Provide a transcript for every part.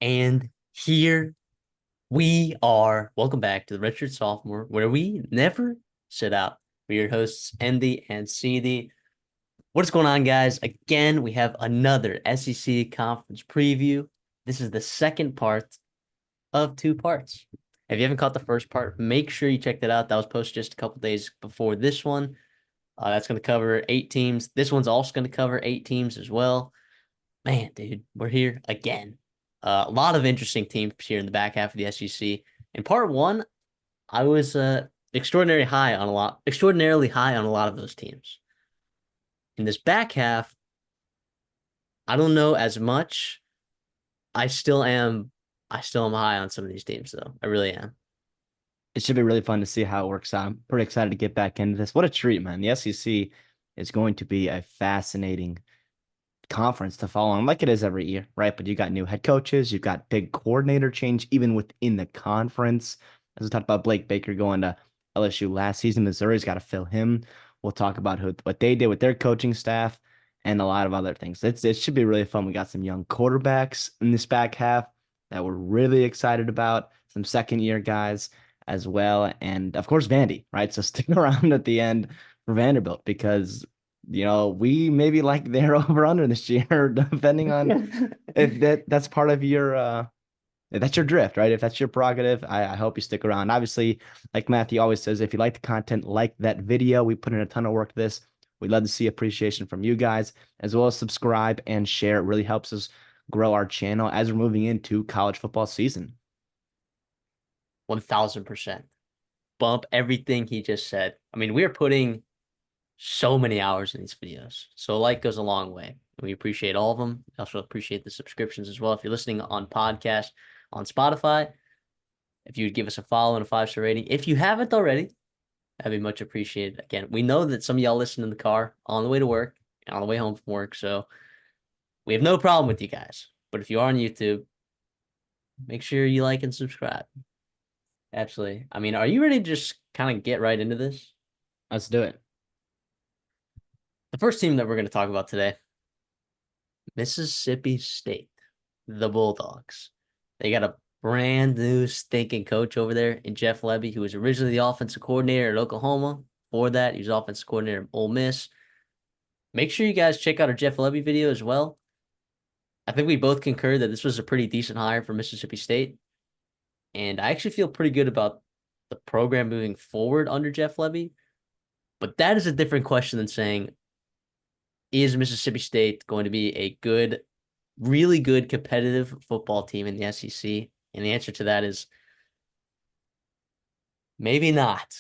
And here we are. Welcome back to the Redshirt Sophomore, where we never sit out. We're your hosts, Andy and CD. What's going on, guys? Again, we have another SEC conference preview. This is the second part of two parts. If you haven't caught the first part, make sure you check that out. That was posted just a couple days before this one. That's going to cover 8 teams. This one's also going to cover 8 teams as well. Man, dude, we're here again. A lot of interesting teams here in the back half of the SEC. In part one, I was extraordinarily high on a lot of those teams. In this back half, I don't know as much. I still am. I still am high on some of these teams, though. I really am. It should be really fun to see how it works out. I'm pretty excited to get back into this. What a treat, man. The SEC is going to be a fascinating conference to follow on, like it is every year, right? But you got new head coaches, you've got big coordinator change even within the conference. As we talked about Blake Baker going to LSU last season, Missouri's got to fill him. We'll talk about what they did with their coaching staff and a lot of other things. It should be really fun. We got some young quarterbacks in this back half that we're really excited about, some second year guys as well. And of course, Vandy, right? So stick around at the end for Vanderbilt because we maybe like their over under this year, depending on if that's part of your if that's your drift, right? If that's your prerogative, I hope you stick around. Obviously, like Matthew always says, if you like the content, like that video, we put in a ton of work to this. We'd love to see appreciation from you guys, as well as subscribe and share. It really helps us grow our channel as we're moving into college football season. 1000%. Bump everything he just said. I mean, we are putting so many hours in these videos. So a like goes a long way. We appreciate all of them. We also appreciate the subscriptions as well. If you're listening on podcast on Spotify, if you would give us a follow and a 5-star rating. If you haven't already, that'd be much appreciated. Again, we know that some of y'all listen in the car on the way to work and on the way home from work. So we have no problem with you guys. But if you are on YouTube, make sure you like and subscribe. Absolutely. I mean, are you ready to just kind of get right into this? Let's do it. The first team that we're going to talk about today, Mississippi State, the Bulldogs. They got a brand new stinking coach over there in Jeff Lebby, who was originally the offensive coordinator at Oklahoma. Before that, he was offensive coordinator at Ole Miss. Make sure you guys check out our Jeff Lebby video as well. I think we both concur that this was a pretty decent hire for Mississippi State. And I actually feel pretty good about the program moving forward under Jeff Lebby. But that is a different question than saying, is Mississippi State going to be a good, really good competitive football team in the SEC? And the answer to that is maybe not.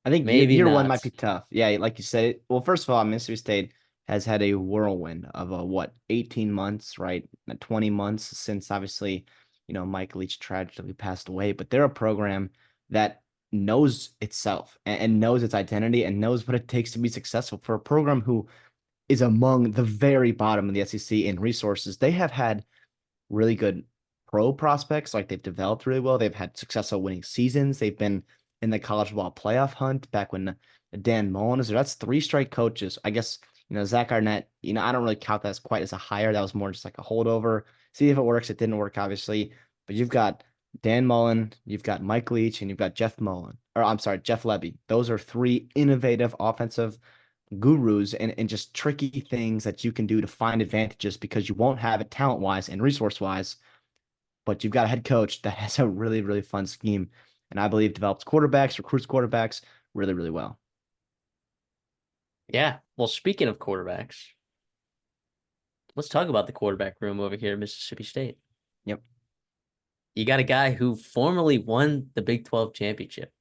I think Maybe year one not. might be tough. Yeah, like you said. Well, first of all, Mississippi State has had a whirlwind of 18 months, right? 20 months since obviously, Mike Leach tragically passed away. But they're a program that knows itself and knows its identity and knows what it takes to be successful. For a program who is among the very bottom of the SEC in resources, they have had really good pro prospects. Like they've developed really well. They've had successful winning seasons. They've been in the college football playoff hunt back when Dan Mullen is there. That's three straight coaches. I guess, Zach Arnett, I don't really count that as quite as a hire. That was more just like a holdover. See if it works. It didn't work, obviously. But you've got Dan Mullen, you've got Mike Leach, and you've got Jeff Mullen. Or I'm sorry, Jeff Lebby. Those are three innovative offensive gurus and just tricky things that you can do to find advantages because you won't have it talent wise and resource wise, but you've got a head coach that has a really, really fun scheme. And I believe develops quarterbacks, recruits quarterbacks really, really well. Yeah. Well, speaking of quarterbacks, let's talk about the quarterback room over here at Mississippi State. Yep. You got a guy who formerly won the Big 12 championship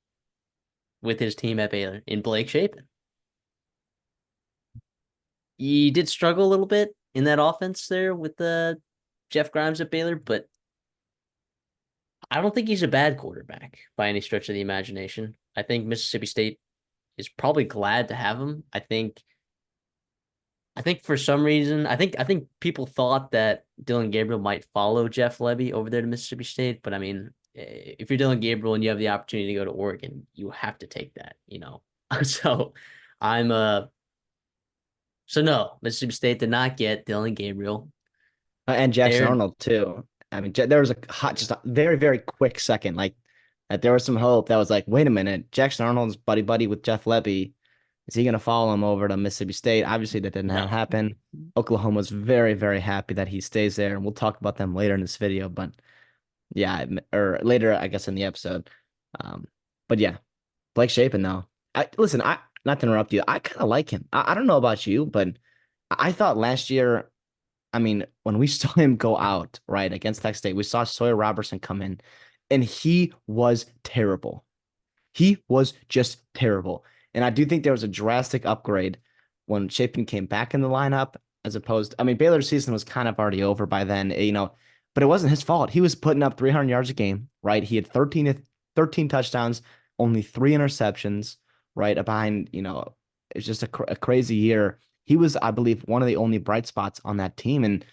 with his team at Baylor in Blake Shapen. He did struggle a little bit in that offense there with Jeff Grimes at Baylor, but I don't think he's a bad quarterback by any stretch of the imagination. I think Mississippi State is probably glad to have him. I think for some reason, I think people thought that Dylan Gabriel might follow Jeff Lebby over there to Mississippi State, but I mean, if you're Dylan Gabriel and you have the opportunity to go to Oregon, you have to take that. So I'm so no, Mississippi State did not get Dylan Gabriel. And Jackson They're Arnold too. I mean, there was a hot, just a very, very quick second, like that there was some hope that was like, wait a minute, Jackson Arnold's buddy with Jeff Lebby. Is he going to follow him over to Mississippi State? Obviously, that didn't No. happen. Oklahoma's very, very happy that he stays there, and we'll talk about them later in this video. But yeah, or later, I guess, in the episode. Um, but yeah, Blake Shapen though. I not to interrupt you. I kind of like him. I don't know about you, but I thought last year. I mean, when we saw him go out right against Texas State, we saw Sawyer Robertson come in, and he was terrible. He was just terrible. And I do think there was a drastic upgrade when Chapin came back in the lineup, as opposed, I mean, Baylor's season was kind of already over by then, but it wasn't his fault. He was putting up 300 yards a game, right? He had 13 touchdowns, only three interceptions, right? Behind, it's just a crazy year. He was, I believe, one of the only bright spots on that team. And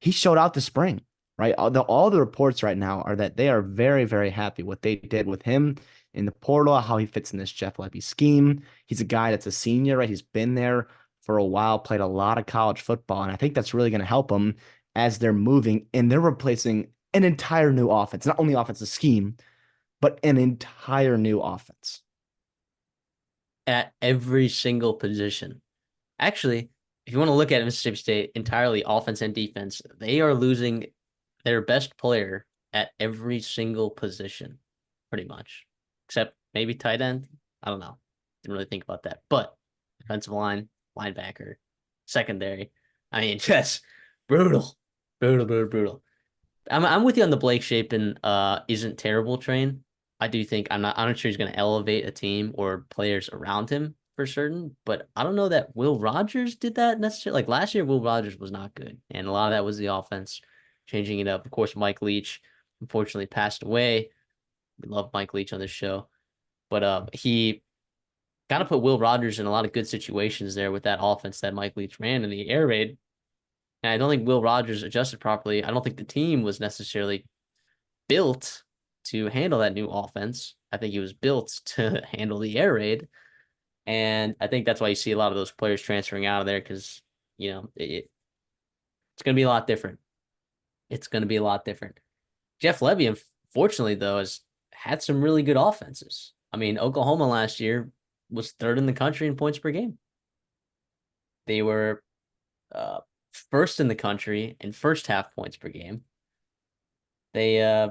he showed out the spring, right? All the reports right now are that they are very, very happy what they did with him in the portal, how he fits in this Jeff Lebby scheme. He's a guy that's a senior, right? He's been there for a while, played a lot of college football, and I think that's really going to help him as they're moving and they're replacing an entire new offense, not only offensive scheme, but an entire new offense. At every single position. Actually, if you want to look at Mississippi State entirely offense and defense, they are losing their best player at every single position, pretty much, except maybe tight end. I don't know. Didn't really think about that. But defensive line, linebacker, secondary. I mean, just brutal, brutal, brutal, brutal. I'm with you on the Blake Shapen isn't terrible train. I do think I'm not sure he's going to elevate a team or players around him for certain, but I don't know that Will Rogers did that necessarily. Like last year, Will Rogers was not good, and a lot of that was the offense changing it up. Of course, Mike Leach unfortunately passed away. We love Mike Leach on this show, but he kind of put Will Rogers in a lot of good situations there with that offense that Mike Leach ran in the air raid. And I don't think Will Rogers adjusted properly. I don't think the team was necessarily built to handle that new offense. I think he was built to handle the air raid. And I think that's why you see a lot of those players transferring out of there because, it's going to be a lot different. It's going to be a lot different. Jeff Lebby, unfortunately, though, has had some really good offenses. I mean, Oklahoma last year was third in the country in points per game. They were uh, first in the country in first half points per game. They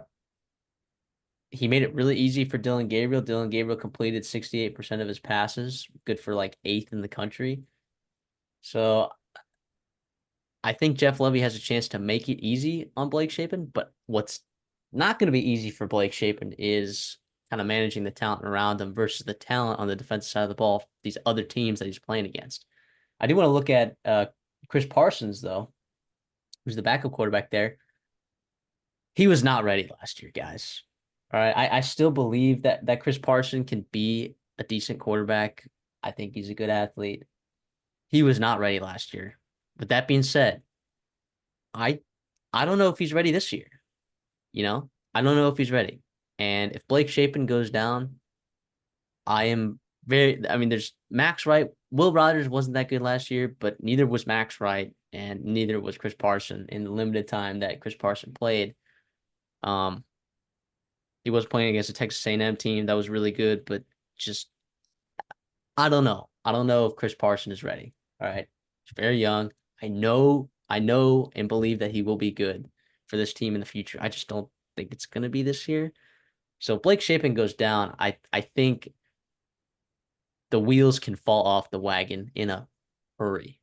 he made it really easy for Dylan Gabriel. Dylan Gabriel completed 68% of his passes, good for like eighth in the country. So I think Jeff Lebby has a chance to make it easy on Blake Shapen, but what's not going to be easy for Blake Shapen is kind of managing the talent around him versus the talent on the defensive side of the ball, these other teams that he's playing against. I do want to look at Chris Parsons, though, who's the backup quarterback there. He was not ready last year, guys. All right. I still believe that Chris Parson can be a decent quarterback. I think he's a good athlete. He was not ready last year. But that being said, I I don't know if he's ready this year. I don't know if he's ready. And if Blake Shapen goes down, I am I mean, there's Max Wright. Will Rogers wasn't that good last year, but neither was Max Wright, and neither was Chris Parson in the limited time that Chris Parson played. Um, he was playing against a Texas A&M team that was really good, but just I don't know. I don't know if Chris Parson is ready. All right. He's very young. I know and believe that he will be good for this team in the future. I just don't think it's gonna be this year. So if Blake Shapen goes down, I think the wheels can fall off the wagon in a hurry.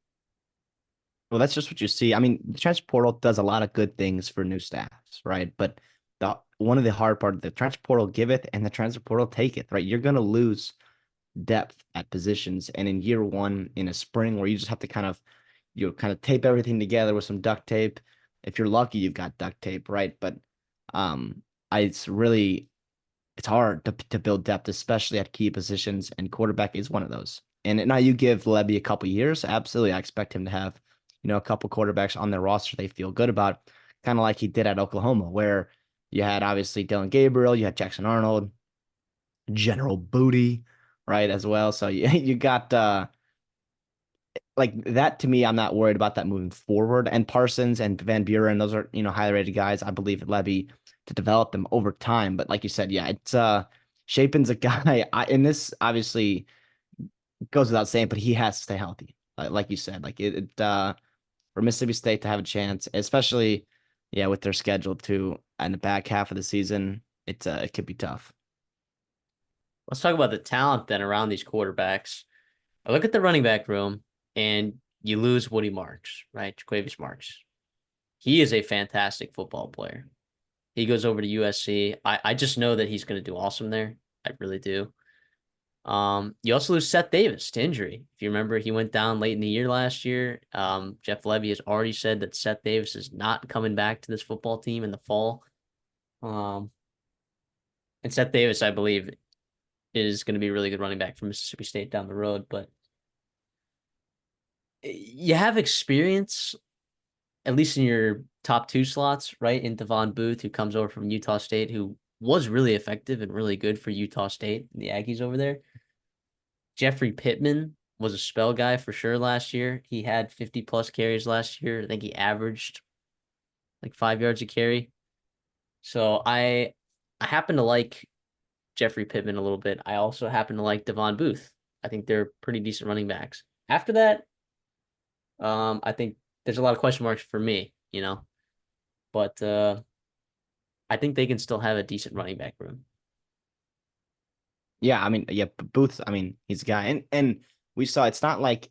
Well, that's just what you see. I mean, the transfer portal does a lot of good things for new staffs, right? But the one of the hard part, the transfer portal giveth and the transfer portal taketh, right? You're going to lose depth at positions. And in year one, in a spring where you just have to kind of tape everything together with some duct tape. If you're lucky, you've got duct tape, right? But um, it's hard to build depth, especially at key positions, and quarterback is one of those. And now you give Lebby a couple years, absolutely. I expect him to have, a couple quarterbacks on their roster they feel good about, kind of like he did at Oklahoma, where you had obviously Dylan Gabriel, you had Jackson Arnold, General Booty, right, as well. So you got like that to me, I'm not worried about that moving forward. And Parsons and Van Buren, those are, highly rated guys. I believe in Levy to develop them over time. But like you said, yeah, it's Shapen's a guy. And this obviously goes without saying, but he has to stay healthy. Like you said, like for Mississippi State to have a chance, especially yeah, with their schedule too, in the back half of the season, it could be tough. Let's talk about the talent then around these quarterbacks. I look at the running back room, and you lose Woody Marks, right? Jaquavius Marks. He is a fantastic football player. He goes over to USC. I just know that he's going to do awesome there. I really do. You also lose Seth Davis to injury. If you remember, he went down late in the year last year. Jeff Levy has already said that Seth Davis is not coming back to this football team in the fall. Um, and Seth Davis, I believe, is going to be a really good running back for Mississippi State down the road. But you have experience, at least in your top two slots, right? In Devon Booth, who comes over from Utah State, who was really effective and really good for Utah State, the Aggies over there. Jeffrey Pittman was a spell guy for sure last year. He had 50 plus carries last year. I think he averaged like 5 yards a carry. So I happen to like Jeffrey Pittman a little bit. I also happen to like Devon Booth. I think they're pretty decent running backs. After that, I think there's a lot of question marks for me, but I think they can still have a decent running back room. Yeah, I mean, yeah, Booth, I mean, he's a guy. And we saw it's not like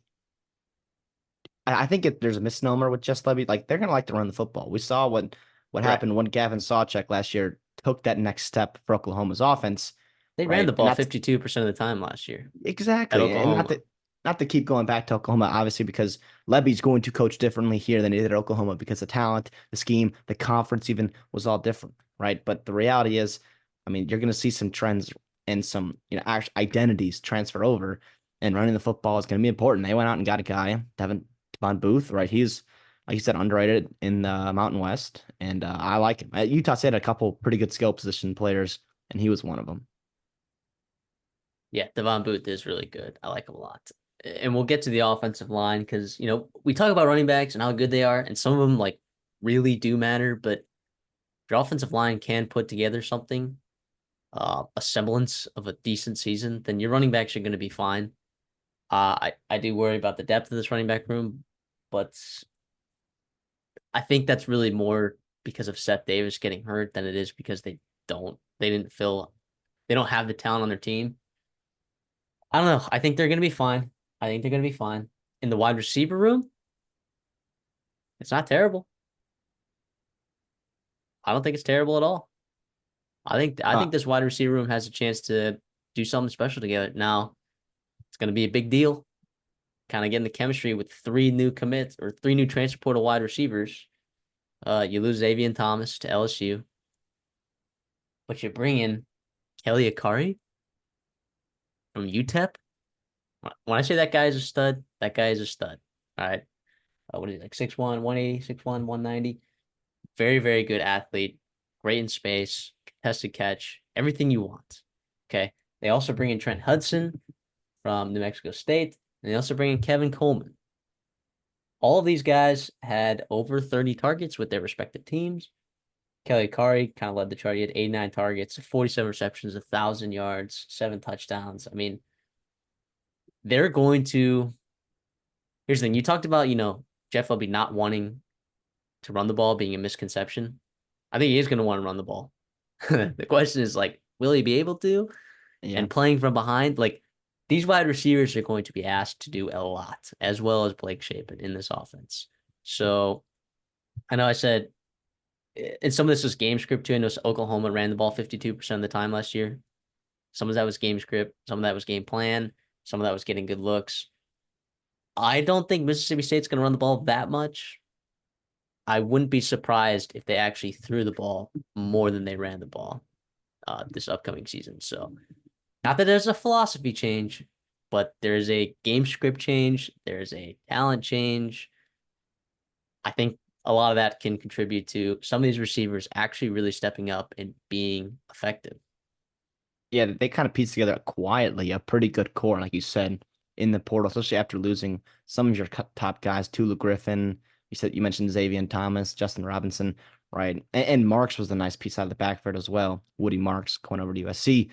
I think there's a misnomer with Just Levy. Like they're gonna like to run the football. We saw what Correct. happened when Gavin Sawchuk last year took that next step for Oklahoma's offense, They ran the right? And ball that's 52% of the time last year at exactly, and Oklahoma. not to keep going back to Oklahoma, obviously, because Levy's going to coach differently here than he did at Oklahoma because the talent, the scheme, the conference even was all different, right? But the reality is, I mean, you're going to see some trends and some actual identities transfer over, and running the football is going to be important. They went out and got a guy, Devon Booth, right? He's like you said, underrated in the Mountain West, and I like him. Utah State had a couple pretty good skill position players, and he was one of them. Yeah, Devon Booth is really good. I like him a lot. And we'll get to the offensive line because, we talk about running backs and how good they are, and some of them like really do matter, but if your offensive line can put together something, a semblance of a decent season, then your running backs are going to be fine. I do worry about the depth of this running back room, but I think that's really more because of Seth Davis getting hurt than it is because they don't have the talent on their team. I don't know. I think they're going to be fine. I think they're going to be fine. In the wide receiver room, it's not terrible. I don't think it's terrible at all. I think this wide receiver room has a chance to do something special together. Now, it's going to be a big deal. Kind of getting the chemistry with three new commits or three new transfer portal wide receivers. You lose Xavier Thomas to LSU, but you bring in Kelly Akari from UTEP. When I say that guy is a stud, that guy is a stud. All right. What is he, like 6'1", 180, 6'1", 190. Very, very good athlete. Great in space, contested catch, everything you want. Okay. They also bring in Trent Hudson from New Mexico State, and they also bring in Kevin Coleman. All of these guys had over 30 targets with their respective teams. Kelly Akari kind of led the chart. He had 89 targets, 47 receptions, 1,000 yards, 7 touchdowns. I mean, they're going to. Here's the thing. You talked about, Jeff Lebby not wanting to run the ball being a misconception. I think he is going to want to run the ball. The question is like, will he be able to? Yeah. And playing from behind, like these wide receivers are going to be asked to do a lot, as well as Blake Shapen in this offense. So I know I said, and some of this was game script too. I know Oklahoma ran the ball 52% of the time last year. Some of that was game script, some of that was game plan, some of that was getting good looks. I don't think Mississippi State's going to run the ball that much. I wouldn't be surprised if they actually threw the ball more than they ran the ball this upcoming season. So, not that there's a philosophy change, but there's a game script change, there's a talent change. I think a lot of that can contribute to some of these receivers actually really stepping up and being effective. Yeah, they kind of pieced together quietly a pretty good core, like you said. in the portal, especially after losing some of your top guys, Tula Griffin. You mentioned Xavier Thomas, Justin Robinson, right? And Marks was a nice piece out of the backfield as well. Woody Marks going over to USC.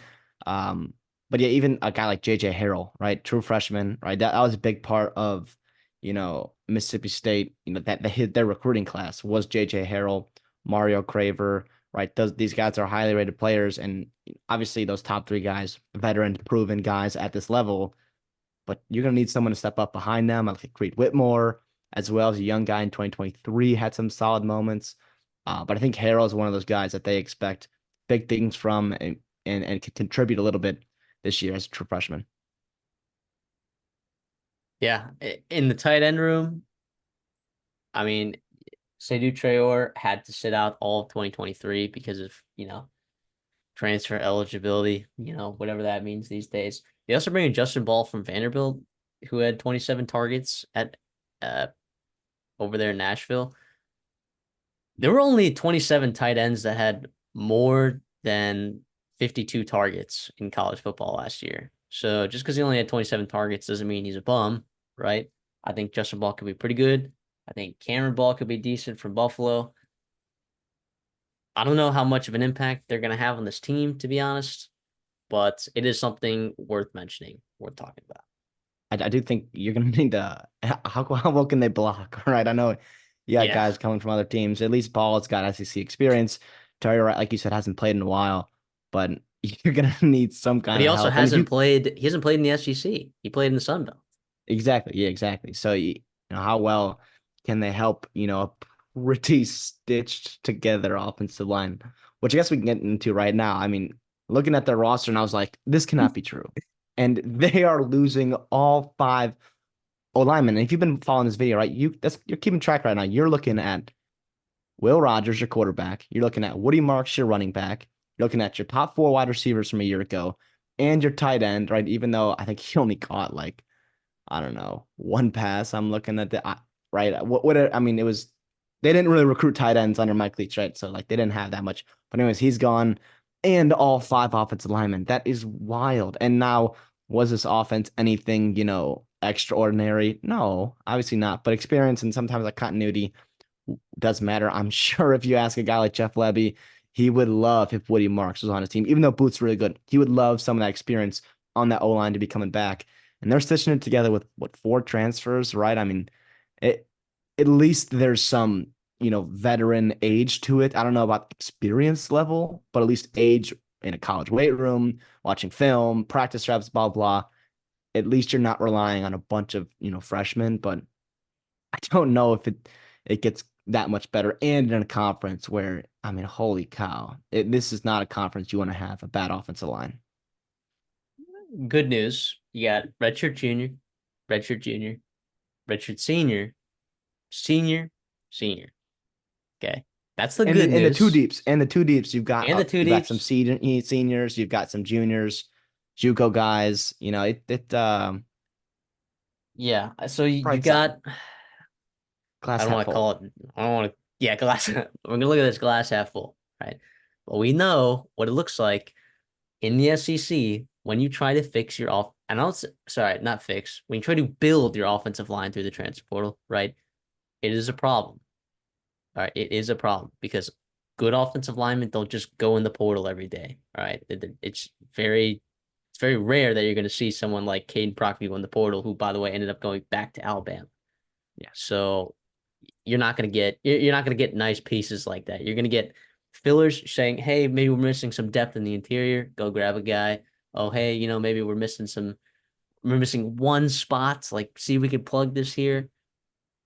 Um, but yeah, even a guy like JJ Harrell, right? True freshman, right? That was a big part of, Mississippi State, that hit their recruiting class was JJ Harrell, Mario Craver, right? These guys are highly rated players, and obviously those top three guys, veteran, proven guys at this level, but you're gonna need someone to step up behind them. I like Creed Whitmore, as well as a young guy in 2023, had some solid moments. But I think Harrell is one of those guys that they expect big things from and can contribute a little bit this year as a true freshman. Yeah, in the tight end room, I mean, Seydou Traore had to sit out all of 2023 because of, transfer eligibility, whatever that means these days. They also bring in Justin Ball from Vanderbilt, who had 27 targets at uh over there in Nashville. There were only 27 tight ends that had more than 52 targets in college football last year. So just because he only had 27 targets doesn't mean he's a bum, right? I think Justin Ball could be pretty good. I think Cameron Ball could be decent from Buffalo. I don't know how much of an impact they're going to have on this team, to be honest, but it is something worth mentioning, worth talking about. I do think you're going to need to. How well can they block? Right. I know you got Yeah. guys coming from other teams. At least Ball has got SEC experience. Terry, right, like you said, hasn't played in a while, but you're going to need some But kind he of also help. And if you he hasn't played in the SEC. He played in the Sun Belt. Exactly. Yeah, exactly. So, how well can they help, a pretty stitched together offensive line, which I guess we can get into right now. I mean, looking at their roster, and I was like, this cannot be true. And they are losing all five O linemen. And if you've been following this video, right, you're keeping track right now. You're looking at Will Rogers, your quarterback. You're looking at Woody Marks, your running back. You're looking at your top four wide receivers from a year ago, and your tight end, right? Even though I think he only caught like I don't know, one pass. I'm looking at right. I mean, they didn't really recruit tight ends under Mike Leach, right? So like they didn't have that much. But anyways, he's gone, and all five offensive linemen. That is wild. And now, was this offense anything extraordinary? No, obviously not. But experience and sometimes like continuity does matter. I'm sure if you ask a guy like Jeff Lebby, he would love if Woody Marks was on his team, even though Boots really good. He would love some of that experience on that O line to be coming back. And they're stitching it together with what, four transfers, right? I mean, it at least there's some, veteran age to it. I don't know about experience level, but at least age in a college weight room, watching film, practice reps, blah, blah. At least you're not relying on a bunch of, freshmen, but I don't know if it gets that much better. And in a conference where, I mean, holy cow, this is not a conference you want to have a bad offensive line. Good news. You got Redshirt Junior, Redshirt Junior, Redshirt Senior, Senior, Senior. Okay. That's the And good the two news. deeps, you've got And the two some deeps. seniors, you've got some juniors, JUCO guys. Yeah. So you Bright side, got, I glass don't half want to full. call it, I don't want to, yeah, glass. We're going to look at this glass half full, right? But we know what it looks like in the SEC when you try to fix your off, and I'll sorry, not fix, when you try to build your offensive line through the transfer portal, right? It is a problem. All right, it is a problem because good offensive linemen don't just go in the portal every day. All right, it's very rare that you're going to see someone like Caden Proctor go in the portal, who, by the way, ended up going back to Alabama. Yeah. So you're not going to get nice pieces like that. You're going to get fillers saying, "Hey, maybe we're missing some depth in the interior. Go grab a guy. Oh, hey, maybe we're missing one spot. Like, see if we can plug this here."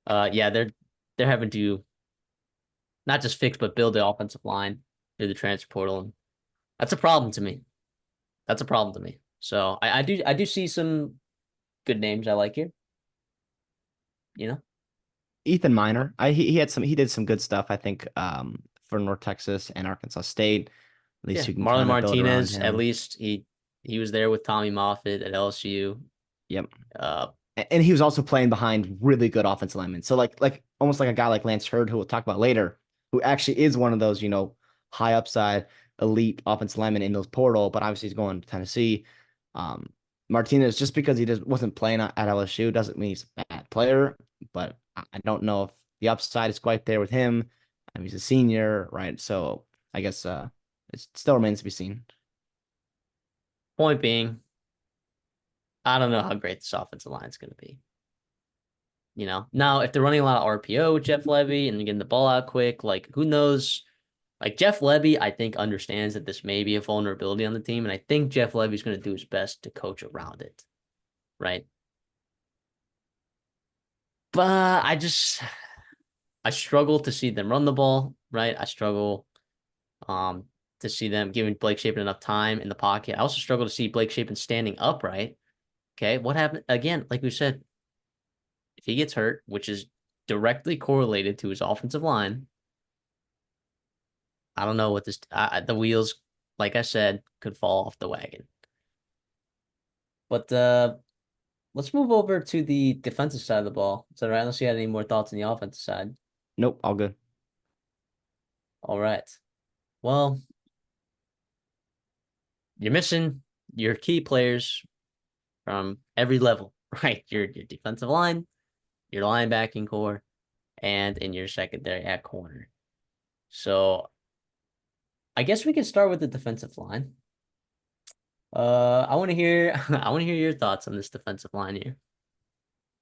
Yeah, they're having to not just fix but build the offensive line through the transfer portal, and that's a problem to me. That's a problem to me. So I do see some good names I like here. You know, Ethan Miner, he did some good stuff, I think, for North Texas and Arkansas State. At least yeah, you can Marlon kind of build around Martinez. At him. least he was there with Tommy Moffitt at LSU. Yep. Uh, And he was also playing behind really good offensive linemen. So like almost like a guy like Lance Hurd, who we'll talk about later, who actually is one of those, high upside elite offensive linemen in those portal, but obviously he's going to Tennessee. Um, Martinez, just because he just wasn't playing at LSU doesn't mean he's a bad player, but I don't know if the upside is quite there with him. He's a senior, right? So I guess it still remains to be seen. Point being, I don't know how great this offensive line is going to be. Now if they're running a lot of RPO with Jeff Levy and getting the ball out quick, like who knows? Like Jeff Levy, I think understands that this may be a vulnerability on the team, and I think Jeff Levy's going to do his best to coach around it, right? But I struggle to see them run the ball, right? I struggle um to see them giving Blake Shapen enough time in the pocket. I also struggle to see Blake Shapen standing upright. Okay, what happened again? Like we said, if he gets hurt, which is directly correlated to his offensive line, I don't know what the wheels, like I said, could fall off the wagon. But let's move over to the defensive side of the ball. Is that right? Unless you had any more thoughts on the offensive side. Nope, all good. All right. Well, you're missing your key players from every level, right? Your defensive line, your linebacking core, and in your secondary at corner. So I guess we can start with the defensive line. I want to hear I want to hear your thoughts on this defensive line here.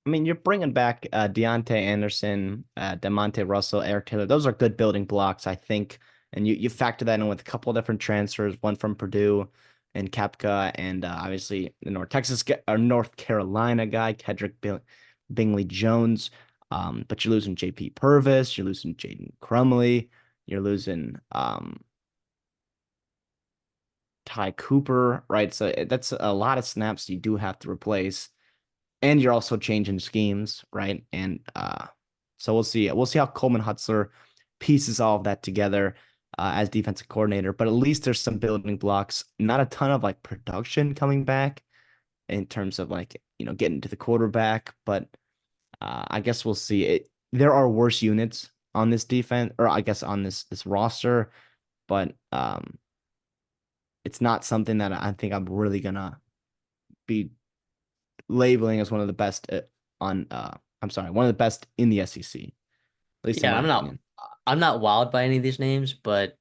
I mean, you're bringing back Deontay Anderson, Demonte Russell, Eric Taylor. Those are good building blocks, I think. And you factor that in with a couple of different transfers, one from Purdue and Kepka, and obviously the North Carolina guy, Bingley Jones. But you're losing J.P. Purvis, you're losing Jaden Crumley, you're losing Ty Cooper, right? So that's a lot of snaps you do have to replace, and you're also changing schemes, right? And so we'll see. We'll see how Coleman Hutzler pieces all of that together as defensive coordinator. But at least there's some building blocks. Not a ton of like production coming back in terms of like getting to the quarterback, but I guess we'll see. There are worse units on this defense, or I guess on this roster, but it's not something that I think I'm really gonna be labeling as one of the best on I'm sorry, one of the best in the SEC, at least in Yeah, my I'm not opinion. I'm not wowed by any of these names, but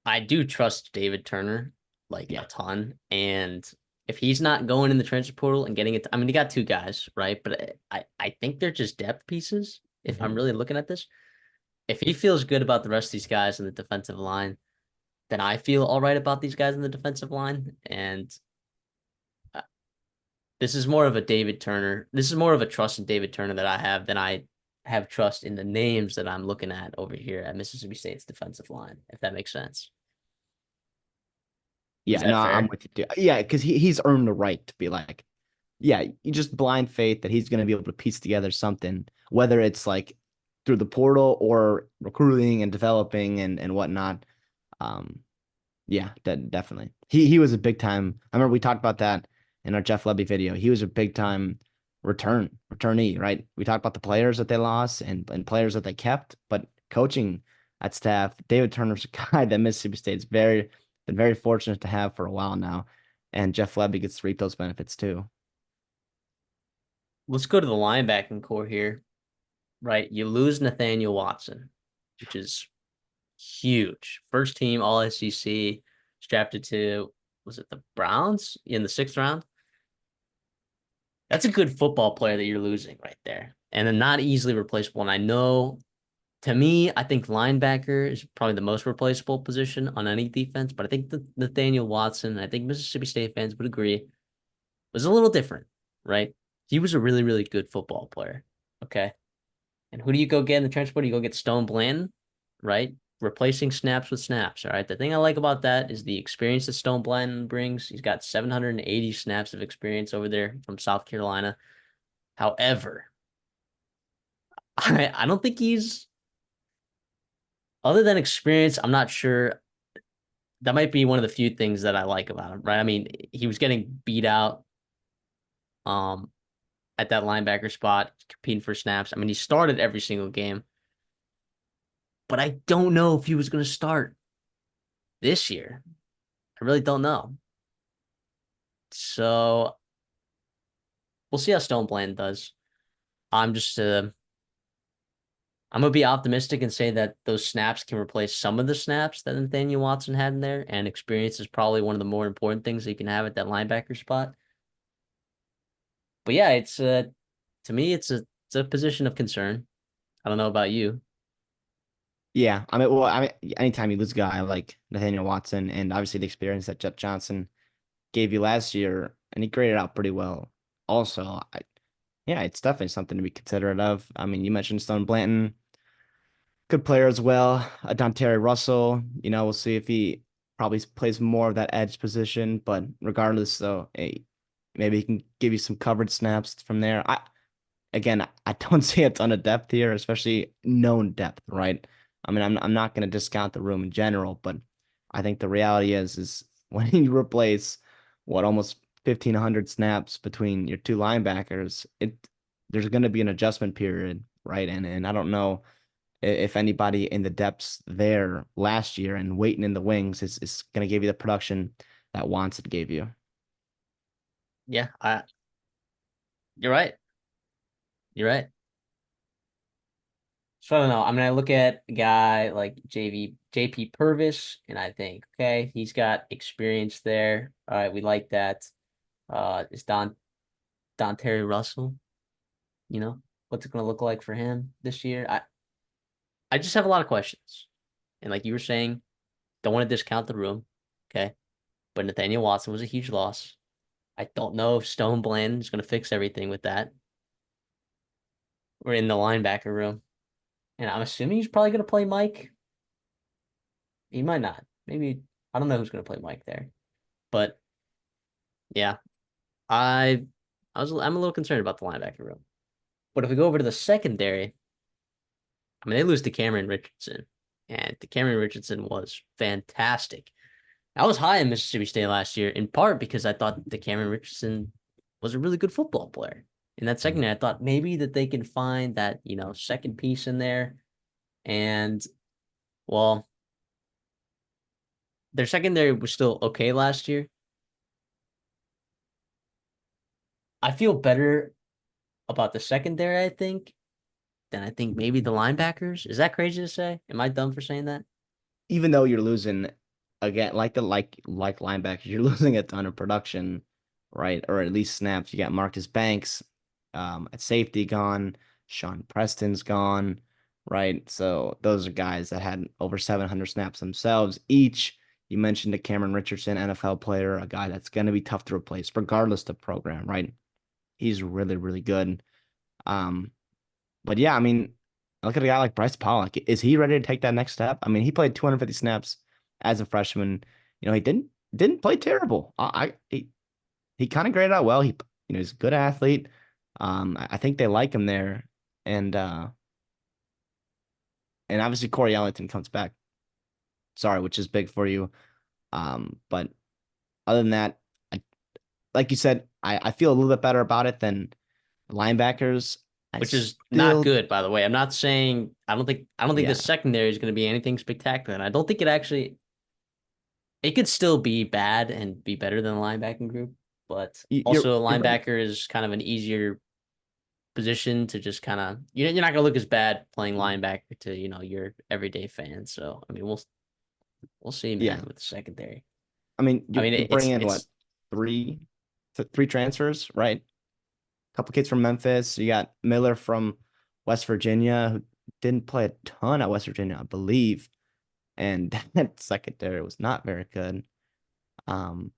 I do trust David Turner like a Yeah. ton. And if he's not going in the transfer portal and getting it, I mean, he got two guys, right? But I think they're just depth pieces. If I'm Mhm. really looking at this, if he feels good about the rest of these guys in the defensive line, then I feel all right about these guys in the defensive line. And uh, this is more of a David Turner. This is more of a trust in David Turner that I have than I have trust in the names that I'm looking at over here at Mississippi State's defensive line, if that makes sense. Is Yeah, that no, I'm fair? with you too. Yeah, because he's earned the right to be like, yeah, you just blind faith that he's gonna be able to piece together something, whether it's like through the portal or recruiting and developing and whatnot. Um, Yeah, definitely. He was a big time. I remember we talked about that in our Jeff Levy video. He was a big time returnee, right? We talked about the players that they lost and players that they kept, but coaching at staff, David Turner's a guy that Mississippi State's been very fortunate to have for a while now. And Jeff Levy gets to reap those benefits too. Let's go to the linebacking core here, right? You lose Nathaniel Watson, which is huge. First team All SEC, drafted to, was it the Browns in the sixth round? That's a good football player that you're losing right there. And then not easily replaceable. And I know, to me, I think linebacker is probably the most replaceable position on any defense, but I think the Nathaniel Watson, I think Mississippi State fans would agree, was a little different, right? He was a really, really good football player. Okay. And who do you go get in the transfer? You go get Stone Bland, right? Replacing snaps with snaps. All right. The thing I like about that is the experience that Stone Bland brings. He's got 780 snaps of experience over there from South Carolina. However, I don't think he's, other than experience, I'm not sure. That might be one of the few things that I like about him, right? I mean, he was getting beat out um at that linebacker spot, competing for snaps. I mean, he started every single game, but I don't know if he was going to start this year. I really don't know. So we'll see how Stone Bland does. I'm just I'm gonna be optimistic and say that those snaps can replace some of the snaps that Nathaniel Watson had in there, and experience is probably one of the more important things that you can have at that linebacker spot. But yeah, it's to me it's a position of concern. I don't know about you. Yeah, I mean, anytime you lose a guy like Nathaniel Watson, and obviously the experience that Jeff Johnson gave you last year, and he graded out pretty well. Also, yeah, it's definitely something to be considerate of. I mean, you mentioned Stone Blanton, good player as well. Terry Russell, we'll see if he probably plays more of that edge position, but regardless, though, hey, maybe he can give you some coverage snaps from there. I don't see a ton of depth here, especially known depth, right? I mean, I'm not going to discount the room in general, but I think the reality is when you replace what almost 1,500 snaps between your two linebackers, there's going to be an adjustment period, right? And I don't know if anybody in the depths there last year and waiting in the wings is going to give you the production that Watson gave you. Yeah, you're right. You're right. So I don't know. I mean, I look at a guy like JP Purvis, and I think, okay, he's got experience there. All right, we like that. Is Don Terry Russell, you know, what's it gonna look like for him this year? I just have a lot of questions. And like you were saying, don't want to discount the room. Okay. But Nathaniel Watson was a huge loss. I don't know if Stone Bland is gonna fix everything with that. We're in the linebacker room. And I'm assuming he's probably gonna play Mike. He might not. Maybe I don't know who's gonna play Mike there. But yeah, I I'm a little concerned about the linebacker room. But if we go over to the secondary, I mean they lose to Cameron Richardson. And the Cameron Richardson was fantastic. I was high in Mississippi State last year, in part because I thought that Cameron Richardson was a really good football player. In that secondary, I thought maybe that they can find that, second piece in there. And well, their secondary was still okay last year. I feel better about the secondary, I think, than I think maybe the linebackers. Is that crazy to say? Am I dumb for saying that? Even though you're losing again, like linebackers, you're losing a ton of production, right? Or at least snaps. You got Marcus Banks, at safety gone. Sean Preston's gone, right? So those are guys that had over 700 snaps themselves each. You mentioned the Cameron Richardson, NFL player, a guy that's going to be tough to replace, regardless of the program, right? He's really, really good. Um, but yeah, I mean, look at a guy like Bryce Pollock. Is he ready to take that next step? I mean, he played 250 snaps as a freshman. He didn't play terrible. He kind of graded out well. He's a good athlete. I think they like him there, and obviously Corey Ellington comes back. Sorry, which is big for you. But other than that, I, like you said, I feel a little bit better about it than linebackers. I Which is not still, good, by the way. I'm not saying I don't think the yeah. secondary is going to be anything spectacular. And I don't think it could still be bad and be better than the linebacking group, but You're also a you're bringing linebacker is kind of an easier position to just kind of you're not going to look as bad playing linebacker to, your everyday fan. So, I mean, we'll see, yeah. man, with the secondary. I mean, I mean, you're bringing in what it's three, three transfers, right? A couple kids from Memphis. You got Miller from West Virginia, who didn't play a ton at West Virginia, I believe, and that secondary was not very good. Um,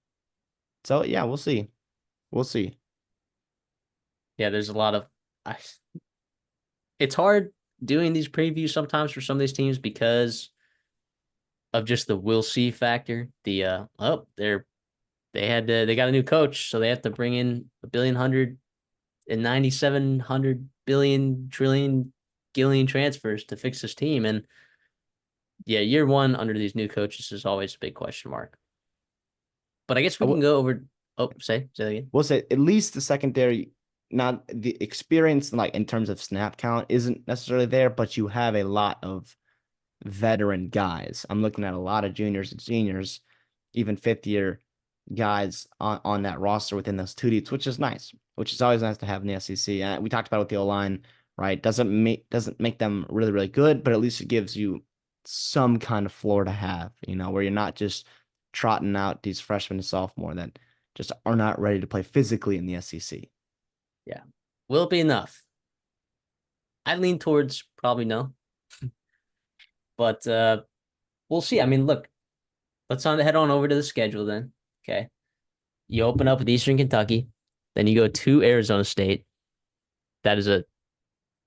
so yeah, we'll see. We'll see. yeah, there's a lot of I, it's hard doing these previews sometimes for some of these teams because of just the we'll see factor. They got a new coach, so they have to bring in a billion hundred and 9,700 billion trillion gillion transfers to fix this team. And yeah, year one under these new coaches is always a big question mark. But I guess I we can will, go over. Oh, say that again. we'll say at least the secondary, not the experience, like in terms of snap count, isn't necessarily there, but you have a lot of veteran guys. I'm looking at a lot of juniors and seniors, even fifth year guys on that roster within those two deeps, which is nice, which is always nice to have in the SEC. And we talked about it with the O line, right? Doesn't make them really really good, but at least it gives you some kind of floor to have, where you're not just trotting out these freshmen and sophomore that just are not ready to play physically in the SEC. Yeah. Will it be enough? I lean towards probably no, but we'll see. I mean, look, head on over to the schedule then. Okay. You open up with Eastern Kentucky, then you go to Arizona State. That is a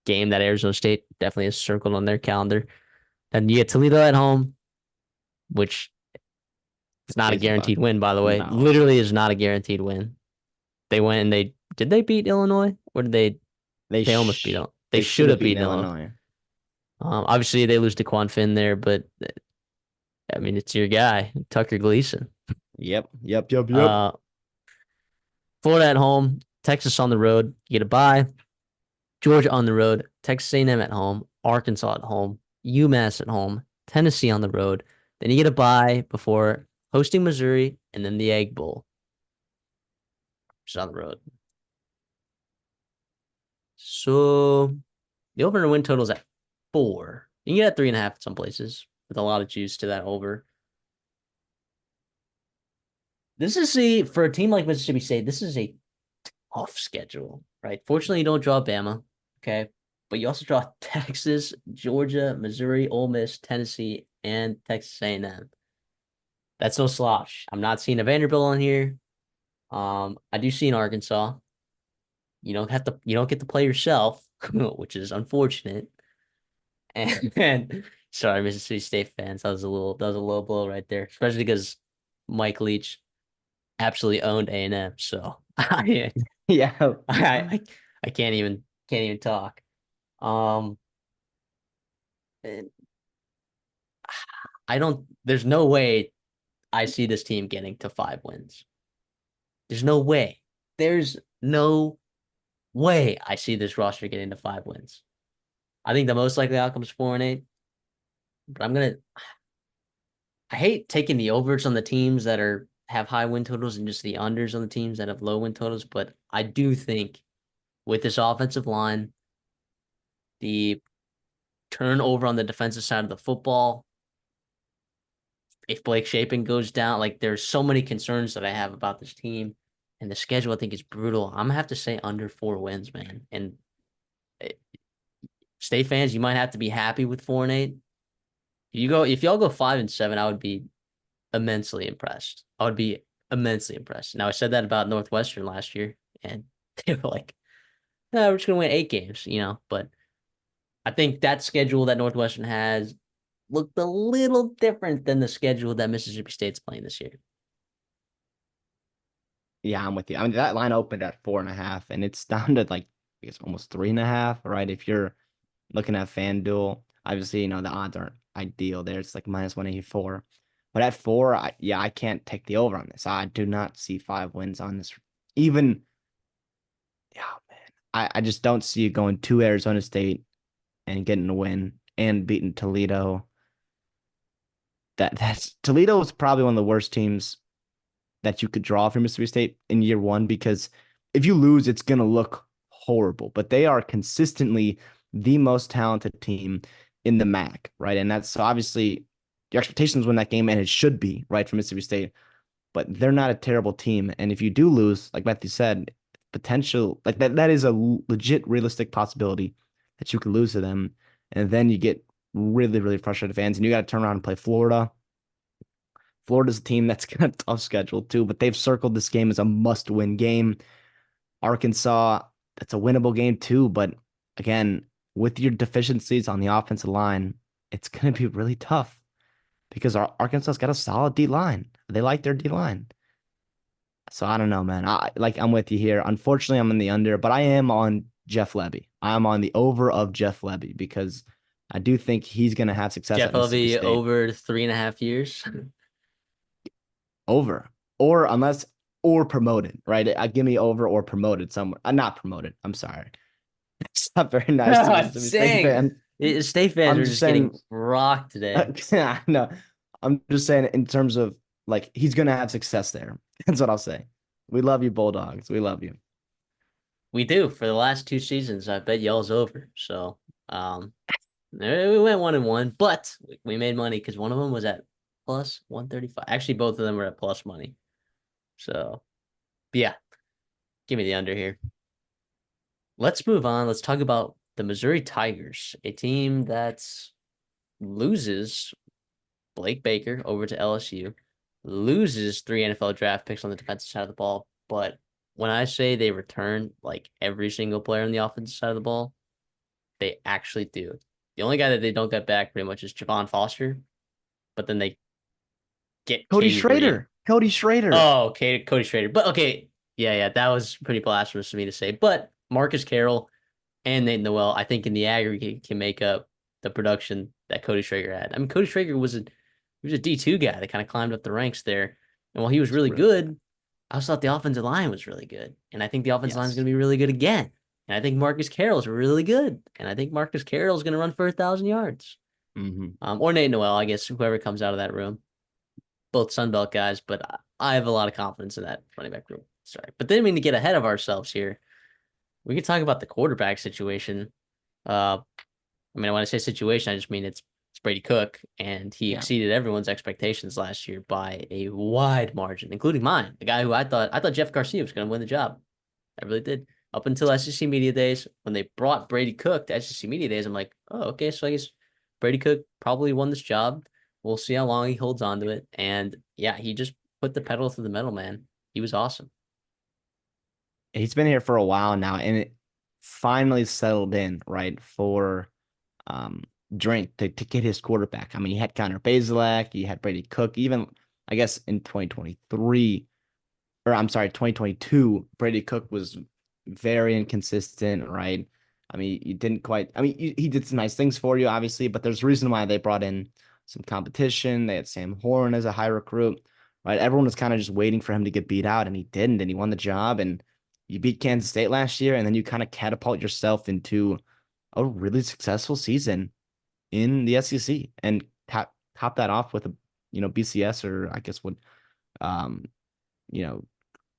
game that Arizona State definitely has circled on their calendar. Then you get Toledo at home, which is not a Is about guaranteed win, by the way. no, Literally is not a guaranteed win. They went and they beat Illinois or did they they almost beat sh them? They they should should have have beaten beaten Illinois. Illinois. Obviously they lose to Quan Finn there, but I mean it's your guy Tucker Gleason. Yep. Uh, Florida at home, Texas on the road. You get a bye. Georgia on the road, Texas A&M at home, Arkansas at home, UMass at home, Tennessee on the road. Then you get a bye before hosting Missouri and then the Egg Bowl, which is on the road. So the over and win total is at 4. You can get at 3.5 at some places with a lot of juice to that over. This is for a team like Mississippi State, this is a tough schedule, right? Fortunately, you don't draw Bama, okay? But you also draw Texas, Georgia, Missouri, Ole Miss, Tennessee, and Texas A&M. That's no slouch. I'm not seeing a Vanderbilt on here. I do see an Arkansas. You don't get to play yourself, which is unfortunate. And sorry, Mississippi State fans, that was a low blow right there, especially because Mike Leach absolutely owned A&M. So Yeah. I I can't even talk. Um, I don't. There's no way I see this team getting to 5 wins. There's no way. There's no way I see this roster getting to 5 wins. I think the most likely outcome is 4-8. But I hate taking the overs on the teams that have high win totals and just the unders on the teams that have low win totals. But I do think with this offensive line, the turnover on the defensive side of the football, if Blake Shapen goes down, like there's so many concerns that I have about this team. And the schedule, I think, is brutal. I'm gonna have to say under 4 wins, man. And State fans, you might have to be happy with 4-8. If y'all go 5-7, I would be immensely impressed. I would be immensely impressed. Now I said that about Northwestern last year, and they were like, "No, we're just gonna win 8 games," But I think that schedule that Northwestern has looked a little different than the schedule that Mississippi State's playing this year. Yeah, I'm with you. I mean, that line opened at 4.5, and it's down to like I guess almost 3.5, right? If you're looking at FanDuel, obviously, the odds aren't ideal there. It's like minus 184. But at 4, I can't take the over on this. I do not see 5 wins on this. Even, yeah, man. I just don't see you going to Arizona State and getting a win and beating Toledo. That's Toledo is probably one of the worst teams that you could draw from Mississippi State in year one because if you lose, it's going to look horrible. But they are consistently the most talented team in the MAC, right? And that's obviously your expectations win that game, and it should be, right, for Mississippi State. But they're not a terrible team. And if you do lose, like Matthew said, potential, like that is a legit realistic possibility that you could lose to them. And then you get really, really frustrated fans, and you got to turn around and play Florida. Florida's a team that's got a tough schedule too, but they've circled this game as a must-win game. Arkansas, that's a winnable game too, but again, with your deficiencies on the offensive line, it's going to be really tough because Arkansas's got a solid D line. They like their D line. So I don't know, man. I'm with you here. Unfortunately, I'm in the under, but I am on Jeff Lebby. I'm on the over of Jeff Lebby because I do think he's going to have success Jeff at Mississippi Lovey State. over 3.5 years. Over or unless or promoted, right? Give me over or promoted somewhere. Not promoted. I'm sorry. It's not very nice to Mississippi State Dang. fan. State fans I'm are just just getting saying. rocked today. No, I'm just saying in terms of like he's gonna have success there. That's what I'll say. We love you, Bulldogs. We love you. We do for the last 2 seasons. I bet y'all's over. So we went 1-1, but we made money because one of them was at plus 135. Actually, both of them were at plus money. So yeah, give me the under here. Let's move on. Let's talk about the Missouri Tigers, a team that loses Blake Baker over to LSU, loses 3 NFL draft picks on the defensive side of the ball. But when I say they return like every single player on the offensive side of the ball, they actually do. The only guy that they don't get back pretty much is Javon Foster, but then they get Cody Katie Reed. Schrader. Cody Schrader. Oh, okay, Cody Schrader. But okay, yeah, that was pretty blasphemous for me to say. But Marcus Carroll and Nate Noel, I think in the aggregate can make up the production that Cody Schrader had. I mean, Cody Schrader was a D2 guy that kind of climbed up the ranks there. And while he was It's really really good. good, I also thought the offensive line was really good. And I think the offensive line is going Yes. to be really good again. And I think Marcus Carroll's really good. And I think Marcus Carroll's going to run for 1,000 yards. Hmm. Or Nate Noel, I guess, whoever comes out of that room. Both Sunbelt guys, but I have a lot of confidence in that running back room. Sorry. But didn't mean to get ahead of ourselves here. We could talk about the quarterback situation. Uh, I mean, when I say situation, I just mean it's Brady Cook, and he Yeah. exceeded everyone's expectations last year by a wide margin, including mine. The guy who I thought Jeff Garcia was going to win the job. I really did. Up until SEC Media Days, when they brought Brady Cook to SEC Media Days, I'm like, oh, okay, so I guess Brady Cook probably won this job. We'll see how long he holds on to it. And yeah, he just put the pedal to the metal, man. He was awesome. He's been here for a while now, and it finally settled in, right, for um Drink to get his quarterback. I mean, he had Connor Bazelak, he had Brady Cook, even I guess in 2023, or I'm sorry, 2022, Brady Cook was very inconsistent, right? I mean, you didn't quite, I mean, he did some nice things for you, obviously, but there's a reason why they brought in some competition. They had Sam Horn as a high recruit, right? Everyone was kind of just waiting for him to get beat out, and he didn't, and he won the job. And you beat Kansas State last year, and then you kind of catapult yourself into a really successful season in the SEC and top that off with a, BCS, or I guess um, you know,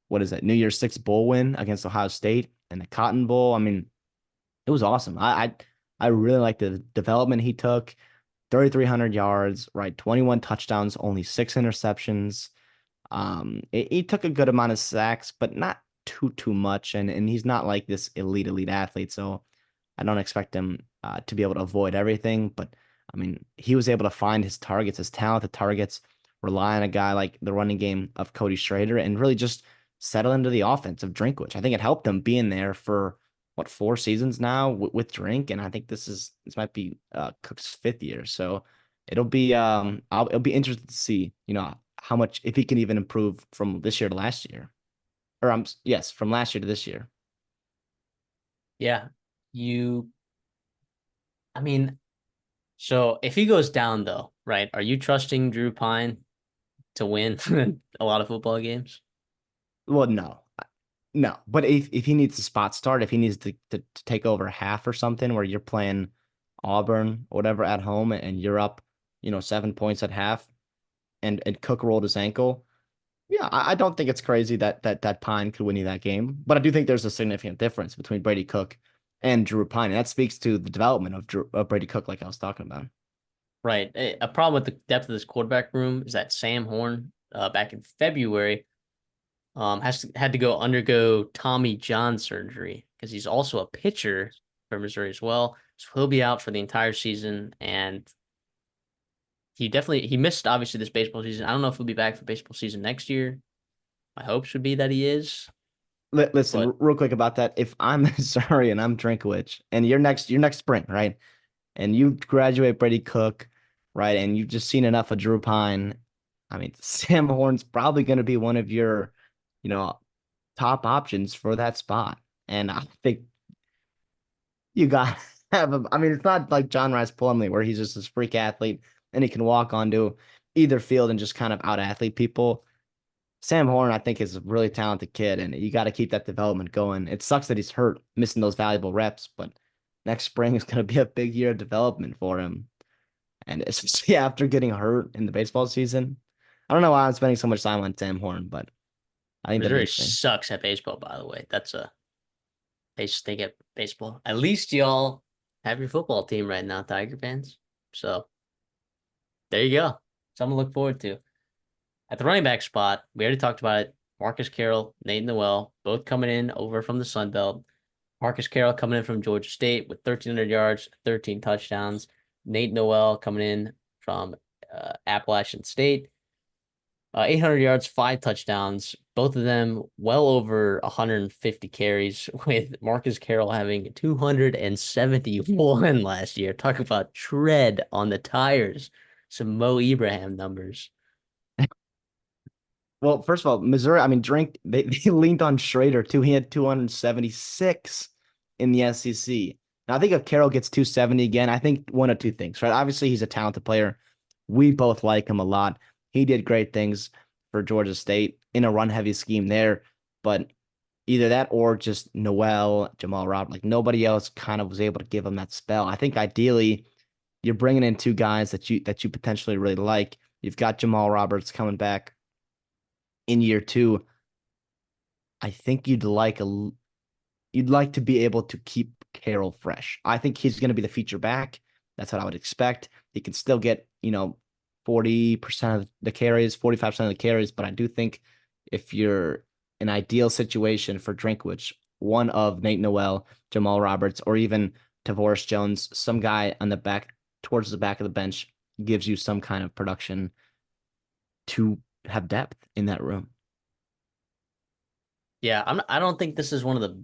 what is that, New Year's Six bowl win against Ohio State and the Cotton Bowl. I mean, it was awesome. I really like the development he took. 3,300 yards, right? 21 touchdowns, only 6 interceptions. He took a good amount of sacks, but not too much. And he's not like this elite athlete, so I don't expect him to be able to avoid everything. But I mean, he was able to find his targets, his talented targets, rely on a guy like the running game of Cody Schrader, and really just settle into the offense of Drinkwitch. I think it helped him being there for what, 4 seasons now with Drink, and I think this might be Cook's 5th year. So it'll be interesting to see, how much, if he can even improve from this year to last year, or yes, from last year to this year. Yeah. You, I mean, so if he goes down though, right? Are you trusting Drew Pine to win a lot of football games? Well, no, no. But if he needs a spot start, if he needs to take over half or something, where you're playing Auburn or whatever at home, and you're up, 7 points at half, and Cook rolled his ankle. Yeah, I don't think it's crazy that Pine could win you that game, but I do think there's a significant difference between Brady Cook and Drew Pine, and that speaks to the development of Brady Cook, like I was talking about. Right. A problem with the depth of this quarterback room is that Sam Horn, back in February, had to go undergo Tommy John surgery because he's also a pitcher for Missouri as well. So he'll be out for the entire season, and he missed obviously this baseball season. I don't know if he'll be back for baseball season next year. My hopes would be that he is, Listen, but real quick about that. If I'm Missouri and I'm Drinkwitch, and you're next spring, right? And you graduate Brady Cook, right? And you've just seen enough of Drew Pine. I mean, Sam Horn's probably going to be one of your, you know, top options for that spot. And I think you got to have him. I mean, it's not like John Rice Plumlee where he's just this freak athlete and he can walk onto either field and just kind of out athlete people. Sam Horn, I think, is a really talented kid, and you got to keep that development going. It sucks that he's hurt, missing those valuable reps, but next spring is going to be a big year of development for him. And especially after getting hurt in the baseball season. I don't know why I'm spending so much time on Sam Horn, but I think that'd be Missouri interesting. sucks at baseball, by the way. They stink at baseball. At least y'all have your football team right now, Tiger fans. So there you go. Something to look forward to. At the running back spot, we already talked about it. Marcus Carroll, Nate Noel, both coming in over from the Sun Belt. Marcus Carroll coming in from Georgia State with 1,300 yards, 13 touchdowns. Nate Noel coming in from Appalachian State, 800 yards, 5 touchdowns. Both of them well over 150 carries, with Marcus Carroll having 271 last year. Talk about tread on the tires. Some Mo Ibrahim numbers. Well, first of all, Missouri, I mean, they leaned on Schrader too. He had 276 in the SEC. Now, I think if Carroll gets 270 again, I think one of two things, right? Obviously, he's a talented player. We both like him a lot. He did great things for Georgia State in a run heavy scheme there, but either that or just Noel, Jamal Robb, like nobody else kind of was able to give him that spell. I think ideally you're bringing in two guys that you potentially really like. You've got Jamal Roberts coming back in year two. I think you'd like to be able to keep Carroll fresh. I think he's going to be the feature back. That's what I would expect. He can still get, 40% of the carries, 45% of the carries, but I do think if you're an ideal situation for Drinkwitz, one of Nate Noel, Jamal Roberts, or even Tavoris Jones, some guy on the back towards the back of the bench gives you some kind of production to have depth in that room. Yeah, I don't think this is one of the.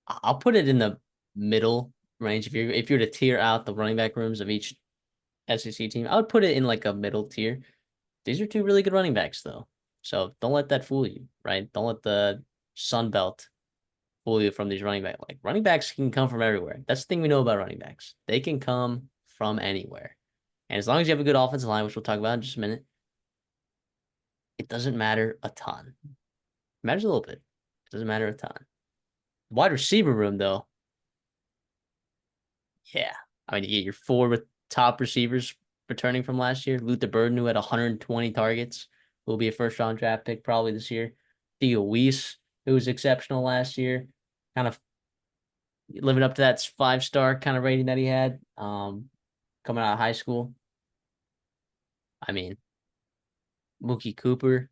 I'll put it in the middle range. If you're to tier out the running back rooms of each SEC team, I would put it in like a middle tier. These are two really good running backs, though. So don't let that fool you, right? Don't let the Sun Belt fool you from these running backs. Like running backs can come from everywhere. That's the thing we know about running backs. They can come from anywhere. And as long as you have a good offensive line, which we'll talk about in just a minute, it doesn't matter a ton. It matters a little bit. It doesn't matter a ton. Wide receiver room, though, yeah. I mean, you get your four top receivers returning from last year. Luther Burden, who had 120 targets, will be a first round draft pick probably this year. Theo Weiss, who was exceptional last year, kind of living up to that 5-star kind of rating that he had coming out of high school. I mean, Mookie Cooper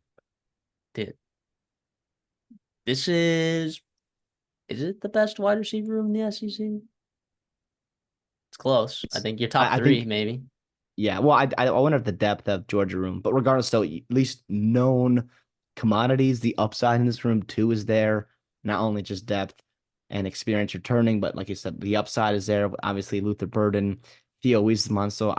did. This is it the best wide receiver room in the SEC? It's close. I It's think your top I three, think maybe. Yeah, well, I wonder if the depth of Georgia room, but regardless, though, at least known commodities, the upside in this room too is there. Not only just depth and experience returning, but like you said, the upside is there. Obviously, Luther Burden, Theo Weiss monster.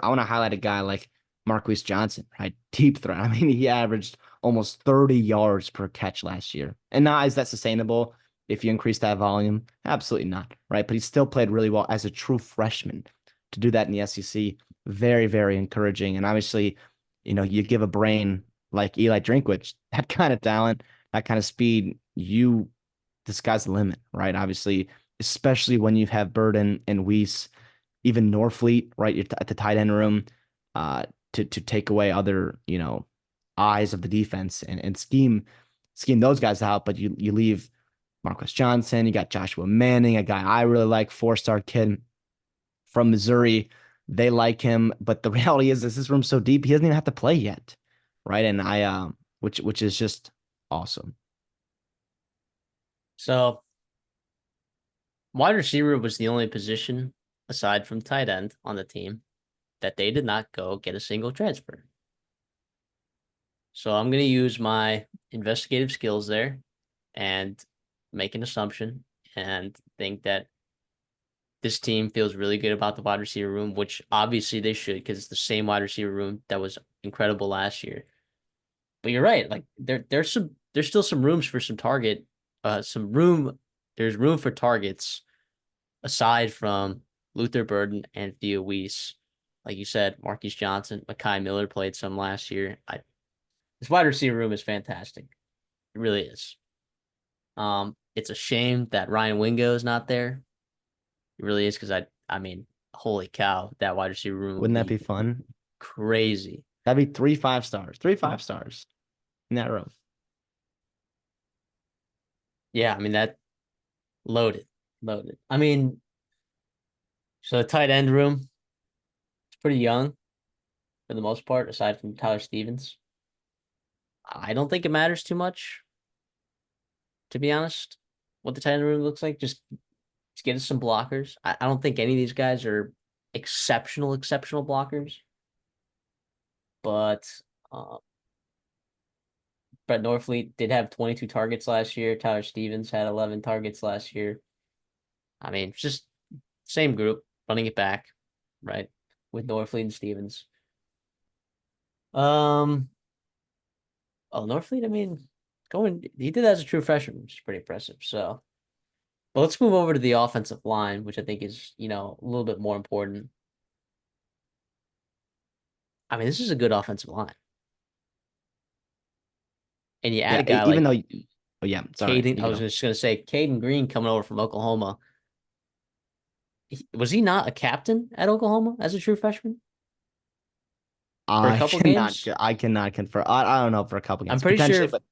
I want to highlight a guy like Marquise Johnson, right? Deep threat. I mean, he averaged almost 30 yards per catch last year. And now, is that sustainable if you increase that volume? Absolutely not, right? But he still played really well as a true freshman. To do that in the SEC, very, very encouraging. And obviously, you give a brain like Eli Drinkwitz, that kind of talent, that kind of speed, the sky's the limit, right? Obviously, especially when you have Burden and Weiss, even Norfleet, right? You're at the tight end room, uh, to take away other, eyes of the defense and scheme those guys out. But you leave Marcus Johnson, you got Joshua Manning, a guy I really like, 4-star kid from Missouri. They like him, but the reality is this room's so deep, he doesn't even have to play yet, right? And which is just awesome. So wide receiver was the only position aside from tight end on the team that they did not go get a single transfer. So I'm going to use my investigative skills there and make an assumption and think that this team feels really good about the wide receiver room, which obviously they should because it's the same wide receiver room that was incredible last year. But you're right, like there's still some rooms for some target, some room. There's room for targets aside from Luther Burden and Theo Weiss. Like you said, Marquise Johnson, Mekhi Miller played some last year. This wide receiver room is fantastic. It really is. It's a shame that Ryan Wingo is not there. It really is because I mean, holy cow, that wide receiver room would Wouldn't that be be fun? crazy. That'd be 3 5 stars. 3 5 stars in that room. Yeah, I mean that loaded, loaded. I mean, so the tight end room, it's pretty young for the most part, aside from Tyler Stevens. I don't think it matters too much, to be honest, what the tight end room looks like. Just get us some blockers. I don't think any of these guys are exceptional blockers, but uh, Brett Norfleet did have 22 targets last year. Tyler Stevens had 11 targets last year. I mean, it's just same group running it back, right? With Norfleet and Stevens. Um, oh, Norfleet, I mean, he did that as a true freshman, which is pretty impressive. So, but let's move over to the offensive line, which I think is, a little bit more important. I mean, this is a good offensive line. And you add Yeah, a guy even like though, oh yeah, sorry, Caden. you I was go. just going to say, Caden Green coming over from Oklahoma. Was he not a captain at Oklahoma as a true freshman for a couple games? I cannot confirm. I don't know for a couple I'm games pretty potentially, sure. but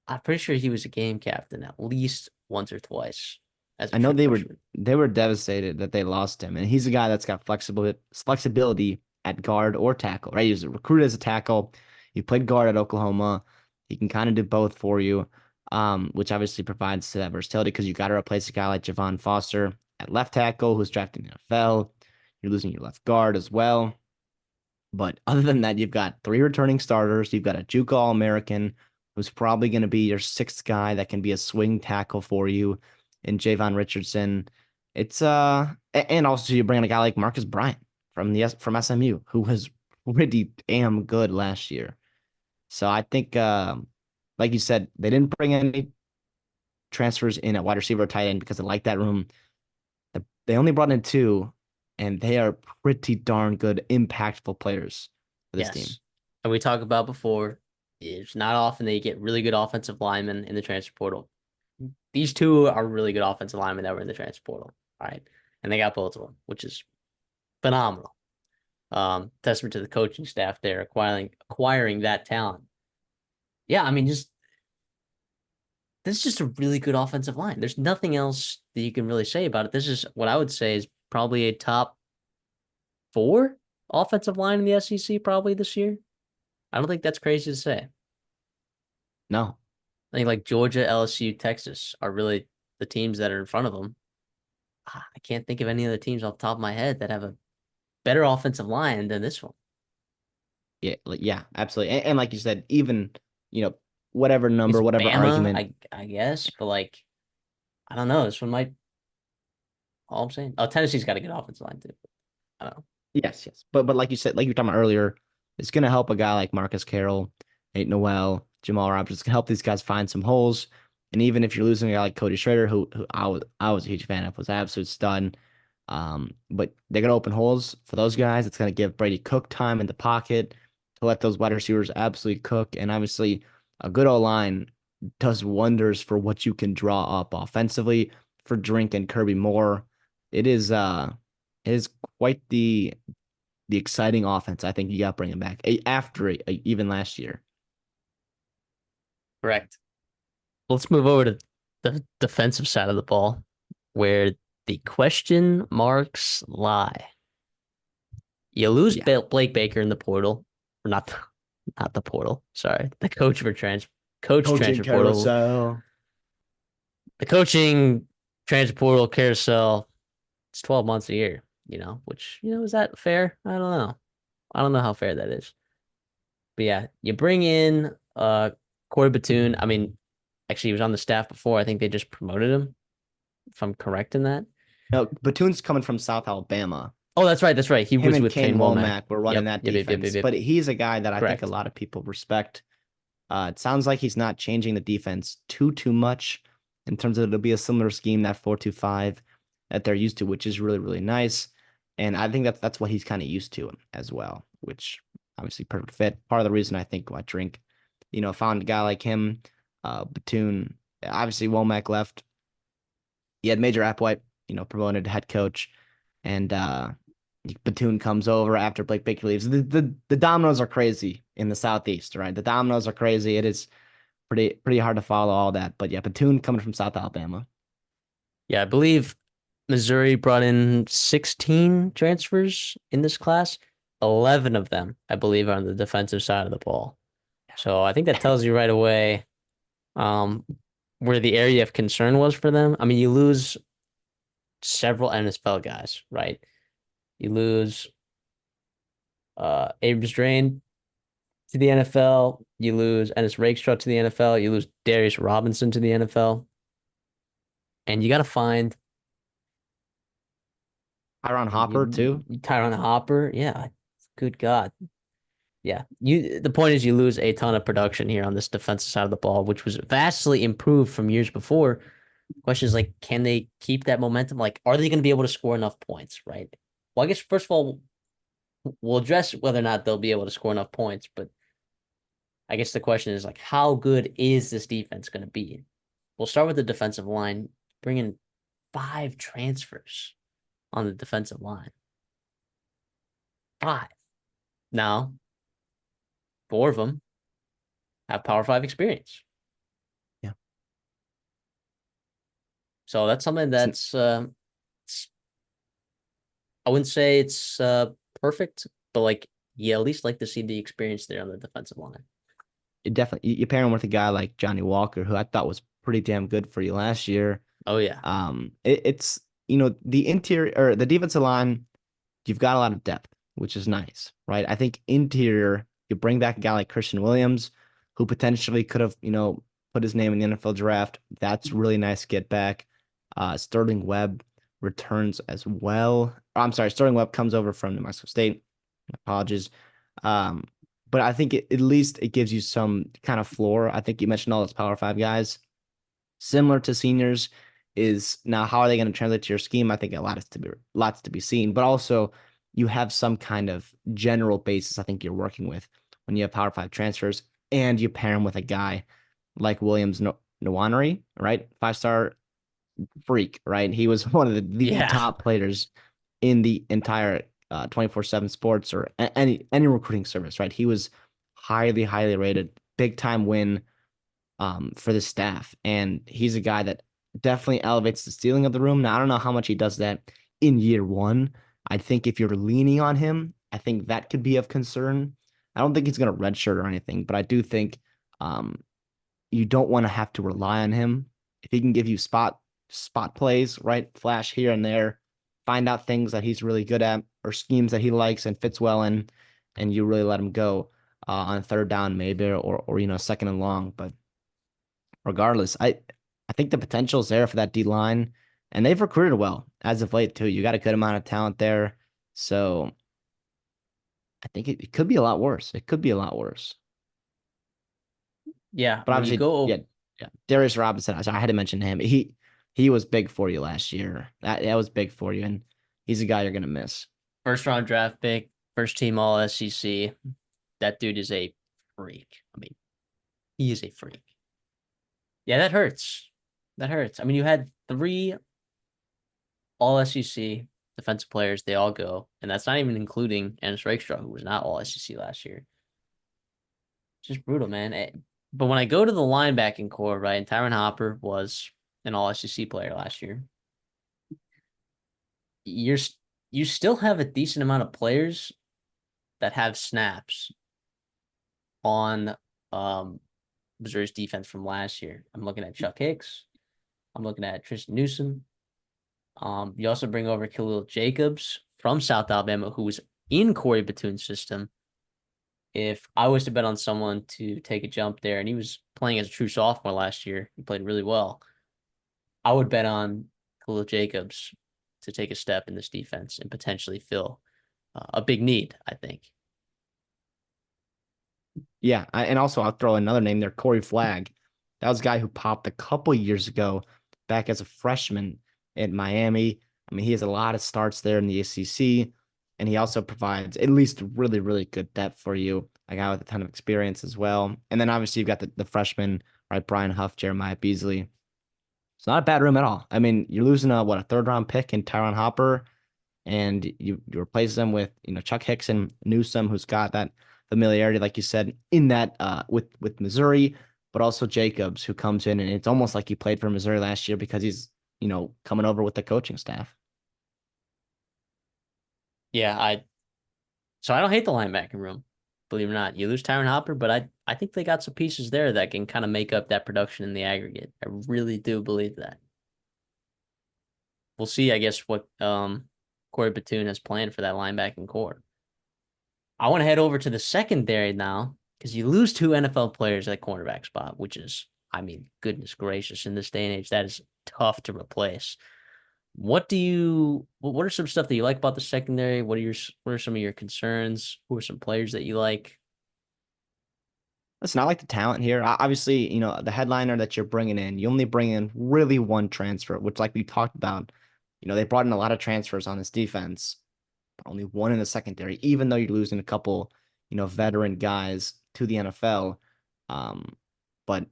I'm pretty sure he was a game captain at least once or twice as a I know true freshman. they were devastated that they lost him, and he's a guy that's got flexibility at guard or tackle. Right, he was recruited as a tackle. He played guard at Oklahoma. He can kind of do both for you, which obviously provides that versatility because you got to replace a guy like Javon Foster at left tackle who's drafted in the NFL. You're losing your left guard as well. But other than that, you've got 3 returning starters. You've got a JUCO All-American who's probably going to be your sixth guy that can be a swing tackle for you in Javon Richardson. It's and also you bring in a guy like Marcus Bryant from SMU who was pretty damn good last year. So I think like you said, they didn't bring any transfers in at wide receiver or tight end because they like that room. They only brought in two, and they are pretty darn good, impactful players for this team. Yes. And we talked about before, it's not often that you get really good offensive linemen in the transfer portal. These two are really good offensive linemen that were in the transfer portal. All right. And they got both of them, which is phenomenal. Testament to the coaching staff there acquiring that talent. Yeah, I mean, just this is just a really good offensive line. There's nothing else that you can really say about it. This is what I would say is probably a top four offensive line in the SEC probably this year. I don't think that's crazy to say. No. I think like Georgia, LSU, Texas are really the teams that are in front of them. I can't think of any other teams off the top of my head that have a better offensive line than this one. Yeah, absolutely. And like you said, even, you know, whatever It's number, whatever Bama, argument. I guess, but like I don't know. This one might. All I'm saying. Oh, Tennessee's got a good offensive line too. I don't know. Yes, yes. But like you said, like you were talking about earlier, it's gonna help a guy like Marcus Carroll, Nate Noel, Jamal Roberts. It's gonna help these guys find some holes. And even if you're losing a guy like Cody Schrader, who I was a huge fan of, was an absolute stud. But they're gonna open holes for those guys. It's gonna give Brady Cook time in the pocket to let those wide receivers absolutely cook. And obviously, a good O line does wonders for what you can draw up offensively for Drink and Kirby Moore. It is it is quite the exciting offense. I think you got bringing back after even last year. Correct. Let's move over to the defensive side of the ball, where the question marks lie. You lose Yeah, Blake Baker in the portal, or not the portal. Sorry, the coach coaching transfer portal. carousel. The coaching transfer portal carousel. It's 12 months a year. Which is that fair? I don't know. I don't know how fair that is. But yeah, you bring in Corey Batoon. I mean, actually, he was on the staff before. I think they just promoted him, if I'm correct in that. No, Batoon's coming from South Alabama. Oh, that's right. That's right. He Him was and with Kane Kane Womack. Womack were running Yep. that Yep. Yep. Yep. Yep. defense, Yep. but he's a guy that I think a Correct. lot of people respect. It sounds like he's not changing the defense too much in terms of it'll be a similar scheme, that 4-2-5 that they're used to, which is really, really nice. And I think that's what he's kind of used to as well, which obviously perfect fit. Part of the reason I think why Drink, found a guy like him, Batoon, obviously Womack left. He had Major Applewhite, promoted to head coach. And Batum comes over after Blake Baker leaves. The dominoes are crazy in the Southeast, right? The dominoes are crazy. It is pretty hard to follow all that. But yeah, Batum coming from South Alabama. Yeah, I believe Missouri brought in 16 transfers in this class. 11 of them, I believe, are on the defensive side of the ball. So I think that tells you right away um, where the area of concern was for them. I mean, you lose several NFL guys, right? You lose Abrams Drain to the NFL. You lose Ennis Rakestraw to the NFL. You lose Darius Robinson to the NFL. And you got to find Tyron Hopper too. Tyron Hopper. Yeah, good God. Yeah, the point is you lose a ton of production here on this defensive side of the ball, which was vastly improved from years before. The question is like, can they keep that momentum? Like, are they going to be able to score enough points, right? Well, I guess first of all, we'll address whether or not they'll be able to score enough points, but I guess the question is like, how good is this defense going to be? We'll start with the defensive line, bring in 5 transfers on the defensive line. 5. Now, 4 of them have Power 5 experience. Yeah. So that's something that's I wouldn't say it's perfect, but like you at least like to see the experience there on the defensive line. It definitely you pair him with a guy like Johnny Walker, who I thought was pretty damn good for you last year. Oh yeah. It's the interior or the defensive line, you've got a lot of depth, which is nice, right? I think interior, you bring back a guy like Christian Williams, who potentially could have, put his name in the NFL draft. That's really nice to get back. Sterling Webb returns as well. I'm sorry, Sterling Webb comes over from New Mexico State. Apologies. Um, but I think at least it gives you some kind of floor. I think you mentioned all those Power Five guys, similar to seniors. Is now how are they going to translate to your scheme? I think a lot is to be lots to be seen, but also you have some kind of general basis. I think you're working with when you have Power Five transfers and you pair him with a guy like Williams Nwaneri, right? 5-star freak, right? He was one of the Yeah. top players in the entire 24/7 sports or any recruiting service, right? He was highly rated, big time win for the staff. And he's a guy that definitely elevates the ceiling of the room. Now, I don't know how much he does that in year one. I think if you're leaning on him, I think that could be of concern. I don't think he's going to redshirt or anything, but I do think um, you don't want to have to rely on him. If he can give you spot plays, right? Flash here and there, find out things that he's really good at or schemes that he likes and fits well in, and you really let him go on third down maybe or second and long. But regardless, I think the potential is there for that D line, and they've recruited well as of late too. You got a good amount of talent there, so I think it could be a lot worse. It could be a lot worse. Yeah. But When you obviously, yeah, go yeah. Darius Robinson, I had to mention him. He was big for you last year. That was big for you, and he's a guy you're gonna miss. first round draft pick, first team all SEC, that dude is a freak. I mean, he is a freak. Yeah, that hurts. That hurts. I mean, you had 3 all SEC defensive players, they all go, and that's not even including Ennis Rakestraw, who was not all SEC last year. It's just brutal, man. But when I go to the linebacking core, right, and Tyron Hopper was an all SEC player last year, you're you still have a decent amount of players that have snaps on Missouri's defense from last year. I'm looking at Chuck Hicks. I'm looking at Tristan Newsom. You also bring over Khalil Jacobs from South Alabama, who was in Corey Batoon's system. If I was to bet on someone to take a jump there, and he was playing as a true sophomore last year, he played really well. I would bet on Khalil Jacobs to take a step in this defense and potentially fill a big need, I think. Yeah, and also I'll throw another name there, Corey Flagg. That was a guy who popped a couple years ago, back as a freshman in Miami. I mean, he has a lot of starts there in the ACC, and he also provides at least really good depth for you. A guy with a ton of experience as well. And then obviously you've got the freshmen, right? Brian Huff, Jeremiah Beasley. It's not a bad room at all. I mean, you're losing a third round pick in Tyron Hopper. and you replace them with Chuck Hickson, Newsome, who's got that familiarity, like you said, in that with Missouri, but also Jacobs, who comes in and it's almost like he played for Missouri last year because he's coming over with the coaching staff. Yeah, I don't hate the linebacking room. Believe it or not, you lose Tyron Hopper, but I think they got some pieces there that can kind of make up that production in the aggregate. I really do believe that. We'll see, I guess, what Corey Batoon has planned for that linebacking core. I want to head over to the secondary now because you lose two NFL players at cornerback spot, which is, I mean, goodness gracious, in this day and age, that is tough to replace. What are some stuff that you like about the secondary? What are some of your concerns? Who are some players that you like? It's not like the talent here. Obviously, the headliner that you're bringing in, you only bring in really one transfer, which, like we talked about, they brought in a lot of transfers on this defense, but only one in the secondary, even though you're losing a couple, veteran guys to the NFL. Um, but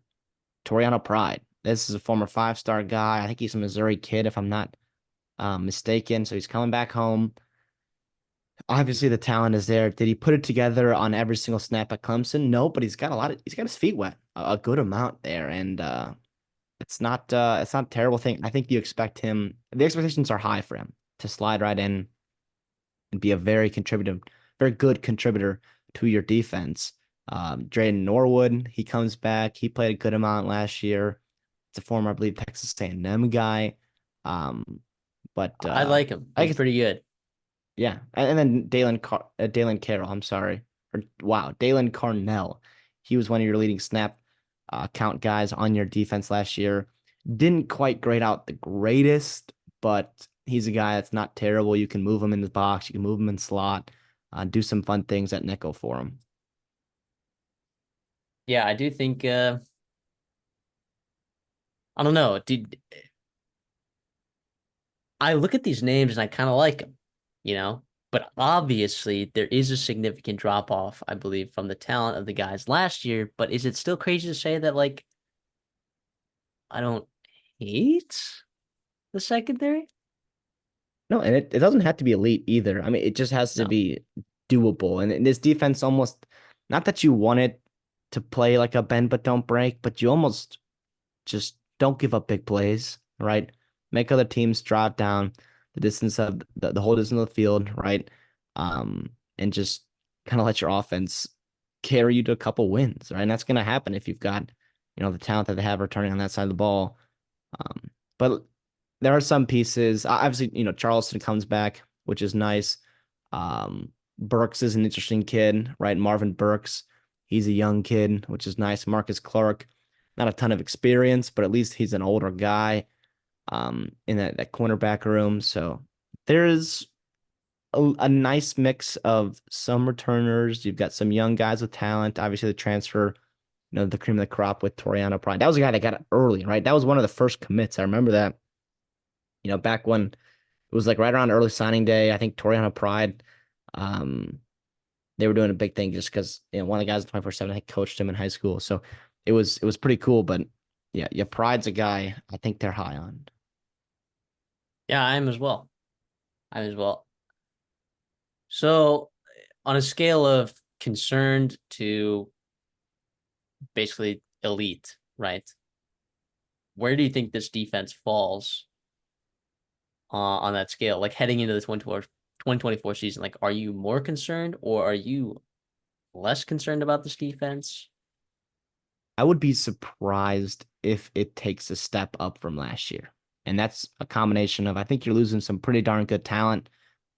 Toriano Pride, this is a former five-star guy. I think he's a Missouri kid, if I'm not mistaken. So he's coming back home. Obviously, the talent is there. Did he put it together on every single snap at Clemson? No, but he's got his feet wet a good amount there, and it's not a terrible thing. I think you expect him. The expectations are high for him to slide right in and be a very good contributor to your defense. Drayden Norwood, he comes back. He played a good amount last year. It's a former, I believe, Texas A&M guy. Um, but I like him. I He's guess pretty good. yeah, and then Dalen Carroll. I'm sorry, or wow, Dalen Carnell. He was one of your leading snap count guys on your defense last year. Didn't quite grade out the greatest, but he's a guy that's not terrible. You can move him in the box, you can move him in slot, do some fun things at nickel for him. Yeah, I do think I don't know. Did I look at these names and I kind of like them, you know? But obviously there is a significant drop off, I believe, from the talent of the guys last year. But is it still crazy to say that like I don't hate the secondary? No, and it doesn't have to be elite either. I mean, it just has to No. be doable. And this defense almost, not that you want it to play like a bend but don't break, but you almost just don't give up big plays, right? Make other teams drive down the distance of the whole distance of the field, right? And just kind of let your offense carry you to a couple wins, right? And that's going to happen if you've got, the talent that they have returning on that side of the ball. But there are some pieces. Obviously, Charleston comes back, which is nice. Burks is an interesting kid, right? Marvin Burks, he's a young kid, which is nice. Marcus Clark, not a ton of experience, but at least he's an older guy in that cornerback room. So there's a nice mix of some returners. You've got some young guys with talent. Obviously, the transfer, the cream of the crop with Toriano Pride. That was a guy that got it early, right? That was one of the first commits. I remember that, back when it was like right around early signing day. I think Toriano Pride, um, they were doing a big thing just because one of the guys at 24/7 I think coached him in high school. So it was pretty cool. But yeah, Pride's a guy I think they're high on. Yeah, I am as well. I am as well. So on a scale of concerned to basically elite, right? Where do you think this defense falls on that scale? Like heading into the 2024 season, like are you more concerned or are you less concerned about this defense? I would be surprised if it takes a step up from last year. And that's a combination of I think you're losing some pretty darn good talent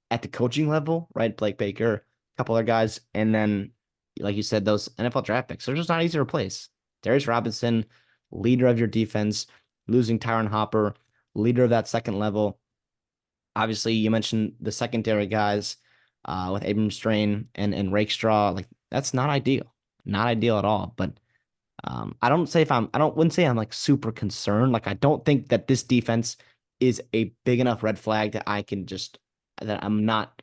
at the coaching level, right? Blake Baker, a couple other guys, and then like you said, those NFL draft picks, they're just not easy to replace. Darius Robinson, leader of your defense, losing Tyron Hopper, leader of that second level. Obviously, you mentioned the secondary guys with Abram Strain and Rakestraw. Like that's not ideal, not ideal at all. But I don't say if I'm, I don't wouldn't say I'm like super concerned. Like I don't think that this defense is a big enough red flag that I'm not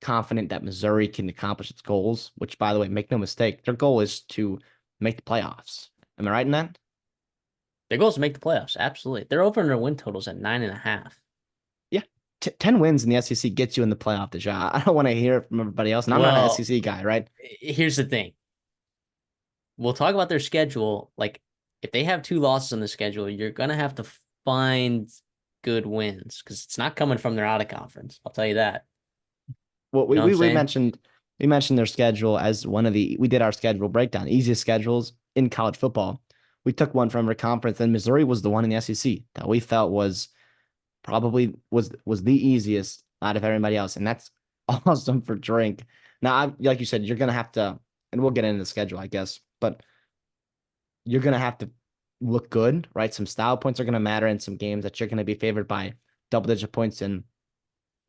confident that Missouri can accomplish its goals. Which, by the way, make no mistake, their goal is to make the playoffs. Am I right in that? Their goal is to make the playoffs. Absolutely. They're over in their win totals at 9.5. Yeah. 10 wins in the SEC gets you in the playoff, Deja. I don't want to hear it from everybody else. And I'm not an Well, SEC guy, right? here's the thing. We'll talk about their schedule. Like, if they have two losses on the schedule, you're gonna have to find good wins because it's not coming from their out of conference. I'll tell you that. Well, You know what I'm we saying? mentioned their schedule as one of the we did our schedule breakdown, easiest schedules in college football. We took one from our conference, and Missouri was the one in the SEC that we felt was probably was the easiest out of everybody else, and that's awesome for Drink. Now, like you said, you're gonna have to, and we'll get into the schedule, I guess, but you're gonna have to look good, right? Some style points are gonna matter in some games that you're gonna be favored by double-digit points in,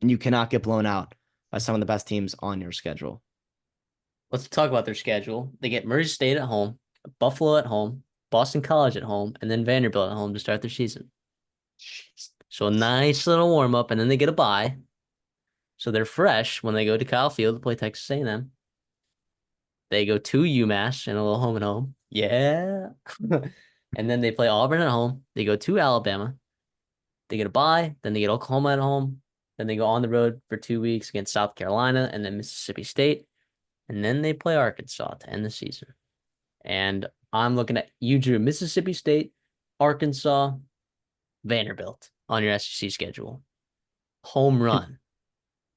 and you cannot get blown out by some of the best teams on your schedule. Let's talk about their schedule. They get Murray State at home, Buffalo at home, Boston College at home, and then Vanderbilt at home to start their season. Jeez. So a nice little warm up, and then they get a bye. So they're fresh when they go to Kyle Field to play Texas A&M. They go to UMass and a little home and home. Yeah. And then they play Auburn at home. They go to Alabama. They get a bye. Then they get Oklahoma at home. Then they go on the road for 2 weeks against South Carolina and then Mississippi State. And then they play Arkansas to end the season. And I'm looking at you drew Mississippi State, Arkansas, Vanderbilt on your SEC schedule. Home Can run.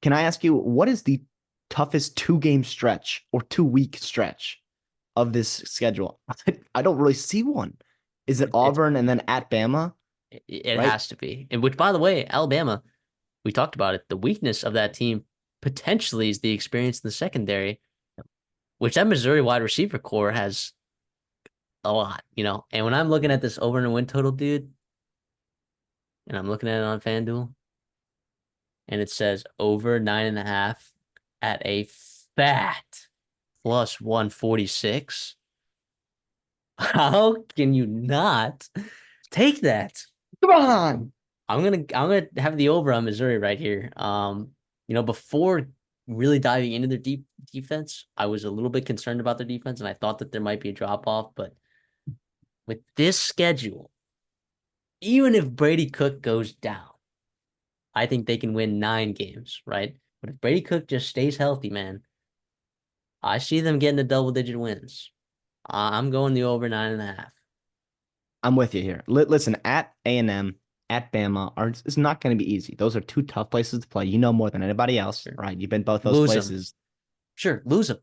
can I ask you what is the toughest 2 game stretch or 2 week stretch of this schedule? I don't really see one. Is it It's Auburn and then at Bama, it right? has to be. And which, by the way, Alabama, we talked about it. The weakness of that team potentially is the experience in the secondary, which that Missouri wide receiver core has a lot, you know. And when I'm looking at this over and win total, dude, and I'm looking at it on FanDuel, and it says over 9.5 at a fat plus 146. How can you not take that? Come on. I'm gonna have the over on Missouri right here. Before really diving into their deep defense, I was a little bit concerned about their defense, and I thought that there might be a drop off. But with this schedule, even if Brady Cook goes down, I think they can win 9 games, right? But if Brady Cook just stays healthy, man, I see them getting to double-digit wins. I'm going the over 9.5. I'm with you here. Listen, at A&M, at Bama, it's not going to be easy. Those are 2 tough places to play. You know more than anybody else, Sure. right? You've been both those Lose them. places. Sure, lose them.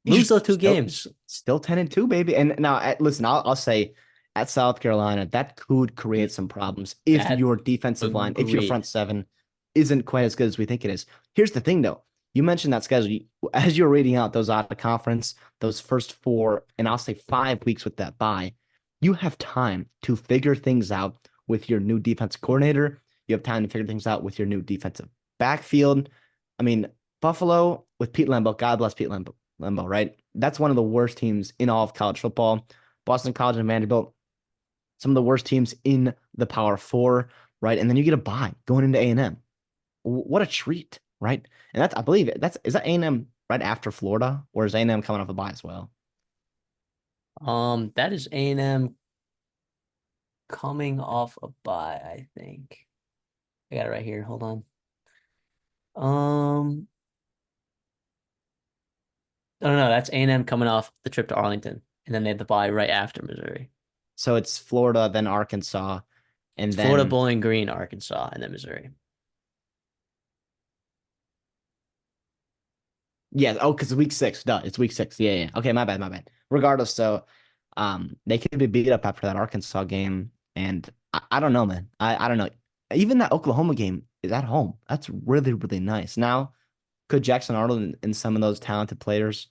You're Lose those two still games. still 10-2, baby. And now, listen, I'll say at South Carolina, that could create some problems if That your defensive line, if your agreed. front seven isn't quite as good as we think it is. Here's the thing, though. You mentioned that schedule. As you're reading out those out of conference, those first 4, and I'll say 5 weeks with that bye, you have time to figure things out with your new defense coordinator. You have time to figure things out with your new defensive backfield. I mean, Buffalo with Pete Lembo, God bless Pete Lembo, right? That's one of the worst teams in all of college football. Boston College and Vanderbilt, some of the worst teams in the Power Four, right? And then you get a bye going into A&M. What a treat, right? And that's, I believe, is that A&M right after Florida, or is A&M coming off a bye as well? That is A&M coming off a bye, I think. I got it right here. Hold on. Um, oh no, that's A&M coming off the trip to Arlington, and then they had the bye right after Missouri. So it's Florida, then Arkansas, and It's Florida, then Bowling Green, Arkansas, and then Missouri. yeah, oh, because week 6, duh, it's week 6. Yeah, yeah. Okay, my bad, my bad. Regardless, so they could be beat up after that Arkansas game, and I don't know, man. I don't know. Even that Oklahoma game is at home. That's really, really nice. Now, could Jackson Arnold and some of those talented players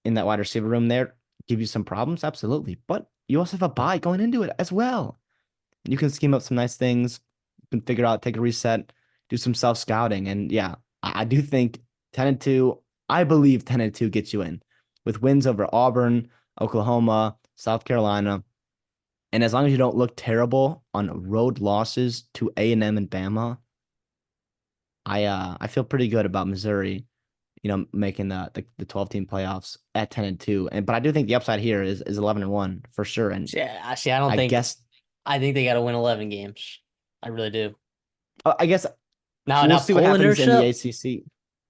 in that wide receiver room there give you some problems? Absolutely. But you also have a bye going into it as well. You can scheme up some nice things. You can figure out, take a reset, do some self scouting. And yeah, I do think 10-2, I believe 10-2 gets you in with wins over Auburn, Oklahoma, South Carolina. And as long as you don't look terrible on road losses to A&M and Bama, I feel pretty good about Missouri, making the 12 team playoffs at 10-2. But I do think the upside here is 11-1 for sure. And See, I guess I think they got to win 11 games. I really do. I guess Now, We'll now see what happens in the ACC.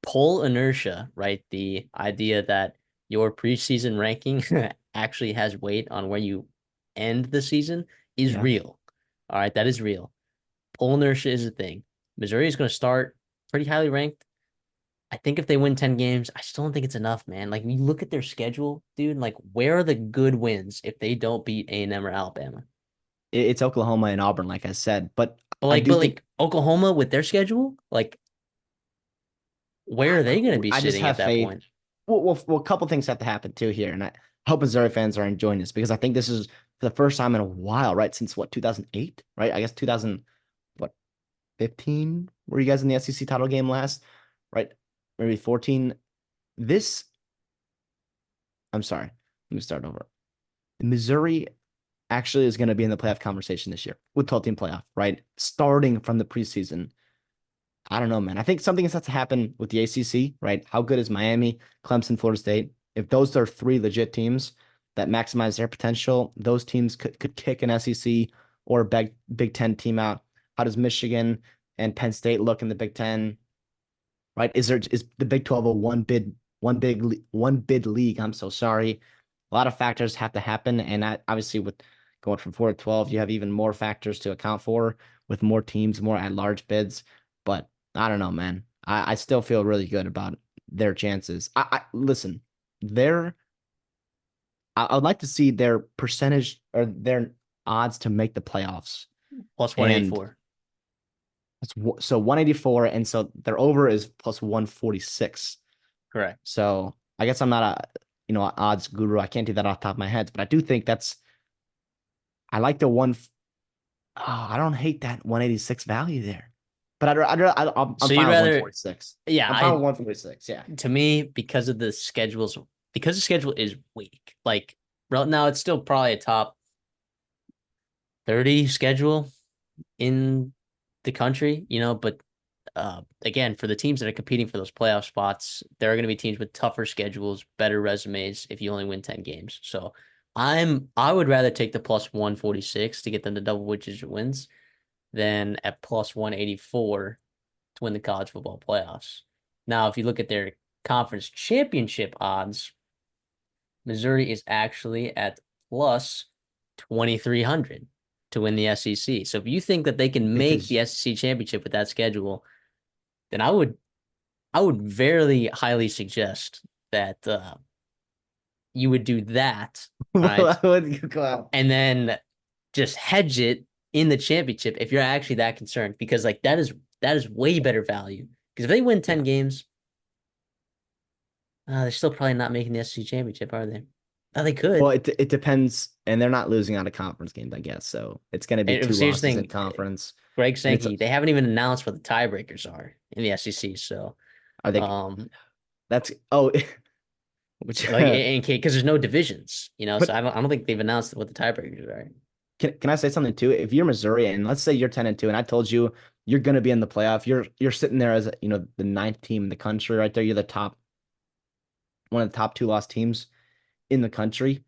poll inertia, right? The idea that your preseason ranking actually has weight on where you end the season is Yeah. real. All right, that is real. Poll inertia is a thing. Missouri is going to start pretty highly ranked. I think if they win 10 games, I still don't think it's enough, man. Like, when you look at their schedule, dude, like, where are the good wins if they don't beat A&M or Alabama? It's Oklahoma and Auburn, like I said. But But I like, do but think like Oklahoma with their schedule, like, where are they going to be I just sitting at have that faith. point? Well, a couple things have to happen too here, and I hope Missouri fans are enjoying this because I think this is for the first time in a while, right? Since what, 2008, right? I guess 2000, what, 15? Were you guys in the SEC title game last, right? Maybe 14. This, I'm sorry. Let me start over. Missouri actually is going to be in the playoff conversation this year with 12 team playoff, right? Starting from the preseason. I don't know, man. I think something has to happen with the ACC, right? How good is Miami, Clemson, Florida State? If those are three legit teams that maximize their potential, those teams could kick an SEC or a Big Ten team out. How does Michigan and Penn State look in the Big Ten? Right? Is the Big 12 a one bid league? I'm so sorry. A lot of factors have to happen, and obviously with going from 4 to 12, you have even more factors to account for with more teams, more at large bids. But I don't know, man. I still feel really good about their chances. I listen, their I would like to see their percentage or their odds to make the playoffs. Plus And 184. so 184, and so their over is plus 146. Correct. So I guess I'm not a odds guru. I can't do that off the top of my head, but I do think I like the one. Oh, I don't hate that 186 value there, but I'm So you'd fine with rather, 146. yeah, I'm fine with 146. Yeah. to me, because of the schedules, because the schedule is weak, like right now it's still probably a top 30 schedule in the country, but again, for the teams that are competing for those playoff spots, there are going to be teams with tougher schedules, better resumes if you only win 10 games. So I would rather take the plus 146 to get them to double digit wins than at plus 184 to win the college football playoffs. Now, if you look at their conference championship odds, Missouri is actually at plus 2,300 to win the SEC. So if you think that they can make Because the SEC championship with that schedule, then I would very highly suggest that you would do that. All right. why would you go out? And then just hedge it in the championship if you're actually that concerned, because like that is way better value. Because if they win 10 Yeah. games, they're still probably not making the SEC championship, are they? Oh, they Well, could. it depends, and they're not losing out of conference games, I guess. So it's going to be And two serious losses in thing, conference, Greg and it's Sankey, they haven't even announced what the tiebreakers are in the SEC. So, are they? um, That's oh, which like in case because there's no divisions, so but I don't think they've announced what the tiebreakers are. can I say something too? If you're Missouri and let's say you're 10-2, and I told you you're going to be in the playoff, you're sitting there as the ninth team in the country right there. You're the top one of the top two lost teams in the country.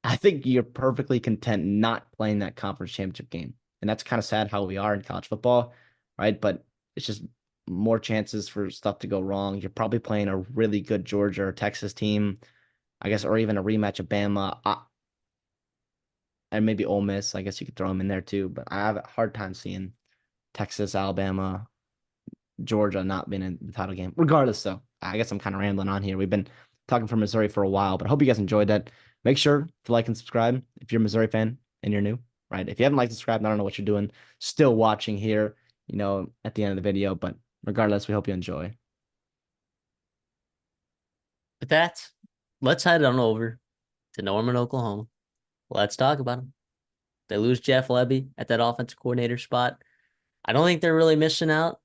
I think you're perfectly content not playing that conference championship game, and that's kind of sad how we are in college football, right? But it's just more chances for stuff to go wrong. You're probably playing a really good Georgia or Texas team, I guess, or even a rematch of Bama. And maybe Ole Miss. I guess you could throw them in there too. But I have a hard time seeing Texas, Alabama, Georgia not being in the title game. Regardless, though, I guess I'm kind of rambling on here. We've been talking for Missouri for a while, but I hope you guys enjoyed that. Make sure to like and subscribe if you're a Missouri fan and you're new, right? If you haven't liked and subscribed, I don't know what you're doing. Still watching here, at the end of the video. But regardless, we hope you enjoy. But that, let's head on over to Norman, Oklahoma. Let's talk about them. They lose Jeff Lebby at that offensive coordinator spot. I don't think they're really missing out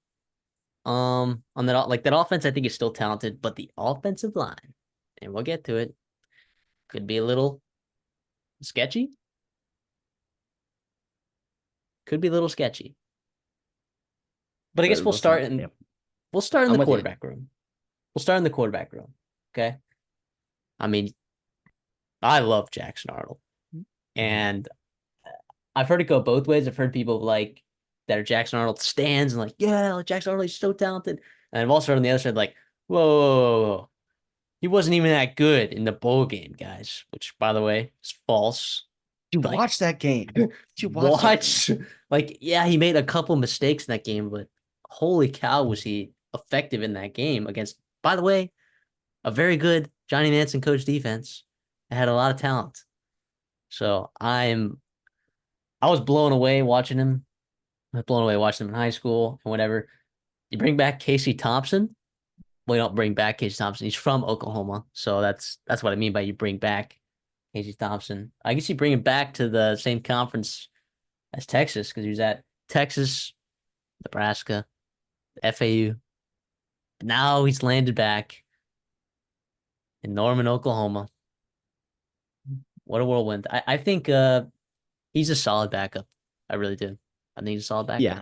on that. Like, that offense, I think is still talented, but the offensive line, and we'll get to it, could be a little sketchy. Could be a little sketchy. But I guess we'll Let's not. start in Yep, we'll start in the I'm with you. quarterback room. We'll start in the quarterback room. Okay. I mean, I love Jackson Arnold. Mhm. And I've heard it go both ways. I've heard people like that are Jackson Arnold stands and like, yeah, like Jackson Arnold is so talented. And I've also heard on the other side, like, whoa, whoa, whoa, whoa. He wasn't even that good in the bowl game, guys, which by the way is false. You Like, watch that game. Did you watch that game? what? Like, yeah, he made a couple mistakes in that game, but holy cow, was he effective in that game against, by the way, a very good Johnny Manson coach defense. It had a lot of talent. So I was blown away watching him. I was blown away watching him in high school and whatever. You bring back Casey Thompson. Well, you don't bring back Casey Thompson. He's from Oklahoma. So that's what I mean by you bring back Casey Thompson. I guess you bring him back to the same conference as Texas because he was at Texas, Nebraska, FAU. Now he's landed back in Norman, Oklahoma. What a whirlwind. I think he's a solid backup. I really do. I think he's a solid backup. Yeah.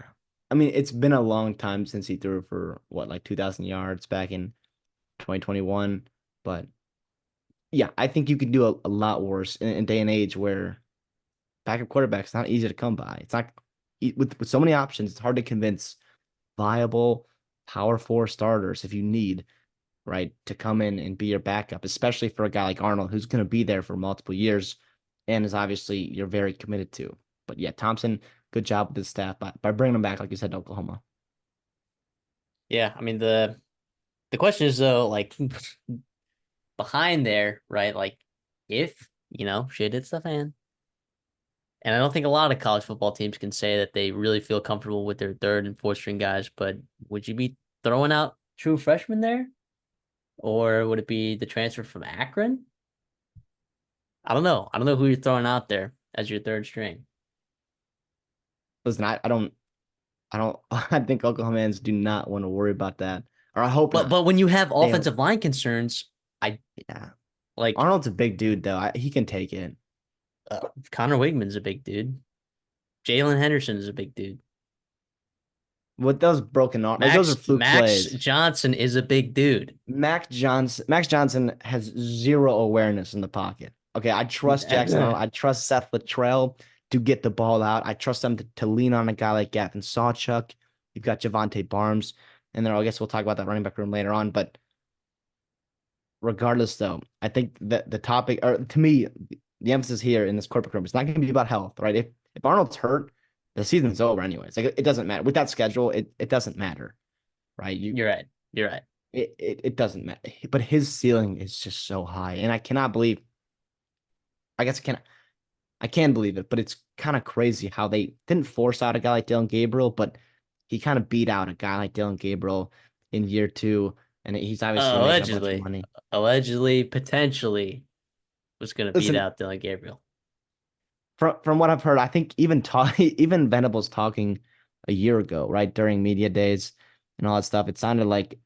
I mean, it's been a long time since he threw for what, like 2,000 yards back in 2021. But yeah, I think you could do a lot worse in a day and age where backup quarterback's not easy to come by. It's not with so many options, it's hard to convince viable power four starters if you need, right, to come in and be your backup, especially for a guy like Arnold who's going to be there for multiple years and is obviously you're very committed to. But yeah, Thompson, good job with his staff by bringing him back, like you said, to Oklahoma. Yeah, I mean the question is though, like behind there, right? Like if, shit hits the fan. And I don't think a lot of college football teams can say that they really feel comfortable with their third and fourth string guys, but would you be throwing out true freshmen there? Or would it be the transfer from Akron? I don't know. I don't know who you're throwing out there as your third string. Listen, I don't I think Oklahomans do not want to worry about that. Or I hope But not. but when you have They offensive line concerns, I yeah. like Arnold's a big dude though. He can take it. Connor Wigman's a big dude. Jalen Henderson is a big dude. With those broken arms, like those are fluke Max plays. Johnson is a big dude. Max Johnson has zero awareness in the pocket. Okay, I trust Jackson Arnold. I trust Seth Luttrell to get the ball out. I trust them to lean on a guy like Gavin Sawchuk. You've got Javante Barnes, and then I guess we'll talk about that running back room later on. But regardless, though, I think that the topic, or to me, the emphasis here in this corporate room is not going to be about health, right? If Arnold's hurt, the season's over anyways. Like it doesn't matter with that schedule. It doesn't matter, right? You're right. You're right. It doesn't matter. But his ceiling is just so high, and I cannot believe. I guess I can believe it, but it's kind of crazy how they didn't force out a guy like Dylan Gabriel, but he kind of beat out a guy like Dylan Gabriel in year two, and he's obviously going to make a bunch of Allegedly, money. potentially was going to beat Listen, out Dylan Gabriel. from what I've heard, I think even even Venables talking a year ago, right during media days and all that stuff, it sounded like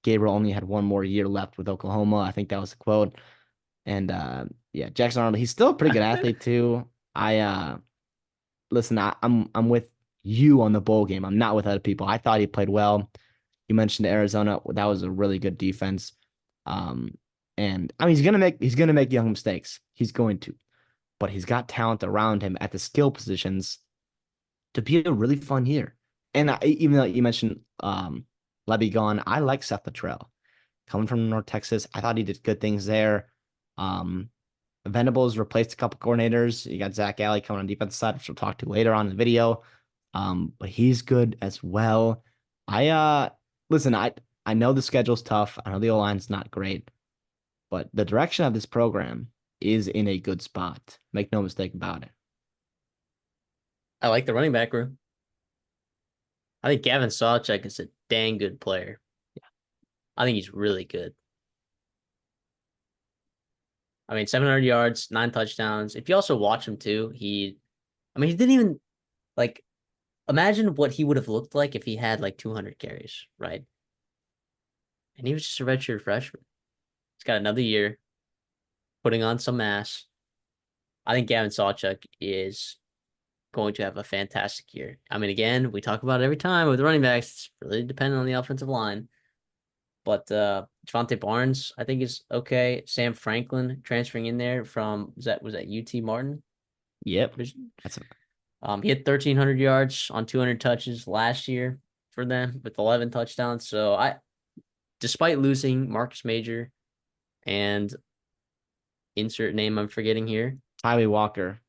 Gabriel only had one more year left with Oklahoma. I think that was the quote. And yeah, Jackson Arnold, he's still a pretty good athlete too. I listen, I'm with you on the bowl game. I'm not with other people. I thought he played well. You mentioned Arizona. That was a really good defense. Um, and I mean he's gonna make young mistakes. He's going to, but he's got talent around him at the skill positions to be a really fun year. And even though you mentioned Levy gone, I like Seth Luttrell coming from North Texas. I thought he did good things there. Um, Venables replaced a couple coordinators. You got Zach Alley coming on defense side, which we'll talk to later on in the video. But he's good as well. I listen, I know the schedule's tough. I know the O-line's not great, but the direction of this program is in a good spot. Make no mistake about it. I like the running back room. I think Gavin Sawchuk is a dang good player. I think he's really good. I mean, 700 yards, 9 touchdowns. If you also watch him too, he didn't even like imagine what he would have looked like if he had like 200 carries, right? And he was just a redshirt freshman. He's got another year putting on some mass. I think Gavin Sawchuk is going to have a fantastic year. I mean, again, we talk about it every time with running backs. It's really dependent on the offensive line. But Javante Barnes, I think, is okay. Sam Franklin transferring in there from was that UT Martin? Yep. There's- That's He had 1,300 yards on 200 touches last year for them with 11 touchdowns. So despite losing Marcus Major and insert name I'm forgetting here. Tyree Walker.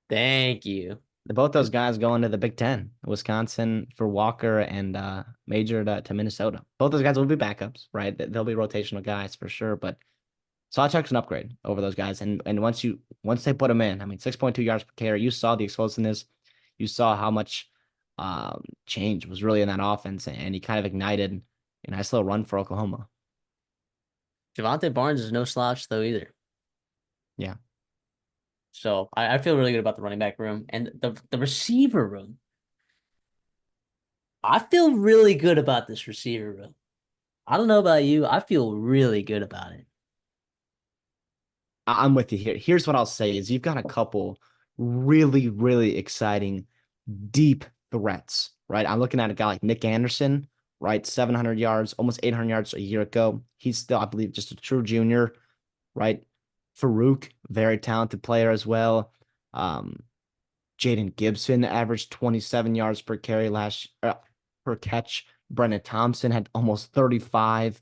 Thank you. Both those guys going to the Big Ten. Wisconsin for Walker and Major to Minnesota. Both those guys will be backups, right? They'll be rotational guys for sure. But Sawchuk's an upgrade over those guys. And once they put him in, I mean, 6.2 yards per carry, you saw the explosiveness. You saw how much change was really in that offense, and he kind of ignited a nice little run for Oklahoma. Javante Barnes is no slouch though either. Yeah. So I feel really good about the running back room and the receiver room. I feel really good about this receiver room. I don't know about you. I feel really good about it. I'm with you here. Here's what I'll say is you've got a couple really, really exciting deep threats, right? I'm looking at a guy like Nick Anderson, right? 700 yards, almost 800 yards a year ago. He's still, I believe, just a true junior, right? Farouk, very talented player as well. Um, Jaden Gibson averaged 27 yards per carry per catch. Brennan Thompson had almost 35.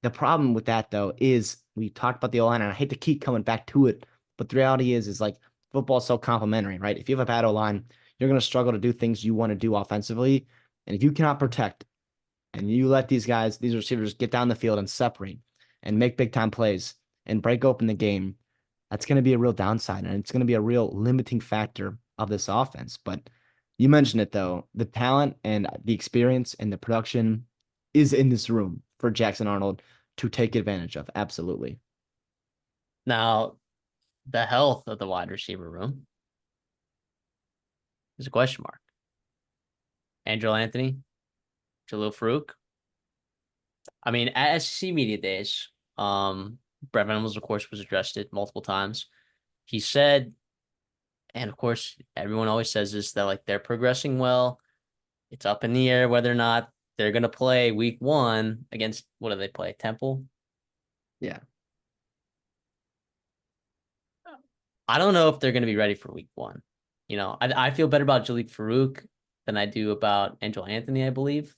The problem with that though is we talked about the O-line, and I hate to keep coming back to it, but the reality is like football is so complimentary, right? If you have a bad O-line, you're going to struggle to do things you want to do offensively, and if you cannot protect and you let these receivers get down the field and separate and make big time plays and break open the game, that's going to be a real downside, and it's going to be a real limiting factor of this offense. But you mentioned it though, the talent and the experience and the production is in this room for Jackson Arnold to take advantage of. Absolutely. Now, the health of the wide receiver room is a question mark. Angelo Anthony, Jalil Farouk. I mean, at SEC Media Days, Brett Venables, of course, was addressed it multiple times. He said, and of course, everyone always says this, that like they're progressing well. It's up in the air whether or not they're going to play week 1 against, what do they play? Temple? Yeah. I don't know if they're going to be ready for week 1. I feel better about Jalil Farouk than I do about Angelo Anthony, I believe.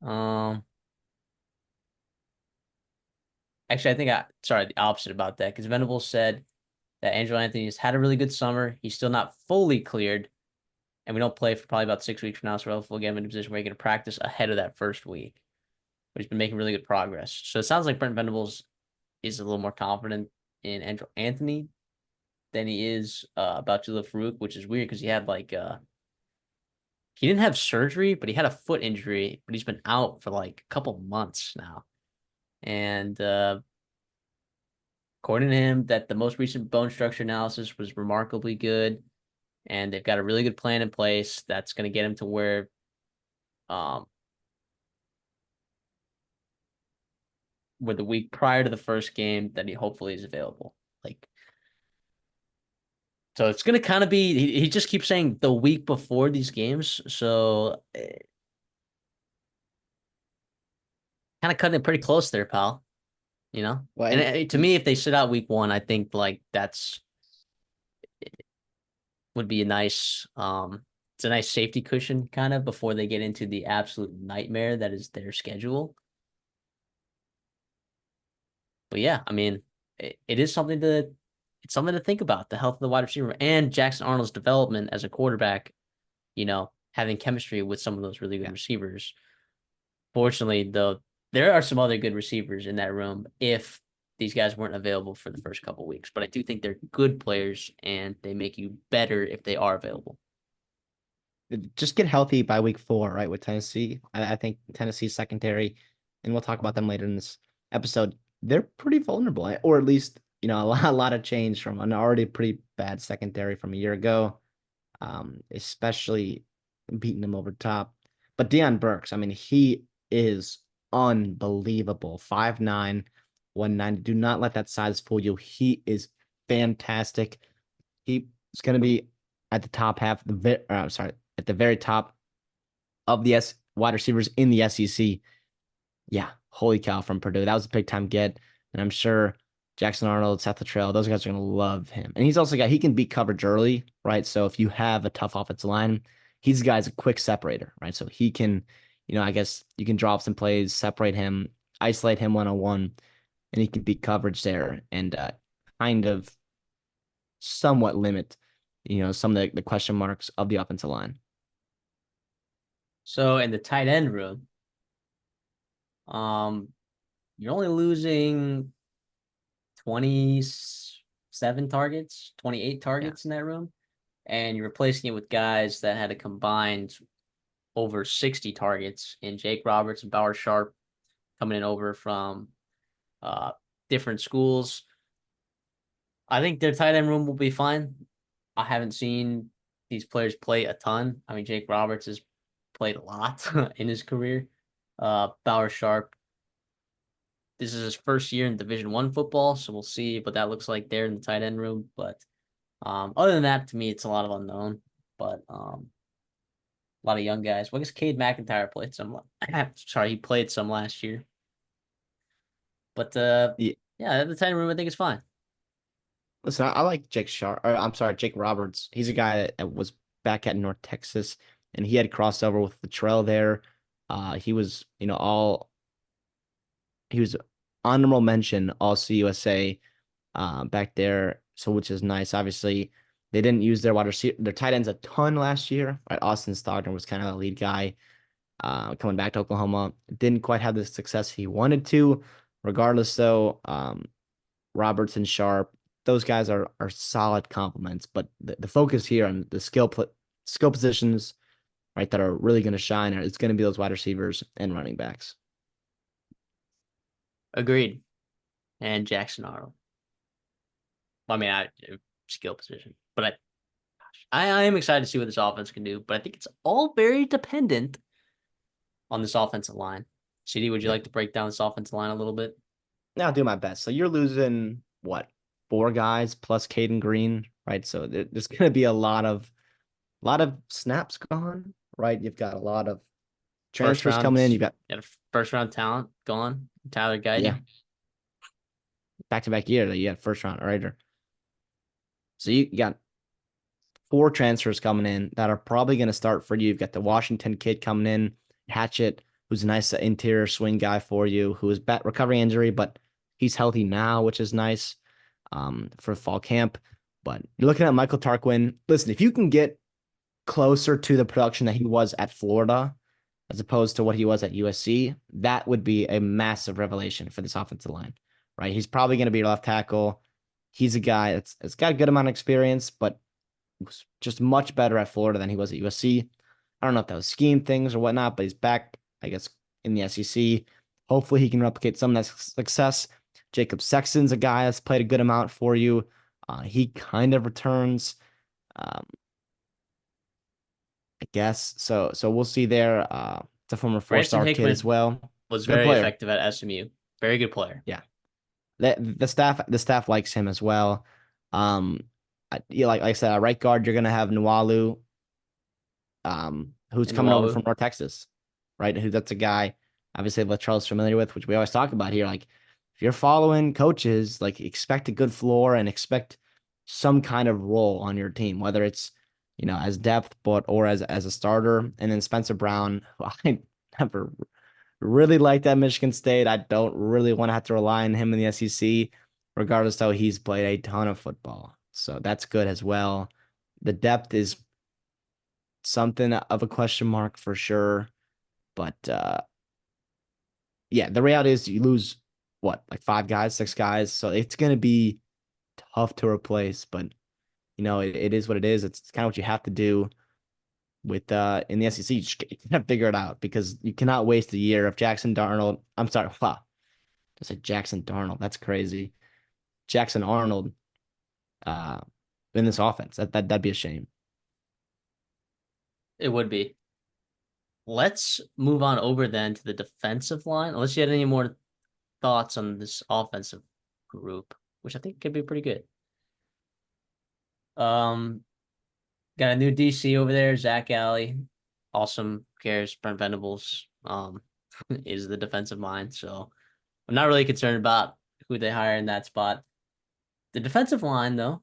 Um, Actually, I think the opposite about that, because Venables said that Angelo Anthony has had a really good summer. He's still not fully cleared, and we don't play for probably about 6 weeks from now, so we'll get him in a position where he can practice ahead of that first week. But he's been making really good progress. So it sounds like Brent Venables is a little more confident in Angelo Anthony than he is about Jalil Farouk, which is weird because he didn't have surgery, but he had a foot injury, but he's been out for like a couple months now. And according to him, that the most recent bone structure analysis was remarkably good, and they've got a really good plan in place that's going to get him to where the week prior to the first game that he hopefully is available. So it's going to kind of be, he just keeps saying the week before these games. So kind of cutting it pretty close there, pal. Well, And and to me, if they sit out week 1, I think like would be it's a nice safety cushion kind of before they get into the absolute nightmare that is their schedule. But yeah, I mean, it's something to think about, the health of the wide receiver and Jackson Arnold's development as a quarterback, having chemistry with some of those really good receivers. Fortunately, though, there are some other good receivers in that room if these guys weren't available for the first couple weeks. But I do think they're good players and they make you better if they are available. just get healthy by week 4, right? With Tennessee. I think Tennessee's secondary, and we'll talk about them later in this episode. They're pretty vulnerable, or at least, a lot of change from an already pretty bad secondary from a year ago, especially beating them over top. But Deion Burks, I mean, he is unbelievable. 5'9", 190. Do not let that size fool you. He is fantastic. He's going to be at the top half, at the very top of the wide receivers in the SEC. Yeah, holy cow from Purdue. That was a big time get. And I'm sure Jackson Arnold, Seth Luttrell, those guys are going to love him. And he's also a guy, he can beat coverage early, right? So if you have a tough offensive line, he's a guy's a quick separator, right? So he can, I guess you can draw up some plays, separate him, isolate him 1-on-1, and he can beat coverage there and kind of somewhat limit, some of the question marks of the offensive line. So in the tight end room, um, you're only losing 27 targets, 28 Yeah. targets in that room, and you're replacing it with guys that had a combined over 60 targets in Jake Roberts and Bauer Sharp coming in over from uh, different schools. I think their tight end room will be fine. I haven't seen these players play a ton. I mean, Jake Roberts has played a lot in his career. Bauer Sharp, this is his first year in Division I football, so we'll see what that looks like there in the tight end room. But other than that, to me, it's a lot of unknown. But a lot of young guys. Well, I guess Cade McIntyre played some. Sorry, he played some last year. But Yeah. yeah, the tight end room I think is fine. Listen, I like Jake Sharp. Or, I'm sorry, Jake Roberts. He's a guy that was back at North Texas, and he had crossover with the trail there. He was, he was honorable mention All CUSA back there, so which is nice. Obviously, they didn't use their wide receiver, their tight ends a ton last year. Right, Austin Stockton was kind of the lead guy coming back to Oklahoma. Didn't quite have the success he wanted to. Regardless, though, Roberts and Sharp, those guys are solid complements. But the focus here on the skill positions, right, that are really going to shine, it's going to be those wide receivers and running backs. Agreed. And Jackson Arnold. I mean, skill position, but I am excited to see what this offense can do. But I think it's all very dependent on this offensive line. CD, would you Yeah. like to break down this offensive line a little bit? Now I'll do my best. So you're losing what, four guys plus Caden Green, right? So there's going to be a lot of snaps gone, right? You've got a lot of First transfers round, coming in. You've got got a first round talent gone. Tyler yeah, Guyton. back to back year that you had first round, right? So you got four transfers coming in that are probably going to start for you. You've got the Washington kid coming in, Hatchett, who's a nice interior swing guy for you, who is back recovering injury, but he's healthy now, which is nice for fall camp. But you're looking at Michael Tarquin. Listen, if you can get closer to the production that he was at Florida, as opposed to what he was at USC, that would be a massive revelation for this offensive line, right? He's probably going to be left tackle. He's a guy that's got a good amount of experience, but was just much better at Florida than he was at USC. I don't know if that was scheme things or whatnot, but he's back, I guess, in the SEC. Hopefully he can replicate some of that success. Jacob Sexton's a guy that's played a good amount for you. He kind of returns, I guess. So we'll see there. It's a former Branson four-star kid as Hickman well. was Good very player. effective at SMU. Very good player. Yeah. The staff likes him as well. Um, like I said, at right guard, you're gonna have Nualu, who's In coming over Nuabu. from North Texas, right? That's a guy obviously Latrell's familiar with, which we always talk about here. Like, if you're following coaches, like expect a good floor and expect some kind of role on your team, whether it's as depth, but or as a starter. And then Spencer Brown, who I never really liked at Michigan State. I don't really want to have to rely on him in the SEC, regardless though he's played a ton of football. So that's good as well. The depth is something of a question mark for sure. But yeah, the reality is you lose what, like five guys, six guys. So it's gonna be tough to replace, but it is what it is. It's kind of what you have to do with in the SEC. You just gotta figure it out because you cannot waste a year of Jackson Darnold. I'm sorry, wow. I said Jackson Darnold. That's crazy. Jackson Arnold uh in this offense. That'd be a shame. It would be. Let's move on over then to the defensive line. Unless you had any more thoughts on this offensive group, which I think could be pretty good. Um, got a new DC over there, Zach Alley. Awesome. Who cares? Brent Venables is the defensive mind. So I'm not really concerned about who they hire in that spot. The defensive line, though,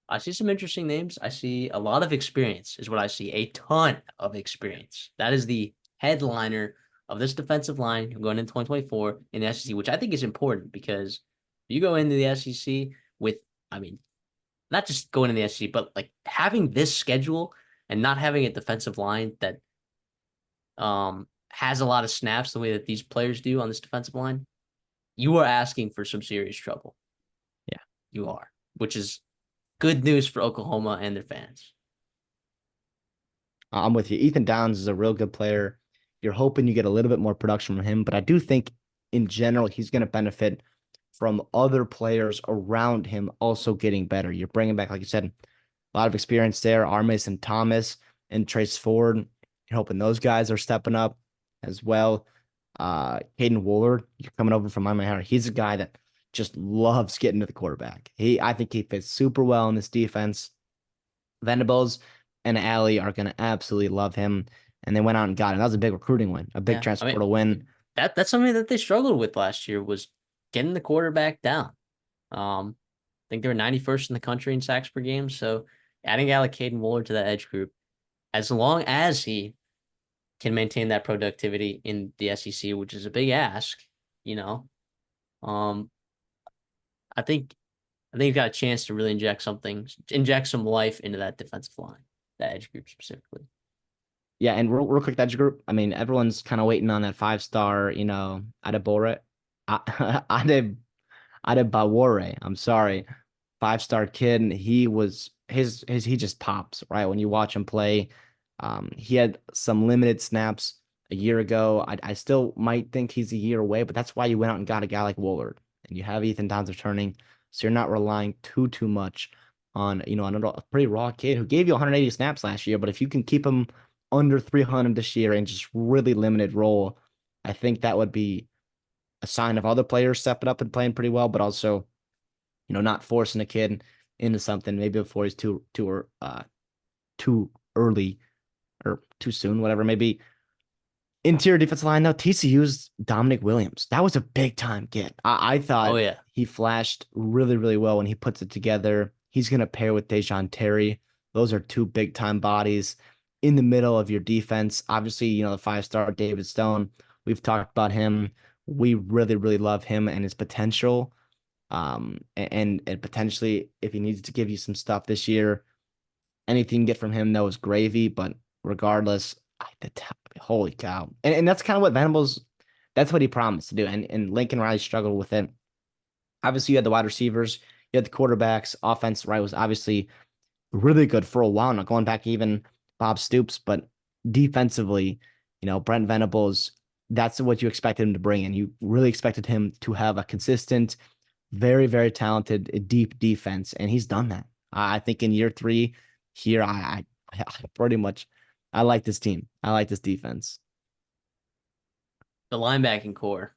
I see some interesting names. I see a lot of experience, is what I see. A ton of experience. That is the headliner of this defensive line going into 2024 in the SEC, which I think is important because you go into the SEC with, I mean, not just going in the SEC, but like having this schedule and not having a defensive line that has a lot of snaps the way that these players do on this defensive line, you are asking for some serious trouble. Yeah. You are, which is good news for Oklahoma and their fans. I'm with you. Ethan Downs is a real good player. You're hoping you get a little bit more production from him, but I do think in general he's going to benefit from other players around him also getting better. You're bringing back, like you said, a lot of experience there. Armason Thomas and Trace Ford. You're hoping those guys are stepping up as well. Caden Woolard, you're coming over from Miami High. He's a guy that just loves getting to the quarterback. I think he fits super well in this defense. Venables and Alley are going to absolutely love him. And they went out and got him. That was a big recruiting win, a big Yeah, I transfer mean portal win. that's something that they struggled with last year was getting the quarterback down. I think they were 91st in the country in sacks per game. So adding Alec Caden Woolard to that edge group, as long as he can maintain that productivity in the SEC, which is a big ask, you know, um, I think you've got a chance to really inject some life into that defensive line, that edge group specifically. Yeah, and real quick, that group. I mean, everyone's kind of waiting on that 5-star, Adebore, Ade Adebawore. I'm sorry, 5-star kid. And he was he just pops right when you watch him play. He had some limited snaps a year ago. I still might think he's a year away, but that's why you went out and got a guy like Woolard, and you have Ethan Downs returning, so you're not relying too much on on a pretty raw kid who gave you 180 snaps last year. But if you can keep him under 300 this year and just really limited role, I think that would be a sign of other players stepping up and playing pretty well, but also, not forcing a kid into something maybe before he's too early or too soon, whatever. Maybe interior defensive line though, TCU's Dominic Williams. That was a big time get. I Oh thought yeah. he flashed really, really well when he puts it together. He's gonna pair with Dejon Terry. Those are two big time bodies in the middle of your defense. Obviously, the 5-star David Stone. We've talked about him. We really, really love him and his potential. And potentially if he needs to give you some stuff this year, anything you get from him though is gravy. But regardless, holy cow. And that's kind of what Venables, that's what he promised to do. And Lincoln Riley struggled with it. Obviously, you had the wide receivers, you had the quarterbacks, offense, right, was obviously really good for a while now, going back even Bob Stoops, but defensively, Brent Venables, that's what you expected him to bring in. You really expected him to have a consistent, very, very talented, deep defense, and he's done that. I think in year 3 here, I pretty much, I like this team. I like this defense. The linebacking core.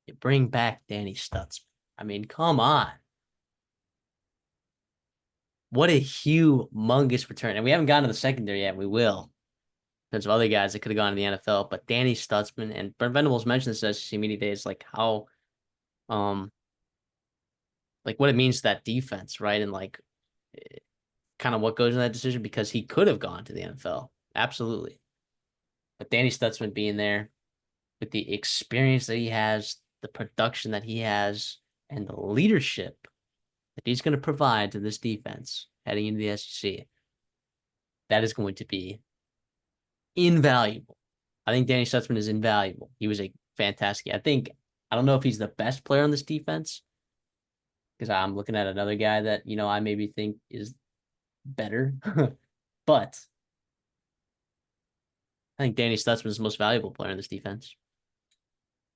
You bring back Danny Stutzman. I mean, come on. What a humongous return. And we haven't gotten to the secondary yet. We will. There's other guys that could have gone to the NFL, but Danny Stutzman and Brent Venables mentioned this at SEC Media Days, like how, like what it means to that defense, right? And like kind of what goes in that decision because he could have gone to the NFL. Absolutely. But Danny Stutzman being there with the experience that he has, the production that he has, and the leadership that he's going to provide to this defense heading into the SEC, that is going to be invaluable. I think Danny Stutzman is invaluable. He was a fantastic. I don't know if he's the best player on this defense because I'm looking at another guy that, I maybe think is better, but I think Danny Stutzman is the most valuable player in this defense.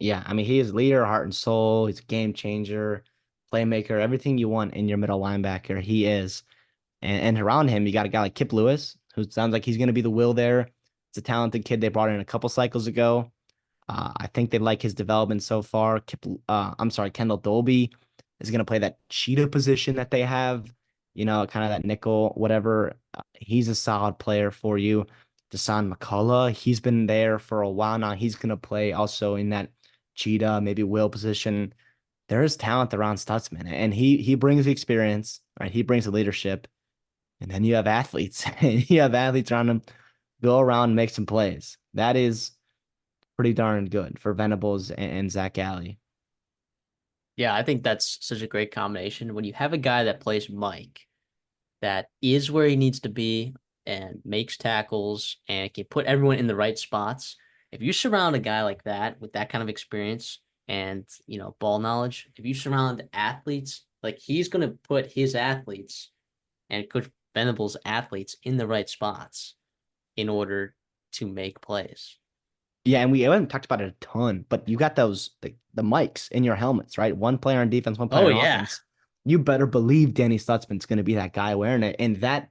Yeah, I mean, he is leader, heart and soul. He's a game changer, playmaker, everything you want in your middle linebacker. He is. And around him, you got a guy like Kip Lewis, who sounds like he's going to be the will there. It's a talented kid they brought in a couple cycles ago. I think they like his development so far. I'm sorry, Kendall Dolby is going to play that cheetah position that they have, kind of that nickel, whatever. He's a solid player for you. Desan McCullough, he's been there for a while now. He's going to play also in that Cheetah, maybe Will position. There is talent around Stutzman, and he brings the experience, right? He brings the leadership, and then you have athletes, and you have athletes around him go around and make some plays. That is pretty darn good for Venables and Zach Alley. Yeah, I think that's such a great combination. When you have a guy that plays Mike, that is where he needs to be and makes tackles and can put everyone in the right spots. If you surround a guy like that with that kind of experience and, ball knowledge, if you surround athletes, like he's going to put his athletes and Coach Venables' athletes in the right spots in order to make plays. Yeah, and we haven't talked about it a ton, but you got those the mics in your helmets, right? One player on defense, one player Oh, on yeah. offense. You better believe Danny Stutzman's going to be that guy wearing it, and that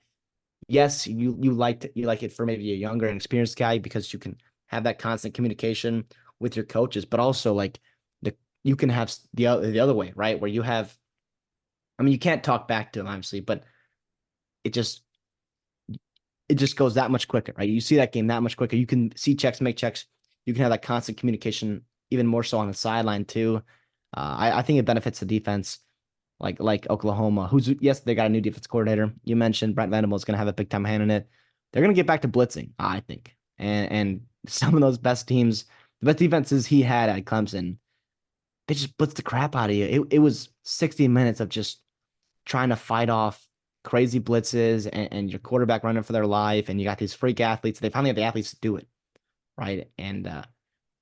yes, you like it for maybe a younger and experienced guy because you can have that constant communication with your coaches, but also like the you can have the other way, right? Where you have, I mean, you can't talk back to him obviously, but it just it just goes that much quicker, right? You see that game that much quicker. You can see checks, make checks. You can have that constant communication even more so on the sideline too. I think it benefits the defense like Oklahoma, who's yes, they got a new defense coordinator. You mentioned Brent Venables is going to have a big time hand in it. They're going to get back to blitzing, I think, and some of those best teams, the best defenses he had at Clemson, they just blitzed the crap out of you. It was 60 minutes of just trying to fight off crazy blitzes and your quarterback running for their life, and you got these freak athletes. They finally have the athletes to do it, right? And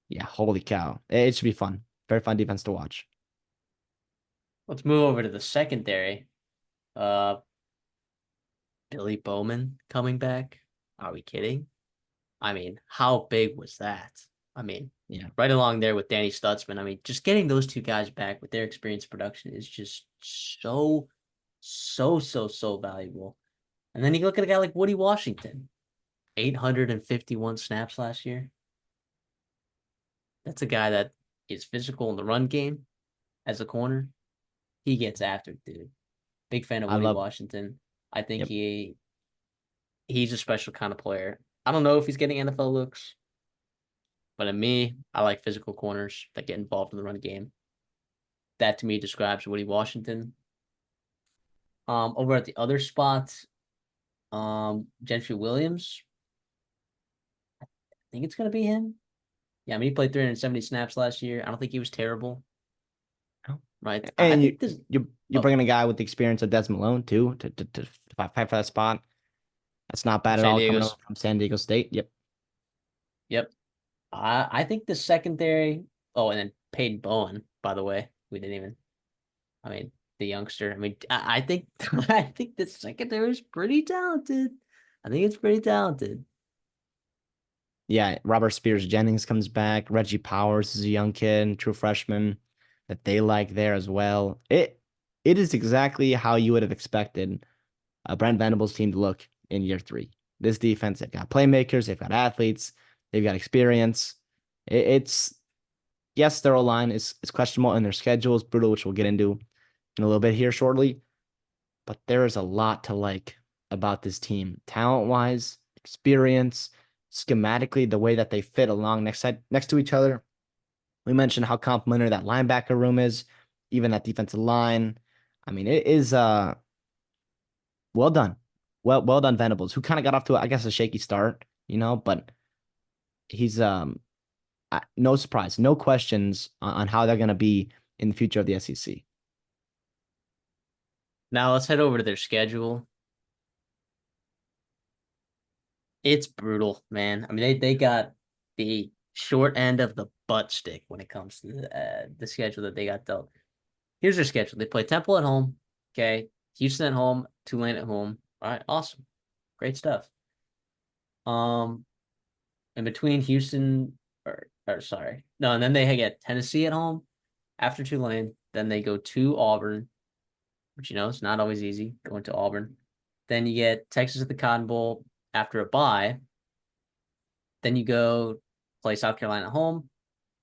yeah, holy cow, it should be fun. Very fun defense to watch. Let's move over to the secondary. Uh, Billy Bowman coming back. Are we kidding? I mean, how big was that? I mean, Yeah, right along there with Danny Stutzman. I mean, just getting those two guys back with their experience production is just so valuable. And then you look at a guy like Woody Washington, 851 snaps last year. That's a guy that is physical in the run game as a corner. He gets after it, dude. Big fan of I Woody love. Washington. I think Yep. he's a special kind of player. I don't know if he's getting NFL looks, but in me, I like physical corners that get involved in the run game. That to me describes Woody Washington. Over at the other spot, Gentry Williams. I think it's gonna be him. Yeah, I mean he played 370 snaps last year. I don't think he was terrible, right? I And think this. you're Oh, bringing a guy with the experience of Des Malone too to fight for that spot. That's not from bad at San all coming over Diego's. from San Diego State. Yep. Yep. I think the secondary. Oh, and then Peyton Bowen. By the way, we didn't even. I mean, the youngster. I mean, I think I think the secondary is pretty talented. I think it's pretty talented. Yeah, Robert Spears Jennings comes back. Reggie Powers is a young kid, true freshman that they like there as well. It is exactly how you would have expected a Brent Venables team to look in year three. This defense, they've got playmakers, they've got athletes, they've got experience. It's yes, their O line is questionable and their schedule is brutal, which we'll get into in a little bit here shortly. But there is a lot to like about this team, talent wise, experience, schematically, the way that they fit along next to each other. We mentioned how complimentary that linebacker room is, even that defensive line. I mean, it is well done. Well done, Venables, who kind of got off to, I guess, a shaky start, but he's no surprise, no questions on how they're gonna be in the future of the SEC. Now let's head over to their schedule. It's brutal, man. I mean, they got the short end of the butt stick when it comes to the schedule that they got dealt. Here's their schedule. They play Temple at home. Okay. Houston at home. Tulane at home. All right. Awesome. Great stuff. Um, in between Houston or sorry. No, and then they get Tennessee at home after Tulane. Then they go to Auburn, which it's not always easy going to Auburn. Then you get Texas at the Cotton Bowl after a bye. Then you go play South Carolina at home.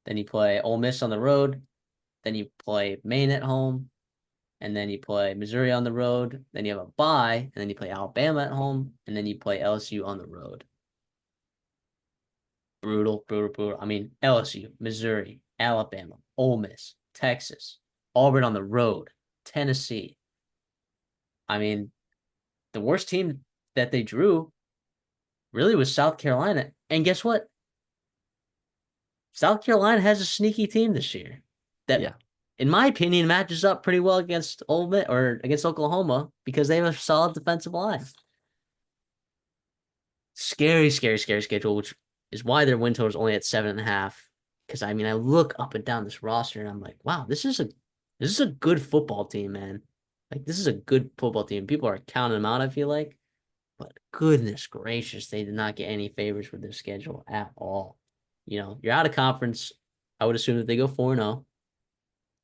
Then you play Ole Miss on the road. Then you play Maine at home. And then you play Missouri on the road. Then you have a bye. And then you play Alabama at home. And then you play LSU on the road. brutal, brutal, brutal. I mean, LSU, Missouri, Alabama, Ole Miss, Texas, Auburn on the road, Tennessee. I mean, the worst team that they drew really was South Carolina. And guess what? South Carolina has a sneaky team this year that, Yeah. in my opinion, matches up pretty well against Ole Miss or against Oklahoma because they have a solid defensive line. Scary, scary, scary schedule, which is why their win total is only at 7.5. Because I mean, I look up and down this roster and I'm like, wow, this is a good football team, man. Like this is a good football team. People are counting them out, I feel like. But goodness gracious, they did not get any favors with their schedule at all. You're out of conference. I would assume that they go 4-0.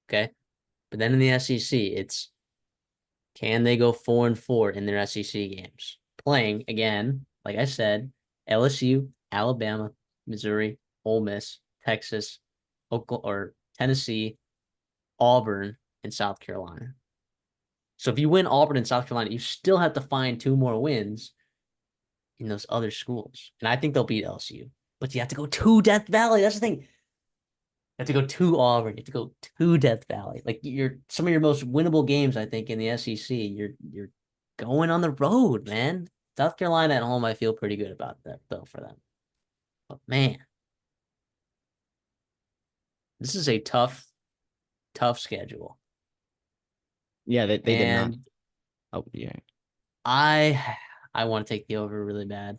Okay. But then in the SEC, it's can they go 4-4 in their SEC games? Playing again, like I said, LSU, Alabama, Missouri, Ole Miss, Texas, Oklahoma, or Tennessee, Auburn, and South Carolina. So if you win Auburn and South Carolina, you still have to find two more wins in those other schools. And I think they'll beat LSU. But you have to go to Death Valley. That's the thing. You have to go to Auburn. You have to go to Death Valley. Like some of your most winnable games, I think, in the SEC. You're going on the road, man. South Carolina at home, I feel pretty good about that though for them. But man, this is a tough, tough schedule. Yeah, they did not. And Oh, yeah. I I want to take the over really bad.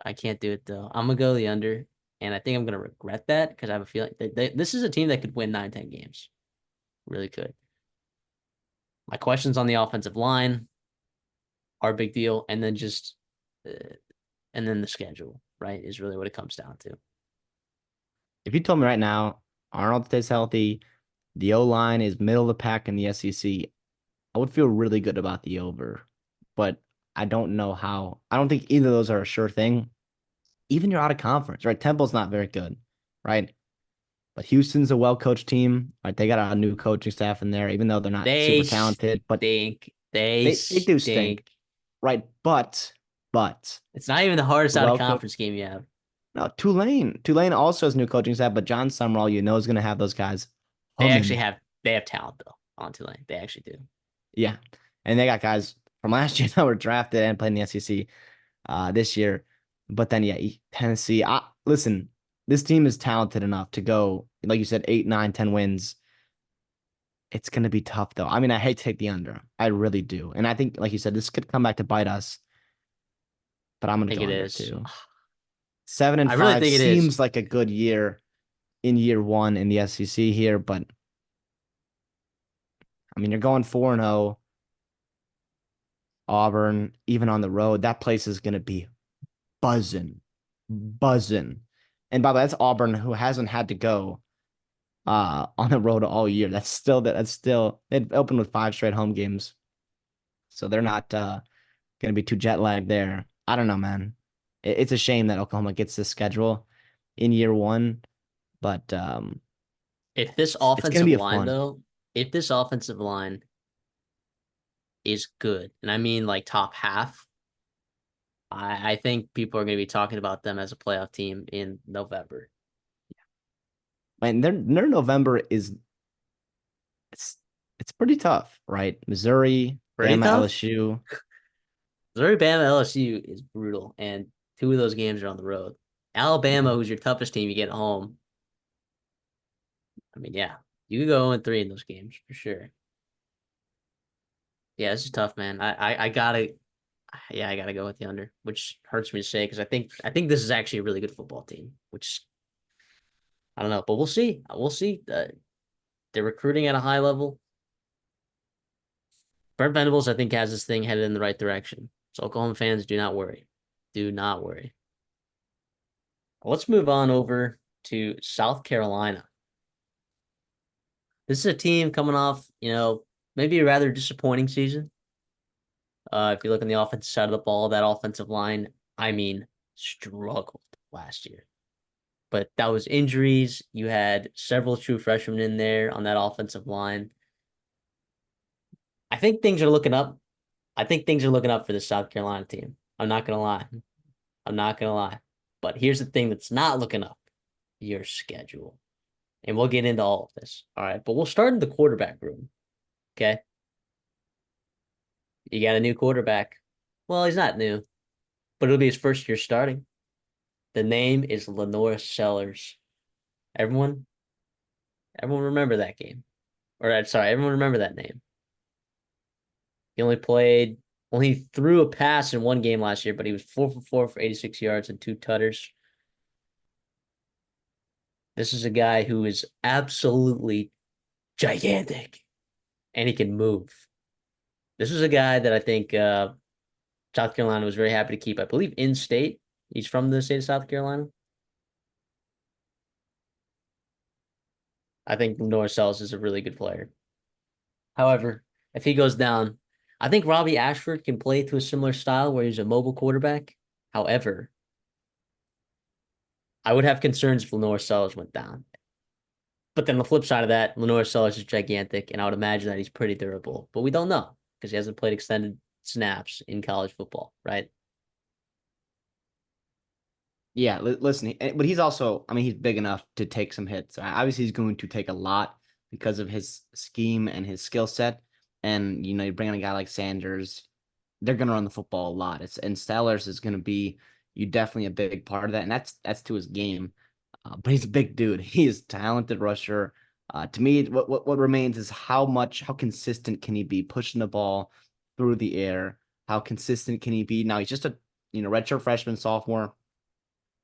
I can't do it though. I'm gonna go the under, and I think I'm gonna regret that because I have a feeling this is a team that could win 9, 10 games. Really could. My questions on the offensive line are a big deal, and then and then the schedule, right, is really what it comes down to. If you told me right now, Arnold stays healthy, the O line is middle of the pack in the SEC, I would feel really good about the over. But I don't know how. I don't think either of those are a sure thing. Even you're out of conference, right? Temple's not very good, right? But Houston's a well-coached team. Right? They got a new coaching staff in there, even though they're not They super talented, but stink. They they do stink. stink, right? But It's not even the hardest the out of well-coached. conference game you have. No, Tulane also has new coaching staff, but John Summerall, is going to have those guys They humming. actually have talent though on Tulane. They actually do. Yeah, and they got guys from last year that were drafted and played in the SEC this year. But then, yeah, Tennessee. Listen, this team is talented enough to go, like you said, 8, 9, 10 wins. It's going to be tough, though. I mean, I hate to take the under. I really do. And I think, like you said, this could come back to bite us, but I'm I going to think go it under is. too. 7 and I really 5 think it is. seems like a good year in year one in the SEC here, but I mean, you're going 4-0, Auburn, even on the road. That place is going to be buzzing, buzzing. And by the way, that's Auburn who hasn't had to go on the road all year. That's still they've opened with 5 straight home games. So they're not gonna be too jet lagged there. I don't know, man. It's a shame that Oklahoma gets this schedule in year one, but If this it's gonna offensive be a line fun. though, if this offensive line is good, and I mean like top half, I think people are going to be talking about them as a playoff team in November. And their November is it's it's pretty tough, right? Missouri, Pretty Bama, tough. LSU. Missouri, Bama, LSU is brutal, and two of those games are on the road. Alabama, Yeah. who's your toughest team, you get at home. I mean, yeah, you could go 0-3 in those games for sure. Yeah, this is tough, man. I gotta, yeah, I gotta go with the under, which hurts me to say because I think this is actually a really good football team, which I don't know, but we'll see. We'll see. They're recruiting at a high level. Brent Venables, I think, has this thing headed in the right direction. So Oklahoma fans, do not worry. Do not worry. Let's move on over to South Carolina. This is a team coming off, maybe a rather disappointing season. If you look on the offensive side of the ball, that offensive line, I mean, struggled last year. But that was injuries. You had several true freshmen in there on that offensive line. I think things are looking up. I think things are looking up for the South Carolina team. I'm not gonna lie. I'm not gonna lie. But here's the thing that's not looking up: your schedule. And we'll get into all of this. All right. But we'll start in the quarterback room. Okay. You got a new quarterback. Well, he's not new, but it'll be his first year starting. The name is Lenore Sellers. Everyone, everyone remember that game. Or sorry, everyone remember that name. He only threw a pass in one game last year, but he was 4 for 4 for 86 yards and 2 tutters. This is a guy who is absolutely gigantic and he can move. This is a guy that I think South Carolina was very happy to keep. I believe in state. He's from the state of South Carolina. I think Norris is a really good player. However, if he goes down, I think Robbie Ashford can play to a similar style where he's a mobile quarterback. However, I would have concerns if Lenore Sellers went down. But then the flip side of that, Lenore Sellers is gigantic, and I would imagine that he's pretty durable. But we don't know because he hasn't played extended snaps in college football, right? Yeah, listen, but he's also, I mean, he's big enough to take some hits. Obviously, he's going to take a lot because of his scheme and his skill set. And you bring in a guy like Sanders, they're going to run the football a lot. And Sellers is going to be you definitely a big part of that, and that's to his game. But he's a big dude. He is a talented rusher. To me, what remains is how consistent can he be pushing the ball through the air? How consistent can he be? Now he's just a redshirt freshman, sophomore,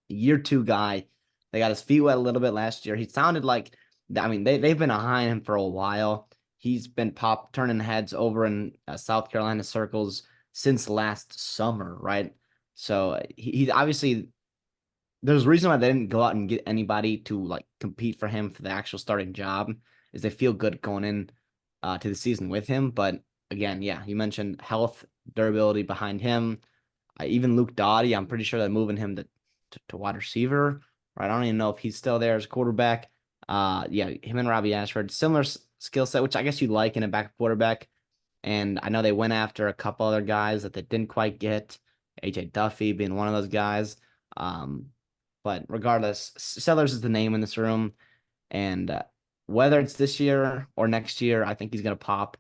year two guy. They got his feet wet a little bit last year. He sounded like, I mean, they've been behind him for a while. He's been turning heads over in South Carolina circles since last summer, right? So he's obviously, there's a reason why they didn't go out and get anybody to like compete for him for the actual starting job, is they feel good going in to the season with him. But again, yeah, you mentioned health, durability behind him. Even Luke Dottie, I'm pretty sure they're moving him to wide receiver. Right? I don't even know if he's still there as quarterback. Yeah, him and Robbie Ashford, similar skill set, which I guess you like in a backup quarterback. And I know they went after a couple other guys that they didn't quite get. AJ Duffy being one of those guys. Um, but regardless, Sellers is the name in this room. And whether it's this year or next year, I think he's gonna pop.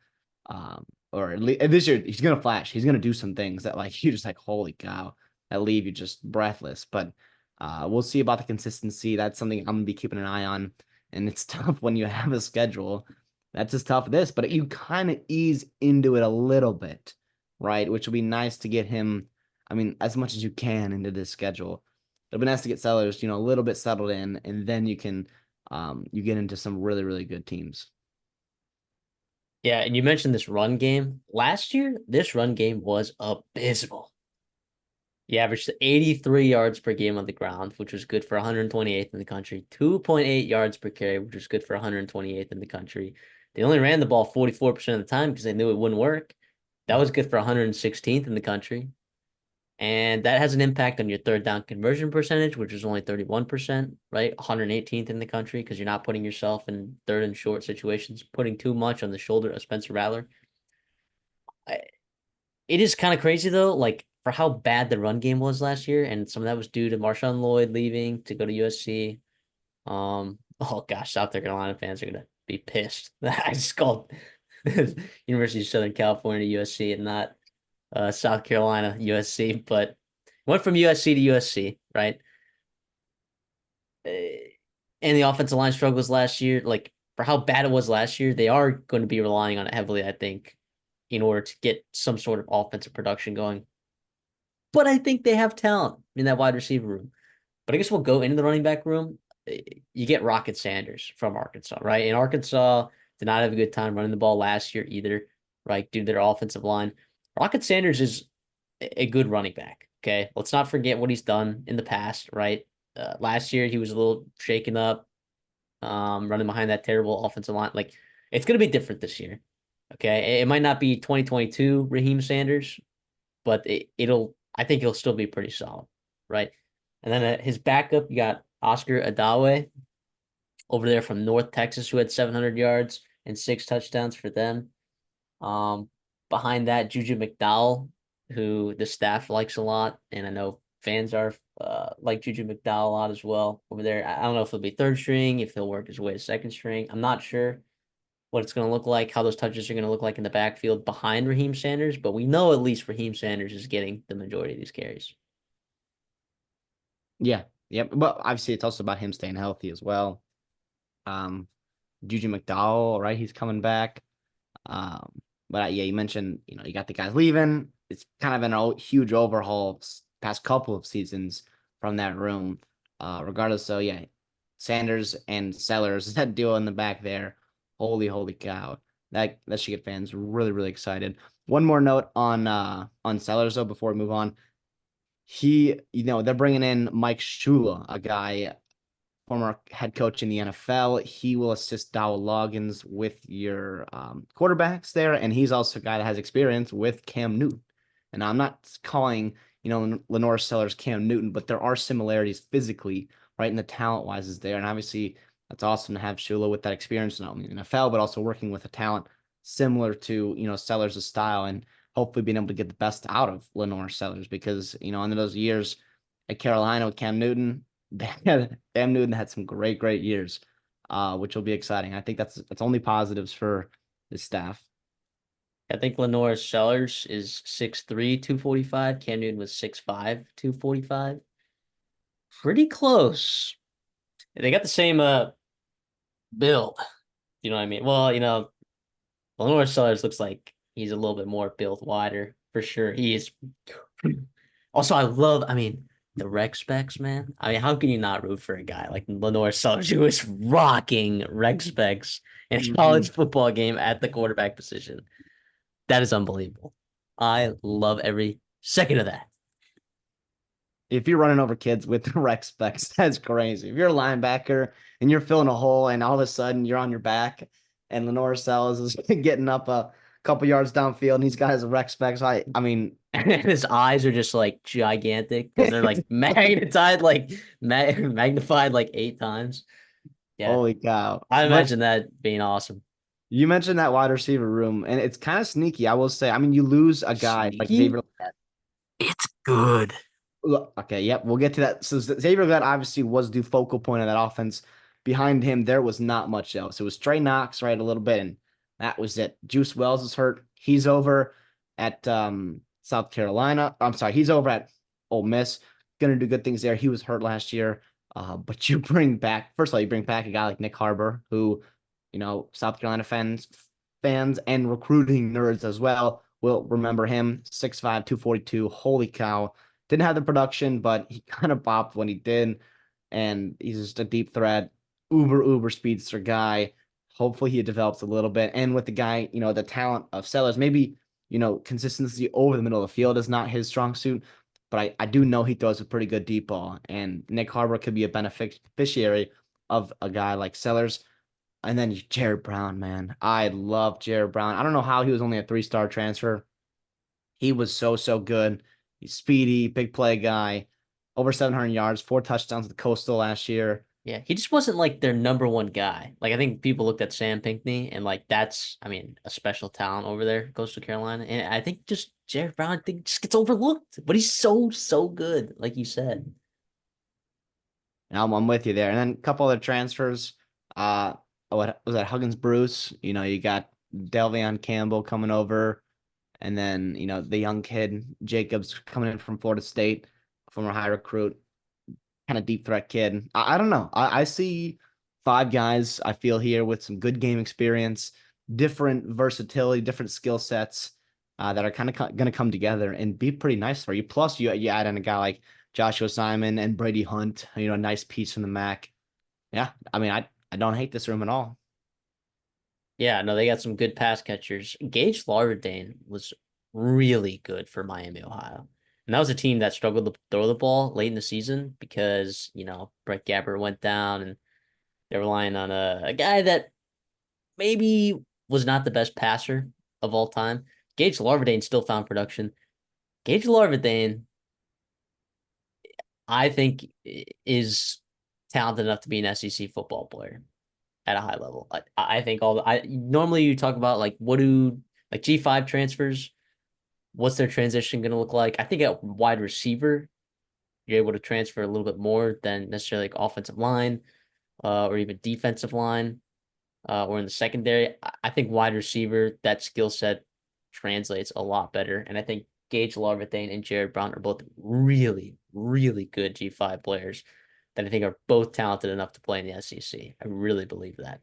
Or at least this year he's gonna flash. He's gonna do some things that like you just like holy cow that leave you just breathless. But we'll see about the consistency. That's something I'm gonna be keeping an eye on. And it's tough when you have a schedule that's as tough as this, but you kind of ease into it a little bit, right? Which will be nice to get him. I mean, as much as you can into this schedule. It'll be nice to get Sellers, a little bit settled in, and then you get into some really, really good teams. Yeah, and you mentioned this run game. Last year, this run game was abysmal. He averaged 83 yards per game on the ground, which was good for 128th in the country, 2.8 yards per carry, which was good for 128th in the country. They only ran the ball 44% of the time because they knew it wouldn't work. That was good for 116th in the country. And that has an impact on your third down conversion percentage, which is only 31%, right? 118th in the country because you're not putting yourself in third and short situations, putting too much on the shoulder of Spencer Rattler. It is kind of crazy though, like for how bad the run game was last year, and some of that was due to Marshawn Lloyd leaving to go to USC. Oh gosh, South Carolina fans are gonna be pissed. I just called University of Southern California USC and not South Carolina USC, but went from USC to USC, right? And the offensive line struggles last year, like for how bad it was last year, they are going to be relying on it heavily, I think, in order to get some sort of offensive production going. But I think they have talent in that wide receiver room. But I guess we'll go into the running back room. You get Rocket Sanders from Arkansas, right? And Arkansas did not have a good time running the ball last year either, right? Due to their offensive line. Rocket Sanders is a good running back. Okay. Let's not forget what he's done in the past, right? Last year, he was a little shaken up, running behind that terrible offensive line. Like, it's going to be different this year. Okay. It might not be 2022 Raheem Sanders, but I think he'll still be pretty solid, right? And then his backup, you got Oscar Adawe over there from North Texas, who had 700 yards and 6 touchdowns for them. Um, Behind that, Juju McDowell, who the staff likes a lot, and I know fans are like Juju McDowell a lot as well over there. I don't know if he'll be third string, if he'll work his way to second string. I'm not sure what it's going to look like, how those touches are going to look like in the backfield behind Raheem Sanders, but we know at least Raheem Sanders is getting the majority of these carries. Yeah. Yep. But obviously, it's also about him staying healthy as well. Um, Juju McDowell, right? He's coming back. Um, but yeah, you mentioned, you got the guys leaving. It's kind of been a huge overhaul past couple of seasons from that room. Regardless, so yeah, Sanders and Sellers, that duo in the back there. Holy cow. That should get fans really, really excited. One more note on Sellers though before we move on. They're bringing in Mike Shula, a guy former head coach in the NFL. He will assist Dowell Loggins with your quarterbacks there, and he's also a guy that has experience with Cam Newton. And I'm not calling Lenore Sellers Cam Newton, but there are similarities physically, right? And the talent wise is there, and obviously that's awesome to have Shula with that experience not only in the NFL but also working with a talent similar to Sellers' style, and hopefully being able to get the best out of Lenore Sellers because in those years at Carolina with Cam Newton, Cam Newton had some great years, which will be exciting. I think that's only positives for the staff. I think Lenore Sellers is 6'3", 245. Cam Newton was 6'5", 245. Pretty close. They got the same build. You know what I mean? Well, Lenore Sellers looks like he's a little bit more built wider for sure. He is. Also, I mean, the rec specs, man. I mean, how can you not root for a guy like Lenore Sellers who is rocking rec specs in a Mhm. college football game at the quarterback position? That is unbelievable. I love every second of that. If you're running over kids with the rec specs, that's crazy. If you're a linebacker and you're filling a hole and all of a sudden you're on your back and Lenore Sellers is getting up a couple yards downfield and he's got his rec specs, I mean, And his eyes are just like gigantic because they're like magnetized, like magnified like 8 times. Yeah, holy cow. I But imagine that being awesome. you mentioned that wide receiver room, and it's kind of sneaky, I will say. I mean, you lose a guy like Sneaky. Xavier. It's good. Okay, yep, we'll get to that. So Xavier Glenn obviously was the focal point of that offense. Behind him, there was not much else. It was Trey Knox, right, a little bit, and that was it. Juice Wells is hurt. He's over at South Carolina. I'm sorry, he's over at Ole Miss. Gonna do good things there. He was hurt last year. But you bring back, first of all, you bring back a guy like Nick Harbor, who, South Carolina fans and recruiting nerds as well will remember him. 6'5", 242. Holy cow. Didn't have the production, but he kind of bopped when he did. And he's just a deep threat, uber speedster guy. Hopefully he develops a little bit. And with the guy, the talent of Sellers, maybe, consistency over the middle of the field is not his strong suit. But I do know he throws a pretty good deep ball. And Nick Harbor could be a beneficiary of a guy like Sellers. And then Jared Brown, man. I love Jared Brown. I don't know how he was only a 3-star transfer. He was so good. He's speedy, big play guy, over 700 yards, 4 touchdowns at the Coastal last year. Yeah, he just wasn't like their number one guy. Like I think people looked at Sam Pinckney and like that's, I mean, a special talent over there, Coastal Carolina. And I think just Jared Brown, I think just gets overlooked, but he's so good, like you said. And I'm with you there. And then a couple other transfers. Uh, what was that? Huggins Bruce. You got Delvion Campbell coming over, and then the young kid Jacobs coming in from Florida State, former high recruit, kind of deep threat kid. I don't know. I see 5 guys I feel here with some good game experience, different versatility, different skill sets that are kind of going to come together and be pretty nice for you. Plus, you add in a guy like Joshua Simon and Brady Hunt, a nice piece from the MAC. Yeah, I mean, I don't hate this room at all. Yeah, no, they got some good pass catchers. Gage Larverdane was really good for Miami, Ohio. And that was a team that struggled to throw the ball late in the season because, Brett Gabbert went down and they're relying on a guy that maybe was not the best passer of all time. Gage Larverdane still found production. Gage Larverdane, I think, is talented enough to be an SEC football player at a high level. I think I normally you talk about like what do like G5 transfers, what's their transition going to look like? I think at wide receiver, you're able to transfer a little bit more than necessarily like offensive line, or even defensive line, or in the secondary. I think wide receiver, that skill set translates a lot better. And I think Gage Larvithane and Jared Brown are both really, really good G5 players that I think are both talented enough to play in the SEC. I really believe that.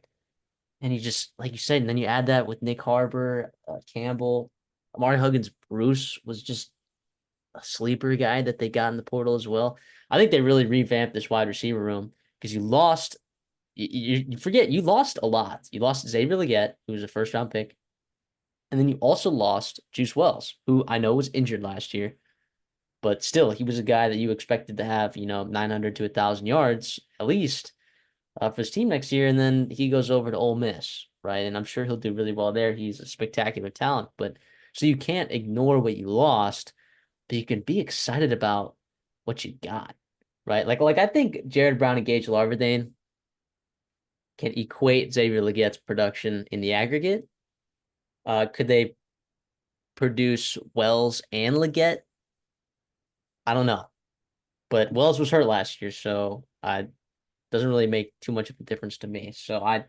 And you just, like you said, and then you add that with Nick Harbor, Campbell, Amari Huggins, Bruce was just a sleeper guy that they got in the portal as well. I think they really revamped this wide receiver room because you forget you lost a lot. You lost Xavier Legette, who was a first round pick, and then you also lost Juice Wells, who I know was injured last year, but still he was a guy that you expected to have 900 to 1,000 yards at least for his team next year, and then he goes over to Ole Miss, right? And I'm sure he'll do really well there. He's a spectacular talent, but so you can't ignore what you lost, but you can be excited about what you got, right? Like I think Jared Brown and Gage Larvadain can equate Xavier Legette's production in the aggregate. Could they produce Wells and Legette? I don't know, but Wells was hurt last year, so doesn't really make too much of a difference to me. So I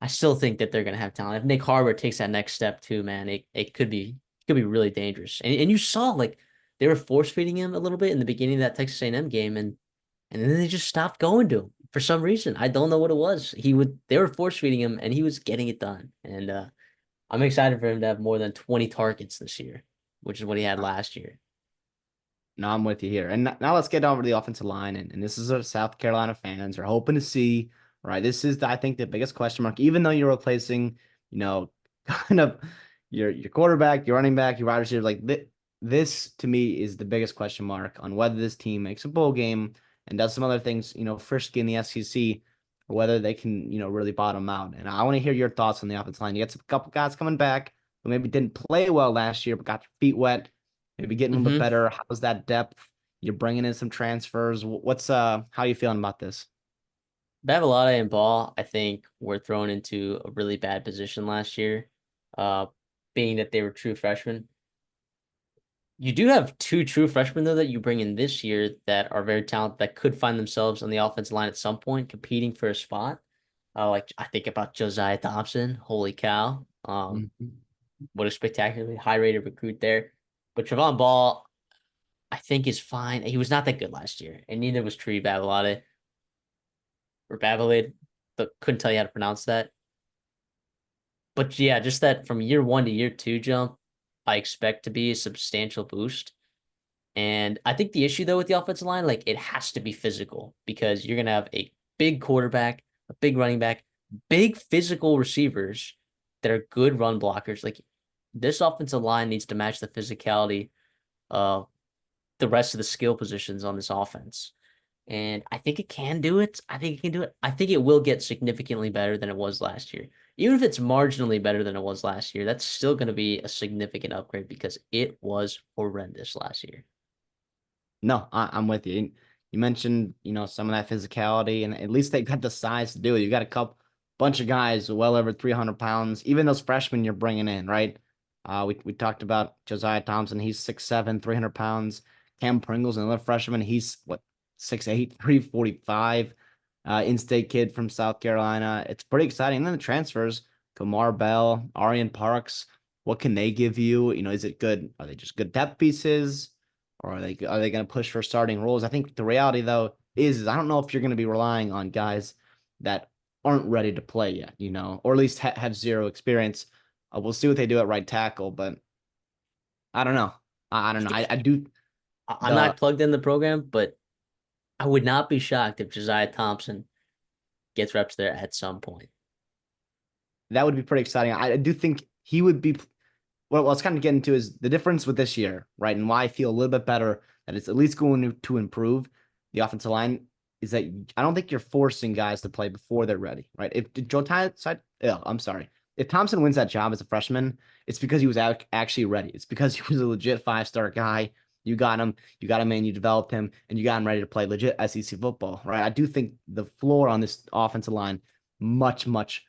still think that they're gonna have talent. If Nick Harbor takes that next step too, man, it could be really dangerous. And you saw like they were force feeding him a little bit in the beginning of that Texas A&M game, and then they just stopped going to him for some reason. I don't know what it was. They were force feeding him, and he was getting it done. And I'm excited for him to have more than 20 targets this year, which is what he had last year. No, I'm with you here. And now let's get over to the offensive line. And this is what South Carolina fans are hoping to see, right? This is, I think, the biggest question mark, even though you're replacing, kind of your quarterback, your running back, your wide receiver. Like this to me is the biggest question mark on whether this team makes a bowl game and does some other things, frisky in the SEC, or whether they can, really bottom out. And I want to hear your thoughts on the offensive line. You got a couple guys coming back who maybe didn't play well last year, but got their feet wet. Maybe getting a little bit Mm-hmm. better. How's that depth? You're bringing in some transfers. What's how are you feeling about this? Babalade and Ball, I think, were thrown into a really bad position last year, uh, being that they were true freshmen. You do have two true freshmen though that you bring in this year that are very talented that could find themselves on the offensive line at some point competing for a spot. Like I think about Josiah Thompson. Holy cow! Mhm. What a spectacularly high rated recruit there. But Trevon Ball, I think is fine. He was not that good last year, and neither was Tree Babalade or Babalade, but couldn't tell you how to pronounce that. But yeah, just that from year one to year two jump, I expect to be a substantial boost. And I think the issue though with the offensive line, like it has to be physical because you're gonna have a big quarterback, a big running back, big physical receivers that are good run blockers. Like this offensive line needs to match the physicality of the rest of the skill positions on this offense. And I think it can do it. I think it can do it. I think it will get significantly better than it was last year. Even if it's marginally better than it was last year, that's still going to be a significant upgrade because it was horrendous last year. No, I'm with you. You mentioned, some of that physicality, and at least they got the size to do it. You got a bunch of guys well over 300 pounds, even those freshmen you're bringing in, right? We talked about Josiah Thompson. He's 6'7", 300 pounds. Cam Pringle's another freshman. He's what, 6'8", 345. In-state kid from South Carolina. It's pretty exciting. And then the transfers, Kamar Bell, Arian Parks. What can they give you? Is it good? Are they just good depth pieces? Or are they going to push for starting roles? I think the reality though is I don't know if you're going to be relying on guys that aren't ready to play yet, or at least have zero experience. We'll see what they do at right tackle, but I don't know. I don't know. I do I'm the not plugged in the program, but I would not be shocked if Josiah Thompson gets reps there at some point. that would be pretty exciting. I do think he would be. Well, let's kind of get into is the difference with this year, right? And why I feel a little bit better that it's at least going to improve the offensive line is that I don't think you're forcing guys to play before they're ready, right? If Joe Ty, yeah, I'm sorry. If Thompson wins that job as a freshman, it's because he was actually ready. It's because he was a legit 5-star guy. You got him in, you developed him, and you got him ready to play legit SEC football, right? I do think the floor on this offensive line much, much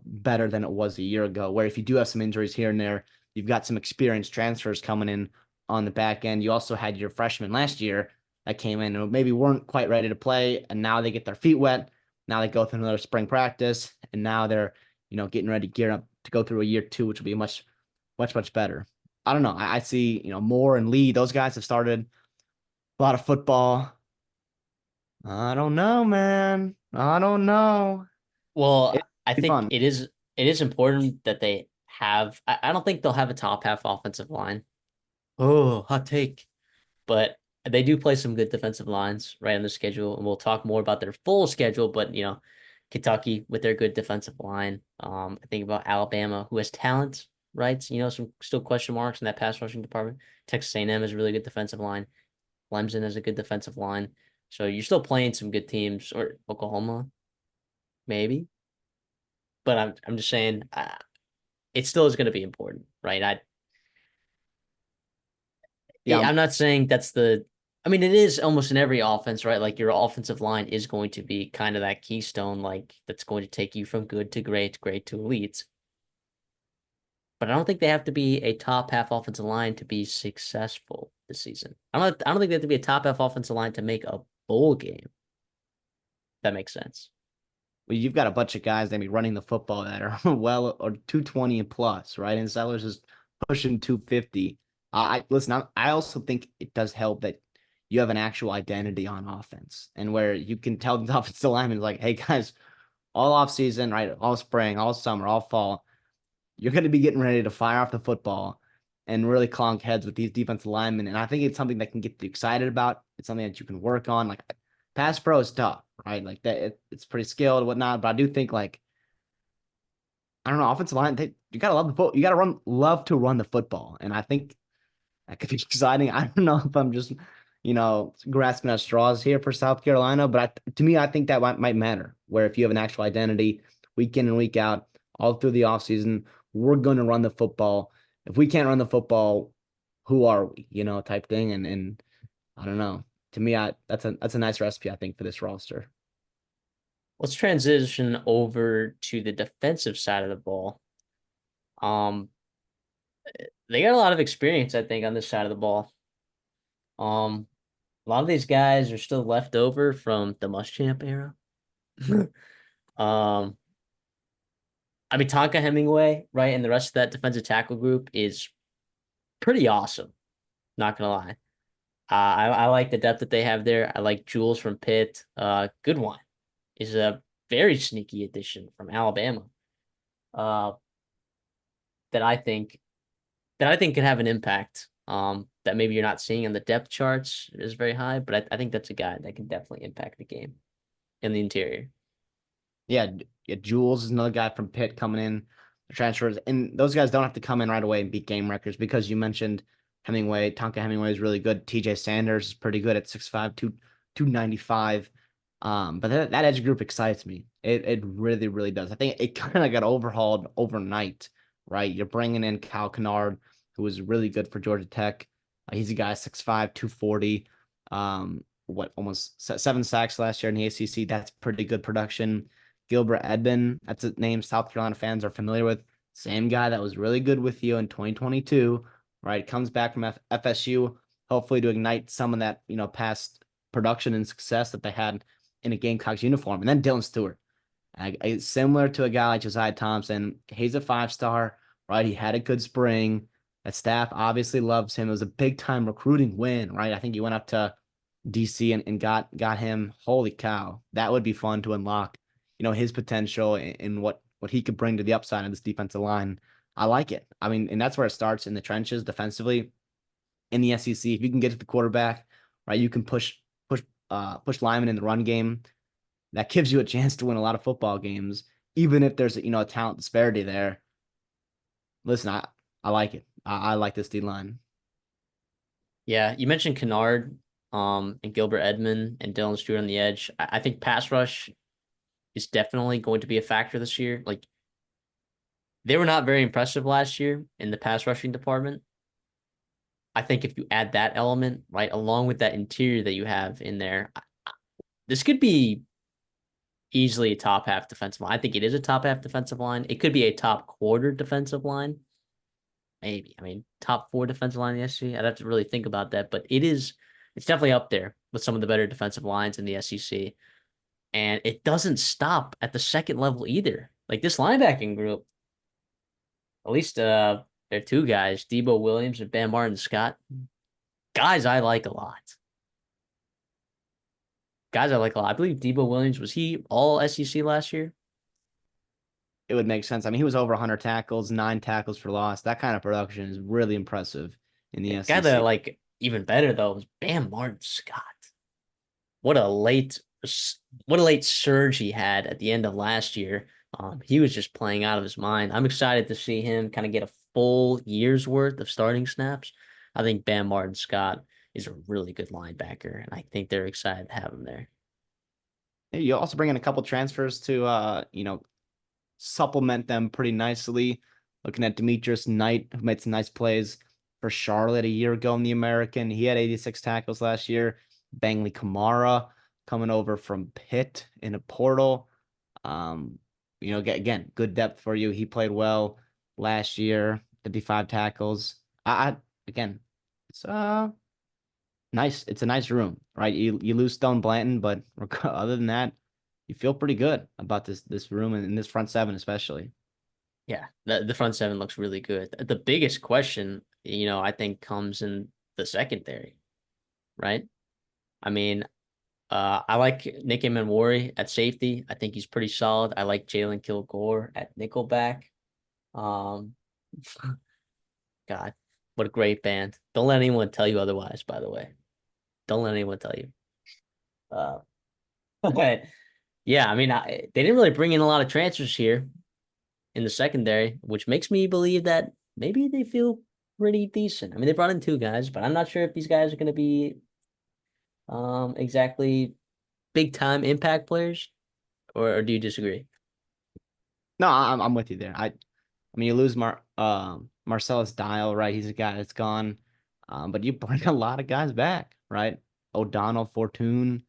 better than it was a year ago. Where if you do have some injuries here and there, you've got some experienced transfers coming in on the back end. You also had your freshman last year. that came in and maybe weren't quite ready to play, and now they get their feet wet. Now they go through another spring practice, and now they're getting ready, gearing up to go through a year two, which will be much better. I don't know. I see Moore and Lee; those guys have started a lot of football. I don't know, man. I don't know. Well, It'd I be think fun. it is important that they have. I don't think they'll have a top half offensive line. Oh, hot take. But they do play some good defensive lines right on the schedule, and we'll talk more about their full schedule. But Kentucky with their good defensive line. I think about Alabama, who has talent, right? Some still question marks in that pass rushing department. Texas A&M has a really good defensive line. Clemson has a good defensive line. So you're still playing some good teams, or Oklahoma, maybe. But I'm just saying, it still is going to be important, right? Yeah, I'm not saying that's the. I mean, it is almost in every offense, right? Like your offensive line is going to be kind of that keystone, like that's going to take you from good to great, great to elite. But I don't think they have to be a top half offensive line to be successful this season. I don't think they have to be a top half offensive line to make a bowl game. That makes sense. well, you've got a bunch of guys that be running the football that are well or 220 and plus, right? And Sellers is pushing 250. I listen. I also think it does help that you have an actual identity on offense, and where you can tell the offensive linemen like, "Hey guys, all off season, right? All spring, all summer, all fall, you're going to be getting ready to fire off the football and really clonk heads with these defensive linemen." And I think it's something that can get you excited about. It's something that you can work on. Like pass pro is tough, right? Like that, it's pretty skilled and whatnot. But I do think like I don't know, offensive line. You gotta love the foot. You gotta love to run the football. And I think that could be exciting. I don't know if I'm just grasping at straws here for South Carolina, but to me, I think that might matter. Where if you have an actual identity, week in and week out, all through the offseason, we're going to run the football. If we can't run the football, who are we? Type thing. And I don't know. To me, that's a nice recipe, I think, for this roster. Let's transition over to the defensive side of the ball. Um, they got a lot of experience, I think, on this side of the ball. Um, a lot of these guys are still left over from the Muschamp era. um, I mean, Tonka Hemingway, right, and the rest of that defensive tackle group is pretty awesome. Not gonna lie. I like the depth that they have there. I like Jules from Pitt. Good one is a very sneaky addition from Alabama. Uh, that I think could have an impact. That maybe you're not seeing on the depth charts is very high, but I think that's a guy that can definitely impact the game in the interior. Yeah, yeah, Jules is another guy from Pitt coming in, the transfers, and those guys don't have to come in right away and beat game records because you mentioned Hemingway. Tonka Hemingway is really good. TJ Sanders is pretty good at 6'5", 295. But that edge group excites me. It really, really does. I think it kind of got overhauled overnight, right? You're bringing in Cal Kennard, who was really good for Georgia Tech. He's a guy 6'5", 240. Almost 7 sacks last year in the ACC. That's pretty good production. Gilbert Edmond, that's a name South Carolina fans are familiar with. Same guy that was really good with you in 2022, right? Comes back from FSU, hopefully to ignite some of that, past production and success that they had in a Gamecocks uniform. And then Dylan Stewart, similar to a guy like Josiah Thompson. He's a 5-star, right? He had a good spring. That staff obviously loves him. It was a big time recruiting win, right? I think he went up to DC and got him. Holy cow, that would be fun to unlock, his potential and what he could bring to the upside of this defensive line. I like it. I mean, and that's where it starts in the trenches defensively in the SEC. If you can get to the quarterback, right, you can push linemen in the run game. That gives you a chance to win a lot of football games, even if there's a talent disparity there. Listen, I like it. I like this D line. Yeah, you mentioned Kennard, and Gilbert Edmond and Dylan Stewart on the edge. I think pass rush is definitely going to be a factor this year. Like they were not very impressive last year in the pass rushing department. I think if you add that element, right, along with that interior that you have in there, this could be easily a top half defensive line. I think it is a top half defensive line. It could be a top quarter defensive line. Maybe. I mean, top four defensive line in the SC. I'd have to really think about that, but it's definitely up there with some of the better defensive lines in the SEC. And it doesn't stop at the second level either. Like this linebacking group, at least there are two guys, Debo Williams and Bam Martin Scott. Guys I like a lot. Guys I like a lot. I believe Debo Williams was he all SEC last year? It would make sense. I mean, he was over 100 tackles, 9 tackles for loss. That kind of production is really impressive in A the guy that I SEC. like even better though was Bam Martin Scott. What a late what a late surge he had at the end of last year. He was just playing out of his mind. I'm excited to see him kind of get a full year's worth of starting snaps. I think Bam Martin Scott is a really good linebacker, and I think they're excited to have him there. You also bring in a couple transfers to, supplement them pretty nicely. Looking at Demetrius Knight, who made some nice plays for Charlotte a year ago in the American. He had 86 tackles last year. Bangley Kamara coming over from Pitt in a portal. Um, again, good depth for you. He played well last year, 55 tackles. I again, it's nice. It's a nice room, right? You lose Stone Blanton, but other than that, you feel pretty good about this room and in this front seven especially. Yeah, the front seven looks really good. The biggest question, I think comes in the secondary, right? I mean, I like Nick Manwari at safety. I think he's pretty solid. I like Jalen Kilgore at nickelback. Um, God, what a great band. Don't let anyone tell you otherwise, by the way. Don't let anyone tell you. Uh, but yeah, I mean, they didn't really bring in a lot of transfers here in the secondary, which makes me believe that maybe they feel pretty decent. I mean, they brought in two guys, but I'm not sure if these guys are going to be exactly big time impact players, or do you disagree? No, I'm with you there. I mean, you lose Marcellus Dial, right? He's a guy that's gone. But you bring a lot of guys back, right? O'Donnell, Fortune,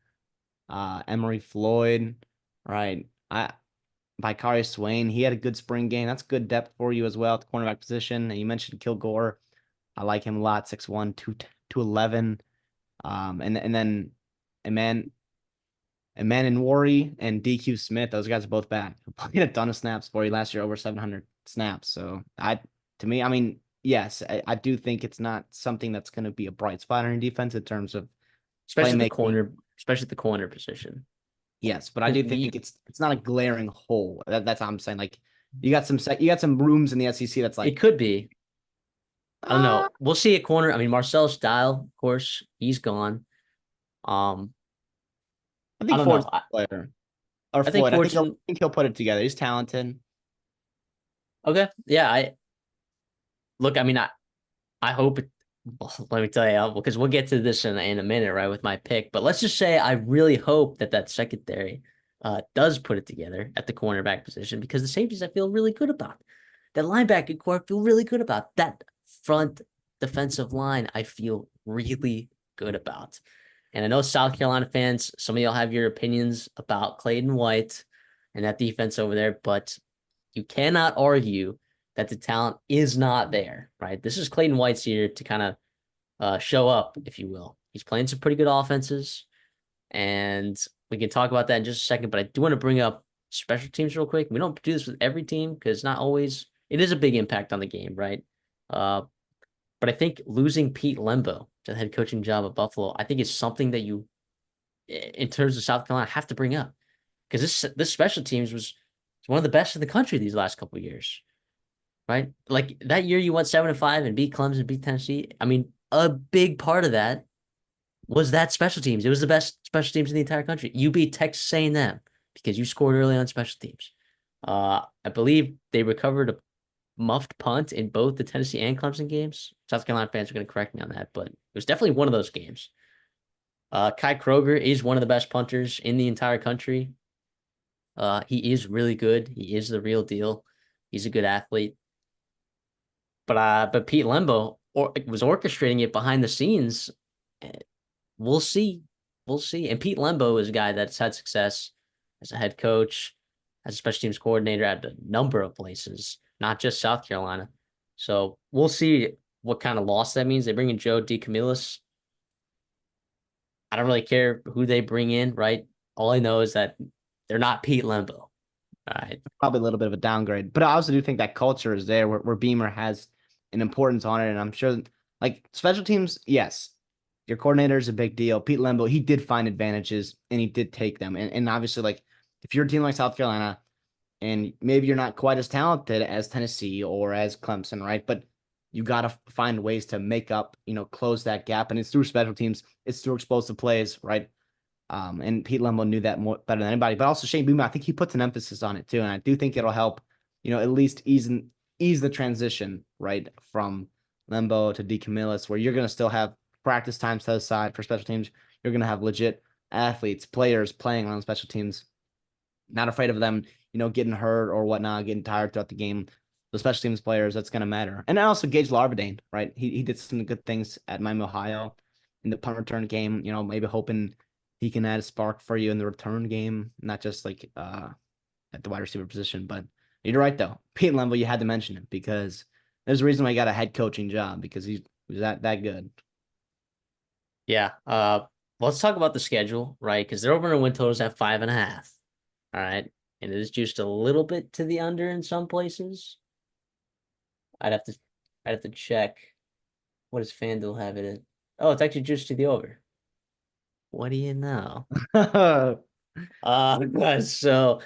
Emery Floyd, right? Vicarious Swain, he had a good spring game. That's good depth for you as well at the cornerback position. And you mentioned Kilgore. I like him a lot, 6'1", 211. And then Eman and Worry and DQ Smith, those guys are both back. Played a ton of snaps for you last year, over 700 snaps. So to me, I mean, yes, I do think it's not something that's going to be a bright spot in your defense in terms of playmaking. Especially the corner position. Yes, but I Because do think it's not a glaring hole. That's how I'm saying. Like you got some rooms in the SEC that's it like, could be. I don't ah, know. We'll see a corner. I mean, Marcel Style, of course, he's gone. Um, I I think don't Ford's know. a good player or I think Floyd. I Fortune. think he'll put it together. He's talented. Okay, yeah. I look. I mean, I hope it. Well, let me tell you, because we'll get to this in a minute, right, with my pick. But let's just say I really hope that secondary does put it together at the cornerback position because the safeties I feel really good about. That linebacker core I feel really good about. That front defensive line I feel really good about. And I know South Carolina fans, some of y'all have your opinions about Clayton White and that defense over there, but you cannot argue that the talent is not there, right? This is Clayton White's year to kind of show up, if you will. He's playing some pretty good offenses, and we can talk about that in just a second. But I do want to bring up special teams real quick. We don't do this with every team because not always it is a big impact on the game, right? Uh, but I think losing Pete Lembo to the head coaching job at Buffalo, I think is something that you, in terms of South Carolina, have to bring up because this special teams was one of the best in the country these last couple of years, right? Like that year you went 7-5 and beat Clemson, beat Tennessee. I mean, a big part of that was that special teams. It was the best special teams in the entire country. You beat Texas A&M because you scored early on special teams. I believe they recovered a muffed punt in both the Tennessee and Clemson games. South Carolina fans are going to correct me on that, but it was definitely one of those games. Kai Kroger is one of the best punters in the entire country. He is really good. He is the real deal. He's a good athlete. But Pete Lembo was orchestrating it behind the scenes. We'll see. We'll see. And Pete Lembo is a guy that's had success as a head coach, as a special teams coordinator at a number of places, not just South Carolina. So we'll see what kind of loss that means. They bring in Joe DeCamillis. I don't really care who they bring in, right? All I know is that they're not Pete Lembo. All right. Probably a little bit of a downgrade. But I also do think that culture is there where Beamer has an importance on it. And I'm sure like special teams, yes, your coordinator is a big deal. Pete Lembo, he did find advantages and he did take them. And obviously, like if you're a team like South Carolina and maybe you're not quite as talented as Tennessee or as Clemson, right? But you got to find ways to make up, close that gap. And it's through special teams, it's through explosive plays, right? And Pete Lembo knew that more better than anybody. But also Shane Beamer, I think he puts an emphasis on it too, and I do think it'll help, at least ease the transition right from Lembo to DeCamillis, where you're going to still have practice time set aside for special teams. You're going to have legit athletes, players playing on special teams, not afraid of them, getting hurt or whatnot, getting tired throughout the game. The special teams players, that's going to matter. And also Gage Larvadain, right? He did some good things at Miami, Ohio in the punt return game, maybe hoping he can add a spark for you in the return game, not just like at the wide receiver position. But you're right though, Pete Lembo, you had to mention it because there's a reason why he got a head coaching job because he was that good. Yeah. Let's talk about the schedule, right? Because their over win totals at 5.5. All right. And it is juiced a little bit to the under in some places. I'd have to I'd have to check. What does FanDuel have it at? Oh, it's actually juiced to the over. What do you know? So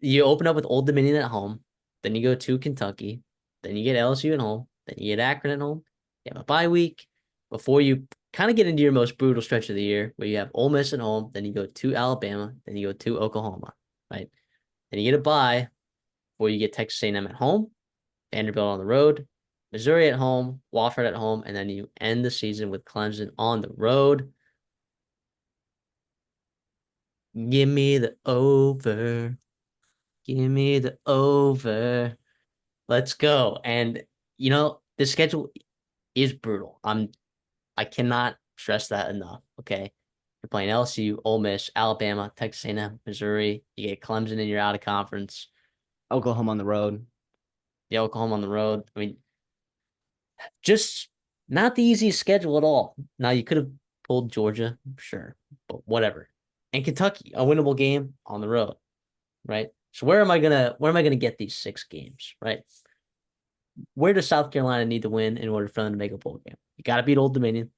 you open up with Old Dominion at home, then you go to Kentucky, then you get LSU at home, then you get Akron at home. You have a bye week before you kind of get into your most brutal stretch of the year, where you have Ole Miss at home, then you go to Alabama, then you go to Oklahoma, right? Then you get a bye before you get Texas A&M at home, Vanderbilt on the road, Missouri at home, Wofford at home, and then you end the season with Clemson on the road. Give me the over. Give me the over. Let's go. And the schedule is brutal. I cannot stress that enough. Okay. You're playing LSU, Ole Miss, Alabama, Texas A&M, Missouri. You get Clemson and you're out of conference. Oklahoma on the road. The Oklahoma on the road. I mean, just not the easiest schedule at all. Now you could have pulled Georgia, sure, but whatever. And Kentucky, a winnable game on the road, right? So where am I gonna get these 6 games, right? Where does South Carolina need to win in order for them to make a bowl game? You got to beat Old Dominion,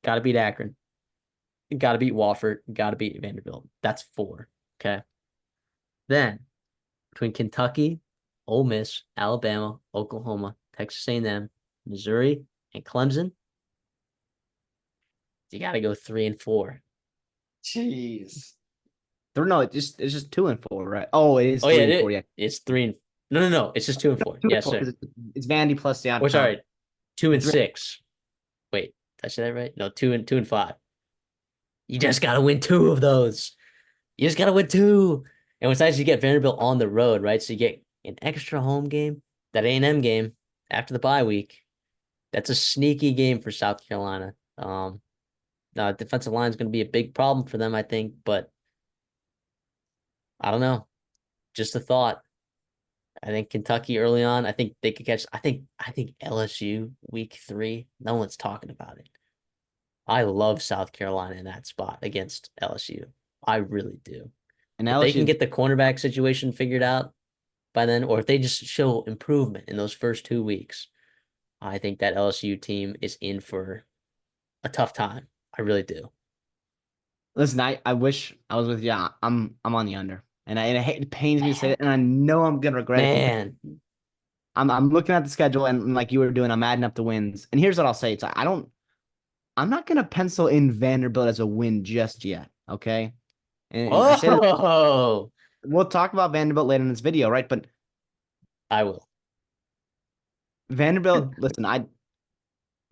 got to beat Akron, you got to beat Wofford, you got to beat Vanderbilt. That's 4. Okay. Then between Kentucky, Ole Miss, Alabama, Oklahoma, Texas A&M, Missouri, and Clemson, you got to go 3-4. Jeez. No, it's just 2-4, right? Oh, it is Oh three yeah, and four. Yeah, it's 3 and no. It's just 2-4. two and Yes, four sir. because it's Vandy plus the out Or of conference. sorry, two and Three. six. Wait, did I say that right? No, 2-5. You just gotta win 2 of those. You just gotta win 2. And besides, you get Vanderbilt on the road, right? So you get an extra home game, that A&M game after the bye week. That's a sneaky game for South Carolina. Defensive line is going to be a big problem for them, I think. But I don't know. Just a thought. I think Kentucky early on. I think they could catch. I think LSU week 3. No one's talking about it. I love South Carolina in that spot against LSU. I really do. And If they can LSU, get the cornerback situation figured out by then, or if they just show improvement in those first 2 weeks, I think that LSU team is in for a tough time. I really do. listen, I wish I was with you. I'm on the under, it pains me to say it, and I know I'm gonna regret it because Man. I'm looking at the schedule and like you were doing, I'm adding up the wins. And here's what I'll say: it's I'm not gonna pencil in Vanderbilt as a win just yet. Okay, and I say that Oh, we'll talk about Vanderbilt later in this video, right? But I will. Vanderbilt, listen, I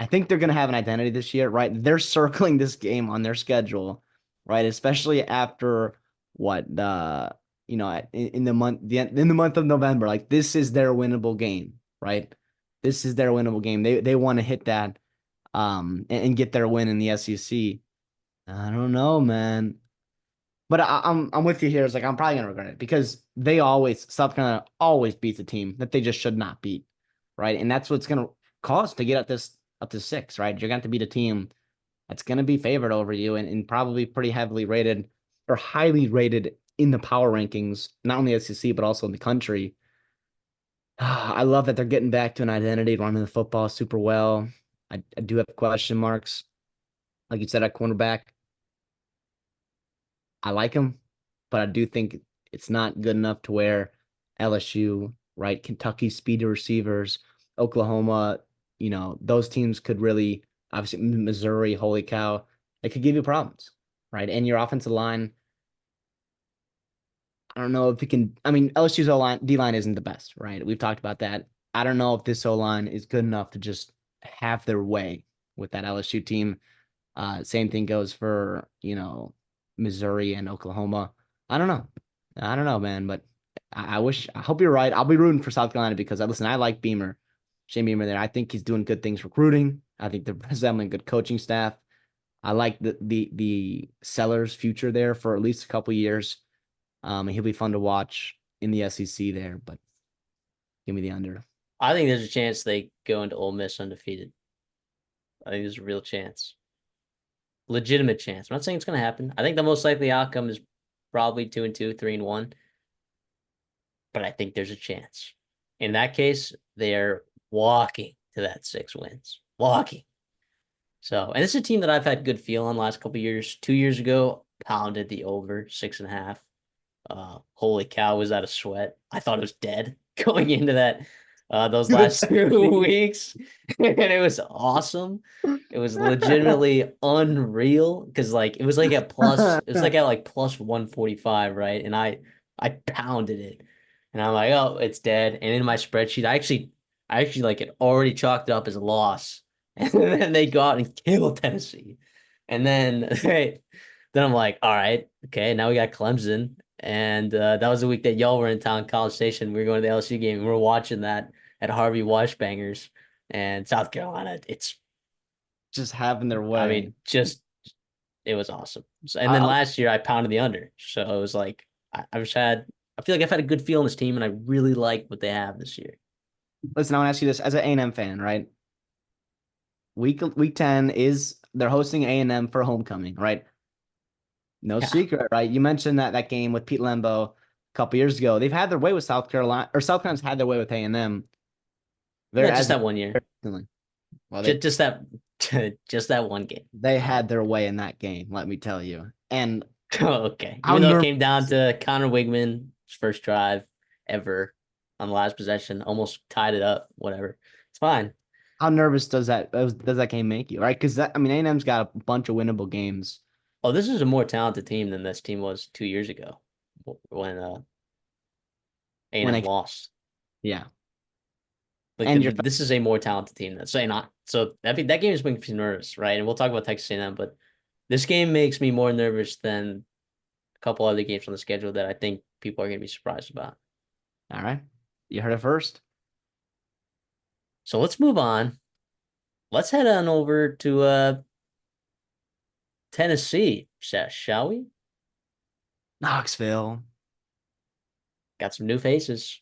think they're going to have an identity this year, right? They're circling this game on their schedule, right? Especially after what in the month of November, like this is their winnable game, right? This is their winnable game. They want to hit that and get their win in the SEC. I don't know, man. But I'm with you here. It's like I'm probably gonna regret it because South Carolina always beats a team that they just should not beat, right? And that's what's gonna cost to get up to 6, right? You're going to beat a team that's going to be favored over you and probably pretty heavily rated or highly rated in the power rankings, not only SEC, but also in the country. I love that they're getting back to an identity, running the football super well. I do have question marks. Like you said, at cornerback, I like him, but I do think it's not good enough to where LSU, right? Kentucky speedy receivers, Oklahoma, those teams could really, obviously, Missouri, holy cow, they could give you problems, right? And your offensive line, I don't know if it can. I mean, LSU's O line, D line isn't the best, right? We've talked about that. I don't know if this O line is good enough to just have their way with that LSU team. Same thing goes for, Missouri and Oklahoma. I don't know. I don't know, man, but I hope you're right. I'll be rooting for South Carolina because listen, I like Beamer, Shane Beamer there. I think he's doing good things recruiting. I think they're assembling good coaching staff. I like the Sellers future there for at least a couple years. He'll be fun to watch in the SEC there, but give me the under. I think there's a chance they go into Ole Miss undefeated. I think there's a real chance, legitimate chance. I'm not saying it's going to happen. I think the most likely outcome is probably 2-2, 3-1, but I think there's a chance. In that case, they're walking to that 6 wins, walking. So, and it's a team that I've had good feel on the last couple of years. 2 years ago, pounded the over 6.5. Holy cow, was that a sweat? I thought it was dead going into that those Good. last 2 weeks. And it was awesome. It was legitimately unreal because like it was like at like plus 145, right? And I pounded it. And I'm like, oh, it's dead. And in my spreadsheet, I actually like it already chalked it up as a loss. And then they go out and kill Tennessee. And then then I'm like, all right, okay, now we got Clemson. And that was the week that y'all were in town, College Station. We were going to the LSU game. And we were watching that at Harvey Washbangers and South Carolina. Just having their I way. mean, just it was awesome. So, and then I, last year I pounded the under. So it was like I feel like I've had a good feel in this team, and I really like what they have this year. Listen, I want to ask you this as an A&M fan, right? Week 10 is they're hosting A&M for homecoming, right? No Yeah, secret, right? You mentioned that game with Pete Lembo a couple years ago. They've had their way with South Carolina, or South Carolina's had their way with A&M. They're yeah, just as that one year, well, just that, just that one game. they had their way in that game, let me tell you. And Okay. how Even though it nervous came down to Connor Wigman's first drive ever on the last possession, almost tied it up, whatever. It's fine. how nervous does that game make you, right? Because I mean, A&M's got a bunch of winnable games. Oh, this is a more talented team than this team was 2 years ago when When A&M I lost. Yeah, Like and you're this is a more talented team. That's saying not so that game is making me nervous, right? And we'll talk about Texas A&M, but this game makes me more nervous than a couple other games on the schedule that I think people are going to be surprised about. all right. You heard it first. So let's move on. Let's head on over to Tennessee, shall we? Knoxville. Got some new faces.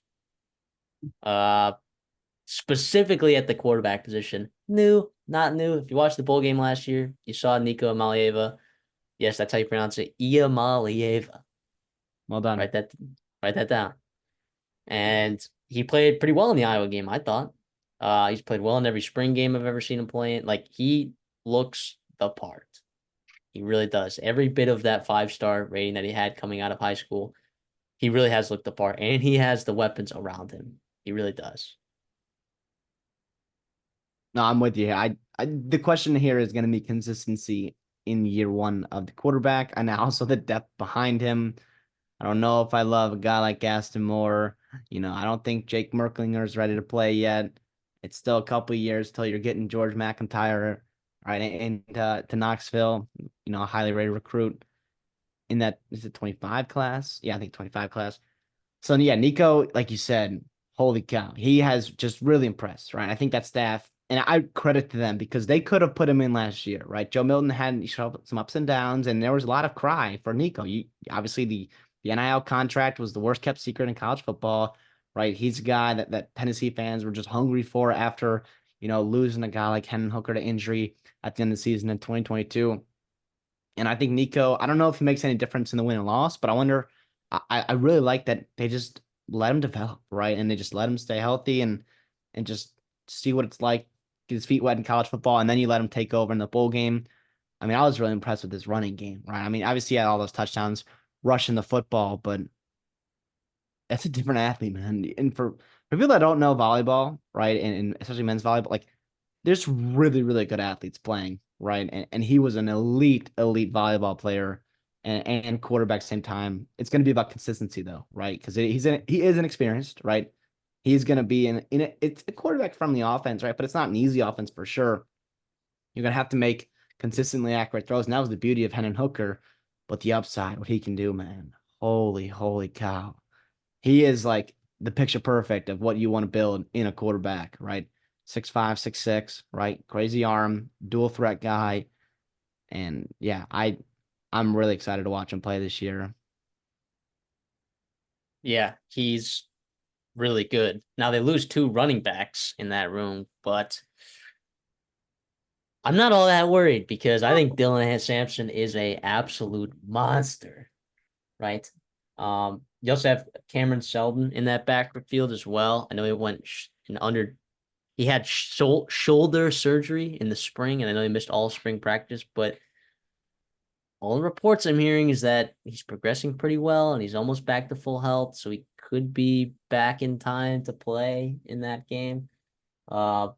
Uh, Specifically at the quarterback position. New, not new. If you watched the bowl game last year, you saw Nico Amalieva. Yes, that's how you pronounce it. Iamalieva. Well done. Write that, write that down. And he played pretty well in the Iowa game, I thought. He's played well in every spring game I've ever seen him playing. Like he looks the part. He really does. Every bit of that 5-star rating that he had coming out of high school, he really has looked the part, and he has the weapons around him. He really does. No, I'm with you. The question here is going to be consistency in year one of the quarterback, and also the depth behind him. I don't know if I love a guy like Gaston Moore. I don't think Jake Merklinger is ready to play yet. It's still a couple of years till you're getting George McIntyre, right, and to Knoxville. A highly rated recruit in that is it 25 class? Yeah, I think 25 class. So yeah, Nico, like you said, holy cow, he has just really impressed, right? I think that staff, and I credit to them because they could have put him in last year, right? Joe Milton had some ups and downs, and there was a lot of cry for Nico. You obviously the NIL contract was the worst kept secret in college football, right? He's a guy that Tennessee fans were just hungry for after losing a guy like Hendon Hooker to injury at the end of the season in 2022. And I think Nico, I don't know if he makes any difference in the win and loss, but I wonder, I really like that they just let him develop, right? And they just let him stay healthy and just see what it's like, get his feet wet in college football, and then you let him take over in the bowl game. I mean, I was really impressed with his running game, right? I mean, obviously he had all those touchdowns rushing the football, but that's a different athlete, man. And for people that don't know volleyball, right, and especially men's volleyball, like there's really, really good athletes playing, right? And he was an elite volleyball player and quarterback same time. It's going to be about consistency though, right? Because he is inexperienced, right? He's going to be it's a quarterback friendly offense, right? But it's not an easy offense for sure. You're going to have to make consistently accurate throws. And that was the beauty of Hendon Hooker, but the upside, what he can do, man. Holy cow. He is like the picture perfect of what you want to build in a quarterback, right? 6'5", 6'6", right? Crazy arm, dual threat guy. And yeah, I'm really excited to watch him play this year. Yeah, he's really good. Now they lose two running backs in that room, but I'm not all that worried because I think Dylan Sampson is a absolute monster, right? You also have Cameron Seldon in that backfield as well. I know he went in under. He had shoulder surgery in the spring, and I know he missed all spring practice. But all the reports I'm hearing is that he's progressing pretty well, and he's almost back to full health, so he could be back in time to play in that game. Uh,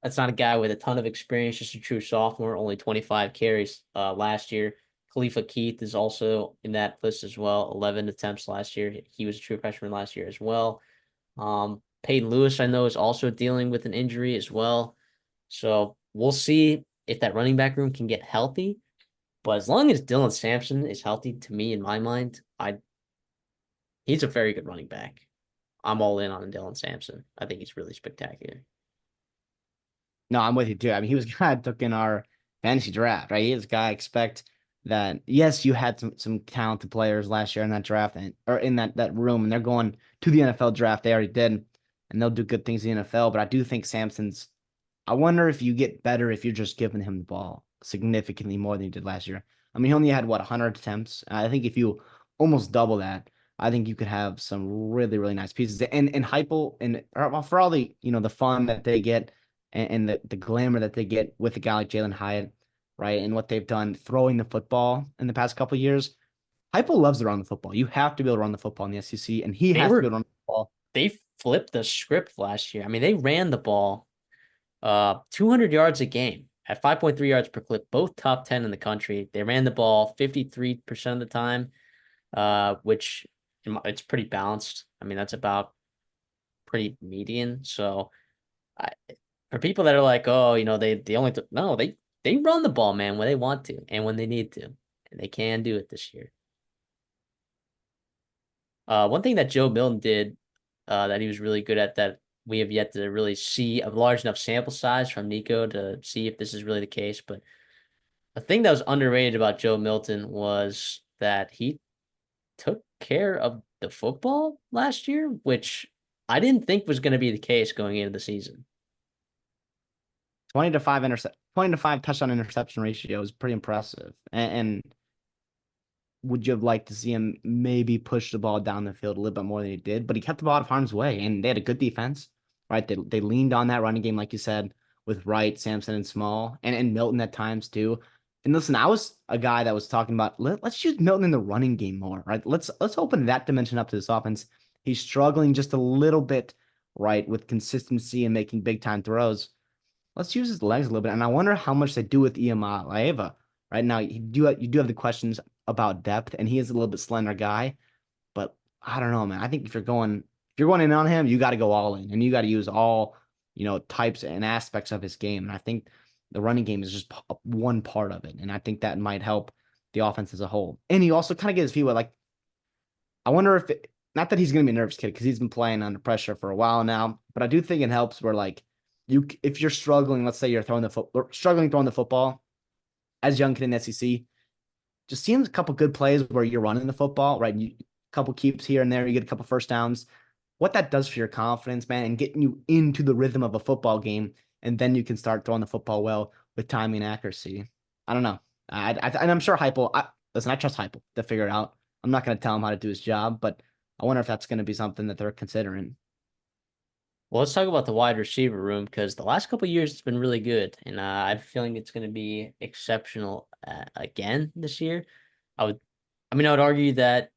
that's not a guy with a ton of experience, just a true sophomore, only 25 carries last year. Khalifa Keith is also in that list as well, 11 attempts last year. He was a true freshman last year as well. Peyton Lewis, I know, is also dealing with an injury as well. So we'll see if that running back room can get healthy. But as long as Dylan Sampson is healthy, to me, in my mind, he's a very good running back. I'm all in on Dylan Sampson. I think he's really spectacular. No, I'm with you too. I mean, he was a guy that took in our fantasy draft, right? He is a guy I expect that yes, you had some talented players last year in that draft or in that room, and they're going to the NFL draft. They already did, and they'll do good things in the NFL. But I do think Sampson's I wonder if you get better if you're just giving him the ball significantly more than you did last year. I mean, he only had what 100 attempts. I think if you almost double that, I think you could have some really really nice pieces. And Heupel and well, for all the the fun that they get and the glamour that they get with a guy like Jalen Hyatt, right, and what they've done throwing the football in the past couple of years. Heupel loves to run the football. You have to be able to run the football in the SEC, and he They has to be able were to run the football. they flipped the script last year. I mean, they ran the ball 200 yards a game at 5.3 yards per clip, both top 10 in the country. They ran the ball 53% of the time, which it's pretty balanced. I mean, that's about pretty median. So I, for people that are like, oh, they only no, they run the ball, man, when they want to and when they need to, and they can do it this year. One thing that Joe Milton did, that he was really good at that we have yet to really see a large enough sample size from Nico to see if this is really the case. But a thing that was underrated about Joe Milton was that he took care of the football last year, which I didn't think was going to be the case going into the season. 20 to 5 touchdown interception ratio is pretty impressive. And would you have liked to see him maybe push the ball down the field a little bit more than he did? But he kept the ball out of harm's way, and they had a good defense, right? They leaned on that running game, like you said, with Wright, Sampson, and Small, and Milton at times too. And listen, I was a guy that was talking about let's use Milton in the running game more, right? Let's open that dimension up to this offense. He's struggling just a little bit, right, with consistency and making big time throws. Let's use his legs a little bit. And I wonder how much they do with Iamah Laeva. Right now, you do have the questions about depth, and he is a little bit slender guy. But I don't know, man. I think if you're going in on him, you got to go all in, and you got to use all types and aspects of his game. And I think the running game is just one part of it, and I think that might help the offense as a whole. And he also kind of gets his feet wet. Like I wonder if not that he's going to be a nervous kid because he's been playing under pressure for a while now, but I do think it helps where like if you're struggling, let's say you're struggling throwing the football as a young kid in the SEC, just seeing a couple good plays where you're running the football, right? A couple keeps here and there, you get a couple first downs. what that does for your confidence, man, and getting you into the rhythm of a football game, and then you can start throwing the football well with timing and accuracy. I don't know. And I'm sure Heupel. Listen, I trust Heupel to figure it out. I'm not going to tell him how to do his job, but I wonder if that's going to be something that they're considering. Well, let's talk about the wide receiver room because the last couple of years it's been really good, and I have a feeling it's going to be exceptional again this year. I would, I would argue that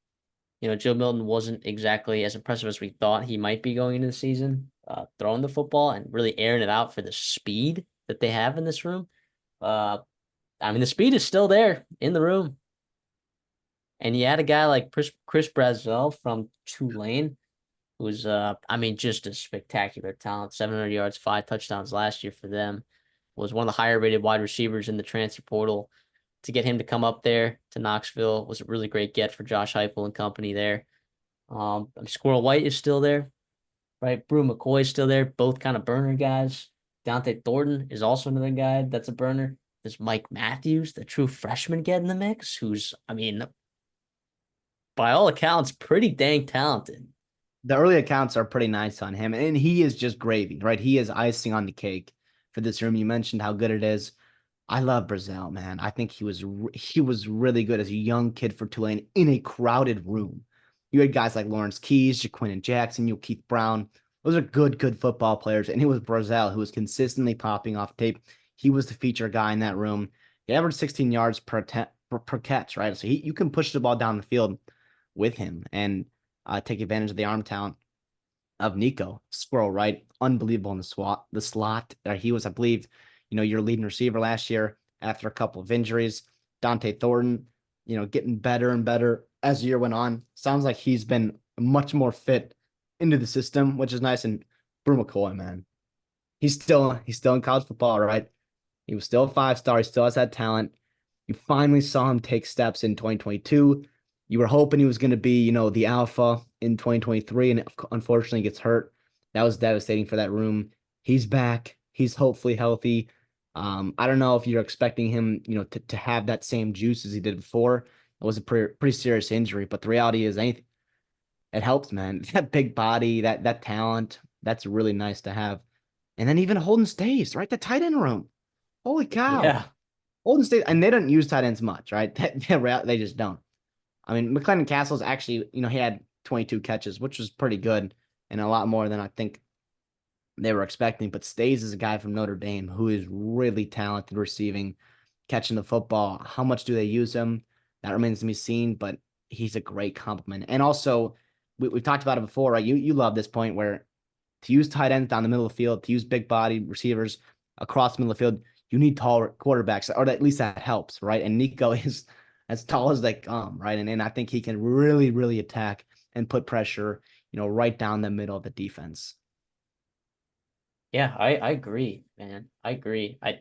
Joe Milton wasn't exactly as impressive as we thought he might be going into the season, throwing the football and really airing it out for the speed that they have in this room. Uh, the speed is still there in the room, and you had a guy like Chris Brazzell from Tulane who's just a spectacular talent. 700 yards, 5 touchdowns last year for them. Was one of the higher rated wide receivers in the transfer portal. To get him to come up there to Knoxville was a really great get for Josh Heupel and company there. Squirrel White is still there, right? Brew McCoy is still there. Both kind of burner guys. Dante Thornton is also another guy that's a burner. There's Mike Matthews, the true freshman, get in the mix, who's, by all accounts, pretty dang talented. The early accounts are pretty nice on him, and he is just gravy, right? He is icing on the cake for this room. You mentioned how good it is. I love Brazil, man. I think he was really good as a young kid for Tulane in a crowded room. You had guys like Lawrence Keys, Jaquin Jackson, Keith Brown. Those are good football players. And it was Brazil who was consistently popping off tape. He was the feature guy in that room. He averaged 16 yards per catch, right? So you can push the ball down the field with him and take advantage of the arm talent of Nico Squirrel, right? Unbelievable in the slot. He was, I believe, your leading receiver last year after a couple of injuries. Dante Thornton, getting better and better as the year went on. Sounds like he's been much more fit into the system, which is nice. And Brew McCoy, man, he's still in college football, right? He was still a 5-star. He still has that talent. You finally saw him take steps in 2022. You were hoping he was going to be, the alpha in 2023, and unfortunately gets hurt. That was devastating for that room. He's back. He's hopefully healthy. I don't know if you're expecting him, to have that same juice as he did before. It was a pretty serious injury, but the reality is, anything it helps, man. That big body, that talent, that's really nice to have. And then even Holden Stays, right? The tight end room. Holy cow. Yeah. Holden Stays, and they don't use tight ends much, right? They just don't. McLennan Castles actually, he had 22 catches, which was pretty good and a lot more than I think they were expecting. But Stays is a guy from Notre Dame who is really talented receiving, catching the football. How much do they use him? That remains to be seen, but he's a great compliment. And also, we've talked about it before, right? You love this point where to use tight ends down the middle of the field, to use big body receivers across the middle of the field, you need taller quarterbacks, or at least that helps, right? And Nico is as tall as they come, right? And I think he can really attack and put pressure, right down the middle of the defense. Yeah, I agree, man. I agree. I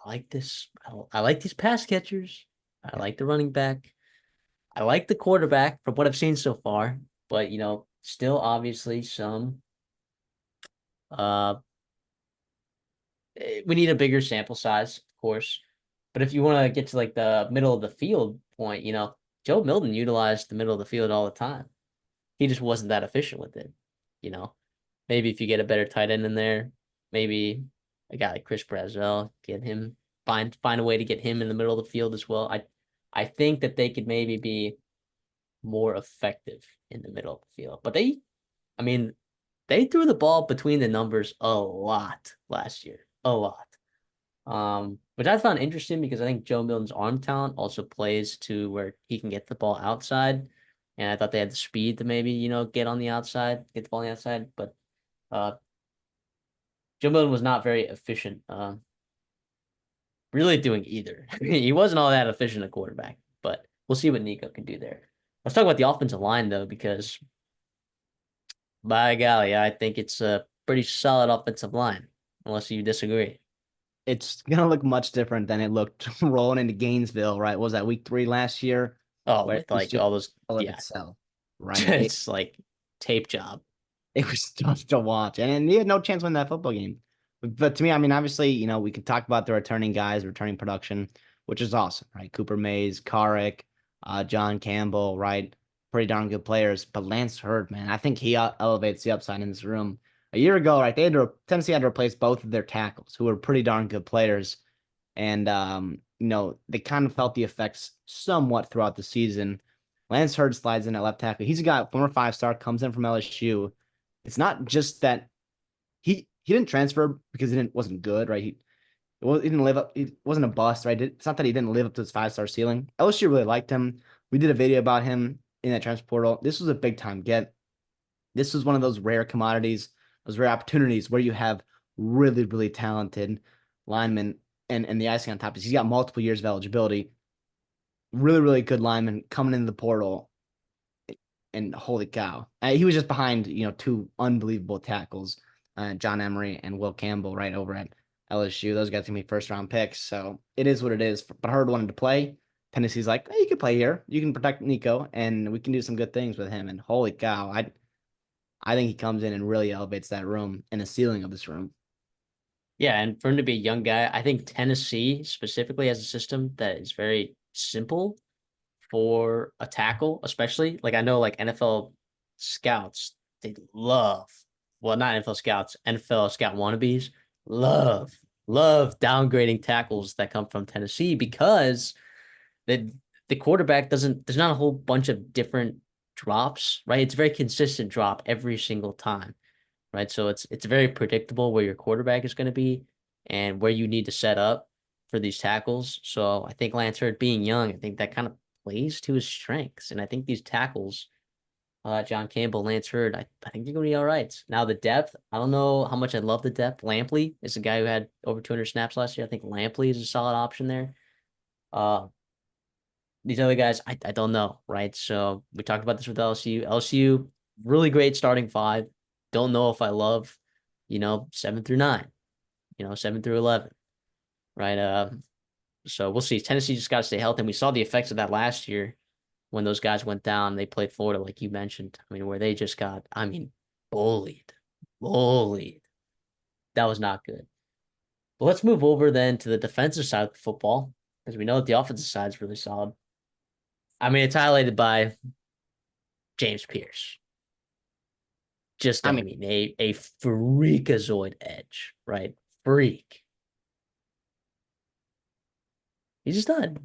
like this. I like these pass catchers. I Yeah. like the running back. I like the quarterback from what I've seen so far, but still obviously some uh we need a bigger sample size, of course. But if you want to get to like the middle of the field point, Joe Milton utilized the middle of the field all the time. He just wasn't that efficient with it, you know. Maybe if you get a better tight end in there, maybe a guy like Chris Brazzell, get him find a way to get him in the middle of the field as well. I think that they could maybe be more effective in the middle of the field. But I mean, they threw the ball between the numbers a lot last year. A lot. Which I found interesting because I think Joe Milton's arm talent also plays to where he can get the ball outside. And I thought they had the speed to maybe, get on the outside, get the ball on the outside. But uh Joe Milton was not very efficient, really doing either. He wasn't all that efficient a quarterback, but we'll see what Nico can do there. Let's talk about the offensive line though, because by golly, I think it's a pretty solid offensive line, unless you disagree. It's gonna look much different than it looked rolling into Gainesville, right? What was that week 3 last year, Oh, where it with was like just all those, all of yeah, itself, right? It it's like tape job. it was tough to watch, and he had no chance winning that football game. But to me, obviously, we can talk about the returning guys, returning production, which is awesome, right? Cooper Mays, Carrick, John Campbell, right? pretty darn good players. But Lance Hurd, man, I think he elevates the upside in this room. A year ago, right, Tennessee had to replace both of their tackles, who were pretty darn good players, and they kind of felt the effects somewhat throughout the season. Lance Hurd slides in at left tackle. He's a guy, former 5-star, comes in from LSU. It's not just that he didn't transfer because wasn't good, right? He didn't live up. He wasn't a bust, right? It's not that he didn't live up to his 5-star ceiling. LSU really liked him. We did a video about him in that transfer portal. This was a big time get. This was one of those rare commodities, those rare opportunities where you have really, really talented linemen, and the icing on top is he's got multiple years of eligibility. Really, really good lineman coming into the portal, and holy cow, he was just behind two unbelievable tackles, John Emery and Will Campbell, right over at LSU. Those guys can be first round picks, so it is what it is. But Hurd wanted to play. Tennessee's like, hey, you can play here. You can protect Nico, and we can do some good things with him. And holy cow, I think he comes in and really elevates that room and the ceiling of this room. Yeah, and for him to be a young guy, I think Tennessee specifically has a system that is very simple for a tackle, especially. Like I know like NFL scouts, they love, well, not NFL scouts, NFL scout wannabes love, love downgrading tackles that come from Tennessee because the the quarterback doesn't, there's not a whole bunch of different drops, right? It's a very consistent drop every single time, right? So it's very predictable where your quarterback is going to be and where you need to set up for these tackles. So I think Lance Hurd being young, I think that kind of plays to his strengths. And I think these tackles, John Campbell, Lance Hurd, I think they're going to be all right. Now the depth, I don't know how much I love the depth. Lampley is a guy who had over 200 snaps last year. I think Lampley is a solid option there. Uh, these other guys, I don't know, right? So we talked about this with LSU. LSU, really great starting five. Don't know if I love, 7 through 9, 7 through 11, right? So we'll see. Tennessee just got to stay healthy. And we saw the effects of that last year when those guys went down. They played Florida, like you mentioned. I mean, where they just got, bullied, bullied. That was not good. But let's move over then to the defensive side of the football because we know that the offensive side is really solid. I mean, it's highlighted by James Pierce. Just, I I mean, mean, a freakazoid edge, right? Freak. He's just done.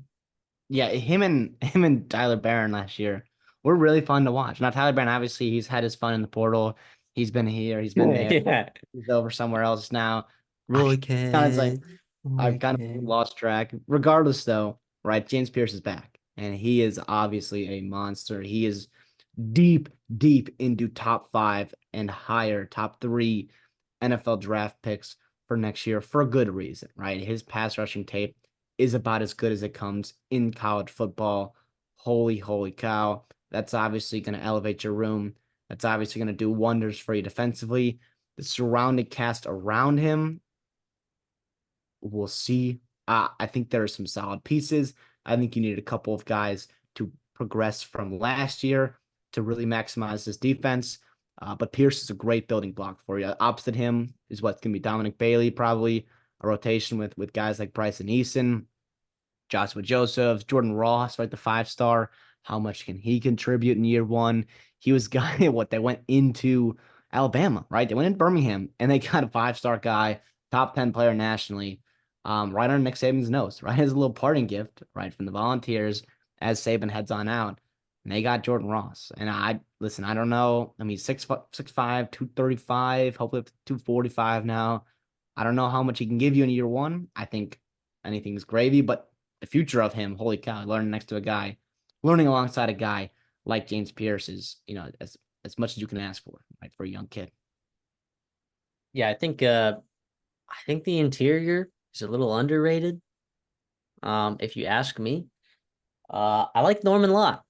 yeah, him and Tyler Barron last year were really fun to watch. Now Tyler Barron, obviously, he's had his fun in the portal. He's been here, he's been there, Yeah. he's over somewhere else now. I Roy kind of like Kent. I've Roy kind of Kent. lost track. Regardless, though, right? James Pierce is back, and he is obviously a monster. He is deep, deep into top 5 and higher, top 3 NFL draft picks for next year for a good reason, right? His pass rushing tape is about as good as it comes in college football. Holy, holy cow. That's obviously going to elevate your room. That's obviously going to do wonders for you defensively. The surrounding cast around him, we'll see. I think there are some solid pieces. I think you need a couple of guys to progress from last year to really maximize this defense. But Pierce is a great building block for you. Opposite him is what's going to be Dominic Bailey, probably a rotation with guys like Bryson Eason, Joshua Josephs, Jordan Ross, right? The 5-star. How much can he contribute in year one? He was guy what they went into Alabama, right? They went in Birmingham and they got a 5-star guy, top 10 player nationally, right on Nick Saban's nose, right? As a little parting gift, right, from the Volunteers as Saban heads on out. And they got Jordan Ross. And I listen, I don't know. I mean, 6'5", 235, hopefully 245 now. I don't know how much he can give you in year one. I think anything's gravy, but the future of him, holy cow, learning alongside a guy like James Pierce is, as much as you can ask for, right, for a young kid. Yeah, I think the interior is a little underrated. If you ask me. I like Norman Lott.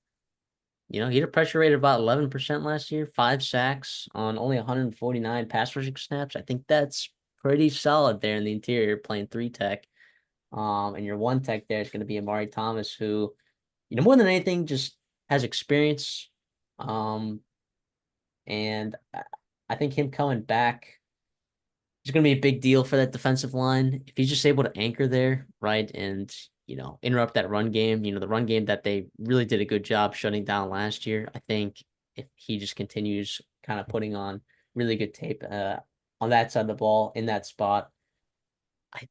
He had a pressure rate of about 11% last year, 5 sacks on only 149 pass rushing snaps. I think that's pretty solid there in the interior, playing 3 tech. And your 1 tech there is going to be Amari Thomas, who, more than anything, just has experience. And I think him coming back is going to be a big deal for that defensive line. If he's just able to anchor there, right, and interrupt that run game. The run game that they really did a good job shutting down last year. I think if he just continues kind of putting on really good tape on that side of the ball in that spot, I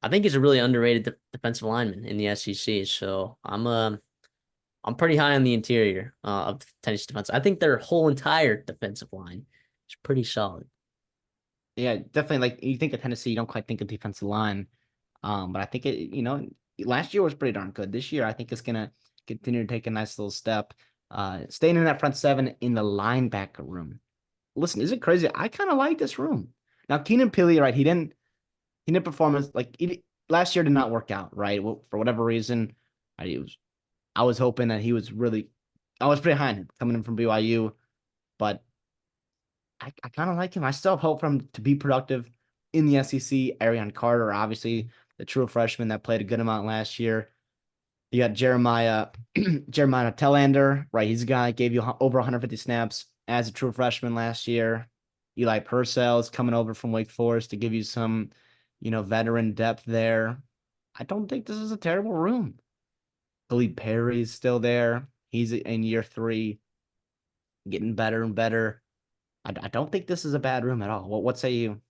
I think he's a really underrated defensive lineman in the SEC. So I'm pretty high on the interior of Tennessee defense. I think their whole entire defensive line is pretty solid. Yeah, definitely. Like you think of Tennessee, you don't quite think of defensive line. But I think last year was pretty darn good. This year, I think it's gonna continue to take a nice little step. Staying in that front seven in the linebacker room. Listen, is it crazy? I kind of like this room. Now, Keenan Pili, right? He didn't perform as like last year did not work out, right? Well, for whatever reason, I was hoping that he was really, I was pretty high on him coming in from BYU, but I kind of like him. I still have hope for him to be productive in the SEC. Arion Carter, obviously the true freshman that played a good amount last year. You got Jeremiah Tellander, right? He's a guy that gave you over 150 snaps as a true freshman last year. Eli Purcell is coming over from Wake Forest to give you some, veteran depth there. I don't think this is a terrible room. Khalid Perry is still there. He's in year 3, getting better and better. I don't think this is a bad room at all. What say you?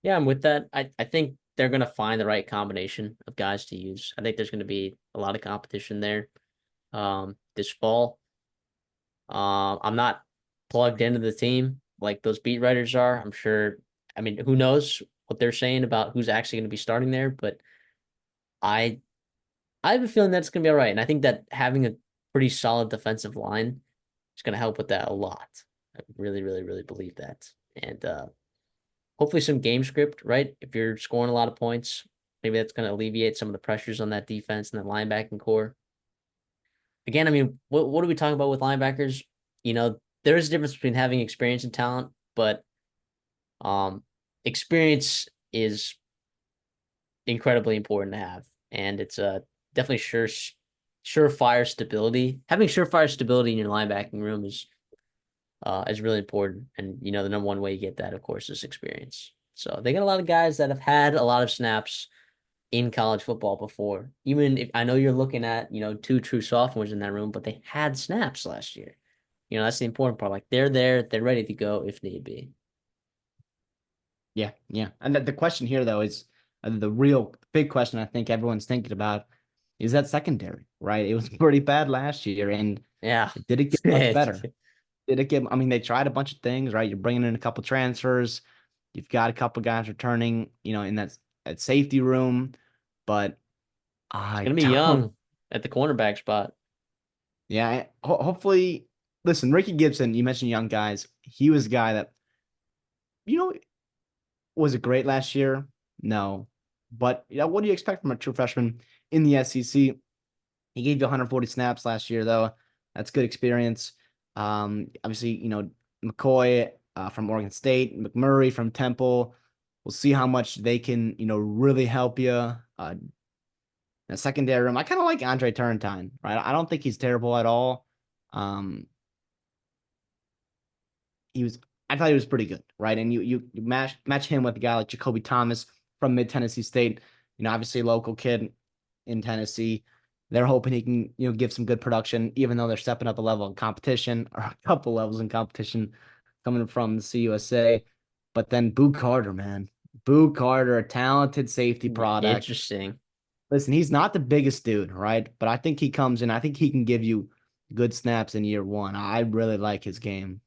Yeah, I'm with that. I think they're gonna find the right combination of guys to use. I think there's gonna be a lot of competition there this fall. I'm not plugged into the team like those beat writers are. I'm sure. I mean, who knows what they're saying about who's actually going to be starting there? But I I have a feeling that's going to be all right, and I think that having a pretty solid defensive line is going to help with that a lot. I really, really, really believe that, and hopefully some game script. Right, if you're scoring a lot of points, maybe that's going to alleviate some of the pressures on that defense and that linebacking core. Again, I mean, what are we talking about with linebackers? There is a difference between having experience and talent, but um, experience is incredibly important to have, and it's definitely surefire stability. Having surefire stability in your linebacking room is really important, and the number one way you get that, of course, is experience. So they got a lot of guys that have had a lot of snaps in college football before. Even if I know you're looking at, two true sophomores in that room, but they had snaps last year. That's the important part. Like they're there, they're ready to go if need be. Yeah, yeah. And the question here, though, is the real big question I think everyone's thinking about is that secondary, right? It was pretty bad last year, and Yeah. did it get much better? Did it get? I mean, they tried a bunch of things, right? You're bringing in a couple transfers, you've got a couple guys returning, in that safety room, but It's I gonna be don't. young at the cornerback spot. Yeah, hopefully. Listen, Ricky Gibson. You mentioned young guys. He was a guy that you know was it great last year? No, but what do you expect from a true freshman in the SEC? He gave you 140 snaps last year, though. That's good experience. Obviously, McCoy from Oregon State, McMurray from Temple. We'll see how much they can, really help you. In secondary room, I kind of like Andre Turrentine, right? I don't think he's terrible at all. Um, he was, I thought he was pretty good, right? And you match him with a guy like Jacoby Thomas from Mid Tennessee State. Obviously a local kid in Tennessee. They're hoping he can, give some good production, even though they're stepping up a level in competition or a couple levels in competition coming from the CUSA. But then Boo Carter, man. Boo Carter, a talented safety product. Interesting. Listen, he's not the biggest dude, right? But I think he comes in. I think he can give you good snaps in year 1. I really like his game.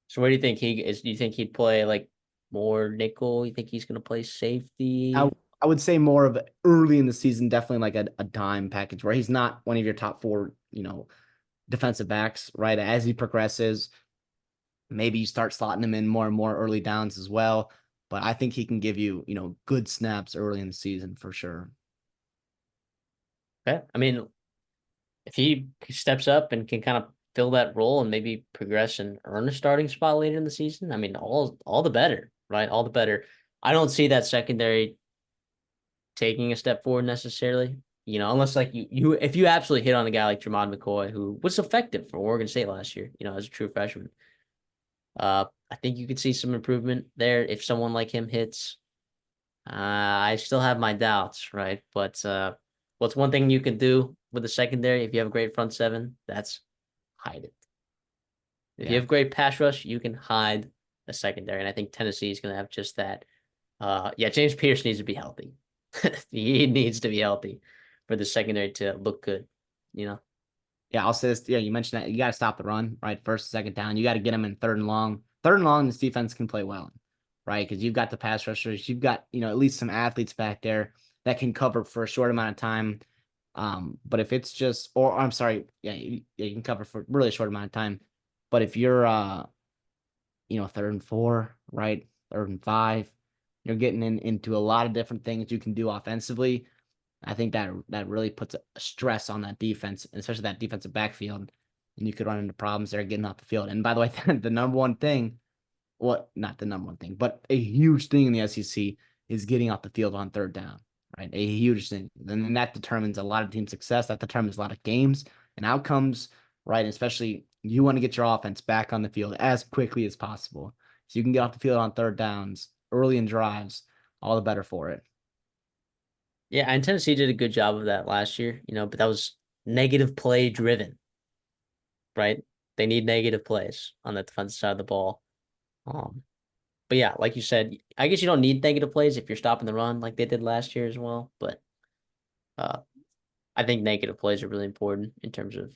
So what do you think he is? Do you think he'd play like more nickel? You think he's gonna play I safety? I would say more of early in the season, definitely like a dime package where he's not one of your top 4, defensive backs, right? As he progresses, maybe you start slotting him in more and more early downs as well. But I think he can give you, good snaps early in the season for sure. Okay. I mean, if he steps up and can kind of fill that role and maybe progress and earn a starting spot later in the season, I mean, all the better, right? All the better. I don't see that secondary taking a step forward necessarily. Unless like you if you absolutely hit on a guy like Jermod McCoy, who was effective for Oregon State last year, as a true freshman. I think you could see some improvement there if someone like him hits. I still have my doubts, right? But what's one thing you can do with the secondary if you have a great front seven? That's hide it. If you Yeah. have great pass rush, you can hide a secondary, and I think Tennessee is going to have just that. Yeah, James Pierce needs to be healthy. He needs to be healthy for the secondary to look good. You know. Yeah, I'll say this. Yeah, you mentioned that you got to stop the run, right? First, second down. You got to get them in third and long. Third and long, this defense can play well, right? Because you've got the pass rushers, you've got at least some athletes back there that can cover for a short amount of time. But if it's just, or I'm sorry, yeah, you can cover for really a short amount of time. But if you're, third and four, right, third and five, you're getting into a lot of different things you can do offensively. I think that really puts a stress on that defense, especially that defensive backfield, and you could run into problems there getting off the field. And by the way, the number one thing, well, not the number one thing, but a huge thing in the SEC is getting off the field on third down, right? A huge thing. And that determines a lot of team success. That determines a lot of games and outcomes, right? And especially you want to get your offense back on the field as quickly as possible. So you can get off the field on third downs early in drives, all the better for it. Yeah, and Tennessee did a good job of that last year, but that was negative play driven, right? They need negative plays on the defensive side of the ball. Um, but yeah, like you said, I guess you don't need negative plays if you're stopping the run like they did last year as well. But uh, I think negative plays are really important in terms of,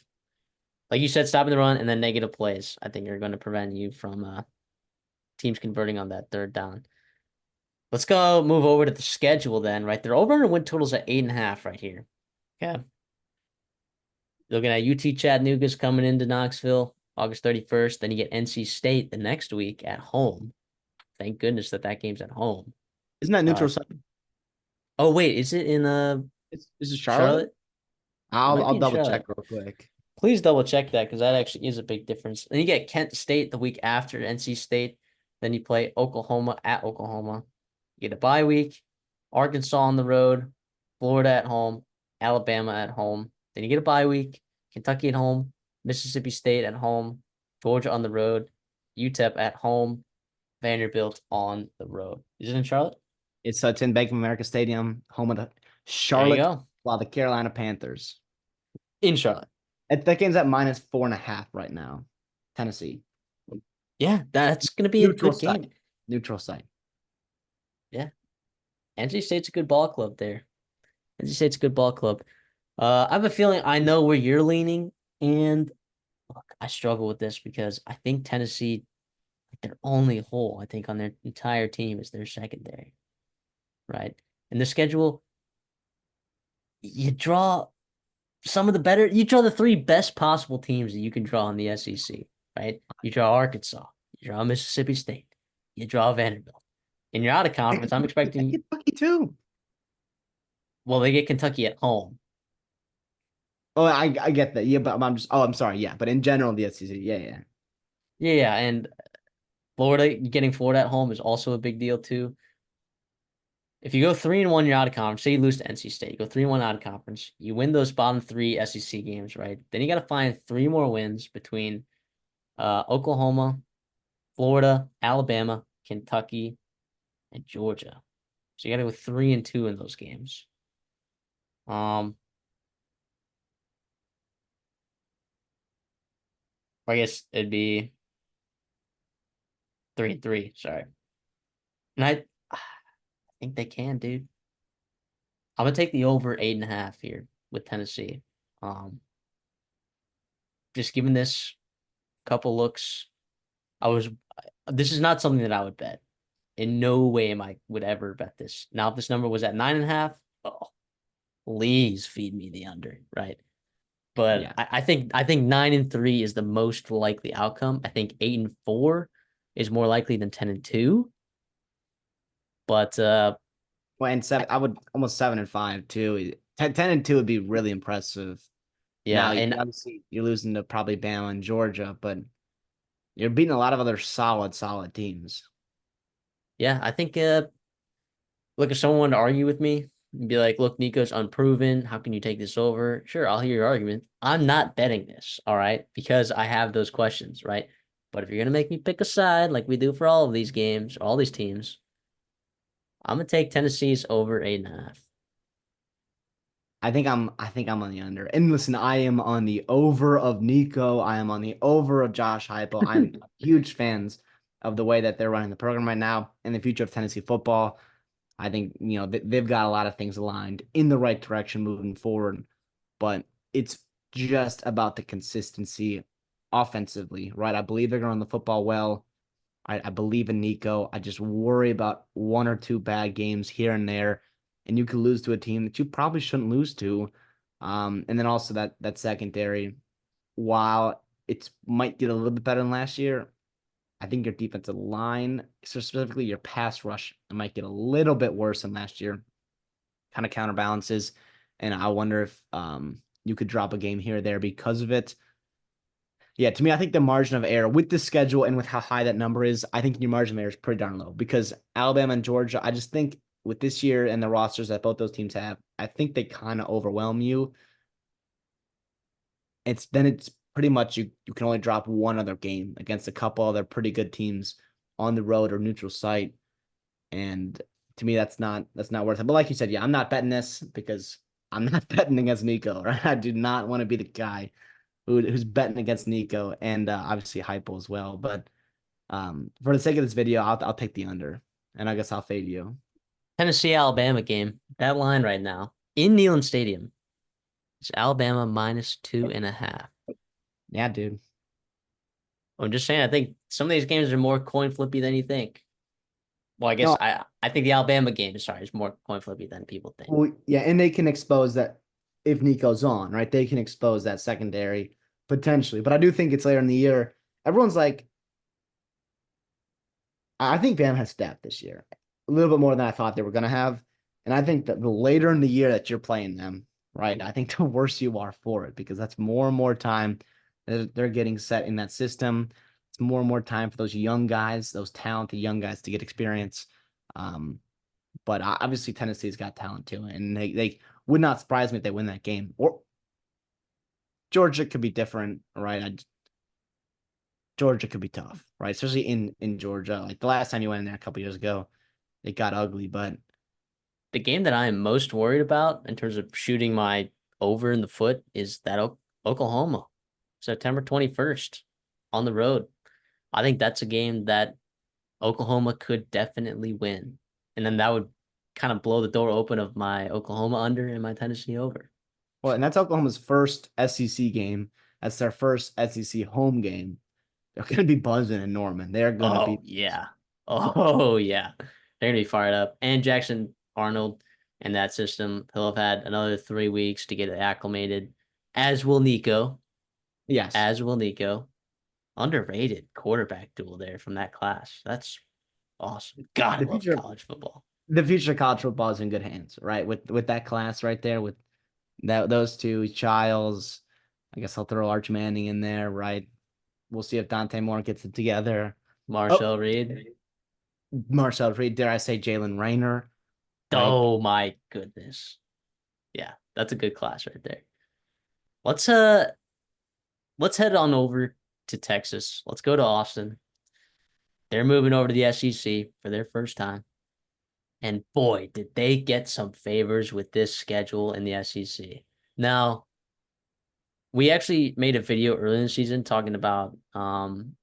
like you said, stopping the run and then negative plays. I think are going to prevent you from teams converting on that third down. Let's go move over to the schedule then, right? Their over and win totals at 8.5 right here. Okay. Looking at UT Chattanooga's coming into Knoxville August 31st. Then you get NC State the next week at home. Thank goodness that game's at home. Isn't that Uh, neutral site? oh wait, is it in Is it Charlotte? Charlotte? It I'll might I'll be in double Charlotte. check real quick. Please double check that because that actually is a big difference. Then you get Kent State the week after NC State. Then you play Oklahoma at Oklahoma. You get a bye week, Arkansas on the road, Florida at home, Alabama at home. Then you get a bye week, Kentucky at home, Mississippi State at home, Georgia on the road, UTEP at home, Vanderbilt on the road. Is it in Charlotte? It's in Bank of America Stadium, home of the There you Charlotte, go. while the Carolina Panthers. In Charlotte. That game's at minus 4.5 right now. Tennessee. Yeah, that's gonna be a Neutral good game. site. Neutral site. Yeah. NC State's a good ball club there. NC State's a good ball club. I have a feeling I know where you're leaning, and look, I struggle with this because I think Tennessee, like their only hole, I think, on their entire team is their secondary, right? And the schedule, you draw you draw the three best possible teams that you can draw in the SEC, right? You draw Arkansas, you draw Mississippi State, you draw Vanderbilt. And you're out of And conference. I'm expecting, Kentucky too. well, they get Kentucky at home. Oh, I get that. Yeah, but I'm sorry. Yeah, but in general, the SEC. Yeah, yeah. Yeah, and Florida, getting Florida at home is also a big deal too. If you go 3-1, you're out of conference. Say you lose to NC State, you go 3-1 out of conference. You win those bottom three SEC games, right? Then you got to find three more wins between Oklahoma, Florida, Alabama, Kentucky, and Georgia. So you got to go 3-2 in those games. I guess it'd be 3-3. Sorry, and I think they can, dude. I'm gonna take the over 8.5 here with Tennessee. Um, just given this couple looks, I was. This is not something that I would bet. In no way am I would ever bet this. Now, if this number was at 9.5, oh, please feed me the under, right? But Yeah. I think 9-3 is the most likely outcome. I think 8-4 is more likely than 10-2. But Well, and seven, I would almost 7-5 too. 10-2 would be really impressive. yeah, Now, and obviously, you're losing to probably Bama and Georgia, but you're beating a lot of other solid teams. yeah, I think look, if someone wanted to argue with me and be like, look, Nico's unproven. How can you take this over? Sure, I'll hear your argument. I'm not betting this, all right, because I have those questions, right? But if you're gonna make me pick a side like we do for all of these games, all these teams, I'm gonna take Tennessee's over 8.5. I think I'm on the under. And listen, I am on the over of Nico. I am on the over of Josh Heupel. I'm huge fans of the way that they're running the program right now and the future of Tennessee football. I think, they've got a lot of things aligned in the right direction moving forward, but it's just about the consistency offensively, right? I believe they're going to run the football well. I believe in Nico. I just worry about one or two bad games here and there, and you could lose to a team that you probably shouldn't lose to. And then also that secondary, while it's might get a little bit better than last year, I think your defensive line, specifically your pass rush, might get a little bit worse than last year. Kind of counterbalances, and I wonder if you could drop a game here or there because of it. Yeah, to me, I think the margin of error with the schedule and with how high that number is, I think your margin of error is pretty darn low because Alabama and Georgia, I just think with this year and the rosters that both those teams have, I think they kind of overwhelm you. It's pretty much you can only drop one other game against a couple other pretty good teams on the road or neutral site. And to me, that's not worth it. But like you said, yeah, I'm not betting this because I'm not betting against Nico, right? I do not want to be the guy who's betting against Nico and obviously Hypo as well. But for the sake of this video, I'll take the under, and I guess I'll fade you. Tennessee Alabama game. That line right now in Neyland Stadium is Alabama -2.5. Yeah, dude. I'm just saying, I think some of these games are more coin flippy than you think. Well, I guess No, I think the Alabama game, sorry, is more coin flippy than people think. well, yeah, and they can expose that if Nico's on, right? They can expose that secondary potentially. But I do think it's later in the year. Everyone's like, I think Bam has depth this year, a little bit more than I thought they were going to have. And I think that the later in the year that you're playing them, right, I think the worse you are for it because that's more and more time that they're getting set in that system. It's more and more time for those young guys, those talented young guys to get experience. Um, but obviously Tennessee's got talent too, and they would not surprise me if they win that game. Or Georgia could be different, right? Georgia could be tough, right? Especially in Georgia. Like the last time you went in there a couple years ago, it got ugly. But The game that I am most worried about in terms of shooting my over in the foot is that Oklahoma, September 21st on the road. I think that's a game that Oklahoma could definitely win. And then that would kind of blow the door open of my Oklahoma under and my Tennessee over. well, and that's Oklahoma's first SEC game. That's their first SEC home game. They're going to be buzzing in Norman. They're going to Oh, be. yeah. Oh, yeah. They're going to be fired up. And Jackson Arnold and that system, he'll have had another 3 weeks to get acclimated, as will Nico. Yes, As will Nico. Underrated quarterback duel there from that class. That's awesome. God, I the love future. college football. The future of college football is in good hands, right? With that class right there, with those two, Childs. I guess I'll throw Arch Manning in there, right? We'll see if Dante Moore gets it together. Oh, Marshall Reed. Marcel Reed, dare I say Jalen Rayner, right? Oh my goodness. Yeah, that's a good class right there. Let's let's head on over to Texas. Let's go to Austin. They're moving over to the SEC for their first time. And boy, did they get some favors with this schedule in the SEC. Now, we actually made a video early in the season talking about and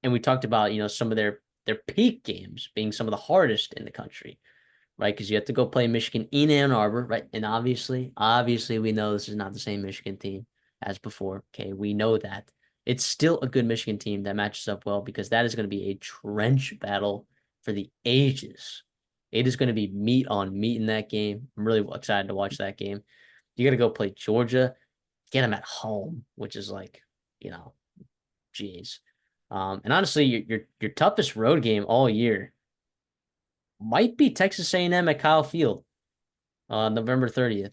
we talked about, some of their peak games being some of the hardest in the country, right? Because you have to go play Michigan in Ann Arbor, right? And obviously, we know this is not the same Michigan team as before. Okay, we know that. It's still a good Michigan team that matches up well because that is going to be a trench battle for the ages. It is going to be meat on meat in that game. I'm really excited to watch that game. You got to go play Georgia, get them at home, which is like, you know, geez. And honestly, your toughest road game all year might be Texas A&M at Kyle Field, November 30th.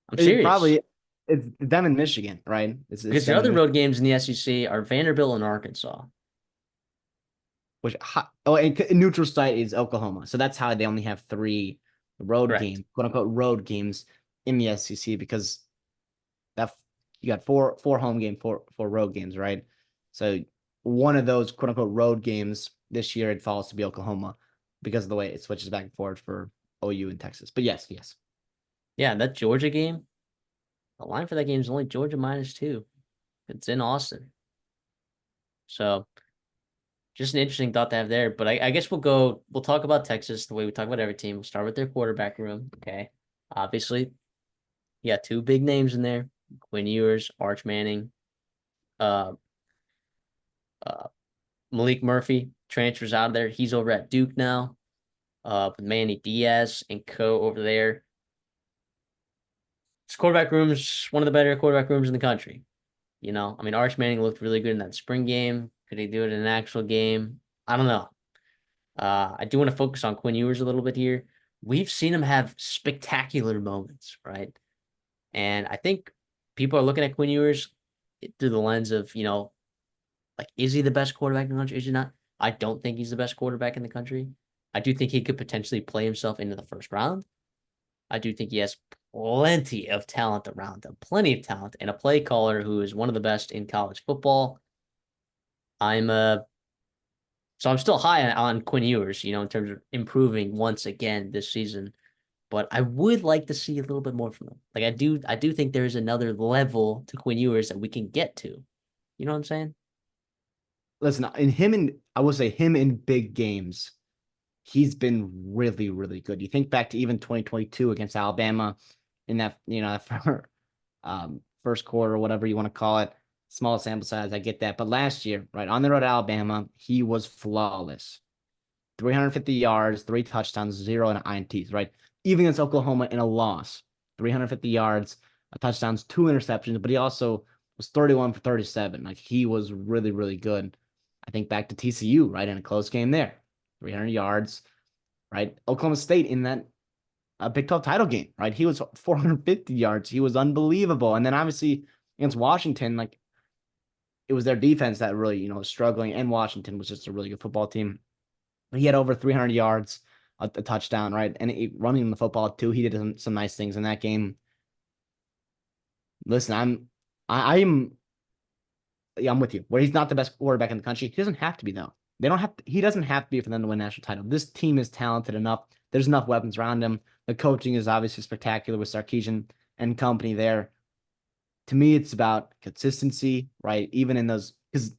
I'm It serious probably it's them in Michigan, right? It's because your them in other Michigan. road games in the SEC are Vanderbilt and Arkansas. And neutral site is Oklahoma, so that's how they only have three road Correct. games, quote unquote, road games in the SEC because that you got four home game, four road games, right? So one of those quote unquote road games this year it falls to be Oklahoma. because of the way it switches back and forth for OU and Texas. But yes, yes. Yeah, that Georgia game, the line for that game is only Georgia -2. It's in Austin. So just an interesting thought to have there. But I guess we'll talk about Texas the way we talk about every team. We'll start with their quarterback room. Okay. Obviously, you got two big names in there. Quinn Ewers, Arch Manning, uh, uh, Malik Murphy transfers out of there. He's over at Duke now, with Manny Diaz and co over there. This quarterback room is one of the better quarterback rooms in the country. I mean, Arch Manning looked really good in that spring game. Could he do it in an actual game? I don't know. I do want to focus on Quinn Ewers a little bit here. We've seen him have spectacular moments, right? And I think people are looking at Quinn Ewers through the lens of, like, is he the best quarterback in the country? Is he not? I don't think he's the best quarterback in the country. I do think he could potentially play himself into the first round. I do think he has plenty of talent around him, plenty of talent, and a play caller who is one of the best in college football. I'm so I'm still high on Quinn Ewers, in terms of improving once again this season. But I would like to see a little bit more from him. Like I do think there is another level to Quinn Ewers that we can get to. You know what I'm saying? Listen, I will say him in big games, he's been really, really good. You think back to even 2022 against Alabama in that, first quarter, whatever you want to call it, small sample size. I get that. But last year, right, on the road at Alabama, he was flawless. 350 yards, 3 touchdowns, 0 INTs, right? Even against Oklahoma in a loss, 350 yards, touchdowns, 2 interceptions, but he also was 31 for 37. Like he was really, really good. I think back to TCU, right, in a close game there, 300 yards, right? Oklahoma State in that Big 12 title game, right? He was 450 yards. He was unbelievable. And then obviously against Washington, like it was their defense that really, was struggling, and Washington was just a really good football team. He had over 300 yards, a touchdown, right? And running the football too. He did some nice things in that game. Listen, I'm yeah, I'm with you. Where he's not the best quarterback in the country, he doesn't have to be though. They don't have to, he doesn't have to be for them to win a national title. This team is talented enough. There's enough weapons around him. The coaching is obviously spectacular with Sarkisian and company there. To me, it's about consistency, right? Even in those, because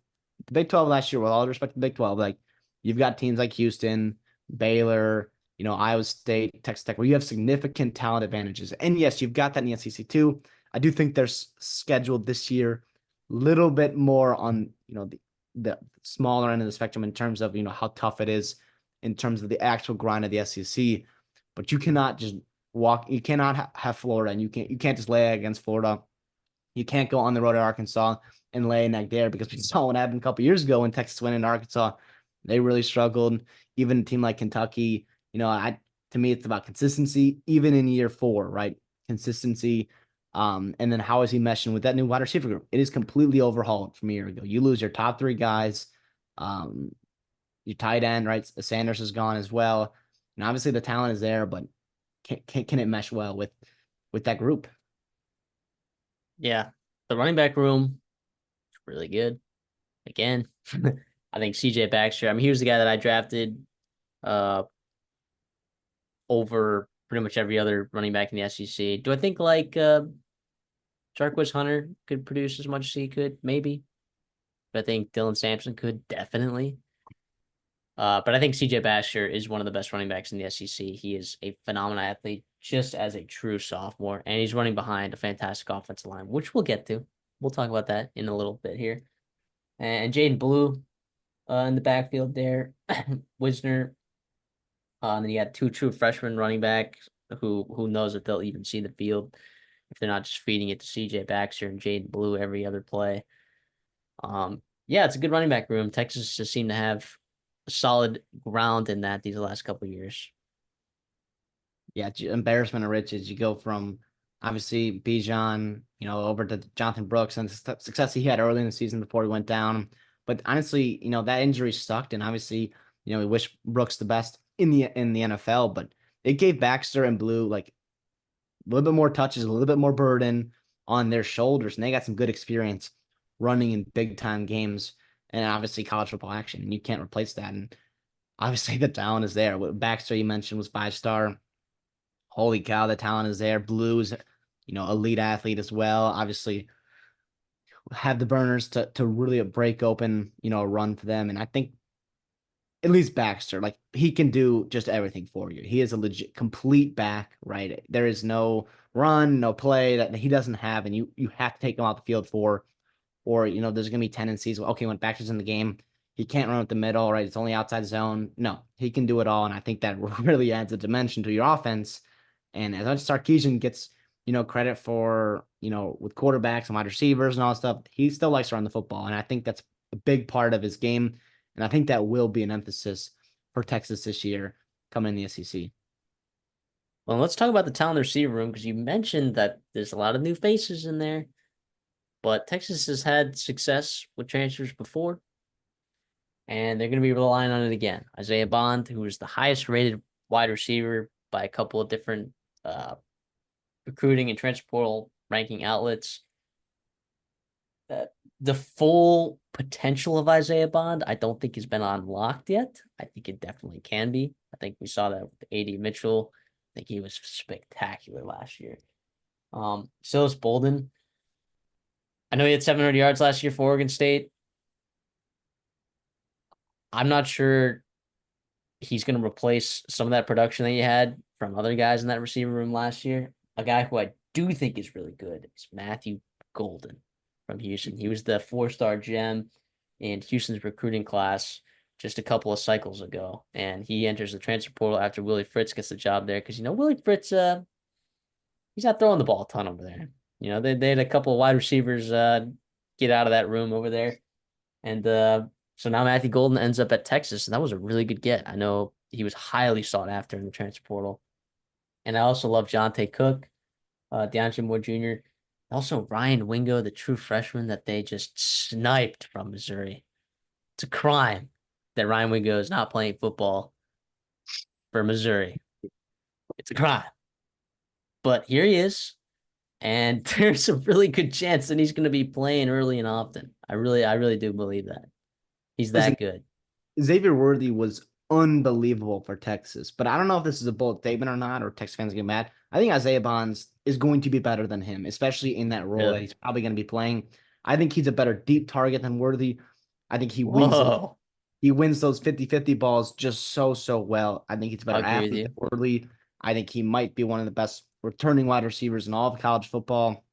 the Big 12 last year, with all respect to the Big 12, like you've got teams like Houston, Baylor, Iowa State, Texas Tech, where you have significant talent advantages. And yes, you've got that in the SEC too. I do think they're scheduled this year a little bit more on, the smaller end of the spectrum in terms of, how tough it is in terms of the actual grind of the SEC. But you cannot just you cannot have Florida, and you can't just lay against Florida. You can't go on the road at Arkansas and lay an egg there, because we saw what happened a couple years ago when Texas went into Arkansas. They really struggled. Even a team like Kentucky, to me, it's about consistency, even in year 4, right? Consistency. And then how is he meshing with that new wide receiver group? It is completely overhauled from a year ago. You lose your top 3 guys. Your tight end, right? Sanders is gone as well. And obviously the talent is there, but can it mesh well with that group? Yeah. The running back room is really good. Again, I think CJ Baxter. I mean, he was the guy that I drafted uh over pretty much every other running back in the SEC. Do I think like Jarquez Hunter could produce as much as he could? Maybe. But I think Dylan Sampson could definitely. But I think CJ Baxter is one of the best running backs in the SEC. He is a phenomenal athlete, just as a true sophomore, and he's running behind a fantastic offensive line, which we'll get to. We'll talk about that in a little bit here. And Jaden Blue in the backfield there, Wisner. And then you got two true freshman running backs who knows if they'll even see the field if they're not just feeding it to CJ Baxter and Jaden Blue every other play. Yeah, it's a good running back room. Texas just seemed to have a solid ground in that these last couple of years. Yeah, embarrassment of riches. You go from obviously Bijan, over to Jonathan Brooks and the success he had early in the season before he went down. But honestly, that injury sucked, and obviously, we wish Brooks the best in the NFL. But it gave Baxter and Blue like a little bit more touches, a little bit more burden on their shoulders, and they got some good experience running in big time games and obviously college football action. And you can't replace that. And obviously the talent is there. What Baxter you mentioned was 5-star. Holy cow, the talent is there. Blues, elite athlete as well. Obviously, have the burners to really break open, a run for them. And I think at least Baxter, like he can do just everything for you. He is a legit complete back, right? There is no run, no play that he doesn't have, and you have to take him out the field for, or there's gonna be tendencies. Okay, when Baxter's in the game, he can't run up the middle, right? It's only outside zone. No, he can do it all, and I think that really adds a dimension to your offense. And as much as Sarkisian gets, credit for, with quarterbacks and wide receivers and all that stuff, he still likes to run the football. And I think that's a big part of his game. And I think that will be an emphasis for Texas this year coming in the SEC. Well, let's talk about the talent receiver room because you mentioned that there's a lot of new faces in there, but Texas has had success with transfers before, and they're going to be relying on it again. Isaiah Bond, who is the highest rated wide receiver by a couple of different uh, recruiting and transfer portal ranking outlets. The full potential of Isaiah Bond, I don't think has been unlocked yet. I think it definitely can be. I think we saw that with AD Mitchell. I think he was spectacular last year. So is Bolden. I know he had 700 yards last year for Oregon State. I'm not sure he's going to replace some of that production that he had from other guys in that receiver room last year. A guy who I do think is really good is Matthew Golden from Houston. He was the 4-star gem in Houston's recruiting class just a couple of cycles ago, and he enters the transfer portal after Willie Fritz gets the job there because Willie Fritz he's not throwing the ball a ton over there. They had a couple of wide receivers get out of that room over there, and so now Matthew Golden ends up at Texas, and that was a really good get. I know he was highly sought after in the transfer portal. And I also love Jonte Cook, DeAndre Moore Jr., also Ryan Wingo, the true freshman that they just sniped from Missouri. It's a crime that Ryan Wingo is not playing football for Missouri. It's a crime. But here he is, and there's a really good chance that he's going to be playing early and often. I really do believe that. He's Listen, that good. Xavier Worthy was unbelievable for Texas, but I don't know if this is a bold statement or not, or Texas fans get mad. I think Isaiah Bonds is going to be better than him, especially in that role that Really. he's probably going to be playing. I think he's a better deep target than Worthy. I think Whoa. he wins those 50-50 balls just so well. I think he's a I'll better agree with athlete you. than Worthy. I think he might be one of the best returning wide receivers in all of college football.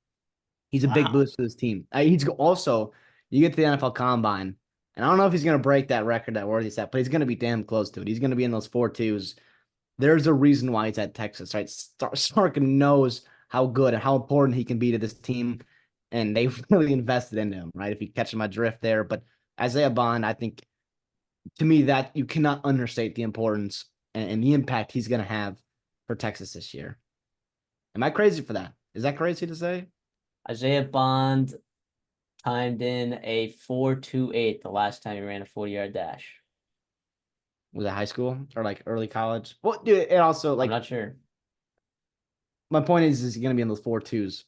He's a big Wow. boost to this team. He's also, you get to the NFL Combine, and I don't know if he's going to break that record that Worthy set, but he's going to be damn close to it. He's going to be in those 4.2s. There's a reason why he's at Texas, right? Sark knows how good and how important he can be to this team, and they really invested into him, right? If you catch my drift there. But Isaiah Bond, I think, to me, that you cannot understate the importance and the impact he's going to have for Texas this year. Am I crazy for that? Is that crazy to say? Isaiah Bond timed in a 4.28 the last time he ran a 40-yard dash. Was it high school or like early college? Well, dude, it also I'm like not sure. my point is he's gonna be in those 4.2s.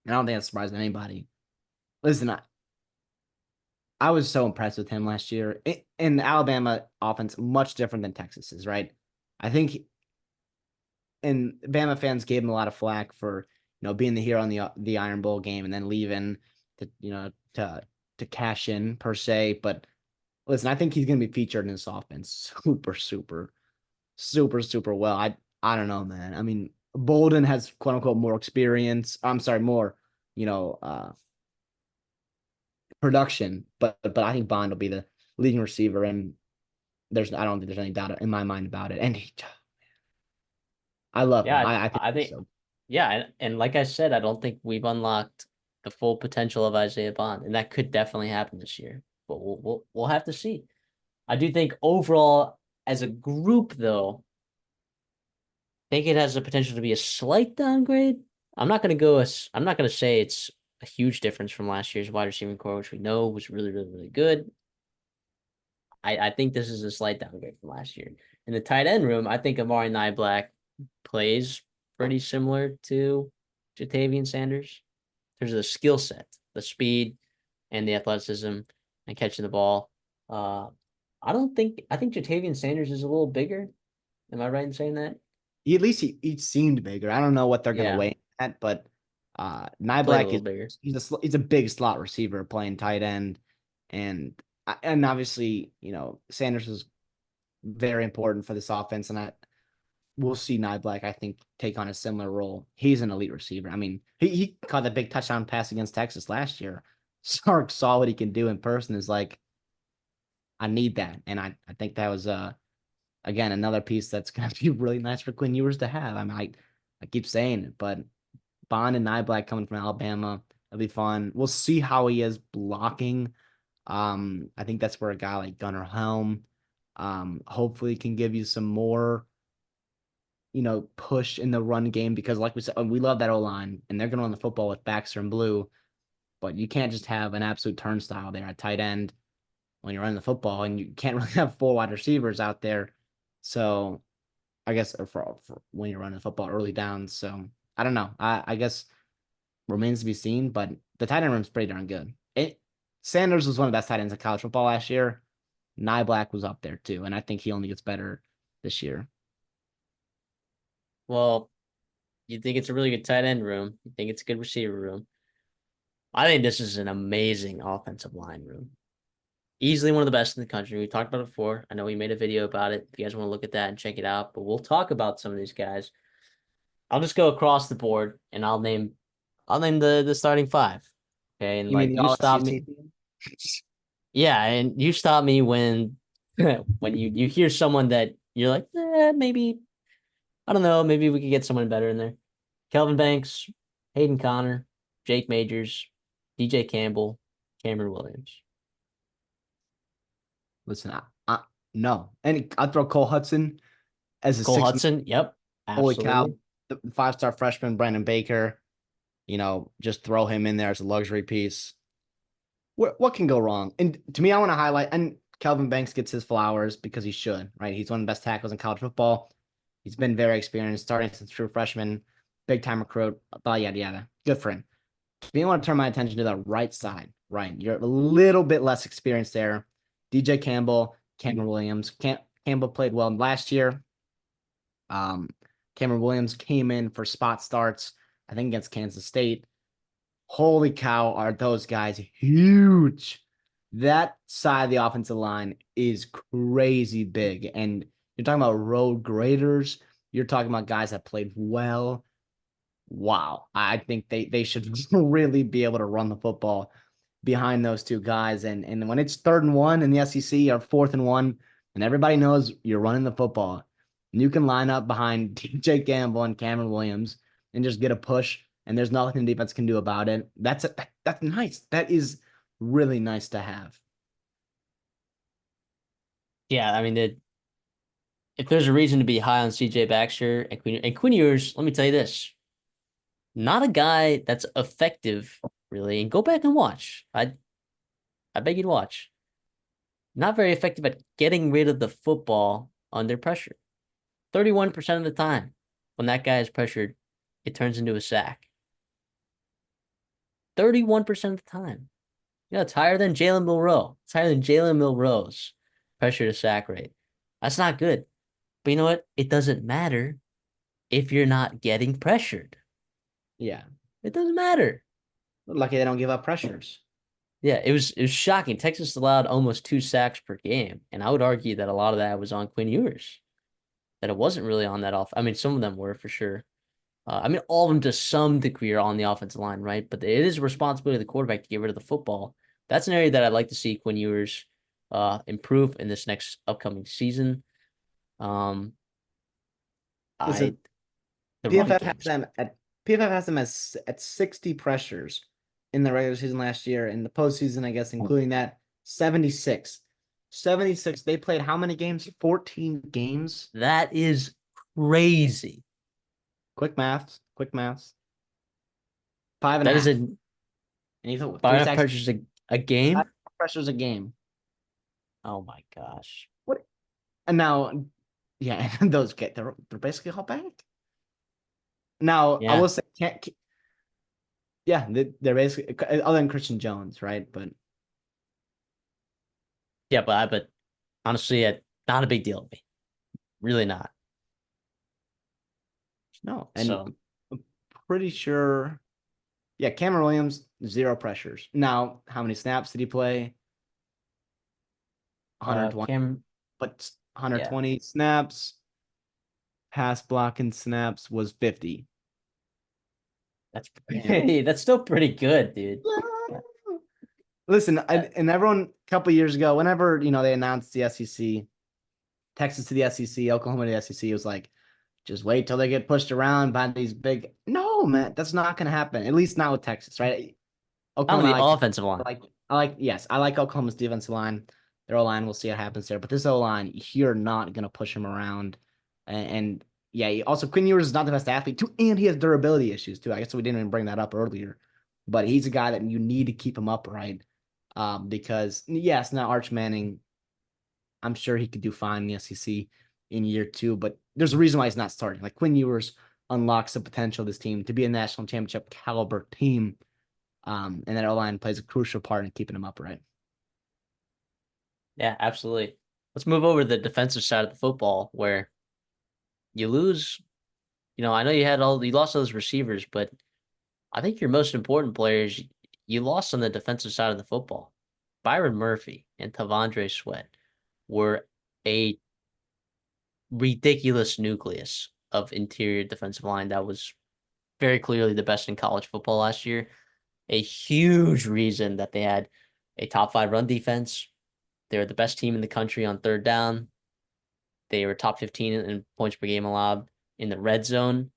And I don't think that's surprising anybody. Listen, I was so impressed with him last year. In the Alabama offense, much different than Texas's, right? I think and Bama fans gave him a lot of flack for being the hero on the Iron Bowl game and then leaving to to cash in per se. But listen, I think he's gonna be featured in this offense super well. I don't know, man. I mean, Bolden has quote unquote more experience. I'm sorry, more you know uh production, but I think Bond will be the leading receiver, and I don't think there's any doubt in my mind about it. And I love him. Yeah, I think I think, so. yeah, and like I said, I don't think we've unlocked the full potential of Isaiah Bond, and that could definitely happen this year. But we'll have to see. I do think overall, as a group, though, I think it has the potential to be a slight downgrade. I'm not gonna say it's a huge difference from last year's wide receiving core, which we know was really good. I think this is a slight downgrade from last year. In the tight end room, I think Amari Black plays pretty similar to Jatavian Sanders. There's a skill set, the speed and the athleticism and catching the ball. I think Jatavian Sanders is a little bigger. Am I right in saying that? He seemed bigger. I don't know what they're gonna Yeah, weigh at, but he played a Nyblack little is bigger. he's a big slot receiver playing tight end, and obviously Sanders is very important for this offense, and I we'll see Nyblack I think take on a similar role. He's an elite receiver. I mean, he caught that big touchdown pass against Texas last year. Sark saw what he can do in person. Is like I need that, and I think that was again another piece that's gonna be really nice for Quinn Ewers to have. I mean, I keep saying it, but Bond and Nyblack coming from Alabama, it'll be fun. We'll see how he is blocking. I think that's where a guy like Gunnar Helm, hopefully can give you some more, push in the run game because, like we said, we love that O line and they're going to run the football with Baxter and Blue, but you can't just have an absolute turnstile there at tight end when you're running the football, and you can't really have four wide receivers out there. So I guess for when you're running the football early downs. So I don't know. I guess remains to be seen, but the tight end room's pretty darn good. Sanders was one of the best tight ends in college football last year. Nyblack was up there too, and I think he only gets better this year. Well, you think it's a really good tight end room. You think it's a good receiver room. I think this is an amazing offensive line room. Easily one of the best in the country. We talked about it before. I know we made a video about it. If you guys want to look at that and check it out, but we'll talk about some of these guys. I'll just go across the board and I'll name the starting five. Okay. And You mean like the you All stop SEC me. team? Yeah, and you stop me when when you hear someone that you're like, maybe I don't know, maybe we could get someone better in there. Kelvin Banks, Hayden Connor, Jake Majors, DJ Campbell, Cameron Williams. Listen, no, and I'd throw Cole Hudson as a Cole six. Hudson, yep, Holy cow, absolutely. the five-star freshman Brandon Baker. Just throw him in there as a luxury piece. What can go wrong? And to me, I want to highlight, and Kelvin Banks gets his flowers because he should, right? He's one of the best tackles in college football. He's been very experienced, starting since true freshman, big time recruit, blah, yada, yada. Good for him. To me, I want to turn my attention to the right side, right? You're a little bit less experienced there. DJ Campbell, Cameron Williams. Campbell played well last year. Um, Cameron Williams came in for spot starts, I think against Kansas State. Holy cow, are those guys huge? That side of the offensive line is crazy big. And you're talking about road graders. You're talking about guys that played well. Wow. I think they should really be able to run the football behind those two guys. And when it's 3rd and 1 in the SEC or 4th and 1, and everybody knows you're running the football, and you can line up behind DJ Gamble and Cameron Williams and just get a push, and there's nothing the defense can do about it. That's nice. That is really nice to have. Yeah, I mean, if there's a reason to be high on CJ Baxter and Quinn Ewers, let me tell you this: not a guy that's effective, really. And go back and watch. I beg you to watch. Not very effective at getting rid of the football under pressure. 31% of the time, when that guy is pressured, it turns into a sack. 31% of the time. It's higher than Jalen Milroe. It's higher than Jalen Milroe's pressure to sack rate. That's not good. But you know what? It doesn't matter if you're not getting pressured. Yeah. It doesn't matter. Lucky they don't give up pressures. Yeah, it was shocking. Texas allowed almost 2 sacks per game, and I would argue that a lot of that was on Quinn Ewers. That it wasn't really on that off. I mean, some of them were for sure. I mean, all of them to some degree are on the offensive line, right? But it is a responsibility of the quarterback to get rid of the football. That's an area that I'd like to see Quinn Ewers improve in this next upcoming season. Um, I Listen, the run PFF has games. them at PFF has them as at 60 pressures in the regular season last year. In the postseason, I guess, including that, 76. 76. They played how many games? 14 games. That is crazy. Quick maths. Quick maths. Five and a That is half. a And he's 5.5 3 sacks. pressures a Five game. pressures a game. Oh my gosh. What? And now, yeah, those get they're basically all back. Now, I will Yeah. say, yeah, they're basically other than Christian Jones, right? But Yeah, but Honestly, not a big deal to me. Really not. No, and So I'm pretty sure. Yeah, Cameron Williams, zero pressures. Now, how many snaps did he play? 120, Cam, but yeah, 120 snaps, pass blocking snaps was 50. that's And pretty, that's still pretty good, dude. listen, Uh, and everyone a couple years ago, whenever they announced the SEC, Texas to the SEC, Oklahoma to the SEC, it was like, just wait till they get pushed around by these big. No, man, that's not going to happen. At least not with Texas, right? Not on Oklahoma, the offensive line. yes, I like Oklahoma's defensive line. Their O line, we'll see what happens there. But this O line, you're not gonna push him around. And yeah, also Quinn Ewers is not the best athlete too, and he has durability issues too. I guess we didn't even bring that up earlier, but he's a guy that you need to keep him upright. Because yes, now Arch Manning, I'm sure he could do fine in the SEC in year two, but there's a reason why he's not starting. Like Quinn Ewers unlocks the potential of this team to be a national championship caliber team. And that O line plays a crucial part in keeping them upright. Yeah, absolutely. Let's move over to the defensive side of the football where you lose. I know you lost those receivers, but I think your most important players you lost on the defensive side of the football. Byron Murphy and Tavondre Sweat were a ridiculous nucleus of interior defensive line that was very clearly the best in college football last year. A huge reason that they had a top five run defense. They were the best team in the country on third down. They were top 15 in points per game allowed in the red zone.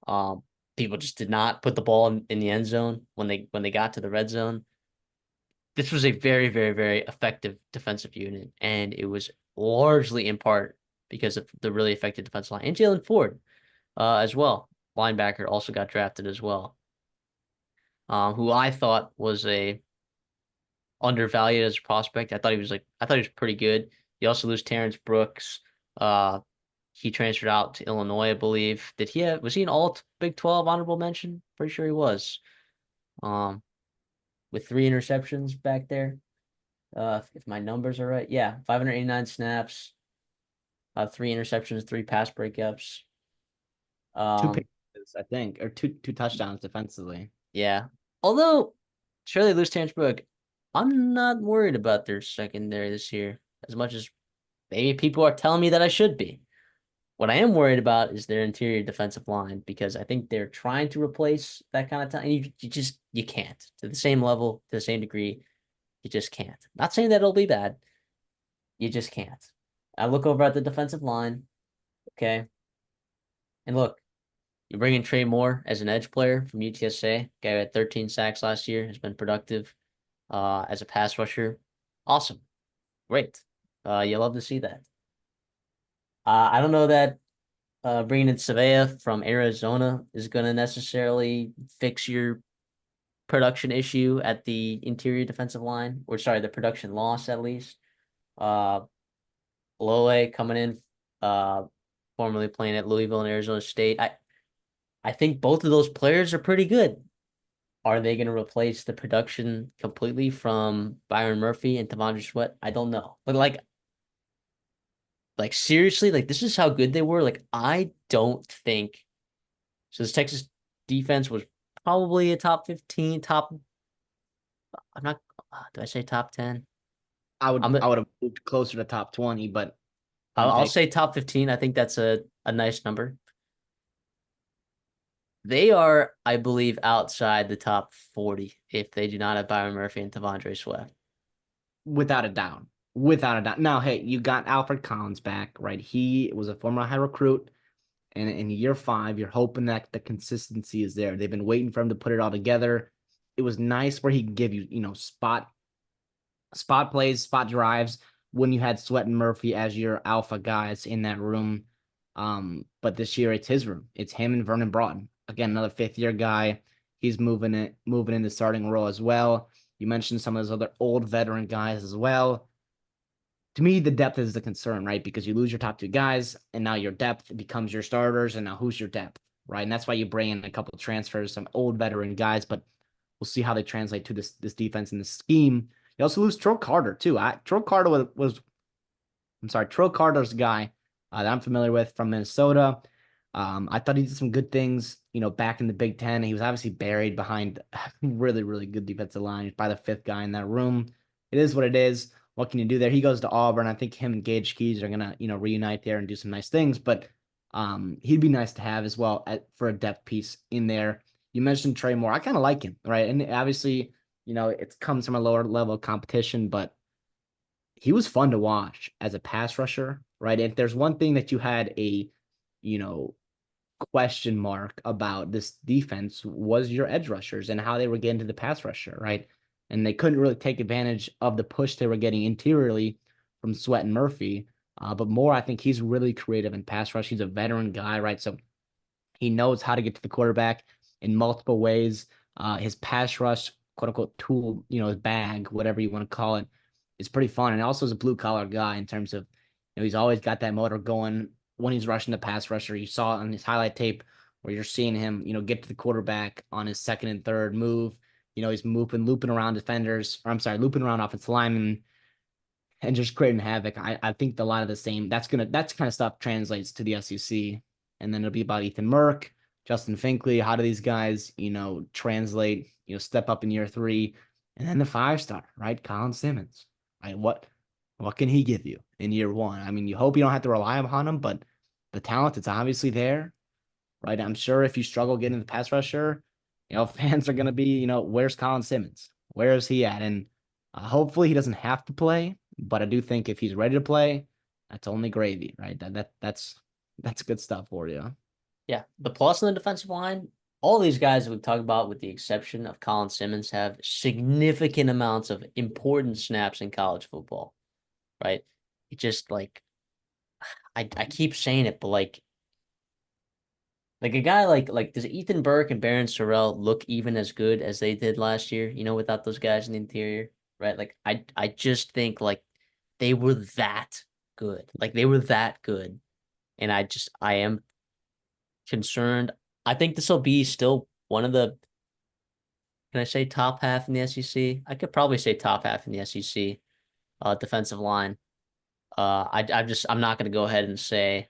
Um, People just did not put the ball in the end zone when they got to the red zone. This was a very, very, very effective defensive unit, and it was largely in part because of the really effective defensive line. And Jalen Ford, as well, linebacker, also got drafted as well, who I thought was a undervalued as a prospect. I thought he was pretty good. You also lose Terrence Brooks. Uh, he transferred out to Illinois, I believe. Was he an all Big 12 honorable mention? Pretty sure he was. Um, with 3 interceptions back there. If my numbers are right. Yeah, 589 snaps, 3 interceptions, 3 pass breakups. Two Um, passes, I think, or two touchdowns defensively. yeah. Although, sure they lose Terrence Brooks, I'm not worried about their secondary this year as much as maybe people are telling me that I should be. What I am worried about is their interior defensive line because I think they're trying to replace that kind of time. And you can't to the same level, to the same degree. You just can't. Not saying that it'll be bad. You just can't. I look over at the defensive line, okay, and look, you bring in Trey Moore as an edge player from UTSA, guy who had 13 sacks last year, has been productive as a pass rusher. Awesome, great. You love to see that. I don't know that bringing in Savea from Arizona is going to necessarily fix your production issue at the interior defensive line, or sorry, the production loss at least. Uh, Lowe coming in, uh, formerly playing at Louisville and Arizona State. I think both of those players are pretty good. Are they going to replace the production completely from Byron Murphy and Tavondre Sweat? I don't know. But like seriously, like this is how good they were. Like I don't think so. This Texas defense was probably a top 15, top. I'm not. Did I say top 10? I would I'm. I would have moved closer to top 20, but I'll, point I'll taken. say top 15. I think that's a nice number. They are, I believe, outside the top 40 if they do not have Byron Murphy and Tavondre Sweat. Without a doubt. Without a doubt. Now, hey, you got Alfred Collins back, right? He was a former high recruit. And in year five, you're hoping that the consistency is there. They've been waiting for him to put it all together. It was nice where he can give you, spot plays, spot drives when you had Sweat and Murphy as your alpha guys in that room. But this year it's his room. It's him and Vernon Broughton. Again, another fifth year guy. He's moving in the starting role as well. You mentioned some of those other old veteran guys as well. To me, the depth is the concern, right? Because you lose your top two guys, and now your depth becomes your starters, and now who's your depth, right? And that's why you bring in a couple of transfers, some old veteran guys, but we'll see how they translate to this defense and this scheme. You also lose Troy Carter too. Troy Carter was I'm sorry, Trill Carter's a guy that I'm familiar with from Minnesota. I thought he did some good things, back in the Big Ten. He was obviously buried behind really, really good defensive line. He's probably the fifth guy in that room. It is what it is. What can you do there? He goes to Auburn. I think him and Gage Keys are gonna, reunite there and do some nice things. But he'd be nice to have as well for a depth piece in there. You mentioned Trey Moore. I kind of like him, right? And obviously, it comes from a lower level of competition, but he was fun to watch as a pass rusher, right? If there's one thing that you had you know, question mark about this defense was your edge rushers and how they were getting to the pass rusher, right? And they couldn't really take advantage of the push they were getting interiorly from Sweat and Murphy. But Moore, I think he's really creative in pass rush. He's a veteran guy, right? So he knows how to get to the quarterback in multiple ways. His pass rush, quote unquote, tool, his bag, whatever you want to call it, is pretty fun. And also is a blue collar guy in terms of, he's always got that motor going when he's rushing the pass rusher. You saw it on his highlight tape where you're seeing him, get to the quarterback on his second and third move. He's looping around defenders, or I'm sorry, looping around offensive linemen and just creating havoc. I think a lot of the same that's kind of stuff translates to the SEC, and then it'll be about Ethan Murk, Justin Finkley. How do these guys, translate? Step up in year three, and then the 5-star, right? Colin Simmons, right? What can he give you in year one? I mean, you hope you don't have to rely upon him, but the talent it's obviously there, right? I'm sure if you struggle getting the pass rusher, fans are gonna be, where's Colin Simmons? Where is he at? And hopefully he doesn't have to play, but I do think if he's ready to play, that's only gravy, right? That's good stuff for you. Yeah, the plus on the defensive line, all these guys that we've talked about, with the exception of Colin Simmons, have significant amounts of important snaps in college football, right? It just like I keep saying it, but like a guy like does Ethan Burke and Baron Sorrell look even as good as they did last year, without those guys in the interior, right? Like I just think like they were that good. Like they were that good. And I am concerned. I think this will be still one of the, can I say top half in the SEC? I could probably say top half in the SEC defensive line. I'm not going to go ahead and say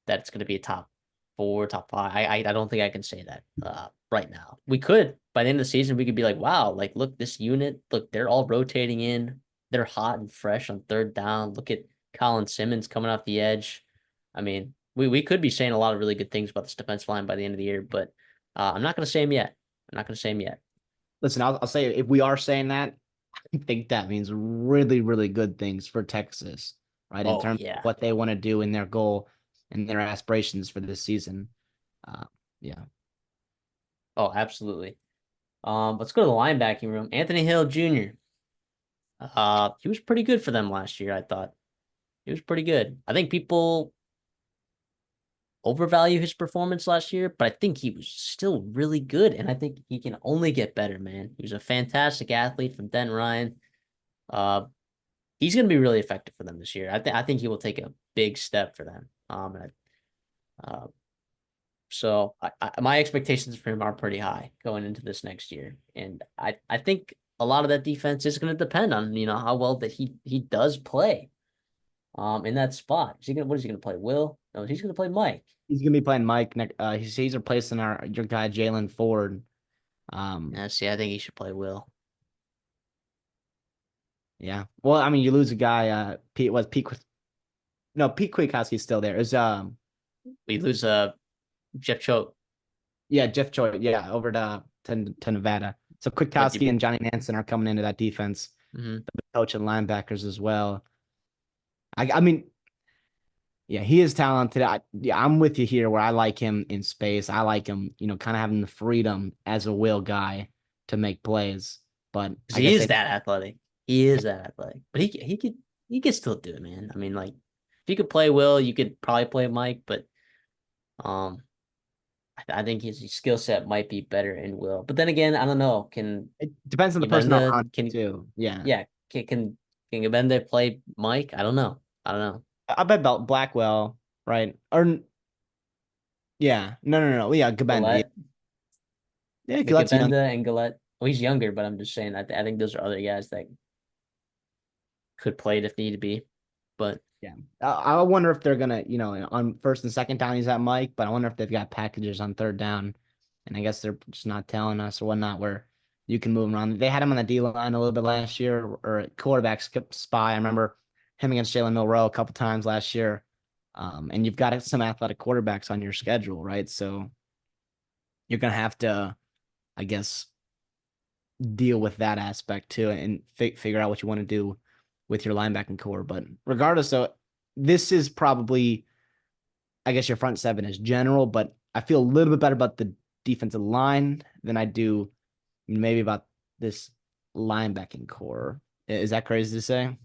that it's going to be a top four, top five. I don't think I can say that right now. We could by the end of the season, we could be like, wow, like look, this unit, look, they're all rotating in. They're hot and fresh on third down. Look at Colin Simmons coming off the edge. I mean, we could be saying a lot of really good things about this defensive line by the end of the year, but I'm not going to say them yet. I'm not going to say them yet. Listen, I'll say if we are saying that, I think that means really, really good things for Texas, right? In Oh terms of yeah. what they want to do in their goal and their aspirations for this season. Uh, yeah. Oh, absolutely. Let's go to the linebacking room. Anthony Hill Jr. He was pretty good for them last year, I thought. He was pretty good. I think people overvalue his performance last year, but I think he was still really good, and I think he can only get better, man. He was a fantastic athlete from Denton Ryan. Uh, he's going to be really effective for them this year. I think he will take a big step for them. Uh, so my expectations for him are pretty high going into this next year, and I think a lot of that defense is going to depend on how well that he does play in that spot. What is he gonna play? Will? No, he's gonna play Mike. He's gonna be playing Mike next. He's replacing your guy Jalen Ford. Yeah, see, I think he should play Will. Yeah. Well, I mean, you lose a guy. Pete? No, Pete Kwiatkowski's still there. Is We lose Jeff Choate, yeah, Jeff Choi. Yeah, over to Nevada. So but Kwiatkowski and Johnny Nansen are coming into that defense. mhm. The coach and linebackers as well. I mean, yeah, he is talented. I'm with you here where I like him in space. I like him, kind of having the freedom as a will guy to make plays. But 'Cause I he guess is that athletic. He is that athletic, but he could still do it, man. I mean, like if you could play Will, you could probably play Mike, but um, I think his skill set might be better in Will. But then again, I don't know. Can it depends on the person Gabenda around can too. Yeah. yeah can Gabenda play Mike? I don't know. I don't know. I bet Blackwell, right? Yeah. No. Yeah, Gabenda. Yeah. Galette. Yeah, Like Galette's young. Abenda and Galette. Well, he's younger, but I'm just saying I think those are other guys that could play it if need be. but Yeah. I wonder if they're gonna, on first and second down he's at Mike, but I wonder if they've got packages on third down, and I guess they're just not telling us or whatnot where you can move him around. They had him on the D line a little bit last year, or a quarterback skip spy. I remember him against Jalen Milroe a couple times last year. And you've got some athletic quarterbacks on your schedule, right? So you're gonna have to, I guess, deal with that aspect too, and figure out what you want to do with your linebacking core. But regardless, so this is probably, I guess, your front seven is general, but I feel a little bit better about the defensive line than I do maybe about this linebacking core. Is that crazy to say?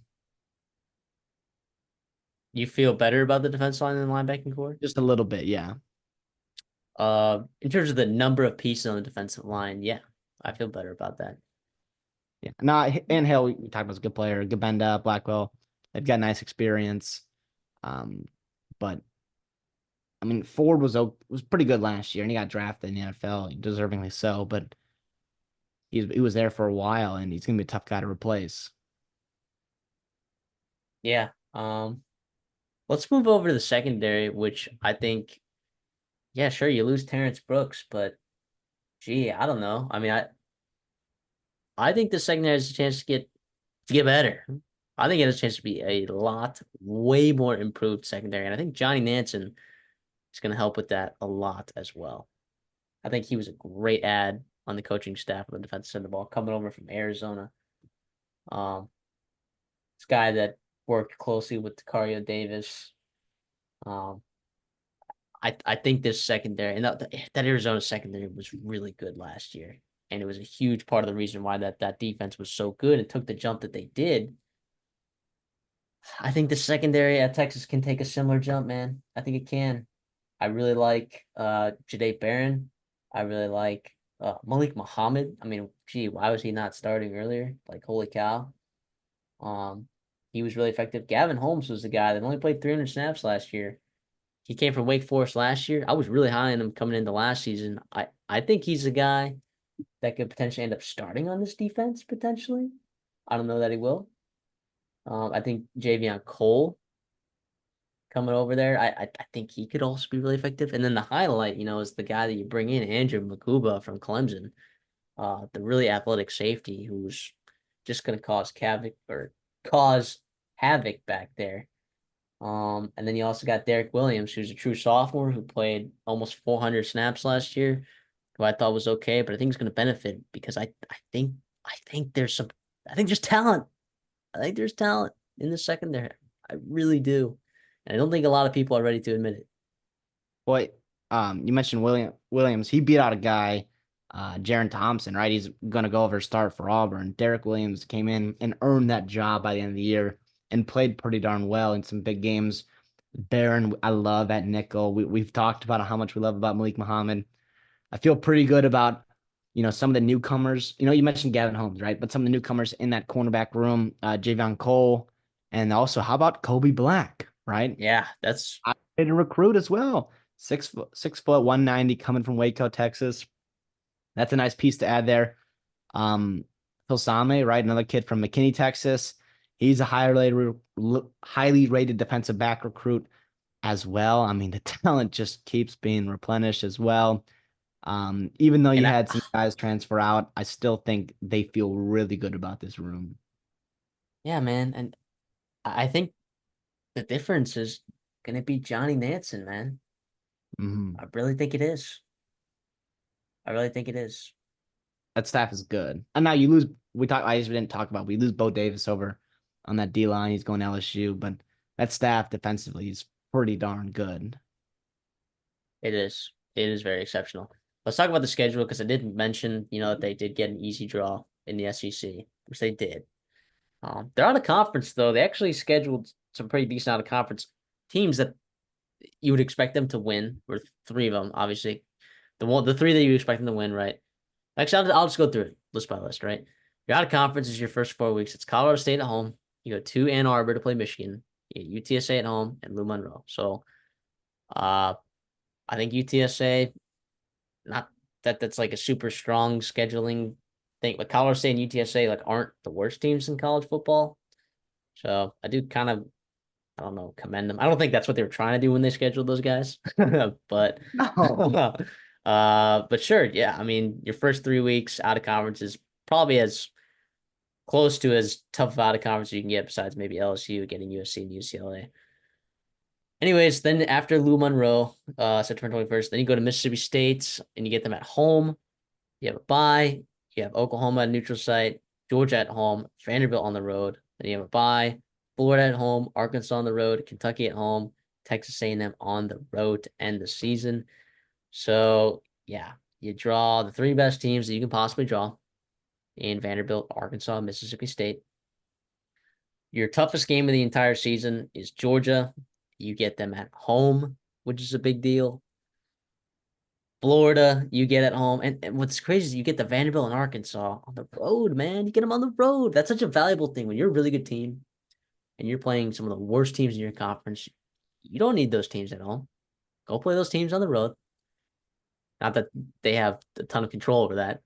you feel better about the defense line than the linebacking core. Just a little bit, yeah. In terms of the number of pieces on the defensive line, yeah, I feel better about that. Yeah. Now, and Hill, we talked about, a good player, Gabenda, Blackwell. They've got nice experience. But I mean, Ford was pretty good last year, and he got drafted in the NFL, deservingly so. But he was there for a while, and he's gonna be a tough guy to replace. Yeah. Let's move over to the secondary, which I think, yeah, sure, you lose Terrence Brooks, but gee, I don't know. I mean, I think the secondary has a chance to get better. I think it has a chance to be a lot, way more improved secondary. And I think Johnny Nansen is going to help with that a lot as well. I think he was a great add on the coaching staff of the defensive center ball coming over from Arizona. Um, this guy that worked closely with Tacario Davis. Um, I think this secondary and that Arizona secondary was really good last year. And it was a huge part of the reason why that defense was so good and took the jump that they did. I think the secondary at Texas can take a similar jump, man. I think it can. I really like Jade Barron. I really like Malik Muhammad. I mean, gee, why was he not starting earlier? Like, holy cow. Um, he was really effective. Gavin Holmes was the guy that only played 300 snaps last year. He came from Wake Forest last year. I was really high on him coming into last season. I think he's a guy that could potentially end up starting on this defense, potentially. I don't know that he will. I think Javion Cole coming over there. I think he could also be really effective. And then the highlight, is the guy that you bring in, Andrew Makuba from Clemson, the really athletic safety who's just going to cause havoc back there. And then you also got Derek Williams, who's a true sophomore who played almost 400 snaps last year, who I thought was okay, but I think he's going to benefit because I think there's talent. I think there's talent in the secondary. I really do. And I don't think a lot of people are ready to admit it. Boy, you mentioned Williams. He beat out a guy, Jaron Thompson, right? He's gonna go over start for Auburn. Derek Williams came in and earned that job by the end of the year and played pretty darn well in some big games. Barron, I love at nickel. We've talked about how much we love about Malik Muhammad. I feel pretty good about, some of the newcomers. You mentioned Gavin Holmes, right? But some of the newcomers in that cornerback room, Javion Cole, and also how about Kobe Black, right? Yeah, that's I did a recruit as well. 6'4", 190, coming from Waco, Texas. That's a nice piece to add there. Filsame, right? Another kid from McKinney, Texas. He's a highly rated defensive back recruit as well. I mean, the talent just keeps being replenished as well. Even though you and had some guys transfer out, I still think they feel really good about this room. yeah, man. And I think the difference is gonna be Johnny Nansen, man. Mhm. I really think it is. I really think it is. That staff is good. And now you lose. I just didn't talk about. We lose Bo Davis over on that D line. He's going to LSU, but that staff defensively is pretty darn good. It is. It is very exceptional. Let's talk about the schedule because I didn't mention, that they did get an easy draw in the SEC, which they did. They're out of conference though. They actually scheduled some pretty decent out of conference teams that you would expect them to win. Or three of them, obviously. The three that you expect them to win, right? Actually, I'll just go through it list by list, right? You're out of conference is your first 4 weeks. It's Colorado State at home. You go to Ann Arbor to play Michigan. You get UTSA at home and Lou Monroe. So, uh, I think UTSA, not that's like a super strong scheduling thing, but Colorado State and UTSA like aren't the worst teams in college football. So I do kind of I don't know, commend them. I don't think that's what they were trying to do when they scheduled those guys, but No. but sure, yeah. I mean, your first 3 weeks out of conference is probably as close to as tough of out of conference you can get, besides maybe LSU getting USC and UCLA. Anyways, then after Lou Monroe, September 21st, then you go to Mississippi State and you get them at home. You have a bye. You have Oklahoma at neutral site, Georgia at home, Vanderbilt on the road. Then you have a bye, Florida at home, Arkansas on the road, Kentucky at home, Texas A&M on the road to end the season. So yeah, you draw the three best teams that you can possibly draw in Vanderbilt, Arkansas, Mississippi State. Your toughest game of the entire season is Georgia. You get them at home, which is a big deal. Florida, you get at home. And what's crazy is you get the Vanderbilt and Arkansas on the road, man. You get them on the road. That's such a valuable thing. When you're a really good team and you're playing some of the worst teams in your conference, you don't need those teams at home. Go play those teams on the road. Not that they have a ton of control over that,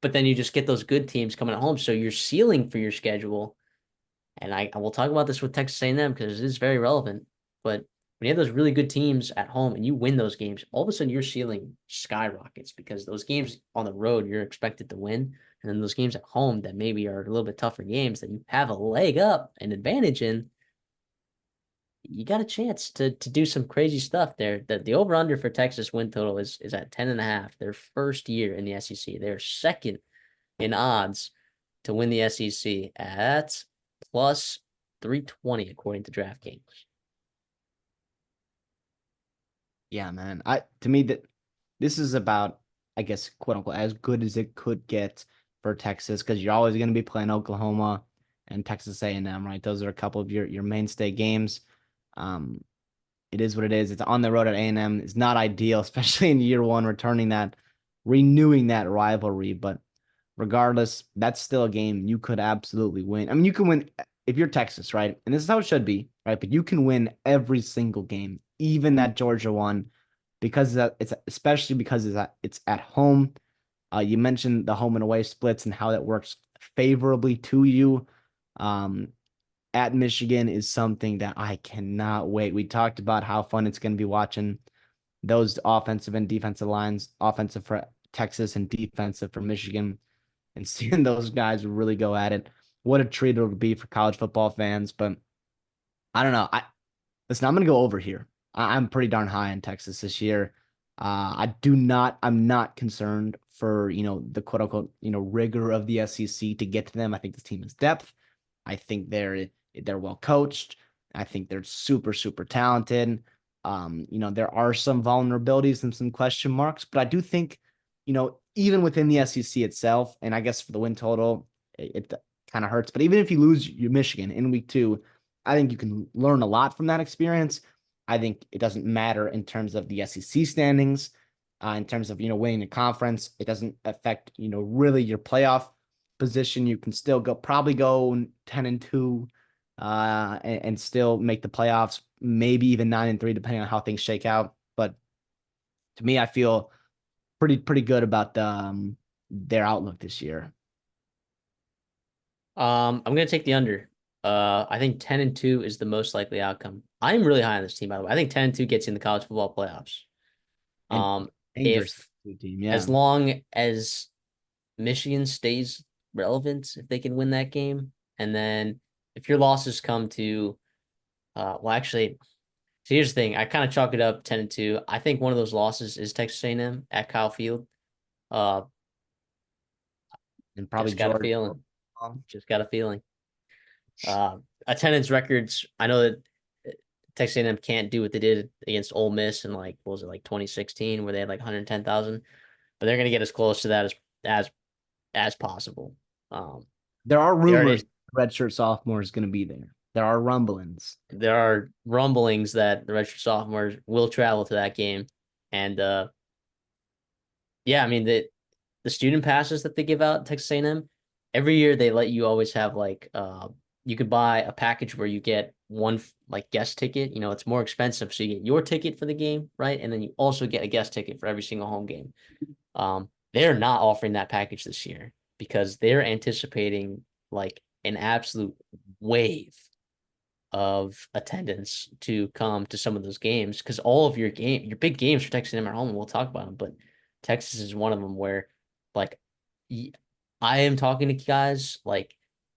but then you just get those good teams coming at home. So you're sealing for your schedule. And I will talk about this with Texas A&M because it is very relevant. But when you have those really good teams at home and you win those games, all of a sudden your ceiling skyrockets because those games on the road you're expected to win. And then those games at home that maybe are a little bit tougher games that you have a leg up, an advantage in, you got a chance to do some crazy stuff there. The over under for Texas win total is at 10.5. Their first year in the SEC. They're second in odds to win the SEC at plus 320 according to DraftKings. Yeah, man. To me that this is about, I guess, quote unquote, as good as it could get for Texas, because you're always going to be playing Oklahoma and Texas A&M, right? Those are a couple of your mainstay games. Um, it is what it is. It's on the road at A&M. It's not ideal, especially in year one, renewing that rivalry. But regardless, that's still a game you could absolutely win. I mean, you can win if you're Texas, right? And this is how it should be, right? But you can win every single game, even that Georgia one, because it's especially because it's at home. You mentioned the home and away splits and how that works favorably to you. Um, at Michigan is something that I cannot wait. We talked about how fun it's going to be watching those offensive and defensive lines, offensive for Texas and defensive for Michigan, and seeing those guys really go at it. What a treat it'll be for college football fans. But I don't know. Listen, I'm gonna go over here. I'm pretty darn high in Texas this year. I'm not concerned for, the quote unquote, rigor of the SEC to get to them. I think this team has depth. I think they're well coached. I think they're super, super talented. There are some vulnerabilities and some question marks, but I do think, even within the SEC itself, and I guess for the win total, it kind of hurts. But even if you lose your Michigan in week 2, I think you can learn a lot from that experience. I think it doesn't matter in terms of the SEC standings, in terms of, winning a conference. It doesn't affect, really your playoff position. You can still probably go 10-2, and still make the playoffs, maybe even 9-3, depending on how things shake out. But to me, I feel pretty good about their outlook this year. I'm gonna take the under. I think 10-2 is the most likely outcome. I'm really high on this team, by the way. I think 10-2 gets you in the college football playoffs. And dangerous If team, as yeah. long as Michigan stays relevant, if they can win that game, and then if your losses come to, well, actually, so here's the thing. I kind of chalk it up 10-2. I think one of those losses is Texas A&M at Kyle Field. Uh, And probably just got a Georgia. feeling. Just got a feeling. Uh, Attendance records. I know that Texas A&M can't do what they did against Ole Miss in like what was it, like 2016, where they had like 110,000, but they're gonna get as close to that as as possible. Um, There are they rumors already Redshirt Sophomore is going to be there. There are rumblings. there are rumblings that the redshirt sophomores will travel to that game, and yeah, I mean the student passes that they give out at Texas A&M every year they let you always have like you could buy a package where you get one like guest ticket. It's more expensive, so you get your ticket for the game, right? And then you also get a guest ticket for every single home game. They're not offering that package this year because they're anticipating like an absolute wave of attendance to come to some of those games because all of your big games for Texas A&M are home. We'll talk about them, but Texas is one of them where, like, I am talking to guys like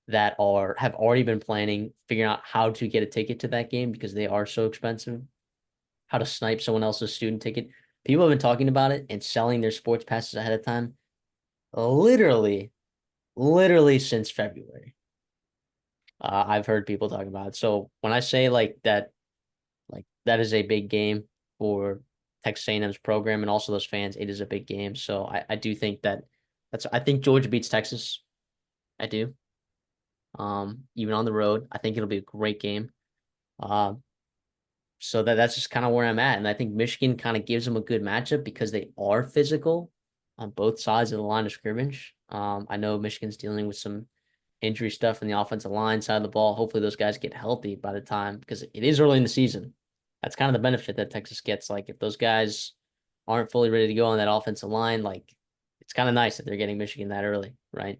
that are have already been planning, figuring out how to get a ticket to that game because they are so expensive, how to snipe someone else's student ticket. People have been talking about it and selling their sports passes ahead of time, literally, literally since February. I've heard people talking about it. So when I say like that is a big game for Texas A&M's program and also those fans. It is a big game. So I do think I think Georgia beats Texas. I do. Even on the road, I think it'll be a great game. Uh, so that's just kind of where I'm at. And I think Michigan kind of gives them a good matchup because they are physical on both sides of the line of scrimmage. I know Michigan's dealing with some injury stuff in the offensive line side of the ball. Hopefully those guys get healthy by the time because it is early in the season. That's kind of the benefit that Texas gets. Like if those guys aren't fully ready to go on that offensive line, like it's kind of nice that they're getting Michigan that early, right?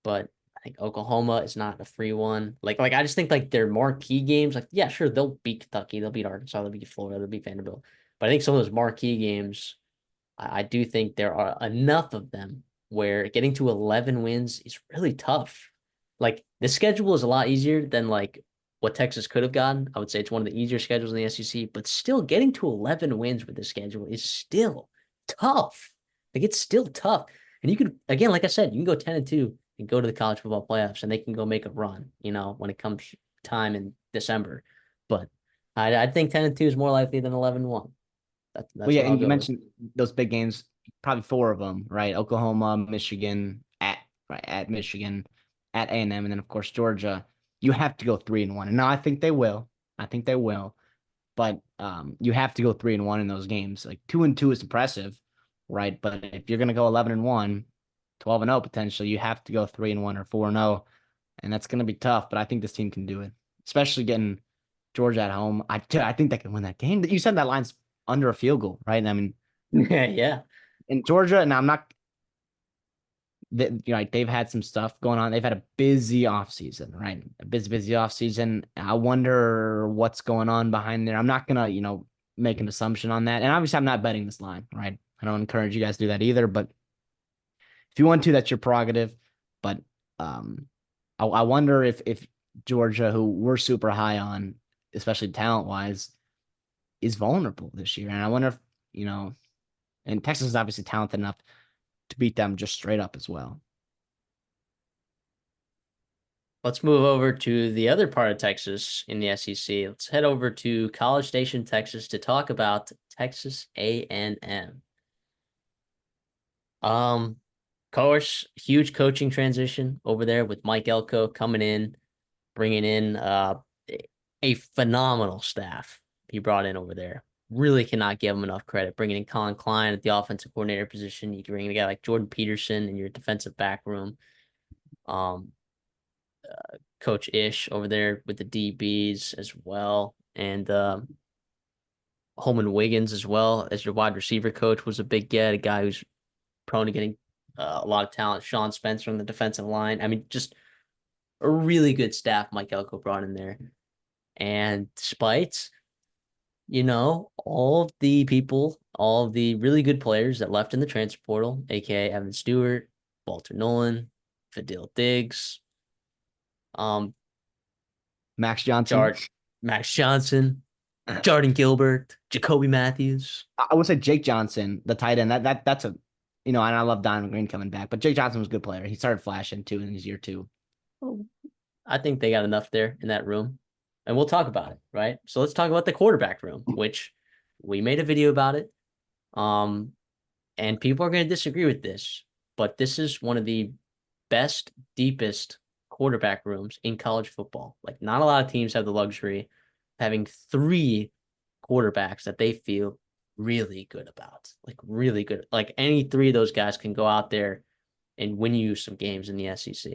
But I think Oklahoma is not a free one. Like I just think like their marquee games, like yeah, sure they'll beat Kentucky, they'll beat Arkansas, they'll beat Florida, they'll beat Vanderbilt. But I think some of those marquee games, I do think there are enough of them where getting to 11 wins is really tough. Like the schedule is a lot easier than like what Texas could have gotten. I would say it's one of the easier schedules in the SEC, but still getting to 11 wins with the schedule is still tough. Like it's still tough. And you could, again, like I said, you can go 10-2 and go to the college football playoffs and they can go make a run, when it comes time in December. But I think 10-2 is more likely than 11-1. Well, That's yeah, what I'll and you go with. mentioned those big games, probably four of them, right? Oklahoma, Michigan, at Michigan, at A&M, and then of course Georgia. You have to go 3-1. And now I think they will. I think they will. But you have to go 3-1 in those games. Like 2-2 is impressive, right? But if you're gonna go 11-1, 12-0 potentially, you have to go 3-1 or 4-0, and that's gonna be tough. But I think this team can do it, especially getting Georgia at home. I think they can win that game. You said that line's under a field goal, right? And I mean, Yeah. in Georgia, and I'm not, like they've had some stuff going on. They've had a busy offseason, right? A busy offseason. I wonder what's going on behind there. I'm not gonna, make an assumption on that. And obviously, I'm not betting this line, right? I don't encourage you guys to do that either. But if you want to, that's your prerogative. But um, I wonder if Georgia, who we're super high on, especially talent wise, is vulnerable this year. And I wonder if, and Texas is obviously talented enough to beat them just straight up as well. Let's move over to the other part of Texas in the SEC. Let's head over to College Station, Texas to talk about Texas A&M. Of course, huge coaching transition over there with Mike Elko coming in, bringing in a phenomenal staff he brought in over there. Really cannot give him enough credit. Bringing in Colin Klein at the offensive coordinator position. You can bring in a guy like Jordan Peterson in your defensive back room. Um, Coach Ish over there with the DBs as well. And Holman Wiggins as well as your wide receiver coach was a big get, a guy who's prone to getting a lot of talent. Sean Spencer on the defensive line. I mean, just a really good staff Mike Elko brought in there. And despite, all of the people, all of the really good players that left in the transfer portal, aka Evan Stewart, Walter Nolan, Fadil Diggs, um, Max Johnson. Jard, Max Johnson, Jordan Gilbert, Jacoby Matthews. I would say Jake Johnson, the tight end. That's a, and I love Diamond Green coming back, but Jake Johnson was a good player. He started flashing too in his year two. Oh, I think they got enough there in that room. And we'll talk about it, right? So let's talk about the quarterback room, which we made a video about it. Um, and people are going to disagree with this, but this is one of the best, deepest quarterback rooms in college football. Like, not a lot of teams have the luxury of having three quarterbacks that they feel really good about. Like, really good. Like, any three of those guys can go out there and win you some games in the SEC.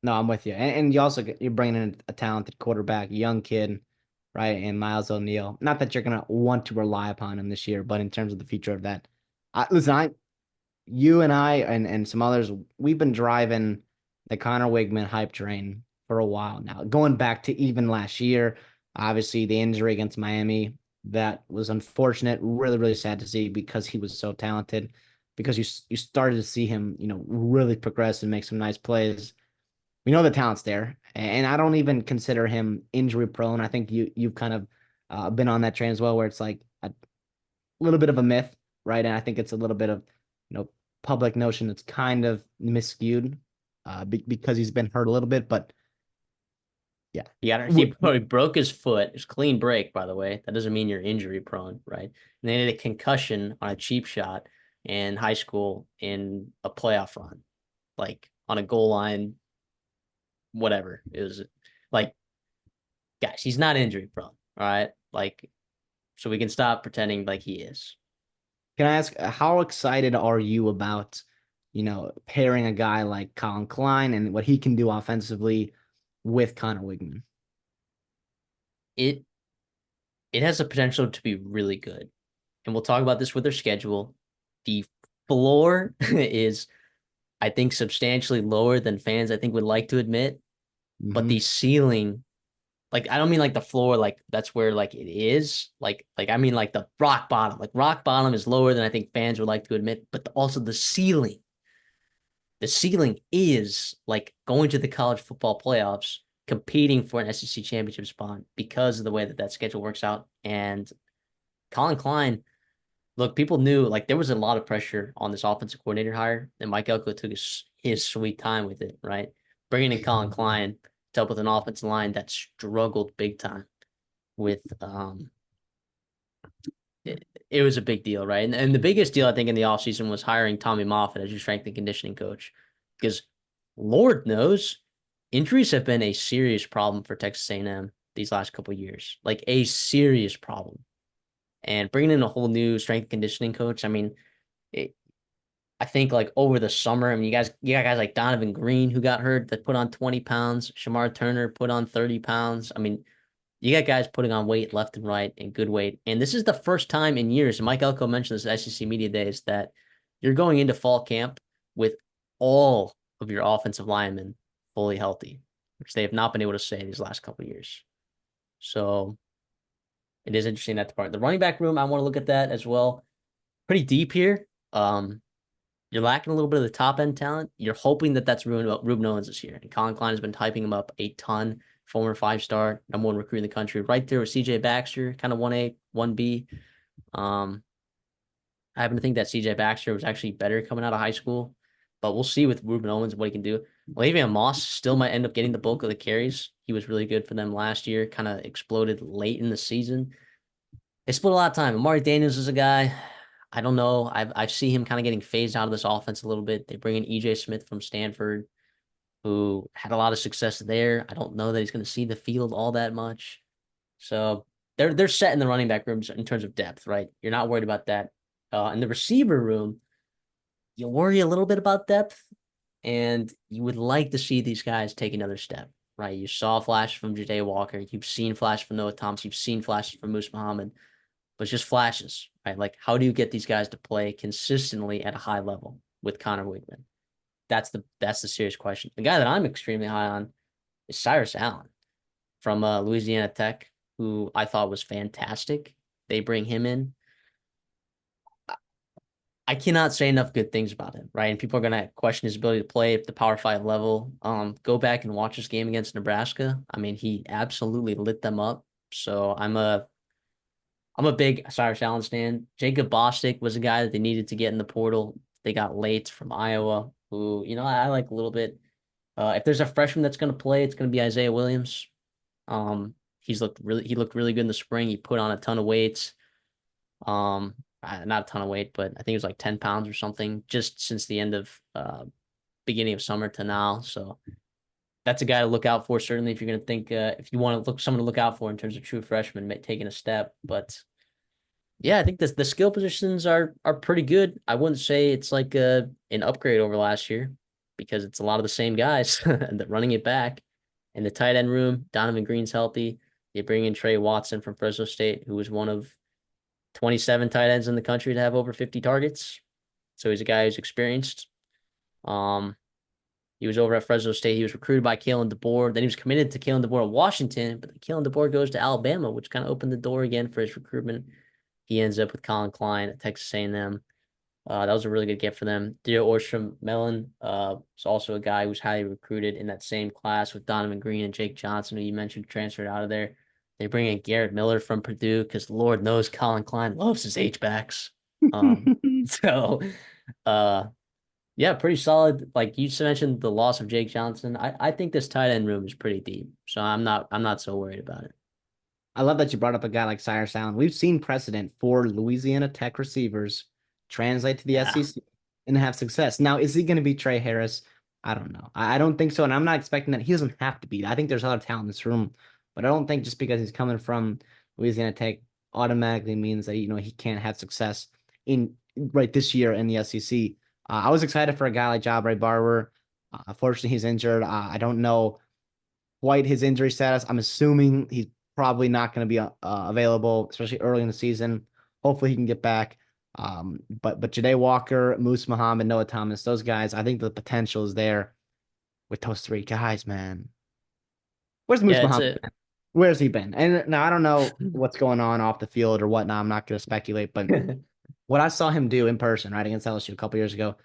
No, I'm with you. And you're bringing in a talented quarterback, young kid, right? And Miles O'Neal. Not that you're gonna want to rely upon him this year, but in terms of the future of that, you and I and some others, we've been driving the Connor Wigman hype train for a while now. Going back to even last year, obviously the injury against Miami, that was unfortunate. Really, really sad to see because he was so talented. Because you started to see him, really progress and make some nice plays. We know the talent's there, and I don't even consider him injury prone. I think you've kind of been on that train as well, where it's like a little bit of a myth, right? And I think it's a little bit of public notion that's kind of miscued because he's been hurt a little bit. But yeah, He probably broke his foot. It's clean break, by the way. That doesn't mean you're injury prone, right? And they had a concussion on a cheap shot in high school in a playoff run, like on a goal line, whatever. It was like, guys, he's not injury prone, all right? Like, so we can stop pretending like he is. can I ask how excited are you about pairing a guy like Colin Klein and what he can do offensively with Connor Wigman? It it has the potential to be really good. And we'll talk about this with their schedule. The floor is, I think, substantially lower than fans I think would like to admit, but Mm-hmm. the ceiling, like I don't mean like the floor, like that's where like it is, like I mean like the rock bottom. Like rock bottom is lower than I think fans would like to admit, but also the ceiling. The ceiling is like going to the college football playoffs, competing for an SEC championship spot because of the way that that schedule works out. And Colin Klein, look, people knew like there was a lot of pressure on this offensive coordinator hire, and Mike Elko took his sweet time with it, right? Bringing in Colin Klein to help with an offensive line that struggled big time with it was a big deal, right? And the biggest deal I think in the offseason was hiring Tommy Moffitt as your strength and conditioning coach. Because Lord knows injuries have been a serious problem for Texas A&M these last couple of years. Like a serious problem. And bringing in a whole new strength and conditioning coach, I mean, it, I think like over the summer, I mean, you got guys like Donovan Green who got hurt that put on 20 pounds. Shamar Turner put on 30 pounds. I mean, you got guys putting on weight left and right and good weight. And this is the first time in years, and Mike Elko mentioned this at SEC Media Days, that you're going into fall camp with all of your offensive linemen fully healthy, which they have not been able to say these last couple of years. So it is interesting that part. The running back room, I want to look at that as well. Pretty deep here. You're lacking a little bit of the top end talent. You're hoping that that's Ruben Owens this year. And Colin Klein has been typing him up a ton. Former 5-star, number one recruit in the country, right there with CJ Baxter, kind of 1A, 1B. I happen to think that CJ Baxter was actually better coming out of high school, but we'll see with Ruben Owens what he can do. Le'Veon Moss still might end up getting the bulk of the carries. He was really good for them last year, kind of exploded late in the season. They split a lot of time. Amari Daniels is a guy. I don't know. I see him kind of getting phased out of this offense a little bit. They bring in EJ Smith from Stanford, who had a lot of success there. I don't know that he's going to see the field all that much. So they're set in the running back rooms in terms of depth, right? You're not worried about that. In the receiver room, you worry a little bit about depth, and you would like to see these guys take another step, right? You saw flash from Ja'Day Walker. You've seen flash from Noah Thomas. You've seen flashes from Moose Muhammad, but it's just flashes, right? Like, how do you get these guys to play consistently at a high level with Connor Wigman? That's the serious question. The guy that I'm extremely high on is Cyrus Allen from Louisiana Tech, who I thought was fantastic. They bring him in. I cannot say enough good things about him, right? And people are gonna question his ability to play at the Power Five level. Go back and watch his game against Nebraska. I mean, he absolutely lit them up. So I'm a big Cyrus Allen stan. Jacob Bostic was a guy that they needed to get in the portal. They got late from Iowa, who I like a little bit. If there's a freshman that's gonna play, it's gonna be Isaiah Williams. He looked really good in the spring. He put on a ton of weights. Not a ton of weight, but I think it was like 10 pounds or something just since the end of beginning of summer to now. So that's a guy to look out for, certainly if you're going to think if you want to look someone to look out for in terms of true freshmen taking a step. But yeah, I think the skill positions are pretty good. I wouldn't say it's like an upgrade over last year because it's a lot of the same guys that running it back. In the tight end room, Donovan Green's healthy. They bring in Trey Watson from Fresno State, who was one of 27 tight ends in the country to have over 50 targets. So he's a guy who's experienced. Um, He was over at Fresno State. He was recruited by Kalen DeBoer. Then he was committed to Kalen DeBoer at Washington, but Kalen DeBoer goes to Alabama, which kind of opened the door again for his recruitment. He ends up with Colin Klein at Texas A&M. That was a really good get for them. Theo Orstrom Mellon is also a guy who's highly recruited in that same class with Donovan Green and Jake Johnson, who you mentioned transferred out of there. They bring in Garrett Miller from Purdue because Lord knows Colin Klein loves his H-backs. So uh yeah, pretty solid. Like you mentioned the loss of Jake Johnson. I think this tight end room is pretty deep. So I'm not so worried about it. I love that you brought up a guy like Cyrus Allen. We've seen precedent for Louisiana Tech receivers translate to the Yeah. SEC and have success. Now, is he going to be Trey Harris? I don't know. I don't think so. And I'm not expecting that. He doesn't have to be. I think there's a lot of talent in this room, but I don't think just because he's coming from Louisiana Tech automatically means that, he can't have success in right this year in the SEC. I was excited for a guy like Jabari Barber. Unfortunately, he's injured. I don't know quite his injury status. I'm assuming he's probably not going to be available, especially early in the season. Hopefully, he can get back. But Jade Walker, Moose Muhammad, Noah Thomas, those guys, I think the potential is there with those three guys, man. Where's Moose Yeah, it's Muhammad a been? Where's he been? And now I don't know what's going on off the field or whatnot. I'm not going to speculate, but what I saw him do in person, right, against LSU a couple years ago,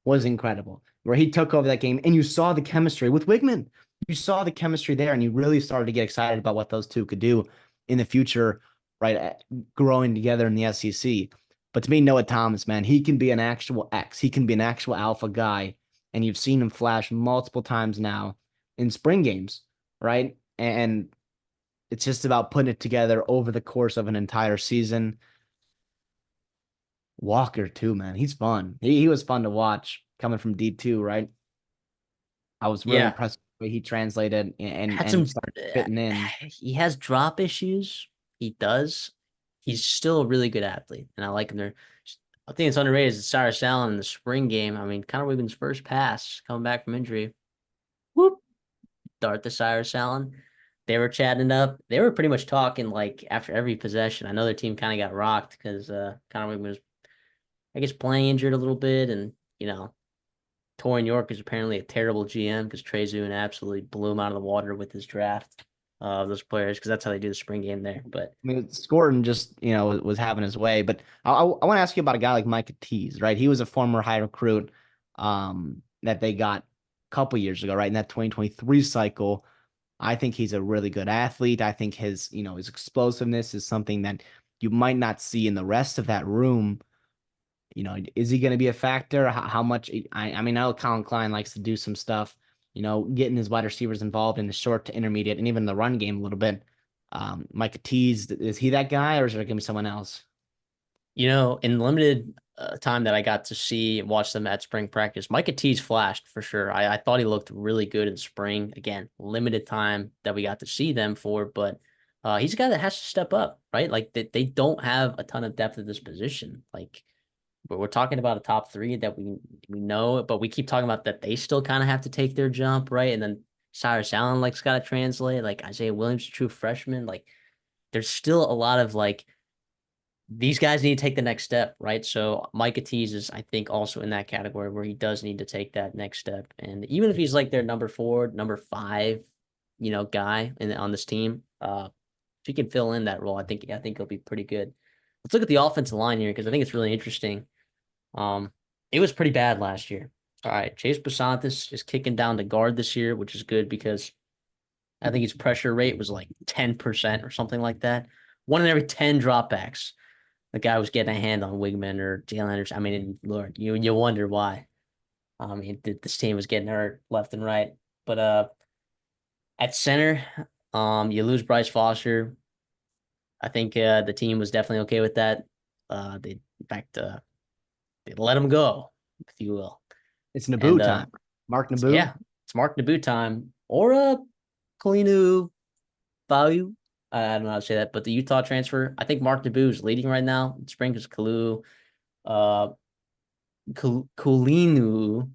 was incredible. Where he took over that game and you saw the chemistry with Wigman. You saw the chemistry there and you really started to get excited about what those two could do in the future, right? Growing together in the SEC. But to me, Noah Thomas, man, he can be an actual X. He can be an actual alpha guy. And you've seen him flash multiple times now in spring games, right? And it's just about putting it together over the course of an entire season. Walker, too, man. He's fun. He was fun to watch coming from D2, right? I was really yeah. impressed with the way he translated Had and some started fitting in. he has drop issues. He does. He's still a really good athlete, and I like him there. I think it's underrated is Cyrus Allen in the spring game. I mean, Connor Wiggins' first pass coming back from injury. Whoop, dart to Cyrus Allen. They were chatting up. They were pretty much talking like after every possession. I know their team kind of got rocked because Connor Wiggins was, I guess, playing injured a little bit, and you know, Torin York is apparently a terrible GM because Trey Zune absolutely blew him out of the water with his draft of those players because that's how they do the spring game there. But I mean, Scourton just, was having his way. But I want to ask you about a guy like Micah Tease, right? He was a former high recruit that they got a couple years ago, right? In that 2023 cycle. I think he's a really good athlete. I think his explosiveness is something that you might not see in the rest of that room. Is he going to be a factor? How much? I mean, I know Colin Klein likes to do some stuff, getting his wide receivers involved in the short to intermediate and even the run game a little bit. Micah Tees, is he that guy or is there going to be someone else? in limited time that I got to see and watch them at spring practice, Micah T's flashed for sure. I thought he looked really good in spring. Again, limited time that we got to see them for, but he's a guy that has to step up, right? Like they don't have a ton of depth at this position. Like but we're talking about a top three that we know, but we keep talking about that they still kind of have to take their jump, right? And then Cyrus Allen like's got to translate, like Isaiah Williams, true freshman. Like there's still a lot of like these guys need to take the next step, right? So Micah Tease is, I think, also in that category where he does need to take that next step. And even if he's like their number four, number five, guy on this team, if he can fill in that role, I think he'll be pretty good. Let's look at the offensive line here because I think it's really interesting. Um, it was pretty bad last year. All right, Chase Basantis is kicking down to guard this year, which is good because I think his pressure rate was like 10% or something like that. One in every 10 dropbacks, the guy was getting a hand on Wigman or Jalen Henderson. I mean, Lord, you wonder why. I mean, this team was getting hurt left and right. But at center, you lose Bryce Foster. I think the team was definitely okay with that. In fact, they let him go, if you will. It's And Naboo time. Mark Naboo. yeah, it's Mark Naboo time or Kalinu Value. I don't know how to say that, but the Utah transfer, I think Mark Naboo is leading right now in spring because uh, Kalinu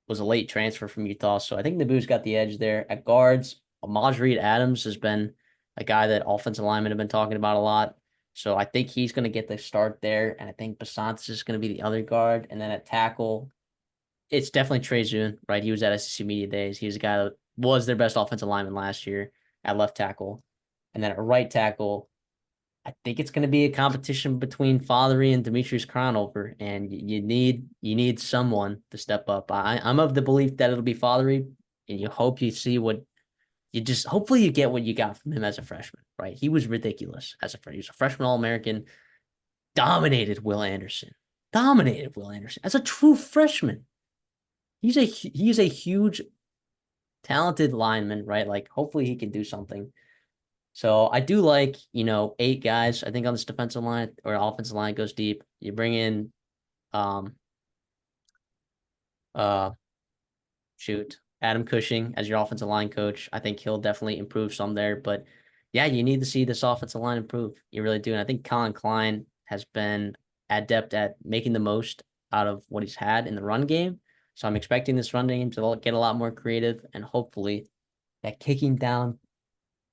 was a late transfer from Utah. So I think Naboo's got the edge there. At guards, Amaj Reed Adams has been a guy that offensive linemen have been talking about a lot. So I think he's going to get the start there. And I think Basantis is going to be the other guard. And then at tackle, it's definitely Trey Zune, right? He was at SEC Media Days. He was a guy that was their best offensive lineman last year at left tackle. And then at right tackle, I think it's going to be a competition between Fothery and Demetrius Cronover, and you need someone to step up. I'm of the belief that it'll be Fothery, and you hope you see what you just hopefully you get what you got from him as a freshman, right? He was ridiculous as a freshman. He was a freshman All-American, dominated Will Anderson as a true freshman. He's a huge talented lineman, right? Like hopefully he can do something. So I do like, 8 guys, I think on this defensive line or offensive line goes deep. You bring in um uh shoot, Adam Cushing as your offensive line coach. I think he'll definitely improve some there. But yeah, you need to see this offensive line improve. You really do. And I think Colin Klein has been adept at making the most out of what he's had in the run game. So I'm expecting this run game to get a lot more creative and hopefully that kicking down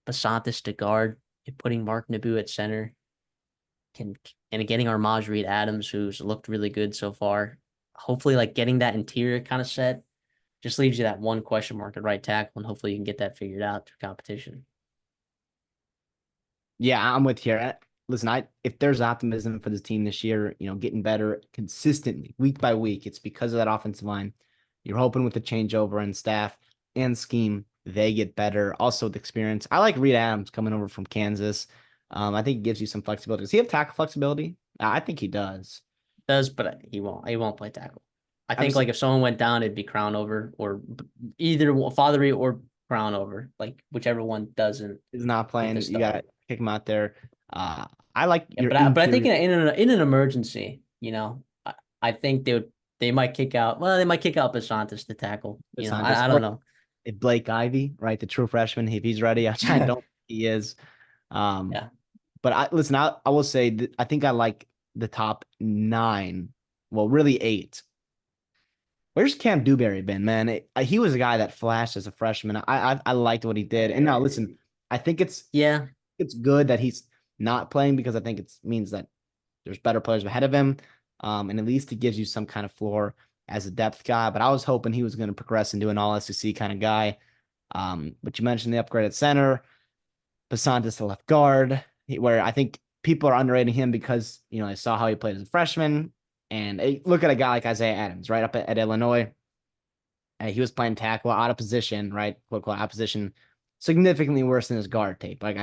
Basantis to guard and putting Mark Naboo at center can and getting our Reed Adams, who's looked really good so far. Hopefully, like getting that interior kind of set just leaves you that one question mark at right tackle, and hopefully you can get that figured out through competition. Yeah, I'm with you. Listen, if there's optimism for this team this year, getting better consistently, week by week, it's because of that offensive line. You're hoping with the changeover and staff and scheme, they get better. Also, with experience, I like Reed Adams coming over from Kansas. I think it gives you some flexibility. Does he have tackle flexibility? I think he does. Does, but he won't. He won't play tackle. I think Obviously, like if someone went down, it'd be Crown over or either Fathery or Crown over, like whichever one doesn't he's not get the playing. You got start. to kick him out there. Uh, I like Yeah, your but I think interior. in an emergency, I think they might kick out. Well, they might kick out Basantis to tackle. DeSantis I don't or know. Blake Ivy, right? The true freshman, if he's ready, which I don't think he is. Um, Yeah, but listen, I will say that I think I like the top 9. Well, really 8. Where's Cam Dewberry been, man? He was a guy that flashed as a freshman. I liked what he did. And now listen, I think yeah, it's good that he's not playing because I think it means that there's better players ahead of him. And at least it gives you some kind of floor as a depth guy. But I was hoping he was going to progress into an all SEC kind of guy. But you mentioned the upgrade at center, Pasantis the left guard, where I think people are underrating him because, they saw how he played as a freshman. And look at a guy like Isaiah Adams, right up at Illinois. He was playing tackle out of position, right? Quote, quote, out of position, significantly worse than his guard tape. Like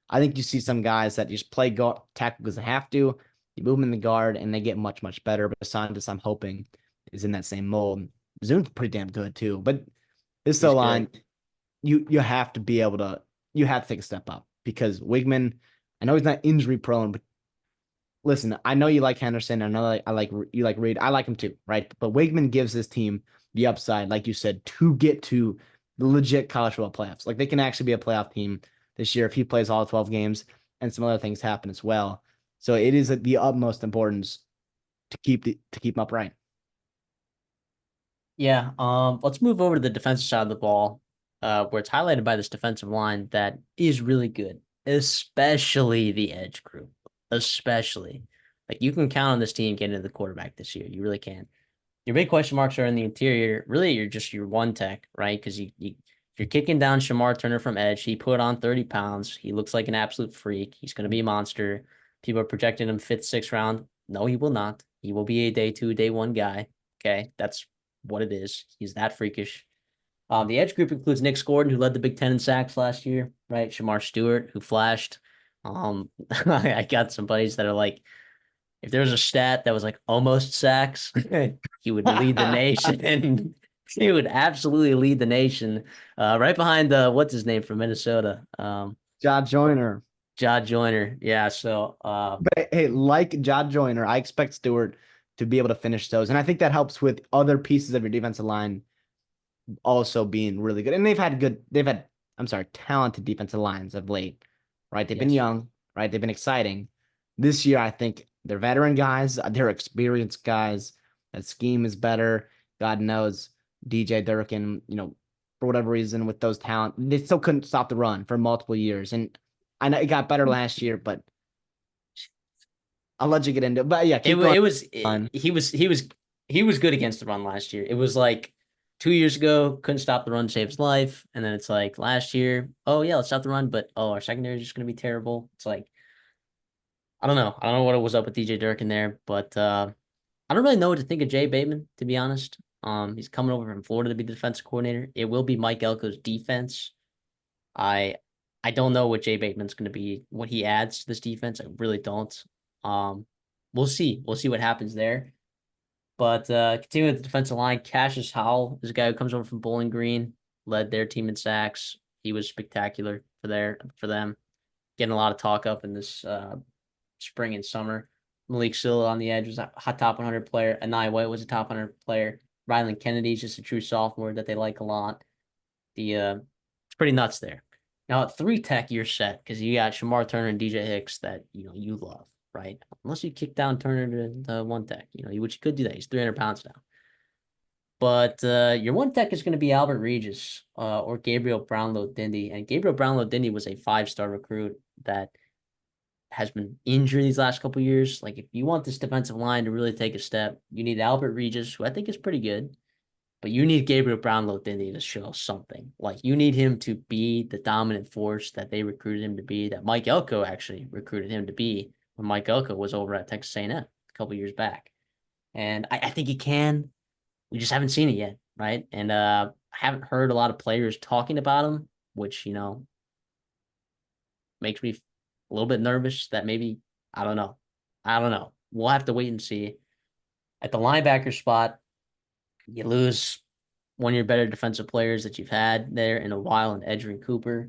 I think you see some guys that just play guard, tackle because they have to. You move them in the guard and they get much, much better. But Santos, I'm hoping, is in that same mold. Zune's pretty damn good too. But this he's line, good. you have to be able to you have to take a step up because Wigman, I know he's not injury prone, but listen, I know you like Henderson. I know I like you like Reed. I like him too, right? But Wigman gives this team the upside, like you said, to get to the legit college football playoffs. Like they can actually be a playoff team this year if he plays all 12 games and some other things happen as well. So it is the utmost importance to keep him upright. Yeah. Let's move over to the defensive side of the ball, where it's highlighted by this defensive line that is really good, especially the edge group. Especially. Like you can count on this team getting to the quarterback this year. You really can. Your big question marks are in the interior. Really, you're just your one tech, right? Because you're kicking down Shamar Turner from edge. He put on 30 pounds. He looks like an absolute freak. He's going to be a monster. People are projecting him fifth, sixth round. No, he will not. He will be a day 2, day 1 guy. Okay, that's what it is. He's that freakish. The edge group includes Nick Gordon, who led the Big Ten in sacks last year, right? Shamar Stewart, who flashed. I got some buddies that are like, if there was a stat that was like almost sacks, he would lead the nation. He would absolutely lead the nation. Right behind the what's his name from Minnesota, John Joyner. Jod Joyner. Yeah. So But hey, like John Joyner, I expect Stewart to be able to finish those. And I think that helps with other pieces of your defensive line also being really good. And I'm sorry, talented defensive lines of late, right? They've been yes, young, right? They've been exciting. This year, I think they're veteran guys, they're experienced guys. That scheme is better. God knows DJ Durkin, for whatever reason, with those talent, they still couldn't stop the run for multiple years. And I know it got better last year, but I'll let you get into it. But yeah, it keep going it was on. he was he was good against the run last year. It was like 2 years ago, couldn't stop the run, save his life. And then it's like last year, oh yeah, let's stop the run, but oh, our secondary is just gonna be terrible. It's like I don't know. I don't know what it was up with DJ Durkin there, but I don't really know what to think of Jay Bateman, to be honest. He's coming over from Florida to be the defensive coordinator. It will be Mike Elko's defense. I I don't know what Jay Bateman's going to be, what he adds to this defense. I really don't. Um, we'll see. We'll see what happens there. But continuing with the defensive line, Cassius Howell is a guy who comes over from Bowling Green, led their team in sacks. He was spectacular for them, getting a lot of talk up in this spring and summer. Malik Silla on the edge was a hot top 100 player. Anai White was a top 100 player. Rylan Kennedy's just a true sophomore that they like a lot. It's pretty nuts there. Now at three tech, you're set because you got Shamar Turner and DJ Hicks that you love, right? Unless you kick down Turner to one tech, which you could do that. He's 300 pounds now. But your one tech is going to be Albert Regis or Gabriel Brownlow Dindy. And Gabriel Brownlow Dindy was a 5-star recruit that has been injured these last couple years. Like if you want this defensive line to really take a step, you need Albert Regis, who I think is pretty good, but you need Gabriel Brownlow Dindy to show something. Like you need him to be the dominant force that they recruited him to be, that Mike Elko actually recruited him to be when Mike Elko was over at Texas A&M a couple years back. And I think he can. We just haven't seen it yet, right? And I haven't heard a lot of players talking about him, which makes me a little bit nervous that maybe I don't know. I don't know. We'll have to wait and see. At the linebacker spot, you lose one of your better defensive players that you've had there in a while in Edgerrin Cooper.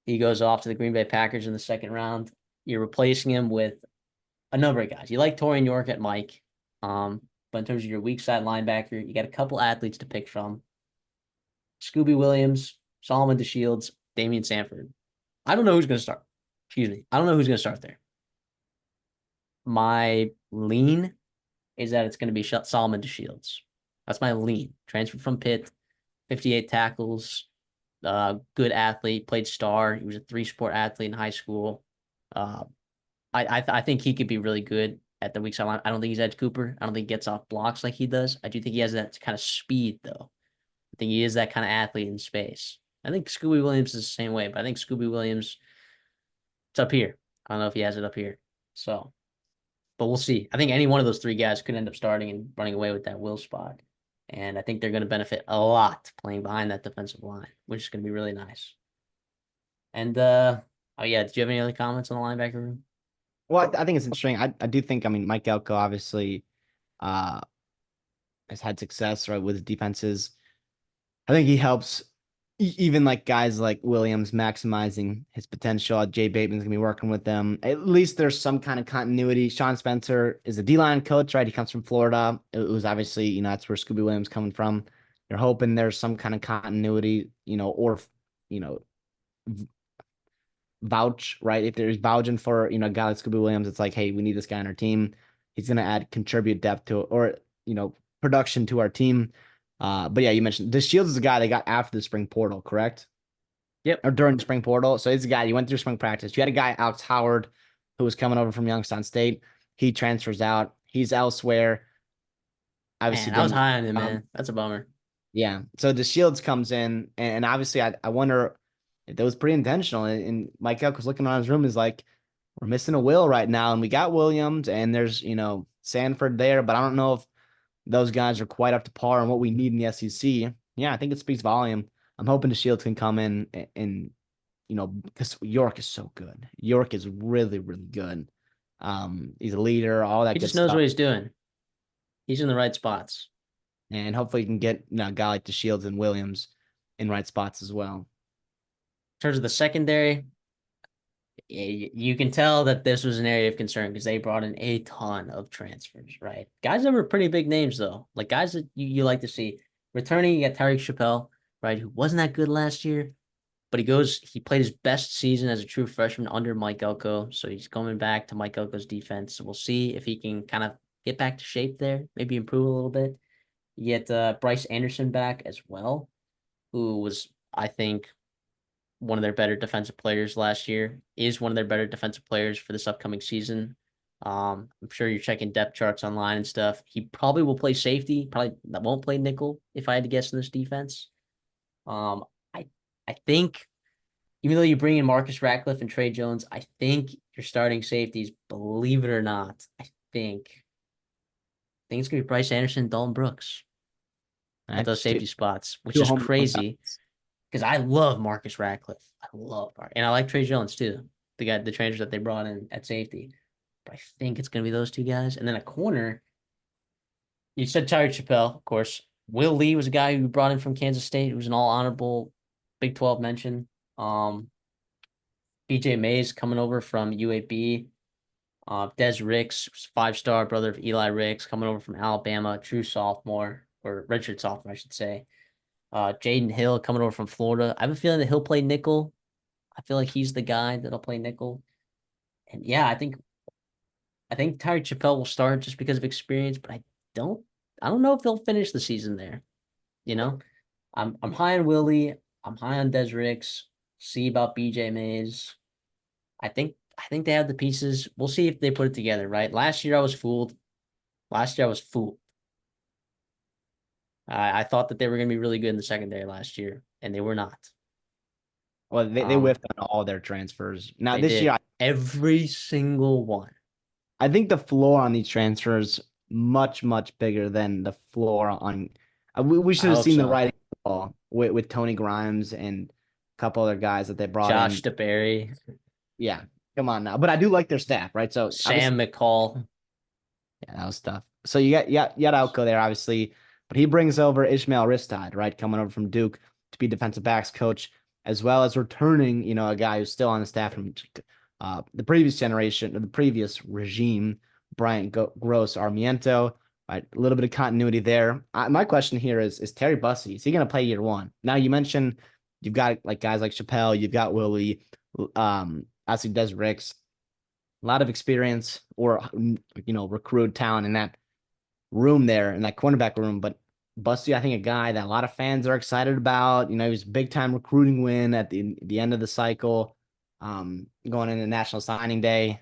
He goes off to the Green Bay Packers in the second round. You're replacing him with a number of guys. You like Torian York at Mike, but in terms of your weak side linebacker, you got a couple athletes to pick from. Scooby Williams, Solomon DeShields, Damian Sanford. I don't know who's going to start. Excuse me. I don't know who's going to start there. My lean is that it's going to be Solomon DeShields. That's my lean. Transferred from Pitt, 58 tackles, good athlete, played star. He was a 3-sport athlete in high school. Uh, I think he could be really good at the weak side line. I don't think he's Edge Cooper. I don't think he gets off blocks like he does. I do think he has that kind of speed, though. I think he is that kind of athlete in space. I think Scooby Williams is the same way, but I think Scooby Williams, it's up here. I don't know if he has it up here. So, but we'll see. I think any one of those three guys could end up starting and running away with that will spot. And I think they're going to benefit a lot playing behind that defensive line, which is going to be really nice. And oh yeah, did you have any other comments on the linebacker room? Well, I think it's interesting. I do think, I mean, Mike Elko obviously uh has had success, right, with his defenses. I think he helps even like guys like Williams maximizing his potential. Jay Bateman's gonna be working with them. At least there's some kind of continuity. Sean Spencer is a D-line coach, right? He comes from Florida. It was obviously, that's where Scooby Williams coming from. They're hoping there's some kind of continuity, or you know, vouch, right? If there's vouching for, a guy like Scooby Williams, it's like, hey, we need this guy on our team. He's gonna contribute depth to it, or production to our team. But yeah, you mentioned the Shields is a guy they got after the spring portal, correct? Yep. Or during the spring portal. So he's a guy you went through spring practice. You had a guy, Alex Howard, who was coming over from Youngstown State. He transfers out. He's elsewhere. Obviously, Man, I was didn't. high on him, man. That's a bummer. Yeah. So the Shields comes in, and obviously, I wonder if that was pretty intentional. And Mike Elk was looking around his room, is like, we're missing a will right now, and we got Williams, and there's Sanford there, but I don't know if those guys are quite up to par on what we need in the SEC. Yeah, I think it speaks volume. I'm hoping the Shields can come in and because York is so good. York is really, really good. He's a leader, all that He good just knows stuff. what he's doing. He's in the right spots. And hopefully you can get a guy like the Shields and Williams in right spots as well. In terms of the secondary, you can tell that this was an area of concern because they brought in a ton of transfers, right? Guys that were pretty big names, though. Like guys that you like to see. Returning, you got Tyreek Chappelle, right? Who wasn't that good last year, but he played his best season as a true freshman under Mike Elko. So he's coming back to Mike Elko's defense. So we'll see if he can kind of get back to shape there, maybe improve a little bit. You get Bryce Anderson back as well, who was, I think, one of their better defensive players last year, is one of their better defensive players for this upcoming season. I'm sure you're checking depth charts online and stuff. He probably will play safety. Probably won't play nickel if I had to guess in this defense. Um, I I think even though you bring in Marcus Ratcliffe and Trey Jones, I think your starting safeties, believe it or not, I think it's gonna be Bryce Anderson, Dalton Brooks at those That's two safety spots, which two is homegrown crazy talents. because I love Marcus Ratcliffe. I love Mark, and I like Trey Jones too, the transfer that they brought in at safety. But I think it's gonna be those two guys, and then a corner. You said Tyree Chappelle, of course. Will Lee was a guy who brought in from Kansas State, who was an all honorable Big 12 mention. BJ Mays coming over from UAB. Des Ricks, 5-star brother of Eli Ricks, coming over from Alabama, true sophomore, or redshirt sophomore, I should say. Jaden Hill coming over from Florida. I have a feeling that he'll play nickel. I feel like he's the guy that'll play nickel. And yeah, I think Tyree Chappelle will start just because of experience, but don't I don't know if they'll finish the season there. You know, I'm high on Willie. I'm high on Des Ricks. See about BJ Mays. I think they have the pieces. We'll see if they put it together, right? Last year I was fooled. Last year I was fooled. I thought that they were going to be really good in the secondary last year, and they were not. Well, they Um, whiffed on all their transfers. Now they this year, did every single one. I think the floor on these transfers much bigger than the floor on. We I should have hope seen the so. writing on the wall with Tony Grimes and a couple other guys that they brought Josh in. DeBerry, Yeah, come on now. But I do like their staff, right? So obviously, Sam McCall, yeah, that was tough. So you got Outco there, obviously, but he brings over Ishmael Ristad, right, coming over from Duke to be defensive backs coach, as well as returning, a guy who's still on the staff from the previous generation, or the previous regime, Bryant Gross Armiento. Right, a little bit of continuity there. My question here is Terry Bussey, is he going to play year one? Now you mentioned you've got like guys like Chappelle, you've got Willie, obviously Des Ricks, a lot of experience or recruit talent in that room there in that cornerback room. But Busty, I think a guy that a lot of fans are excited about. He was a big time recruiting win at the end of the cycle, going into National Signing Day.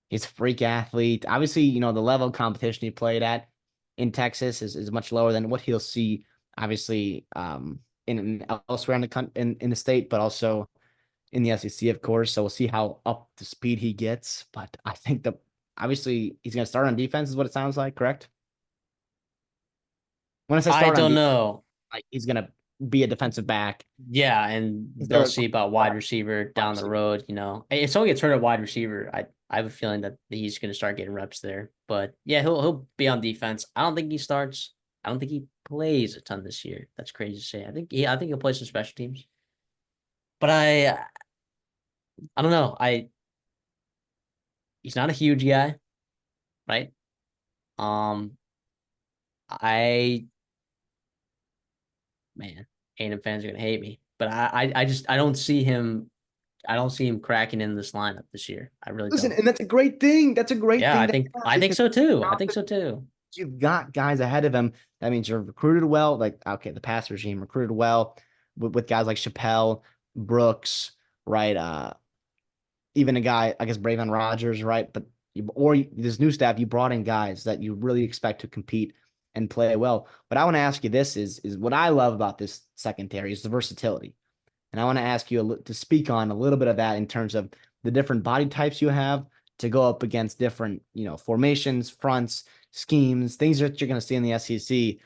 He's a freak athlete. Obviously, the level of competition he played at in Texas is much lower than what he'll see, obviously, in elsewhere in the state, but also in the SEC, of course. So we'll see how up to speed he gets. But I think obviously he's going to start on defense, is what it sounds like, correct? When I say I start on don't defense, know. like he's going to be a defensive back. Yeah, and Is they'll there a see about wide receiver wide down the receiver? road. If someone gets hurt at wide receiver, I have a feeling that he's going to start getting reps there. But yeah, he'll be on defense. I don't think he starts. I don't think he plays a ton this year. That's crazy to say. I think he'll play some special teams. But I don't know. He's not a huge guy, right? Um, I man, A&M fans are gonna hate me, but I don't see him. I don't see him cracking in this lineup this year. I really Listen, don't. and that's a great thing. That's a great Yeah, thing I to think have I think because so too. I think so too. you've got guys ahead of him. That means you're recruited well. Like, okay, the pass regime recruited well with guys like Chappelle, Brooks, right? Even a guy, I guess, Braven Rogers, right? But this new staff, you brought in guys that you really expect to compete and play well. But I want to ask you this: is what I love about this secondary is the versatility. And I want to ask you to speak on a little bit of that in terms of the different body types you have to go up against different, formations, fronts, schemes, things that you're going to see in the SEC,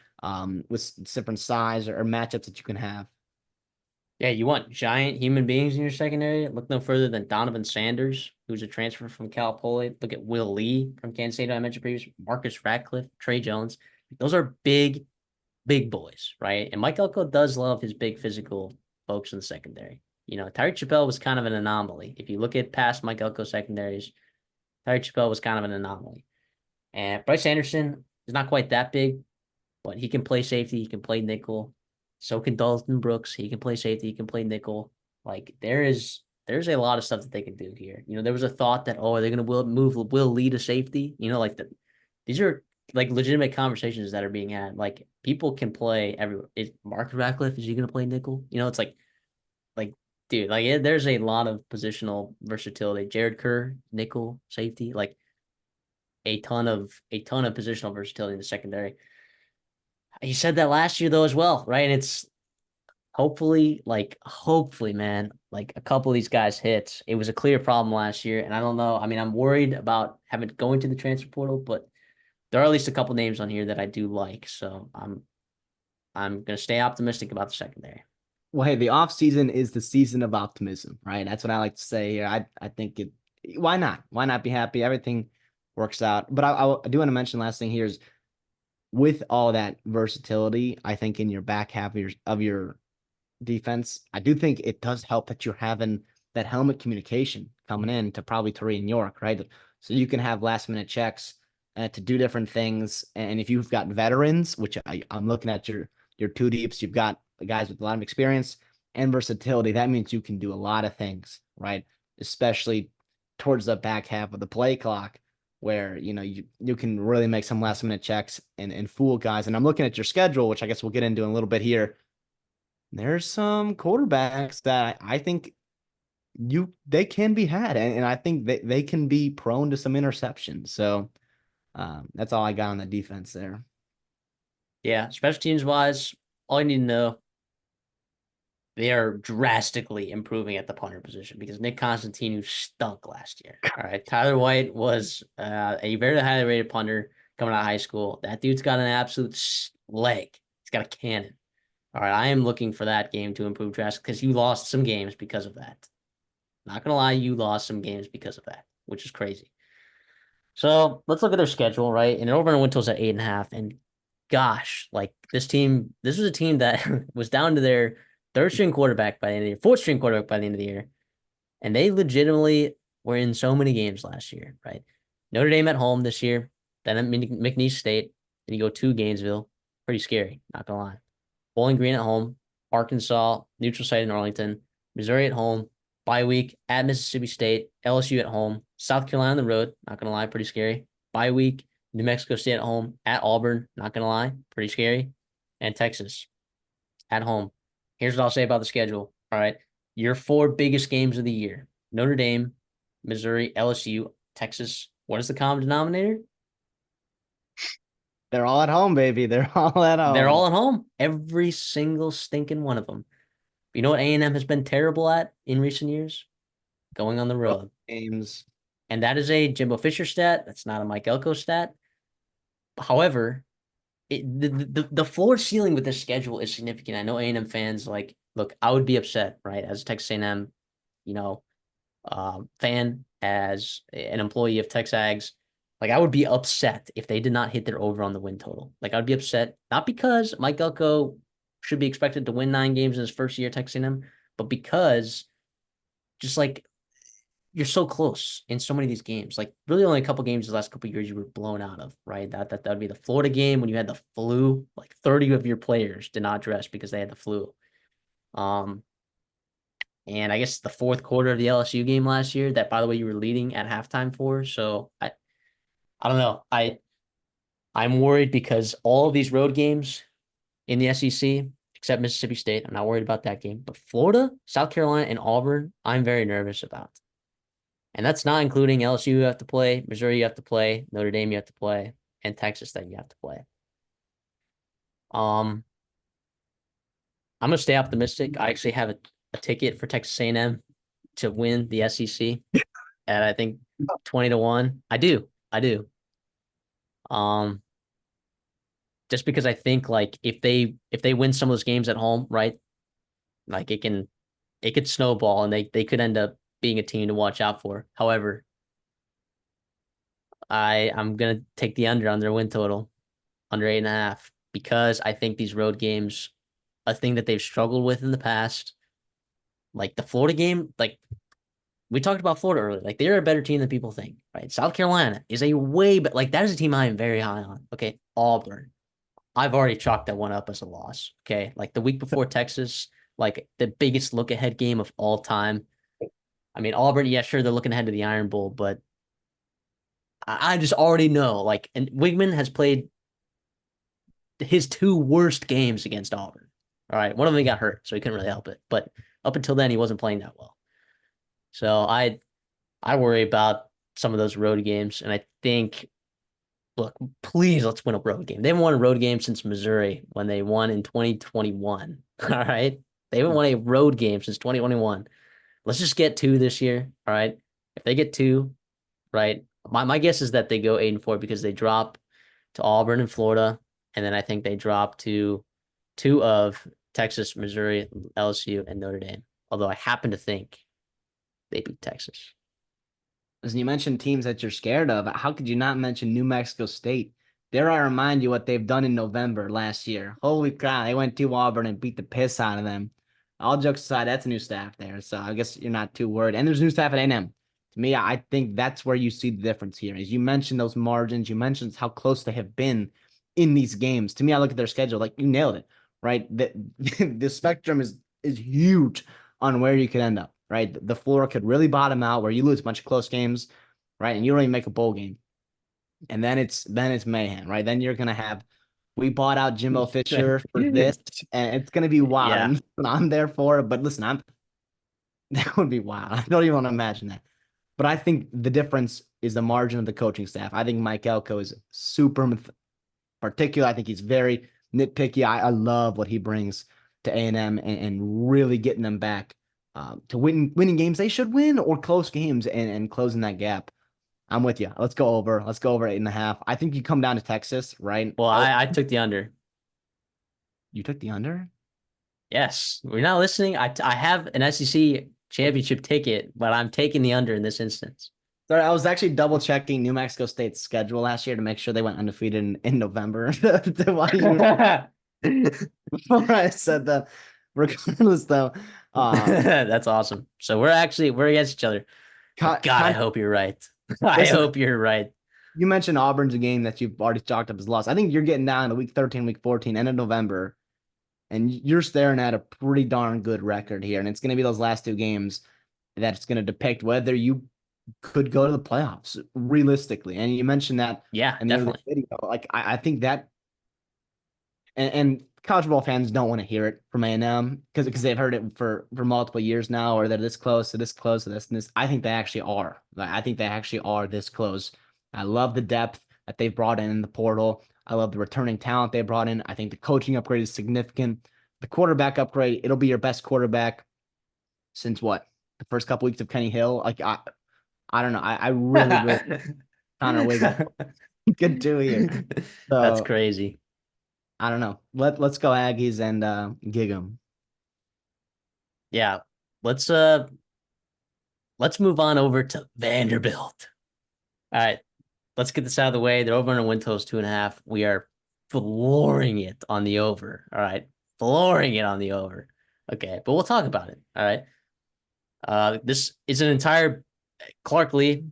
with different size or matchups that you can have. Yeah, you want giant human beings in your secondary? Look no further than Donovan Sanders, who's a transfer from Cal Poly. Look at Will Lee from Kansas State, I mentioned previously. Marcus Ratcliffe, Trey Jones. Those are big boys, right? And Mike Elko does love his big physical folks in the secondary. Tyree Chappelle was kind of an anomaly. If you look at past Mike Elko secondaries, Tyree Chappelle was kind of an anomaly. And Bryce Anderson is not quite that big, but he can play safety. He can play nickel. So can Dalton Brooks. He can play safety. He can play nickel. Like there's a lot of stuff that they can do here. There was a thought that are they going to move Will Lee to safety? These are like legitimate conversations that are being had. Like people can play everywhere. Is Mark Ratcliffe, is he going to play nickel? It's like dude, there's a lot of positional versatility. Jared Kerr, nickel, safety. Like a ton of positional versatility in the secondary. He said that last year though as well, right? And it's hopefully, man, like a couple of these guys hits. It was a clear problem last year, and I don't know. I mean, I'm worried about having going to the transfer portal, but there are at least a couple names on here that I do like. So I'm gonna stay optimistic about the secondary. Well, hey, the off season is the season of optimism, right? That's what I like to say here. I think it. Why not? Why not be happy? Everything works out. But I do want to mention last thing here is with all that versatility. I think in your back half of your defense, I do think it does help that you're having that helmet communication coming in to probably Torrey and York, right? So you can have last minute checks to do different things. And if you've got veterans, which I'm looking at your two deeps, you've got guys with a lot of experience and versatility. That means you can do a lot of things, right? Especially towards the back half of the play clock where you can really make some last minute checks and fool guys. And I'm looking at your schedule, which I guess we'll get into in a little bit here. There's some quarterbacks that I think they can be had, and I think they can be prone to some interceptions. So that's all I got on the defense there. Yeah, special teams wise, all you need to know, they are drastically improving at the punter position because Nick Constantine stunk last year. All right. Tyler White was a very highly rated punter coming out of high school. That dude's got an absolute leg. He's got a cannon. All right. I am looking for that game to improve drastically because you lost some games because of that. Not going to lie, you lost some games because of that, which is crazy. So let's look at their schedule, right? And over in Wintel's at 8.5. And gosh, like this was a team that was down to their third string quarterback by the end of the year, fourth string quarterback by the end of the year. And they legitimately were in so many games last year, right? Notre Dame at home this year, then at McNeese State, then you go to Gainesville. Pretty scary, not gonna lie. Bowling Green at home, Arkansas, neutral site in Arlington, Missouri at home, bye week at Mississippi State, LSU at home, South Carolina on the road, not gonna lie, pretty scary. Bye week, New Mexico State at home, at Auburn, not gonna lie, pretty scary. And Texas at home. Here's what I'll say about the schedule. All right. Your four biggest games of the year: Notre Dame, Missouri, LSU, Texas. What is the common denominator? They're all at home, baby. They're all at They're home. all at home. Every single stinking one of them. You know what A&M has been terrible at in recent years? Going on the Road road. games. And that is a Jimbo Fisher stat. That's not a Mike Elko stat. However, the floor ceiling with this schedule is significant. I know A&M fans like, look, I would be upset, right? As a Texas A&M, you know, fan, as an employee of Texags, like I would be upset if they did not hit their over on the win total. Like I'd be upset, not because Mike Elko should be expected to win 9 games in his first year at Texas A&M, but because just like you're so close in so many of these games. Like really only a couple games the last couple of years you were blown out of, right? That would be the Florida game when you had the flu. Like 30 of your players did not dress because they had the flu. Um, and I guess the fourth quarter of the LSU game last year, that by the way you were leading at halftime for. So I don't know. I'm worried because all of these road games in the SEC, except Mississippi State, I'm not worried about that game. But Florida, South Carolina, and Auburn, I'm very nervous about. And that's not including LSU you have to play, Missouri you have to play, Notre Dame you have to play, and Texas that you have to play. Um, I'm gonna stay optimistic. I actually have a ticket for Texas A&M to win the SEC at I think 20-1. I do. I do. Um, just because I think like if they win some of those games at home, right? Like it could snowball and they could end up being a team to watch out for. However, I'm gonna take the under on their win total, under 8.5, because I think these road games, a thing that they've struggled with in the past, like the Florida game, like we talked about Florida earlier, like they're a better team than people think, right? South Carolina is a way better, like that is a team I am very high on. Okay, Auburn, I've already chalked that one up as a loss. Okay, like the week before Texas, like the biggest look ahead game of all time. I mean, Auburn, yeah, sure, they're looking ahead to the Iron Bowl, but I just already know, like, and Wigman has played his two worst games against Auburn. All right, one of them he got hurt, so he couldn't really help it. But up until then, he wasn't playing that well. So I worry about some of those road games, and I think look, please let's win a road game. They haven't won a road game since Missouri when they won in 2021. All right. They haven't won a road game since 2021. Let's just get two this year. All right. If they get two, right? My guess is that they go 8-4 because they drop to Auburn and Florida, and then I think they drop to two of Texas, Missouri, LSU, and Notre Dame. Although I happen to think they beat Texas. As you mentioned teams that you're scared of, how could you not mention New Mexico State? Dare I remind you what they've done in November last year? Holy crap, they went to Auburn and beat the piss out of them. All jokes aside, that's a new staff there, so I guess you're not too worried. And there's new staff at A&M. To me, I think that's where you see the difference here. As you mentioned those margins, you mentioned how close they have been in these games. To me, I look at their schedule, like you nailed it, right? The spectrum is huge on where you could end up, right? The floor could really bottom out where you lose a bunch of close games, right? And you don't even make a bowl game. And then it's mayhem, right? Then you're gonna have we bought out Jimbo Fisher for this, and it's gonna be wild. Yeah. And I'm there for it. But listen, I'm that would be wild. I don't even want to imagine that. But I think the difference is the margin of the coaching staff. I think Mike Elko is super particular. I think he's very nitpicky. I love what he brings to A&M and really getting them back to winning games they should win or close games and closing that gap. I'm with you. Let's go over. Let's go over 8.5. I think you come down to Texas, right? Well, Oh, I took the under. you took the under? Yes. We're not listening. I have an SEC championship ticket, but I'm taking the under in this instance. Sorry, I was actually double checking New Mexico State's schedule last year to make sure they went undefeated in November. Before I said that, regardless though, That's awesome. So we're against each other. But God, I con- hope you're right. I listen, hope you're right. you mentioned Auburn's a game that you've already chalked up as lost. I think you're getting down to week 13, week 14, end of November, and you're staring at a pretty darn good record here. And it's going to be those last two games that's going to depict whether you could go to the playoffs realistically. And you mentioned that Yeah, in the early definitely. video. Like I think that, and college football fans don't want to hear it from A&M because they've heard it for multiple years now, or they're this close to this close to this and this. I think they actually are. I think they actually are this close. I love the depth that they've brought in the portal. I love the returning talent they brought in. I think the coaching upgrade is significant. The quarterback upgrade, it'll be your best quarterback since what? The first couple weeks of Kenny Hill. Like I don't know. I really, really Connor Wiggins could do here. That's So crazy. I don't know. Let's go Aggies and gig them. Yeah. Let's let's move on over to Vanderbilt. All right. Let's get this out of the way. They're over on a win total is 2.5. We are flooring it on the over. All right. Flooring it on the over. Okay, but we'll talk about it. All right. This is an entire Clark Lee.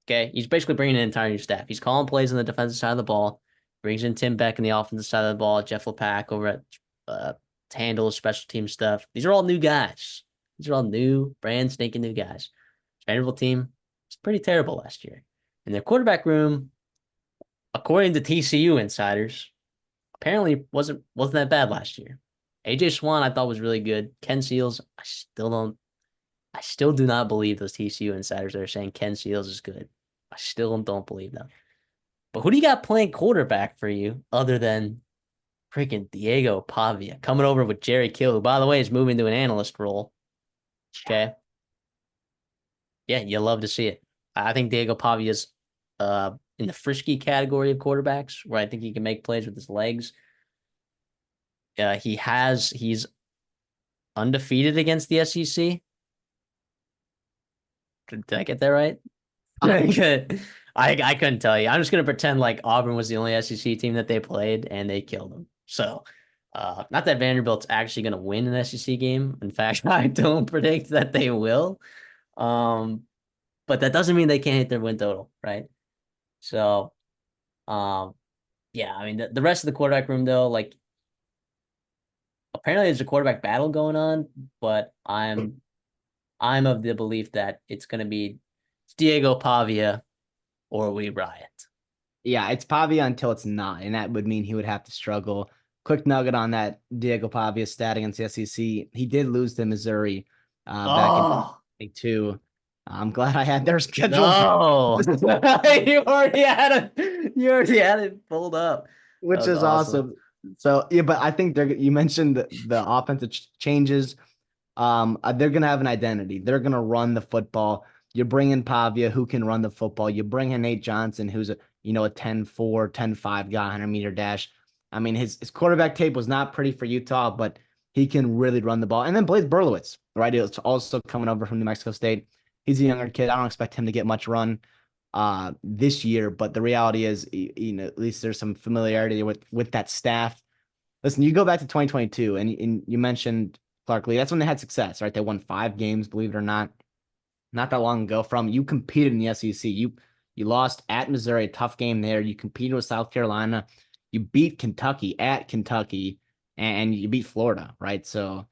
Okay, he's basically bringing an entire new staff. He's calling plays on the defensive side of the ball. Brings in Tim Beck on the offensive side of the ball. Jeff LePack over at to handle special team stuff. These are all new guys. These are all new, brand stinking new guys. Vanderbilt team was pretty terrible last year, and their quarterback room, according to TCU insiders, apparently wasn't that bad last year. AJ Swan I thought was really good. Ken Seals, I still do not believe those TCU insiders that are saying Ken Seals is good. I still don't believe them. But who do you got playing quarterback for you other than freaking Diego Pavia coming over with Jerry Kill, who, by the way, is moving to an analyst role? Okay. Yeah, you love to see it. I think Diego Pavia's in the frisky category of quarterbacks where I think he can make plays with his legs. He's undefeated against the SEC. Did I get that right? I couldn't tell you. I'm just gonna pretend like Auburn was the only SEC team that they played and they killed them. So, not that Vanderbilt's actually gonna win an SEC game. In fact, I don't predict that they will. Um, but that doesn't mean they can't hit their win total, right? So, um, yeah. I mean, the rest of the quarterback room though, like apparently there's a quarterback battle going on, but I'm of the belief that it's gonna be Diego Pavia or we riot. Yeah, it's Pavia until it's not, and that would mean he would have to struggle. Quick nugget on that Diego Pavia stat against the SEC. He did lose to Missouri back in Oh, 22. I'm glad I had their schedule, No, you already had it pulled up. That which was is awesome. awesome. So yeah, but I think you mentioned the offensive changes. They're gonna have an identity. They're gonna run the football. You bring in Pavia, who can run the football. You bring in Nate Johnson, who's a 10-4, 10-5 guy, 100-meter dash. I mean, his quarterback tape was not pretty for Utah, but he can really run the ball. And then Blaise Berlowitz, right? It's also coming over from New Mexico State. He's a younger kid. I don't expect him to get much run this year, but the reality is, at least there's some familiarity with that staff. Listen, you go back to 2022, and you mentioned Clark Lee. That's when they had success, right? They won 5 games, believe it or not that long ago. From you competed in the SEC. You lost at Missouri, a tough game there. You competed with South Carolina. You beat Kentucky at Kentucky, and you beat Florida, right? So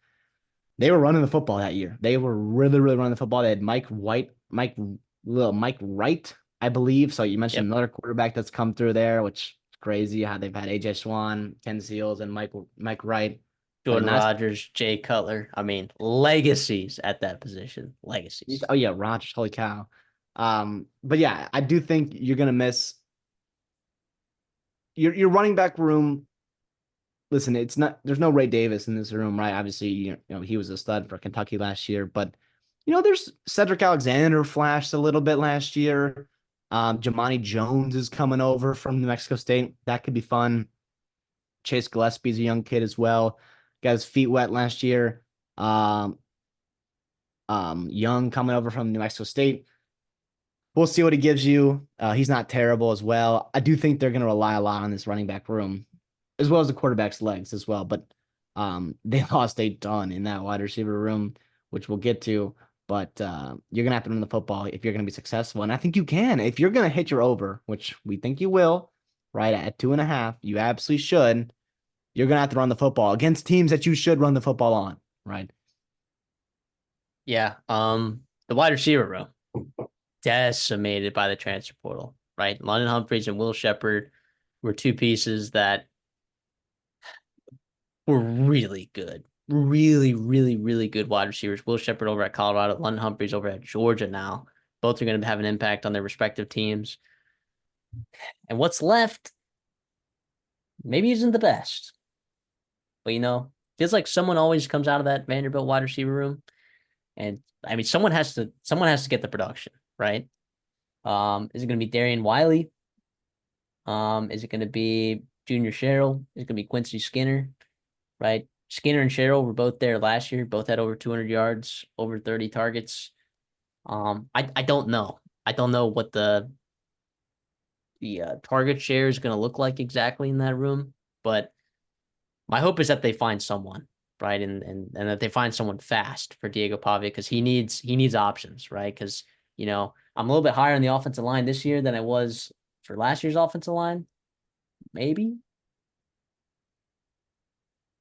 they were running the football that year. They were really, really running the football. They had Mike Wright, I believe. So you mentioned Yep. another quarterback that's come through there, which is crazy how they've had AJ Swan, Ken Seals, and Mike Wright. But Jordan nice. Rogers, Jay Cutler. I mean, legacies at that position. Legacies. Oh yeah, Rogers, holy cow. But yeah, I do think you're gonna miss your running back room. Listen, it's not there's no Ray Davis in this room, right? Obviously, he was a stud for Kentucky last year, but there's Cedric Alexander flashed a little bit last year. Jamani Jones is coming over from New Mexico State. That could be fun. Chase Gillespie's a young kid as well. Got his feet wet last year. Um, Young coming over from New Mexico State. We'll see what he gives you. He's not terrible as well. I do think they're going to rely a lot on this running back room, as well as the quarterback's legs as well. But they lost a ton in that wide receiver room, which we'll get to. But you're going to have to run the football if you're going to be successful. And I think you can. If you're going to hit your over, which we think you will, right, at 2.5, you absolutely should. You're going to have to run the football against teams that you should run the football on, right? Yeah. The wide receiver room decimated by the transfer portal, right? London Humphreys and Will Shepherd were two pieces that were really good. Really, really, really good wide receivers. Will Shepherd over at Colorado, London Humphreys over at Georgia now. Both are going to have an impact on their respective teams. And what's left maybe isn't the best. But feels like someone always comes out of that Vanderbilt wide receiver room. And I mean someone has to get the production, right? Is it gonna be Darian Wiley? Is it gonna be Junior Sherrill? Is it gonna be Quincy Skinner? Right? Skinner and Sherrill were both there last year, both had over 200 yards, over 30 targets. I don't know. I don't know what the target share is going to look like exactly in that room, but my hope is that they find someone, right, and that they find someone fast for Diego Pavia because he needs options, right? Because I'm a little bit higher on the offensive line this year than I was for last year's offensive line, maybe,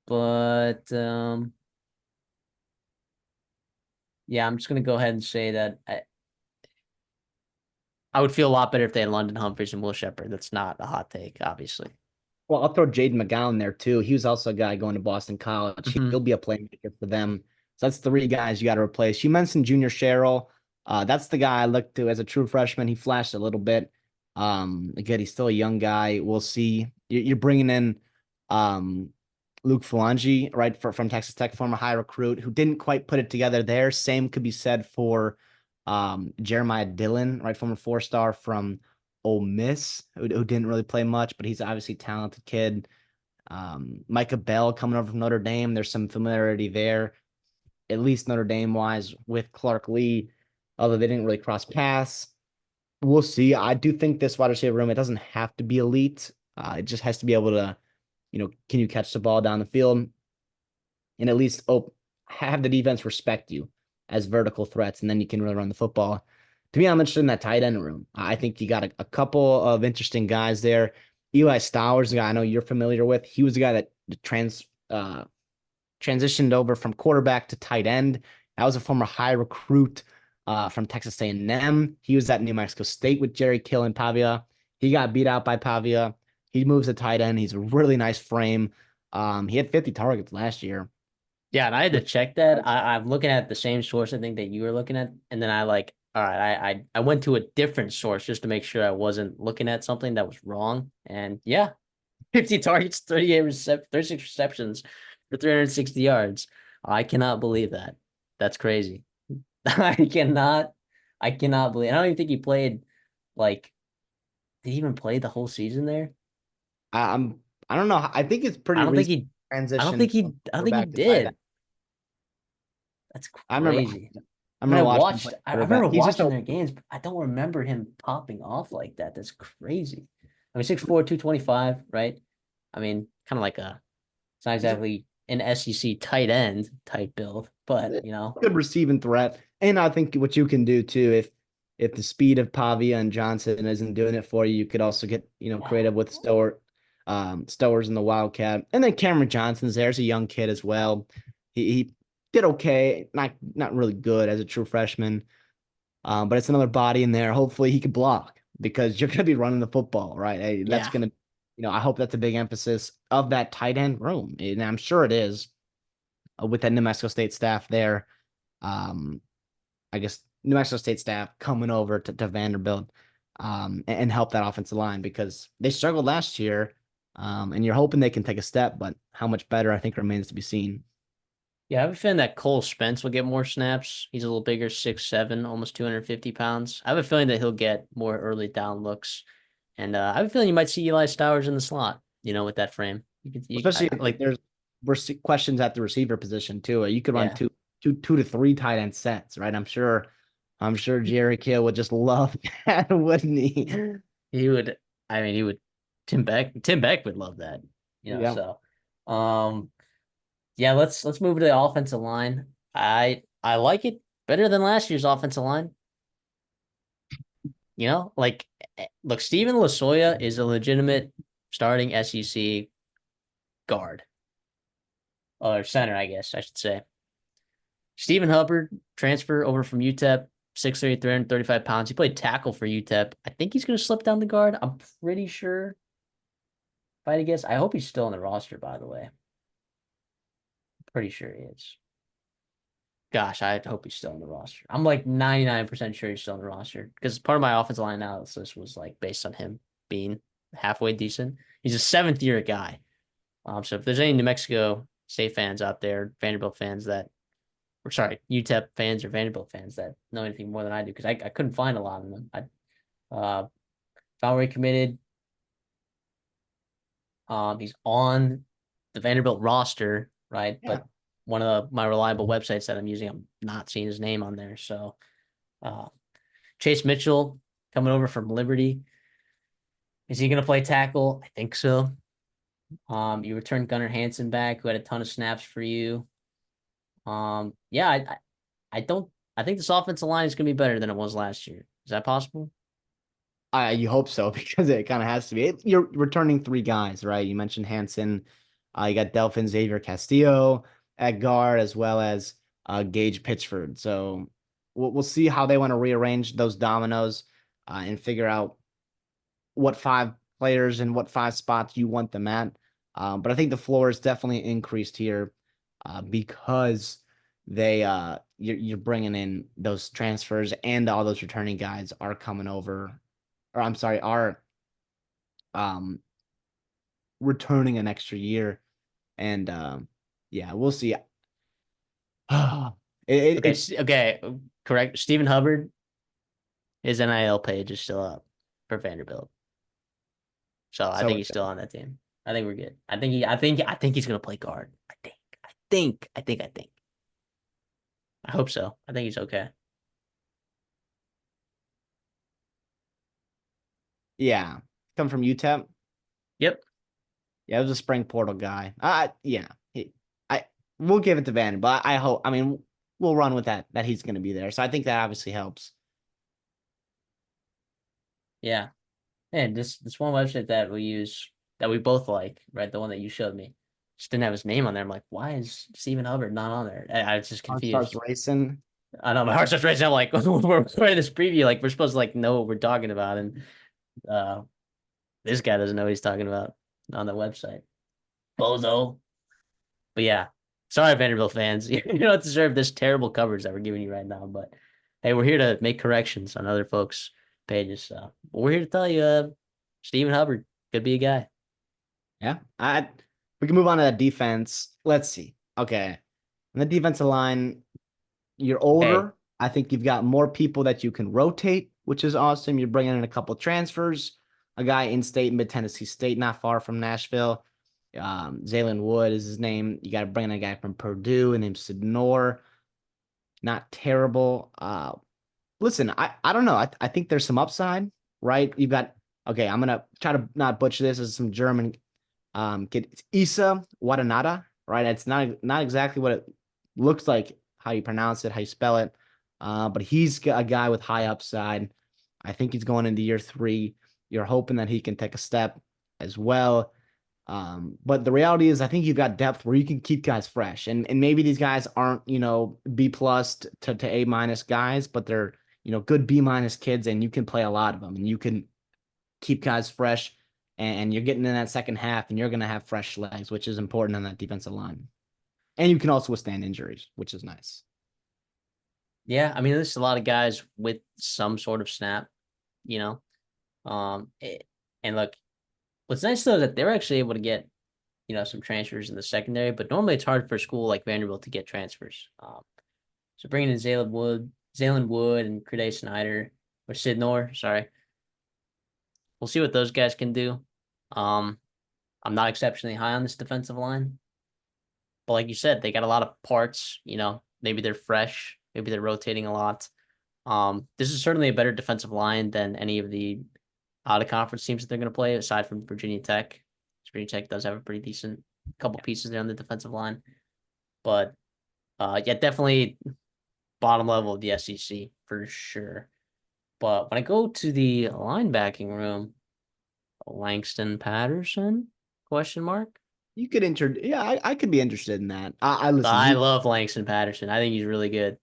but yeah, I'm just gonna go ahead and say that I would feel a lot better if they had London Humphreys and Will Shepherd. That's not a hot take, obviously. Well, I'll throw Jaden McGowan there too. He was also a guy going to Boston College. He'll Mm-hmm. be a playmaker for them. So that's 3 guys you got to replace. You mentioned Junior Sherrill. That's the guy I looked to as a true freshman. He flashed a little bit. Again, he's still a young guy. We'll see. You're bringing in um, Luke Falangi, right, from Texas Tech, former high recruit, who didn't quite put it together there. Same could be said for Jeremiah Dillon, right, former 4-star from Ole Miss, who didn't really play much, but he's obviously a talented kid. Micah Bell coming over from Notre Dame. There's some familiarity there, at least Notre Dame wise, with Clark Lee, although they didn't really cross paths. We'll see. I do think this wide receiver room, it doesn't have to be elite. It just has to be able to, can you catch the ball down the field and at least have the defense respect you as vertical threats, and then you can really run the football. To me, I'm interested in that tight end room. I think you got a couple of interesting guys there. Eli Stowers, the guy I know you're familiar with, he was the guy that transitioned over from quarterback to tight end. That was a former high recruit from Texas A&M. He was at New Mexico State with Jerry Kill and Pavia. He got beat out by Pavia. He moves to tight end. He's a really nice frame. He had 50 targets last year. Yeah, and I had to Which, check that. I'm looking at the same source I think that you were looking at, and then I all right, I went to a different source just to make sure I wasn't looking at something that was wrong. And yeah, 50 targets, 36 receptions for 360 yards. I cannot believe that. That's crazy. I cannot, I cannot believe. I don't even think he played like, did he even play the whole season there? I'm I don't know. I think it's I pretty don't think recent he, I don't transition think he, from I don't think he quarterback to tight end. did. That's I remember crazy. I I mean, remember watching him play I remember quarterback. He's just watching a their games, but I don't remember him popping off like that. That's crazy. I mean, 6'4", 225, right? I mean, kind of like it's not he's a exactly an SEC tight end type build, but good receiving threat. And I think what you can do too, if the speed of Pavia and Johnson isn't doing it for you, you could also get, creative with Stowers in the Wildcat. And then Cameron Johnson's there's a young kid as well. He did okay, not really good as a true freshman. But it's another body in there. Hopefully he can block because you're gonna be running the football, right? Hey, that's yeah, gonna, I hope that's a big emphasis of that tight end room. And I'm sure it is with that New Mexico State staff there. Um, I guess New Mexico State staff coming over to Vanderbilt and help that offensive line because they struggled last year. And you're hoping they can take a step, but how much better I think remains to be seen. yeah. I have a feeling that Cole Spence will get more snaps. He's a little bigger, 6'7", almost 250 pounds. I have a feeling that he'll get more early down looks, and I have a feeling you might see Eli Stowers in the slot. With that frame, Especially if like, there's questions at the receiver position too. You could run yeah, two to three tight end sets, right? I'm sure Jerry Kill would just love that, wouldn't he? he would. I mean, he would. Tim Beck would love that. Yeah. So, um, yeah. Let's move to the offensive line. I like it better than last year's offensive line. Like, look, Steven Lasoya is a legitimate starting SEC guard or center, I guess I should say. Stephen Hubbard transfer over from UTEP, 6'3", 335 pounds. He played tackle for UTEP. I think he's going to slip down the guard. I'm pretty sure. If I had to guess, I hope he's still on the roster, by the way. Pretty sure he is. Gosh, I hope he's still on the roster. I'm like 99% sure he's still on the roster because part of my offensive line analysis was like based on him being halfway decent. He's a seventh year guy. So if there's any New Mexico State fans out there, Vanderbilt fans or sorry, UTEP fans or Vanderbilt fans that know anything more than I do, because I couldn't find a lot of them. I found where he committed. He's on the Vanderbilt roster, right? Yeah. But one of my reliable websites that I'm using, I'm not seeing his name on there. So uh, Chase Mitchell coming over from Liberty. Is he going to play tackle? I think so. You returned Gunnar Hansen back, who had a ton of snaps for you. Yeah, I don't. I think this offensive line is going to be better than it was last year. Is that possible? You hope so because it kind of has to be. You're returning three guys, right? You mentioned Hanson. You got Delphin Xavier Castillo at guard as well as Gage Pitchford. So we'll see how they want to rearrange those dominoes and figure out what five players and what five spots you want them at. But I think the floor is definitely increased here because you're bringing in those transfers and all those returning guys are coming over, or I'm sorry, are um returning an extra year, and yeah, we'll see. Okay, It's okay, correct. Stephen Hubbard, his NIL page is still up for Vanderbilt, so I so think he's still on that team. I think we're good. I think he's gonna play guard. I think. I hope so. I think he's okay. yeah, come from UTEP. Yep. Yeah, it was a spring portal guy. Yeah, I we'll give it to Van, but I hope. I mean, we'll run with that he's going to be there. So I think that obviously helps. Yeah. And this one website that we use that we both like, right? The one that you showed me, just didn't have his name on there. I'm like, why is Stephen Hubbard not on there? I was just Art starts confused. racing. I know my heart starts racing. I'm like, we're recording this preview, like we're supposed to like know what we're talking about, and uh, this guy doesn't know what he's talking about on the website. Bozo. But yeah, sorry, Vanderbilt fans, you don't deserve this terrible coverage that we're giving you right now. But Hey, we're here to make corrections on other folks' pages. So we're here to tell you, Stephen Hubbard could be a guy. Yeah. We can move on to that defense. Let's see. Okay. On the defensive line, you're Hey, older. I think you've got more people that you can rotate, which is awesome. You're bringing in a couple transfers. A guy in state, mid Tennessee State, not far from Nashville. Zaylen Wood is his name. You got to bring in a guy from Purdue named Sidnor. Not terrible. Listen, I don't know. I think there's some upside, right? You've got okay. I'm gonna try to not butcher this as some German kid. It's Isa Wadanada, right? It's not exactly what it looks like, how you pronounce it, how you spell it. But he's a guy with high upside. I think he's going into year three. You're hoping that he can take a step as well. But the reality is, I think you've got depth where you can keep guys fresh, and maybe these guys aren't B plus to A minus guys, but they're good B minus kids, and you can play a lot of them, and you can keep guys fresh, and you're getting in that second half, and you're gonna have fresh legs, which is important on that defensive line, and you can also withstand injuries, which is nice. yeah, I mean, there's a lot of guys with some sort of snap, you know. And look, what's nice though is that they're actually able to get some transfers in the secondary, but normally it's hard for a school like Vanderbilt to get transfers. So bringing in Zaylen Wood, and Crede Snyder or Sidnor, sorry, we'll see what those guys can do. Um, I'm not exceptionally high on this defensive line, but like you said, they got a lot of parts. Maybe they're fresh, maybe they're rotating a lot. This is certainly a better defensive line than any of the out of conference teams that they're going to play, aside from Virginia Tech. Virginia Tech does have a pretty decent couple pieces there on the defensive line, but yeah, definitely bottom level of the SEC for sure. But when I go to the linebacking room, Langston Patterson? Question mark. You could yeah, I could be interested in that. I listen. I love Langston Patterson. I think he's really good.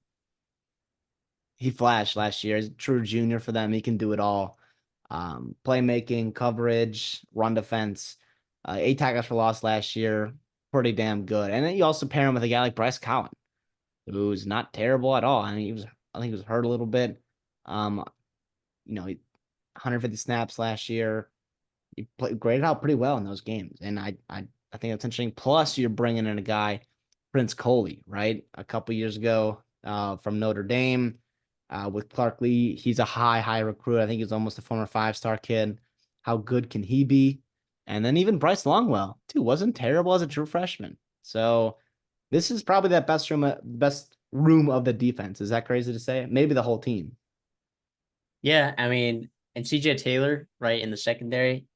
He flashed last year. He's a true junior for them. He can do it all. Playmaking, coverage, run defense. 8 tackles for loss last year. Pretty damn good. And then you also pair him with a guy like Bryce Collin, who's not terrible at all. I think he was hurt a little bit. Um, 150 snaps last year. He graded out pretty well in those games. And I think that's interesting. Plus, you're bringing in a guy, Prince Coley, right? A couple years ago from Notre Dame with Clark Lee. He's a high recruit. I think he's almost a former 5-star kid. How good can he be? And then even Bryce Longwell, too, wasn't terrible as a true freshman. So this is probably that best room of the defense. Is that crazy to say? Maybe the whole team. Yeah, I mean, and CJ Taylor, right, in the secondary,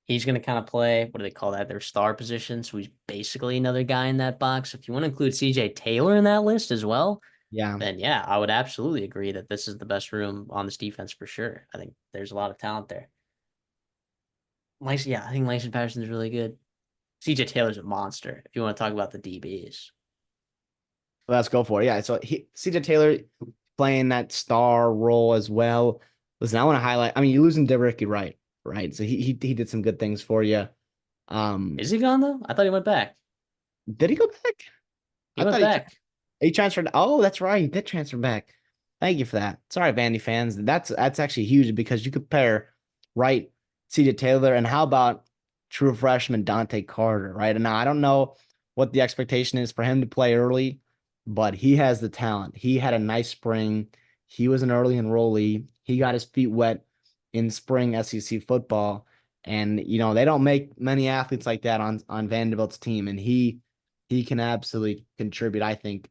he's going to kind of play, what do they call that? Their star position. So he's basically another guy in that box. If you want to include CJ Taylor in that list as well, Yeah. then yeah, I would absolutely agree that this is the best room on this defense for sure. I think there's a lot of talent there. Yeah, I think Langston Patterson is really good. CJ Taylor's a monster. If you want to talk about the DBs. Let's go for it. Yeah. So CJ Taylor playing that star role as well. Listen, I want to highlight. I mean, you're losing Ricky Wright, right? So he did some good things for you. Is he gone though? I thought he went back. Did he go back? He I went thought back. he transferred. Oh, that's right. He did transfer back. Thank you for that. Sorry, Vandy fans. That's actually huge because you could pair right CJ Taylor and how about true freshman Dante Carter, right? And now I don't know what the expectation is for him to play early, but he has the talent. He had a nice spring. He was an early enrollee. He got his feet wet in spring SEC football. And they don't make many athletes like that on Vanderbilt's team. And he can absolutely contribute, I think,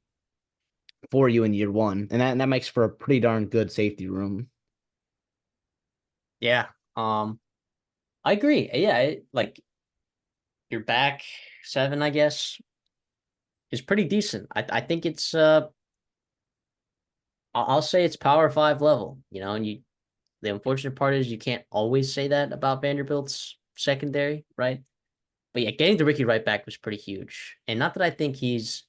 for you in year one. And that makes for a pretty darn good safety room. Yeah. I agree. Yeah, like your back seven, I guess, is pretty decent. I think it's I'll say it's Power Five level, and the unfortunate part is you can't always say that about Vanderbilt's secondary, right? But yeah, getting the Ricky right back was pretty huge. And not that I think he's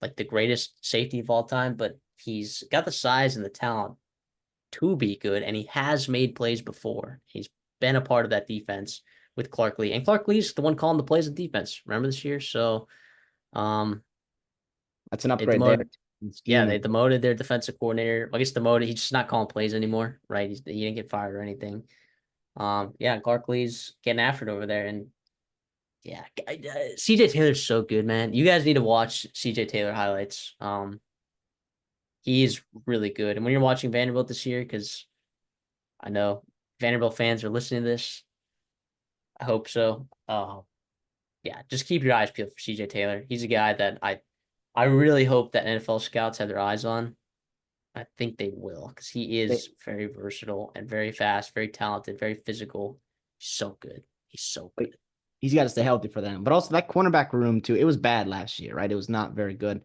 like the greatest safety of all time, but he's got the size and the talent to be good, and he has made plays before. He's been a part of that defense with Clark Lee, and Clark Lee's the one calling the plays of defense. Remember this year? So, That's an it's upgrade there. more. Yeah, they scheming. demoted their defensive coordinator. I guess demoted. He's just not calling plays anymore, right? He didn't get fired or anything. Yeah, Clark Lee's getting after it over there, and yeah, CJ Taylor's so good, man. You guys need to watch CJ Taylor highlights. He is really good. And when you're watching Vanderbilt this year, because I know Vanderbilt fans are listening to this, I hope so. Yeah, just keep your eyes peeled for CJ Taylor. He's a guy that I really hope that NFL scouts have their eyes on. I think they will because he They, is very versatile and very fast, very talented, very physical. He's so good. He's so but good. he's got to stay healthy for them. But also that cornerback room too. It was bad last year, right? It was not very good.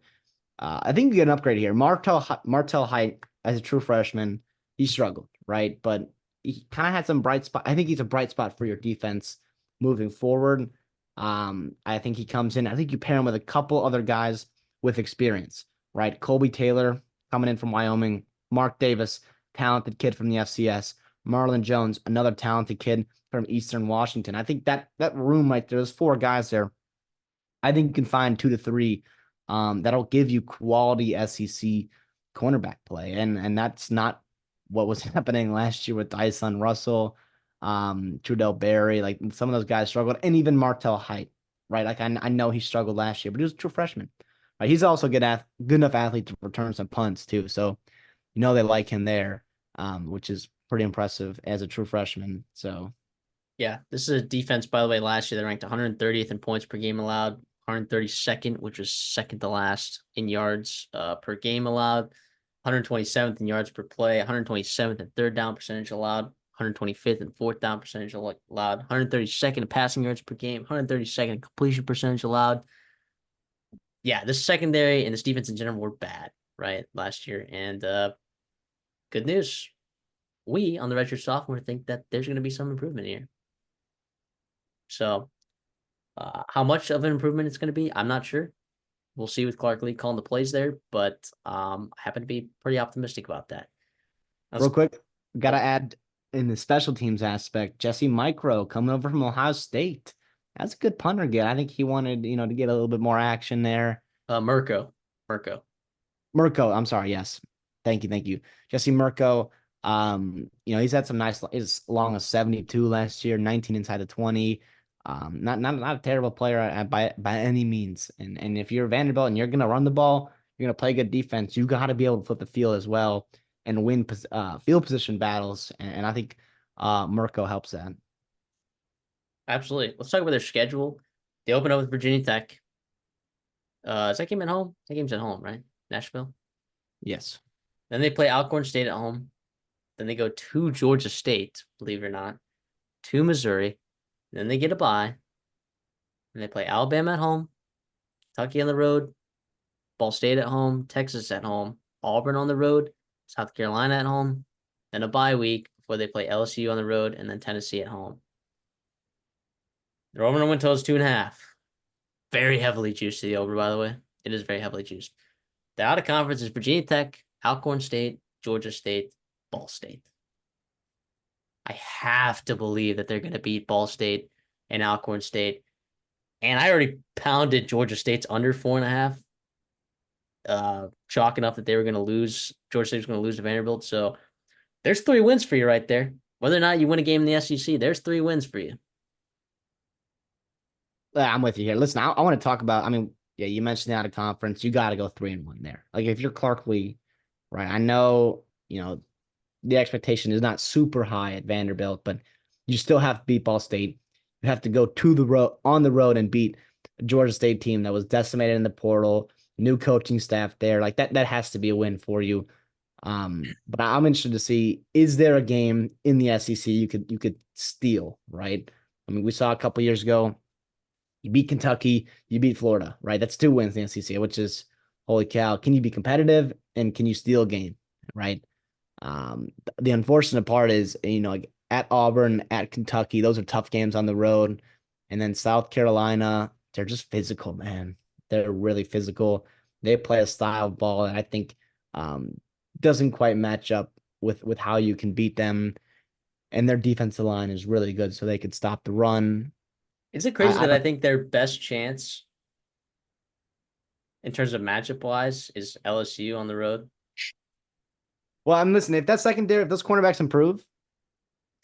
I think we get an upgrade here. Martel Height as a true freshman, he struggled, right? But he kind of had some bright spot. I think he's a bright spot for your defense moving forward. I think he comes in. I think you pair him with a couple other guys with experience, right? Colby Taylor coming in from Wyoming, Mark Davis, talented kid from the FCS, Marlon Jones, another talented kid from Eastern Washington. I think that room right there, there's four guys there. I think you can find 2 to 3 that'll give you quality SEC cornerback play. And that's not what was happening last year with Dyson Russell, Trudell Berry. Like some of those guys struggled, and even Martel Height, right? Like I know he struggled last year, but he was a true freshman. Right? He's also good enough athlete to return some punts too. So they like him there, which is pretty impressive as a true freshman. So Yeah, this is a defense, by the way, last year they ranked 130th in points per game allowed, 132nd, which was second to last in yards per game allowed, 127th in yards per play, 127th in third down percentage allowed, 125th in fourth down percentage allowed, 132nd in passing yards per game, 132nd in completion percentage allowed. Yeah, this secondary and this defense in general were bad, right, last year. And good news. We on the Redshirt Sophomore think that there's going to be some improvement here. So how much of an improvement it's going to be, I'm not sure. We'll see with Clark Lee calling the plays there, but I happen to be pretty optimistic about that. real Let's quick, got to oh, add in the special teams aspect, Jesse Micro coming over from Ohio State. That's a good punter get. I think he wanted, to get a little bit more action there. Mirko. Mirko, I'm sorry, yes. Thank you, thank you. Jesse Mirko, he's had some nice as long as 72 last year, 19 inside the 20. Not a terrible player by any means. And if you're Vanderbilt and you're gonna run the ball, you're gonna play good defense, you got to be able to flip the field as well and win field position battles. And I think Mirko helps that. Absolutely. Let's talk about their schedule. They open up with Virginia Tech. Is that game at home? That game's at home, right? Nashville. Yes. Then they play Alcorn State at home. Then they go to Georgia State, believe it or not, to Missouri. Then they get a bye. And they play Alabama at home, Kentucky on the road, Ball State at home, Texas at home, Auburn on the road, South Carolina at home, then a bye week before they play LSU on the road, and then Tennessee at home. Their over and win total is 2.5. Very heavily juiced to the over, by the way. It is very heavily juiced. The out of conference is Virginia Tech, Alcorn State, Georgia State, Ball State. I have to believe that they're going to beat Ball State and Alcorn State. And I already pounded Georgia State's under 4.5. Chalk enough that they were going to lose. Georgia State was going to lose to Vanderbilt. So there's 3 wins for you right there. Whether or not you win a game in the SEC, there's 3 wins for you. Yeah, I'm with you here. Listen, I want to talk about. I mean, yeah, you mentioned the out of conference. You got to go 3-1 there. Like if you're Clark Lee, right? I know the expectation is not super high at Vanderbilt, but you still have to beat Ball State. You have to go to the road on the road and beat a Georgia State team that was decimated in the portal, new coaching staff there. Like that has to be a win for you. But I'm interested to see, is there a game in the SEC you could steal, right? I mean, we saw a couple years ago, you beat Kentucky, you beat Florida, right? That's 2 wins in the SEC, which is holy cow. Can you be competitive and can you steal a game, right? The unfortunate part is, like at Auburn, at Kentucky, those are tough games on the road. And then South Carolina, they're just physical, man. They're really physical. They play a style of ball that I think doesn't quite match up with how you can beat them. And their defensive line is really good, so they could stop the run. Is it crazy I that I don't think their best chance in terms of matchup wise, is LSU on the road. Well, I'm listening. If that secondary, if those cornerbacks improve,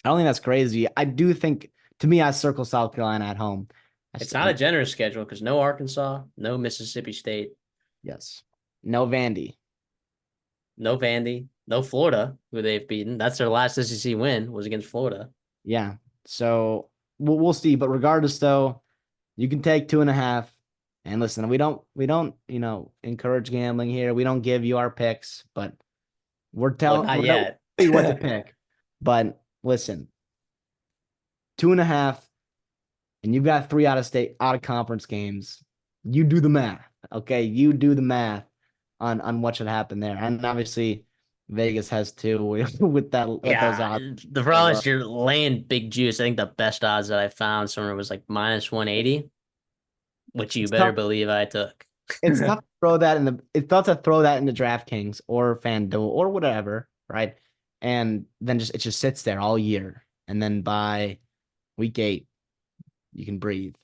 I don't think that's crazy. I do think, to me, I circle South Carolina at home. It's not a generous schedule because no Arkansas, no Mississippi State, Yes. No Vandy. no Vandy, no Florida, who they've beaten. That's their last SEC win was against Florida. Yeah. So we'll see. But regardless, though, you can take 2.5. And listen, we don't encourage gambling here. We don't give you our picks, but Well, we're not telling yet. you what to pick. But listen, 2.5, and you've got 3 out of conference games. You do the math. Okay. You do the math on what should happen there. And obviously Vegas has too with those Yeah, odds the so problem low. is you're laying big juice. I think the best odds that I found somewhere was like minus 180, which you It's better tough. believe I took. It's tough to throw that in the it's tough to throw that into DraftKings or FanDuel or whatever, right? And then it just sits there all year. And then by week 8, you can breathe.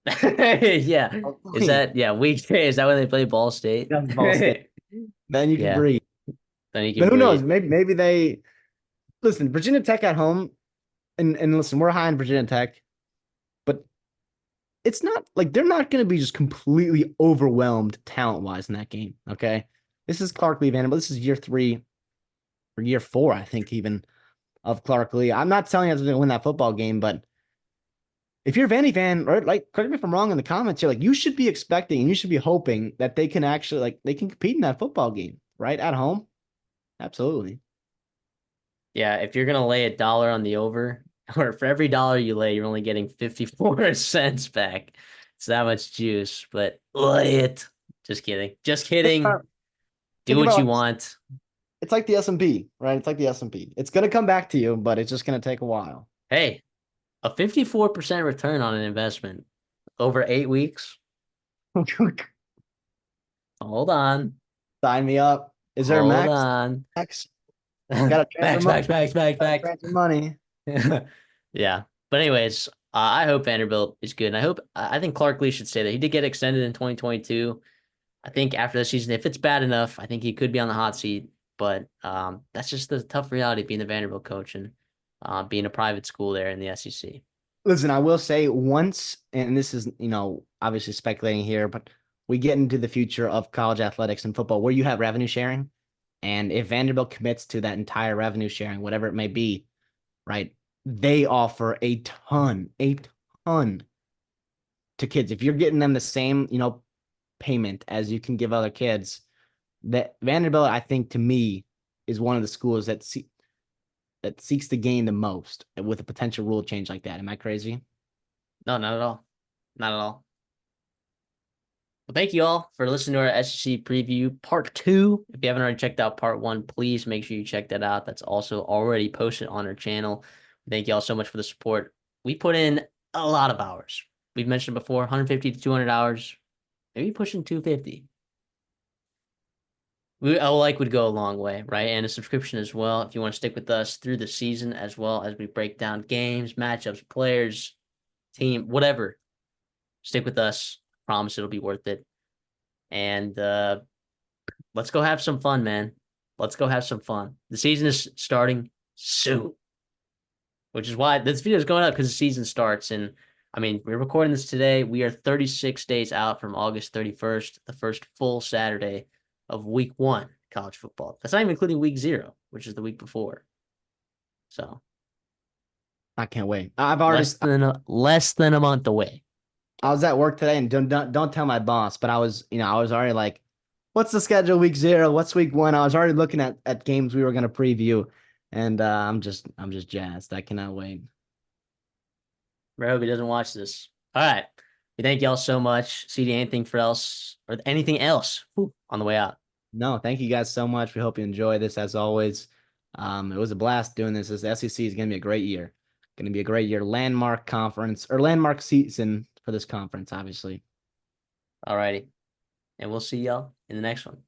Yeah. Is Wait, that yeah, weekday? Is that when they play Ball State? that's Ball State. Then you can Yeah, breathe. then you can But who knows? breathe. Maybe they listen, Virginia Tech at home, and listen, we're high in Virginia Tech, but it's not like they're not going to be just completely overwhelmed talent wise in that game. Okay. This is Clark Lee Vanderbilt. This is year 3 or year 4, I think, even of Clark Lee. I'm not telling you they're going to win that football game, but if you're a Vandy fan, right, like, correct me if I'm wrong in the comments here, like, you should be expecting and you should be hoping that they can actually, like, they can compete in that football game, right, at home. Absolutely. Yeah, if you're gonna lay $1 on the over, or for every dollar you lay, you're only getting 54 cents back. It's that much juice, but lay it. Just kidding. Just Think kidding. about, Do think what about you want. it's like the S&P, right? It's like the S&P. It's going to come back to you, but it's just going to take a while. Hey, a 54% return on an investment over 8 weeks. Hold on. Sign me up. Is there a Hold max? on. Max? Got to transfer Facts, money. facts, facts, facts, Got to facts. transfer money. Yeah. But anyways, I hope Vanderbilt is good. And I think Clark Lee should stay there. He did get extended in 2022. I think after the season, if it's bad enough, I think he could be on the hot seat. But that's just the tough reality of being the Vanderbilt coach and being a private school there in the SEC. Listen, I will say once, and this is, obviously speculating here, but we get into the future of college athletics and football where you have revenue sharing. And if Vanderbilt commits to that entire revenue sharing, whatever it may be, right, they offer a ton to kids. If you're getting them the same, payment as you can give other kids, that Vanderbilt, I think, to me, is one of the schools that seeks to gain the most with a potential rule change like that. Am I crazy? No, not at all. Not at all. Well, thank you all for listening to our SEC preview part 2. If you haven't already checked out part 1, please make sure you check that out. That's also already posted on our channel. Thank you all so much for the support. We put in a lot of hours. We've mentioned before, 150 to 200 hours, maybe pushing 250. A like would go a long way, right? And a subscription as well. If you want to stick with us through the season as well as we break down games, matchups, players, team, whatever, stick with us. Promise it'll be worth it. And let's go have some fun, man. Let's go have some fun. The season is starting soon, which is why this video is going up because the season starts. And I mean, we're recording this today. We are 36 days out from August 31st, the first full Saturday of week 1 college football. That's not even including week 0, which is the week before. So I can't wait. I've already less than a month away. I was at work today, and don't tell my boss, but I was already like, what's the schedule week 0? What's week 1? I was already looking at games we were going to preview, and I'm just jazzed. I cannot wait. I hope he doesn't watch this. All right. We thank y'all so much. CD, anything for else or anything else on the way out? No, thank you guys so much. We hope you enjoy this as always. It was a blast doing this. This SEC is going to be a great year. Going to be a great year. Landmark conference or landmark season for this conference, obviously. All righty. And we'll see y'all in the next one.